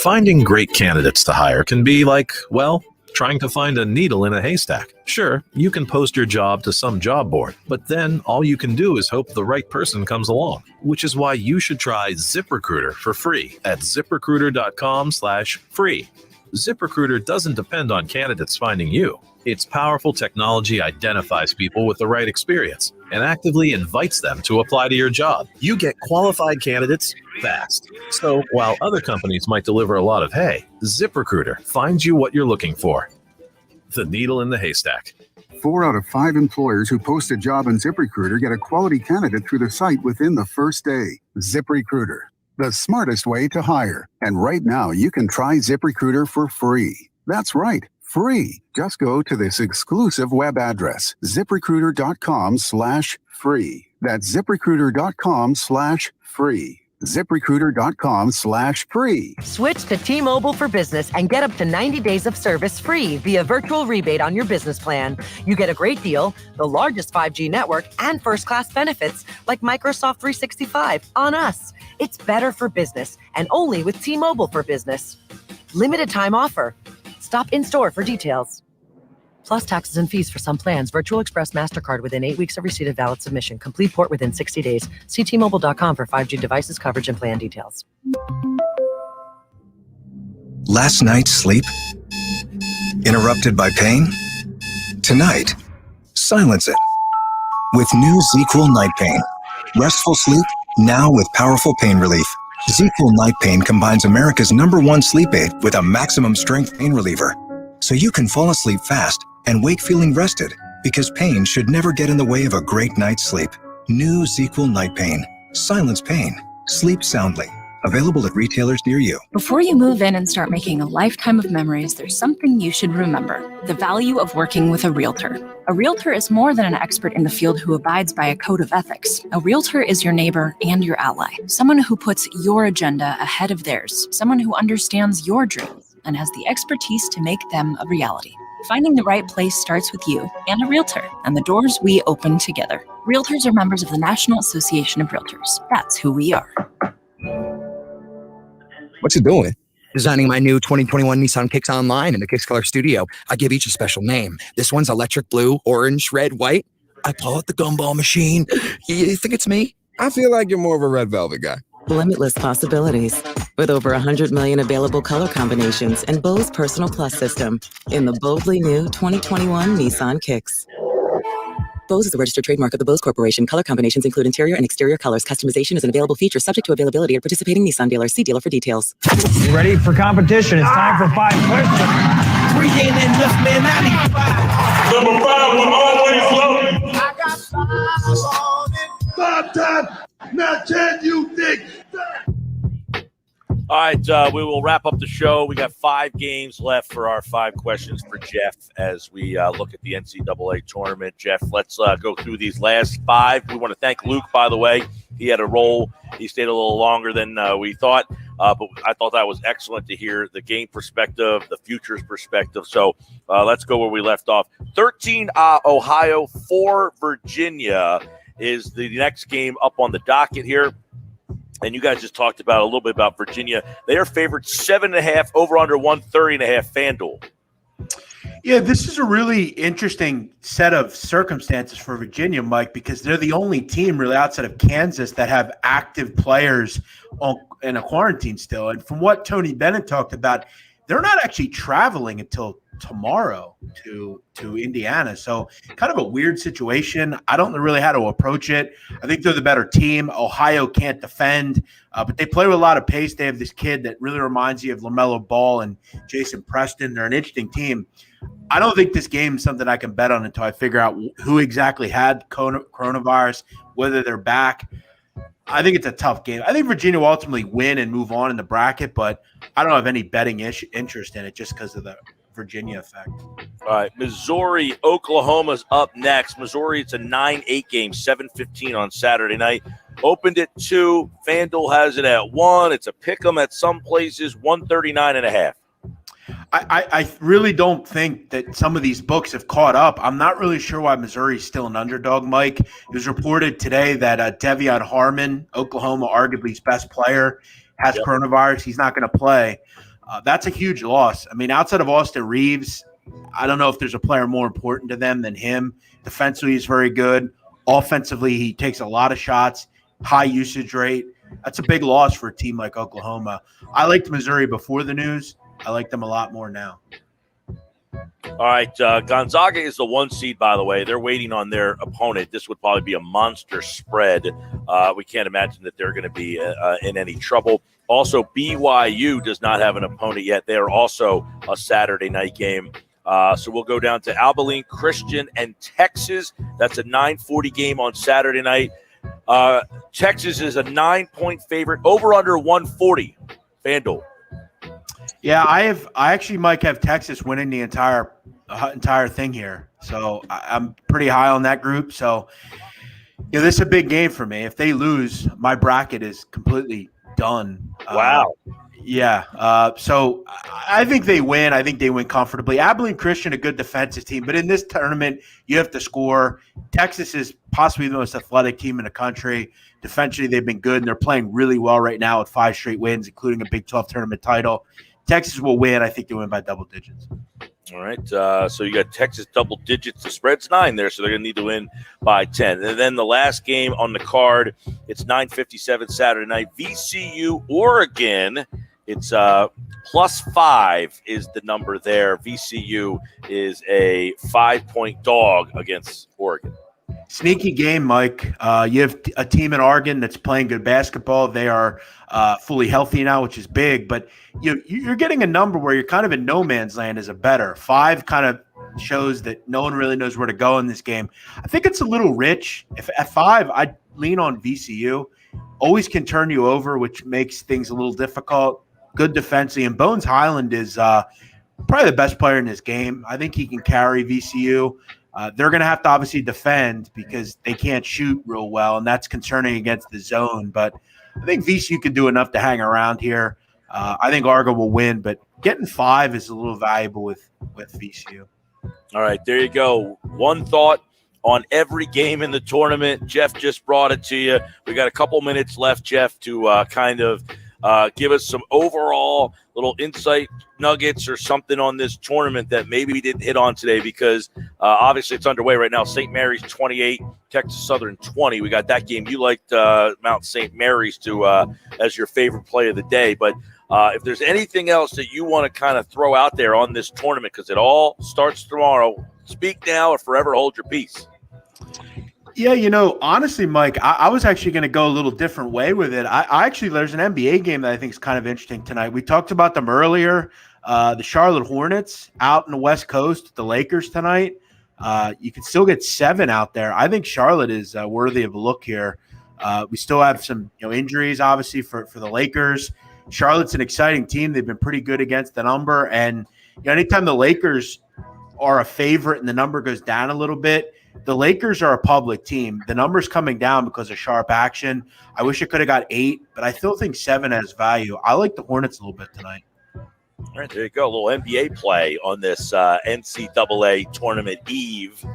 Finding great candidates to hire can be like, well, trying to find a needle in a haystack. Sure, you can post your job to some job board, but then all you can do is hope the right person comes along, which is why you should try ZipRecruiter for free at ZipRecruiter.com/free. ZipRecruiter doesn't depend on candidates finding you. Its powerful technology identifies people with the right experience and actively invites them to apply to your job. You get qualified candidates fast. So while other companies might deliver a lot of hay, ZipRecruiter finds you what you're looking for. The needle in the haystack. 4 out of 5 employers who post a job on ZipRecruiter get a quality candidate through the site within the first day. ZipRecruiter, the smartest way to hire. And right now, you can try ZipRecruiter for free. That's right, free. Just go to this exclusive web address, ZipRecruiter.com/free. That's ZipRecruiter.com/free. ZipRecruiter.com/free. Switch to T-Mobile for Business and get up to 90 days of service free via virtual rebate on your business plan. You get a great deal, the largest 5G network, and first-class benefits like Microsoft 365 on us. It's better for business and only with T-Mobile for Business. Limited time offer. Stop in-store for details. Plus taxes and fees for some plans. Virtual Express MasterCard within 8 weeks of receipt of valid submission. Complete port within 60 days. See T-Mobile.com for 5G devices, coverage, and plan details. Last night's sleep? Interrupted by pain? Tonight, silence it. With new ZQL Night Pain. Restful sleep, now with powerful pain relief. ZQL Night Pain combines America's #1 sleep aid with a maximum strength pain reliever. So you can fall asleep fast and wake feeling rested, because pain should never get in the way of a great night's sleep. New ZQL Night Pain. Silence pain. Sleep soundly. Available at retailers near you. Before you move in and start making a lifetime of memories, there's something you should remember: the value of working with a realtor. A realtor is more than an expert in the field who abides by a code of ethics. A realtor is your neighbor and your ally, someone who puts your agenda ahead of theirs, someone who understands your dreams and has the expertise to make them a reality. Finding the right place starts with you and a realtor, and the doors we open together. Realtors are members of the National Association of Realtors. That's who we are. What you doing? Designing my new 2021 Nissan Kicks online in the Kicks Color Studio. I give each a special name. This one's electric blue, orange, red, white. I call it the gumball machine. You think it's me? I feel like you're more of a red velvet guy. Limitless possibilities. With over 100 million available color combinations and Bose Personal Plus system in the boldly new 2021 Nissan Kicks. Bose is a registered trademark of the Bose Corporation. Color combinations include interior and exterior colors. Customization is an available feature subject to availability at participating Nissan dealers. See dealer for details. You ready for competition? It's time for 5 questions. Pregame and just man 95. Number 5 will always love you. I got 5 on it. 5 times. Now can you dig? All right, we will wrap up the show. We got 5 games left for our 5 questions for Jeff as we look at the NCAA tournament. Jeff, let's go through these last 5. We want to thank Luke, by the way. He had a role. He stayed a little longer than we thought, but I thought that was excellent to hear the game perspective, the futures perspective. So let's go where we left off. 13 Ohio, 4 Virginia is the next game up on the docket here. And you guys just talked about a little bit about Virginia. They are favored 7.5, over under 130.5 FanDuel. Yeah, this is a really interesting set of circumstances for Virginia, Mike, because they're the only team really outside of Kansas that have active players in a quarantine still. And from what Tony Bennett talked about, they're not actually traveling until tomorrow to Indiana. So kind of a weird situation. I don't know really how to approach it. I think they're the better team. Ohio can't defend, but they play with a lot of pace. They have this kid that really reminds you of LaMelo Ball and Jason Preston. They're an interesting team. I don't think this game is something I can bet on until I figure out who exactly had coronavirus, whether they're back. I think it's a tough game. I think Virginia will ultimately win and move on in the bracket, but I don't have any betting interest in it just because of the Virginia effect. All right, Missouri, Oklahoma's up next. Missouri, it's a 9-8 game, 7:15 on Saturday night. Opened at 2. FanDuel has it at 1. It's a pick 'em at some places, 139.5. I really don't think that some of these books have caught up. I'm not really sure why Missouri is still an underdog, Mike. It was reported today that Devion Harmon, Oklahoma, arguably his best player, has coronavirus. He's not going to play. That's a huge loss. I mean, outside of Austin Reeves, I don't know if there's a player more important to them than him. Defensively, he's very good. Offensively, he takes a lot of shots, high usage rate. That's a big loss for a team like Oklahoma. I liked Missouri before the news. I like them a lot more now. All right, Gonzaga is the 1 seed, by the way. They're waiting on their opponent. This would probably be a monster spread. We can't imagine that they're going to be in any trouble. Also, BYU does not have an opponent yet. They are also a Saturday night game. So we'll go down to Abilene Christian and Texas. That's a 9:40 game on Saturday night. Texas is a 9-point favorite, over under 140. FanDuel. Yeah, I actually, Mike, have Texas winning the entire thing here. So I'm pretty high on that group. So this is a big game for me. If they lose, my bracket is completely done. Wow. So I think they win. I think they win comfortably. Abilene Christian, a good defensive team. But in this tournament, you have to score. Texas is possibly the most athletic team in the country. Defensively, they've been good, and they're playing really well right now with 5 straight wins, including a Big 12 tournament title. Texas will win. I think they win by double digits. All right. So you got Texas double digits. The spread's 9 there, so they're going to need to win by 10. And then the last game on the card, it's 9:57 Saturday night. VCU, Oregon. It's +5 is the number there. VCU is a 5-point dog against Oregon. Sneaky game, Mike. You have a team in Oregon that's playing good basketball. They are fully healthy now, which is big. But you're getting a number where you're kind of in no man's land as a bettor. 5 kind of shows that no one really knows where to go in this game. I think it's a little rich. If at 5, I'd lean on VCU. Always can turn you over, which makes things a little difficult. Good defensively. And Bones Highland is probably the best player in this game. I think he can carry VCU. They're going to have to obviously defend because they can't shoot real well, and that's concerning against the zone. But I think VCU can do enough to hang around here. I think Oregon will win, but getting 5 is a little valuable with VCU. All right, there you go. One thought on every game in the tournament. Jeff just brought it to you. We got a couple minutes left, Jeff, to kind of give us some overall little insight nuggets or something on this tournament that maybe we didn't hit on today because obviously it's underway right now. St. Mary's 28, Texas Southern 20. We got that game. You liked Mount St. Mary's as your favorite play of the day. But if there's anything else that you want to kind of throw out there on this tournament, because it all starts tomorrow, speak now or forever hold your peace. Yeah, honestly, Mike, I was actually going to go a little different way with it. There's an NBA game that I think is kind of interesting tonight. We talked about them earlier. The Charlotte Hornets out in the West Coast, the Lakers tonight. You can still get 7 out there. I think Charlotte is worthy of a look here. We still have some injuries, obviously, for the Lakers. Charlotte's an exciting team. They've been pretty good against the number. And anytime the Lakers are a favorite and the number goes down a little bit, the Lakers are a public team. The number's coming down because of sharp action. I wish it could have got 8, but I still think 7 has value. I like the Hornets a little bit tonight. All right, there you go. A little NBA play on this NCAA Tournament Eve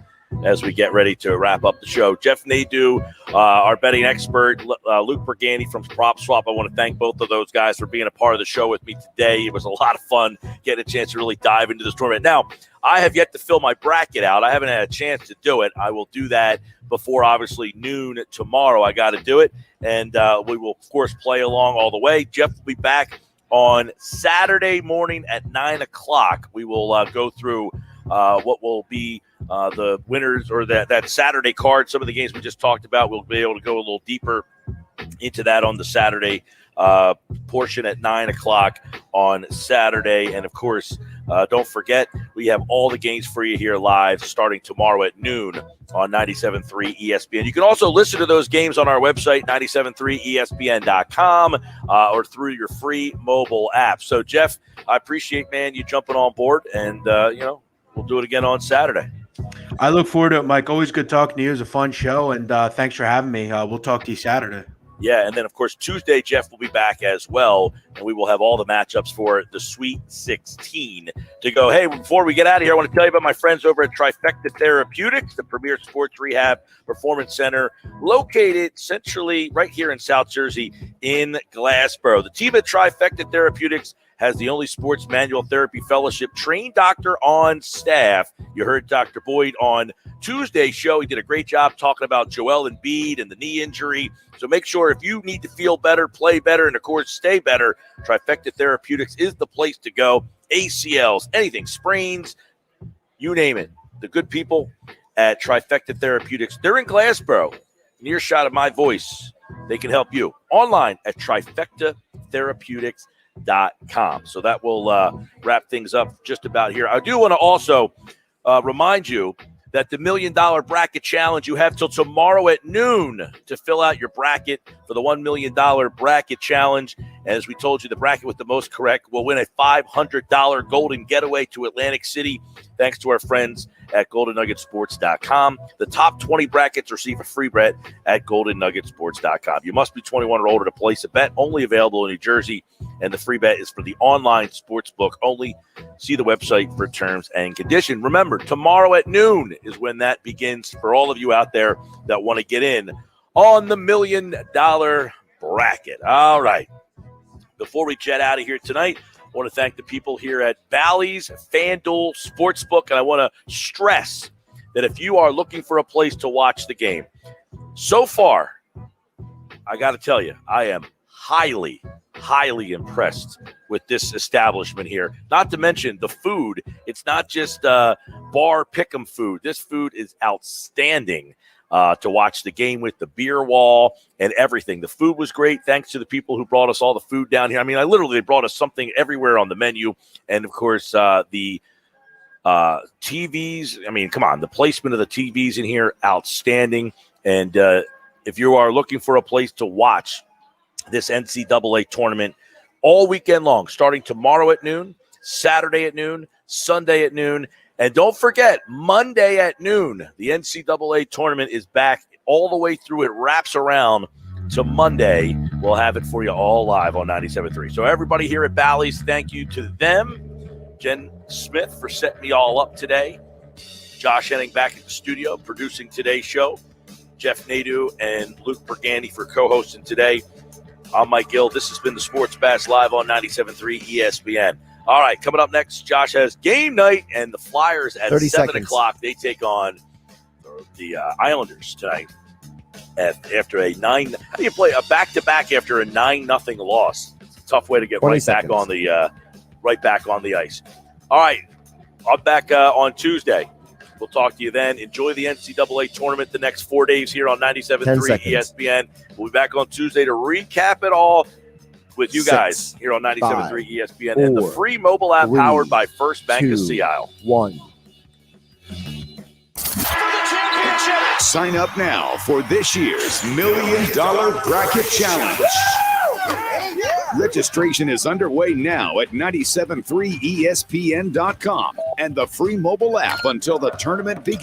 as we get ready to wrap up the show. Jeff Nadu, our betting expert, Luke Bergani from Prop Swap. I want to thank both of those guys for being a part of the show with me today. It was a lot of fun getting a chance to really dive into this tournament. Now, I have yet to fill my bracket out. I haven't had a chance to do it. I will do that before, obviously, noon tomorrow. I got to do it, and we will, of course, play along all the way. Jeff will be back on Saturday morning at 9 o'clock. We will go through what will be the winners or that Saturday card. Some of the games we just talked about, we'll be able to go a little deeper into that on the Saturday portion at 9 o'clock on Saturday. And, of course, don't forget, we have all the games for you here live starting tomorrow at noon on 97.3 ESPN. You can also listen to those games on our website, 97.3ESPN.com, or through your free mobile app. So, Jeff, I appreciate, man, you jumping on board, and, we'll do it again on Saturday. I look forward to it, Mike. Always good talking to you. It was a fun show, and thanks for having me. We'll talk to you Saturday. Yeah, and then, of course, Tuesday, Jeff will be back as well, and we will have all the matchups for the Sweet 16 to go. Hey, before we get out of here, I want to tell you about my friends over at Trifecta Therapeutics, the premier sports rehab performance center located centrally right here in South Jersey in Glassboro. The team at Trifecta Therapeutics has the only sports manual therapy fellowship trained doctor on staff. You heard Dr. Boyd on Tuesday's show. He did a great job talking about Joel Embiid and the knee injury. So make sure if you need to feel better, play better, and, of course, stay better, Trifecta Therapeutics is the place to go. ACLs, anything, sprains, you name it. The good people at Trifecta Therapeutics, they're in Glassboro, an earshot of my voice. They can help you online at trifectatherapeutics.com. So that will wrap things up just about here. I do want to also remind you that the $1 Million Bracket Challenge, you have till tomorrow at noon to fill out your bracket for the $1 Million Bracket Challenge. As we told you, the bracket with the most correct will win a $500 golden getaway to Atlantic City, thanks to our friends at GoldenNuggetSports.com. The top 20 brackets receive a free bet at GoldenNuggetSports.com. You must be 21 or older to place a bet. Only available in New Jersey, and the free bet is for the online sports book only. See the website for terms and conditions. Remember, tomorrow at noon is when that begins for all of you out there that want to get in on the $1 Million Bracket. All right. Before we jet out of here tonight, I want to thank the people here at Bally's FanDuel Sportsbook, and I want to stress that if you are looking for a place to watch the game, so far, I got to tell you, I am highly impressed with this establishment here. Not to mention the food. It's not just bar pick'em food. This food is outstanding to watch the game with, the beer wall and everything. The food was great. Thanks to the people who brought us all the food down here. I mean, they brought us something everywhere on the menu. And, of course, the TVs. I mean, come on. The placement of the TVs in here, outstanding. And if you are looking for a place to watch this NCAA tournament all weekend long, starting tomorrow at noon, Saturday at noon, Sunday at noon, and don't forget, Monday at noon, the NCAA tournament is back all the way through. It wraps around to Monday. We'll have it for you all live on 97.3. So everybody here at Bally's, thank you to them. Jen Smith for setting me all up today. Josh Henning back at the studio producing today's show. Jeff Nadu and Luke Pergani for co-hosting today. I'm Mike Gill. This has been the Sports Bash live on 97.3 ESPN. All right, coming up next, Josh has game night and the Flyers at 7 o'clock. They take on the Islanders tonight after a 9. How do you play a back-to-back after a 9-0 loss? It's a tough way to get right back on the ice. All right, I'm back on Tuesday. We'll talk to you then. Enjoy the NCAA tournament the next 4 days here on 97.3 ESPN. We'll be back on Tuesday to recap it all with you guys here on 97.3 ESPN and the free mobile app powered by First Bank of Sea Isle. 1. Sign up now for this year's $1 Million Bracket Challenge. Registration is underway now at 97.3ESPN.com and the free mobile app until the tournament begins.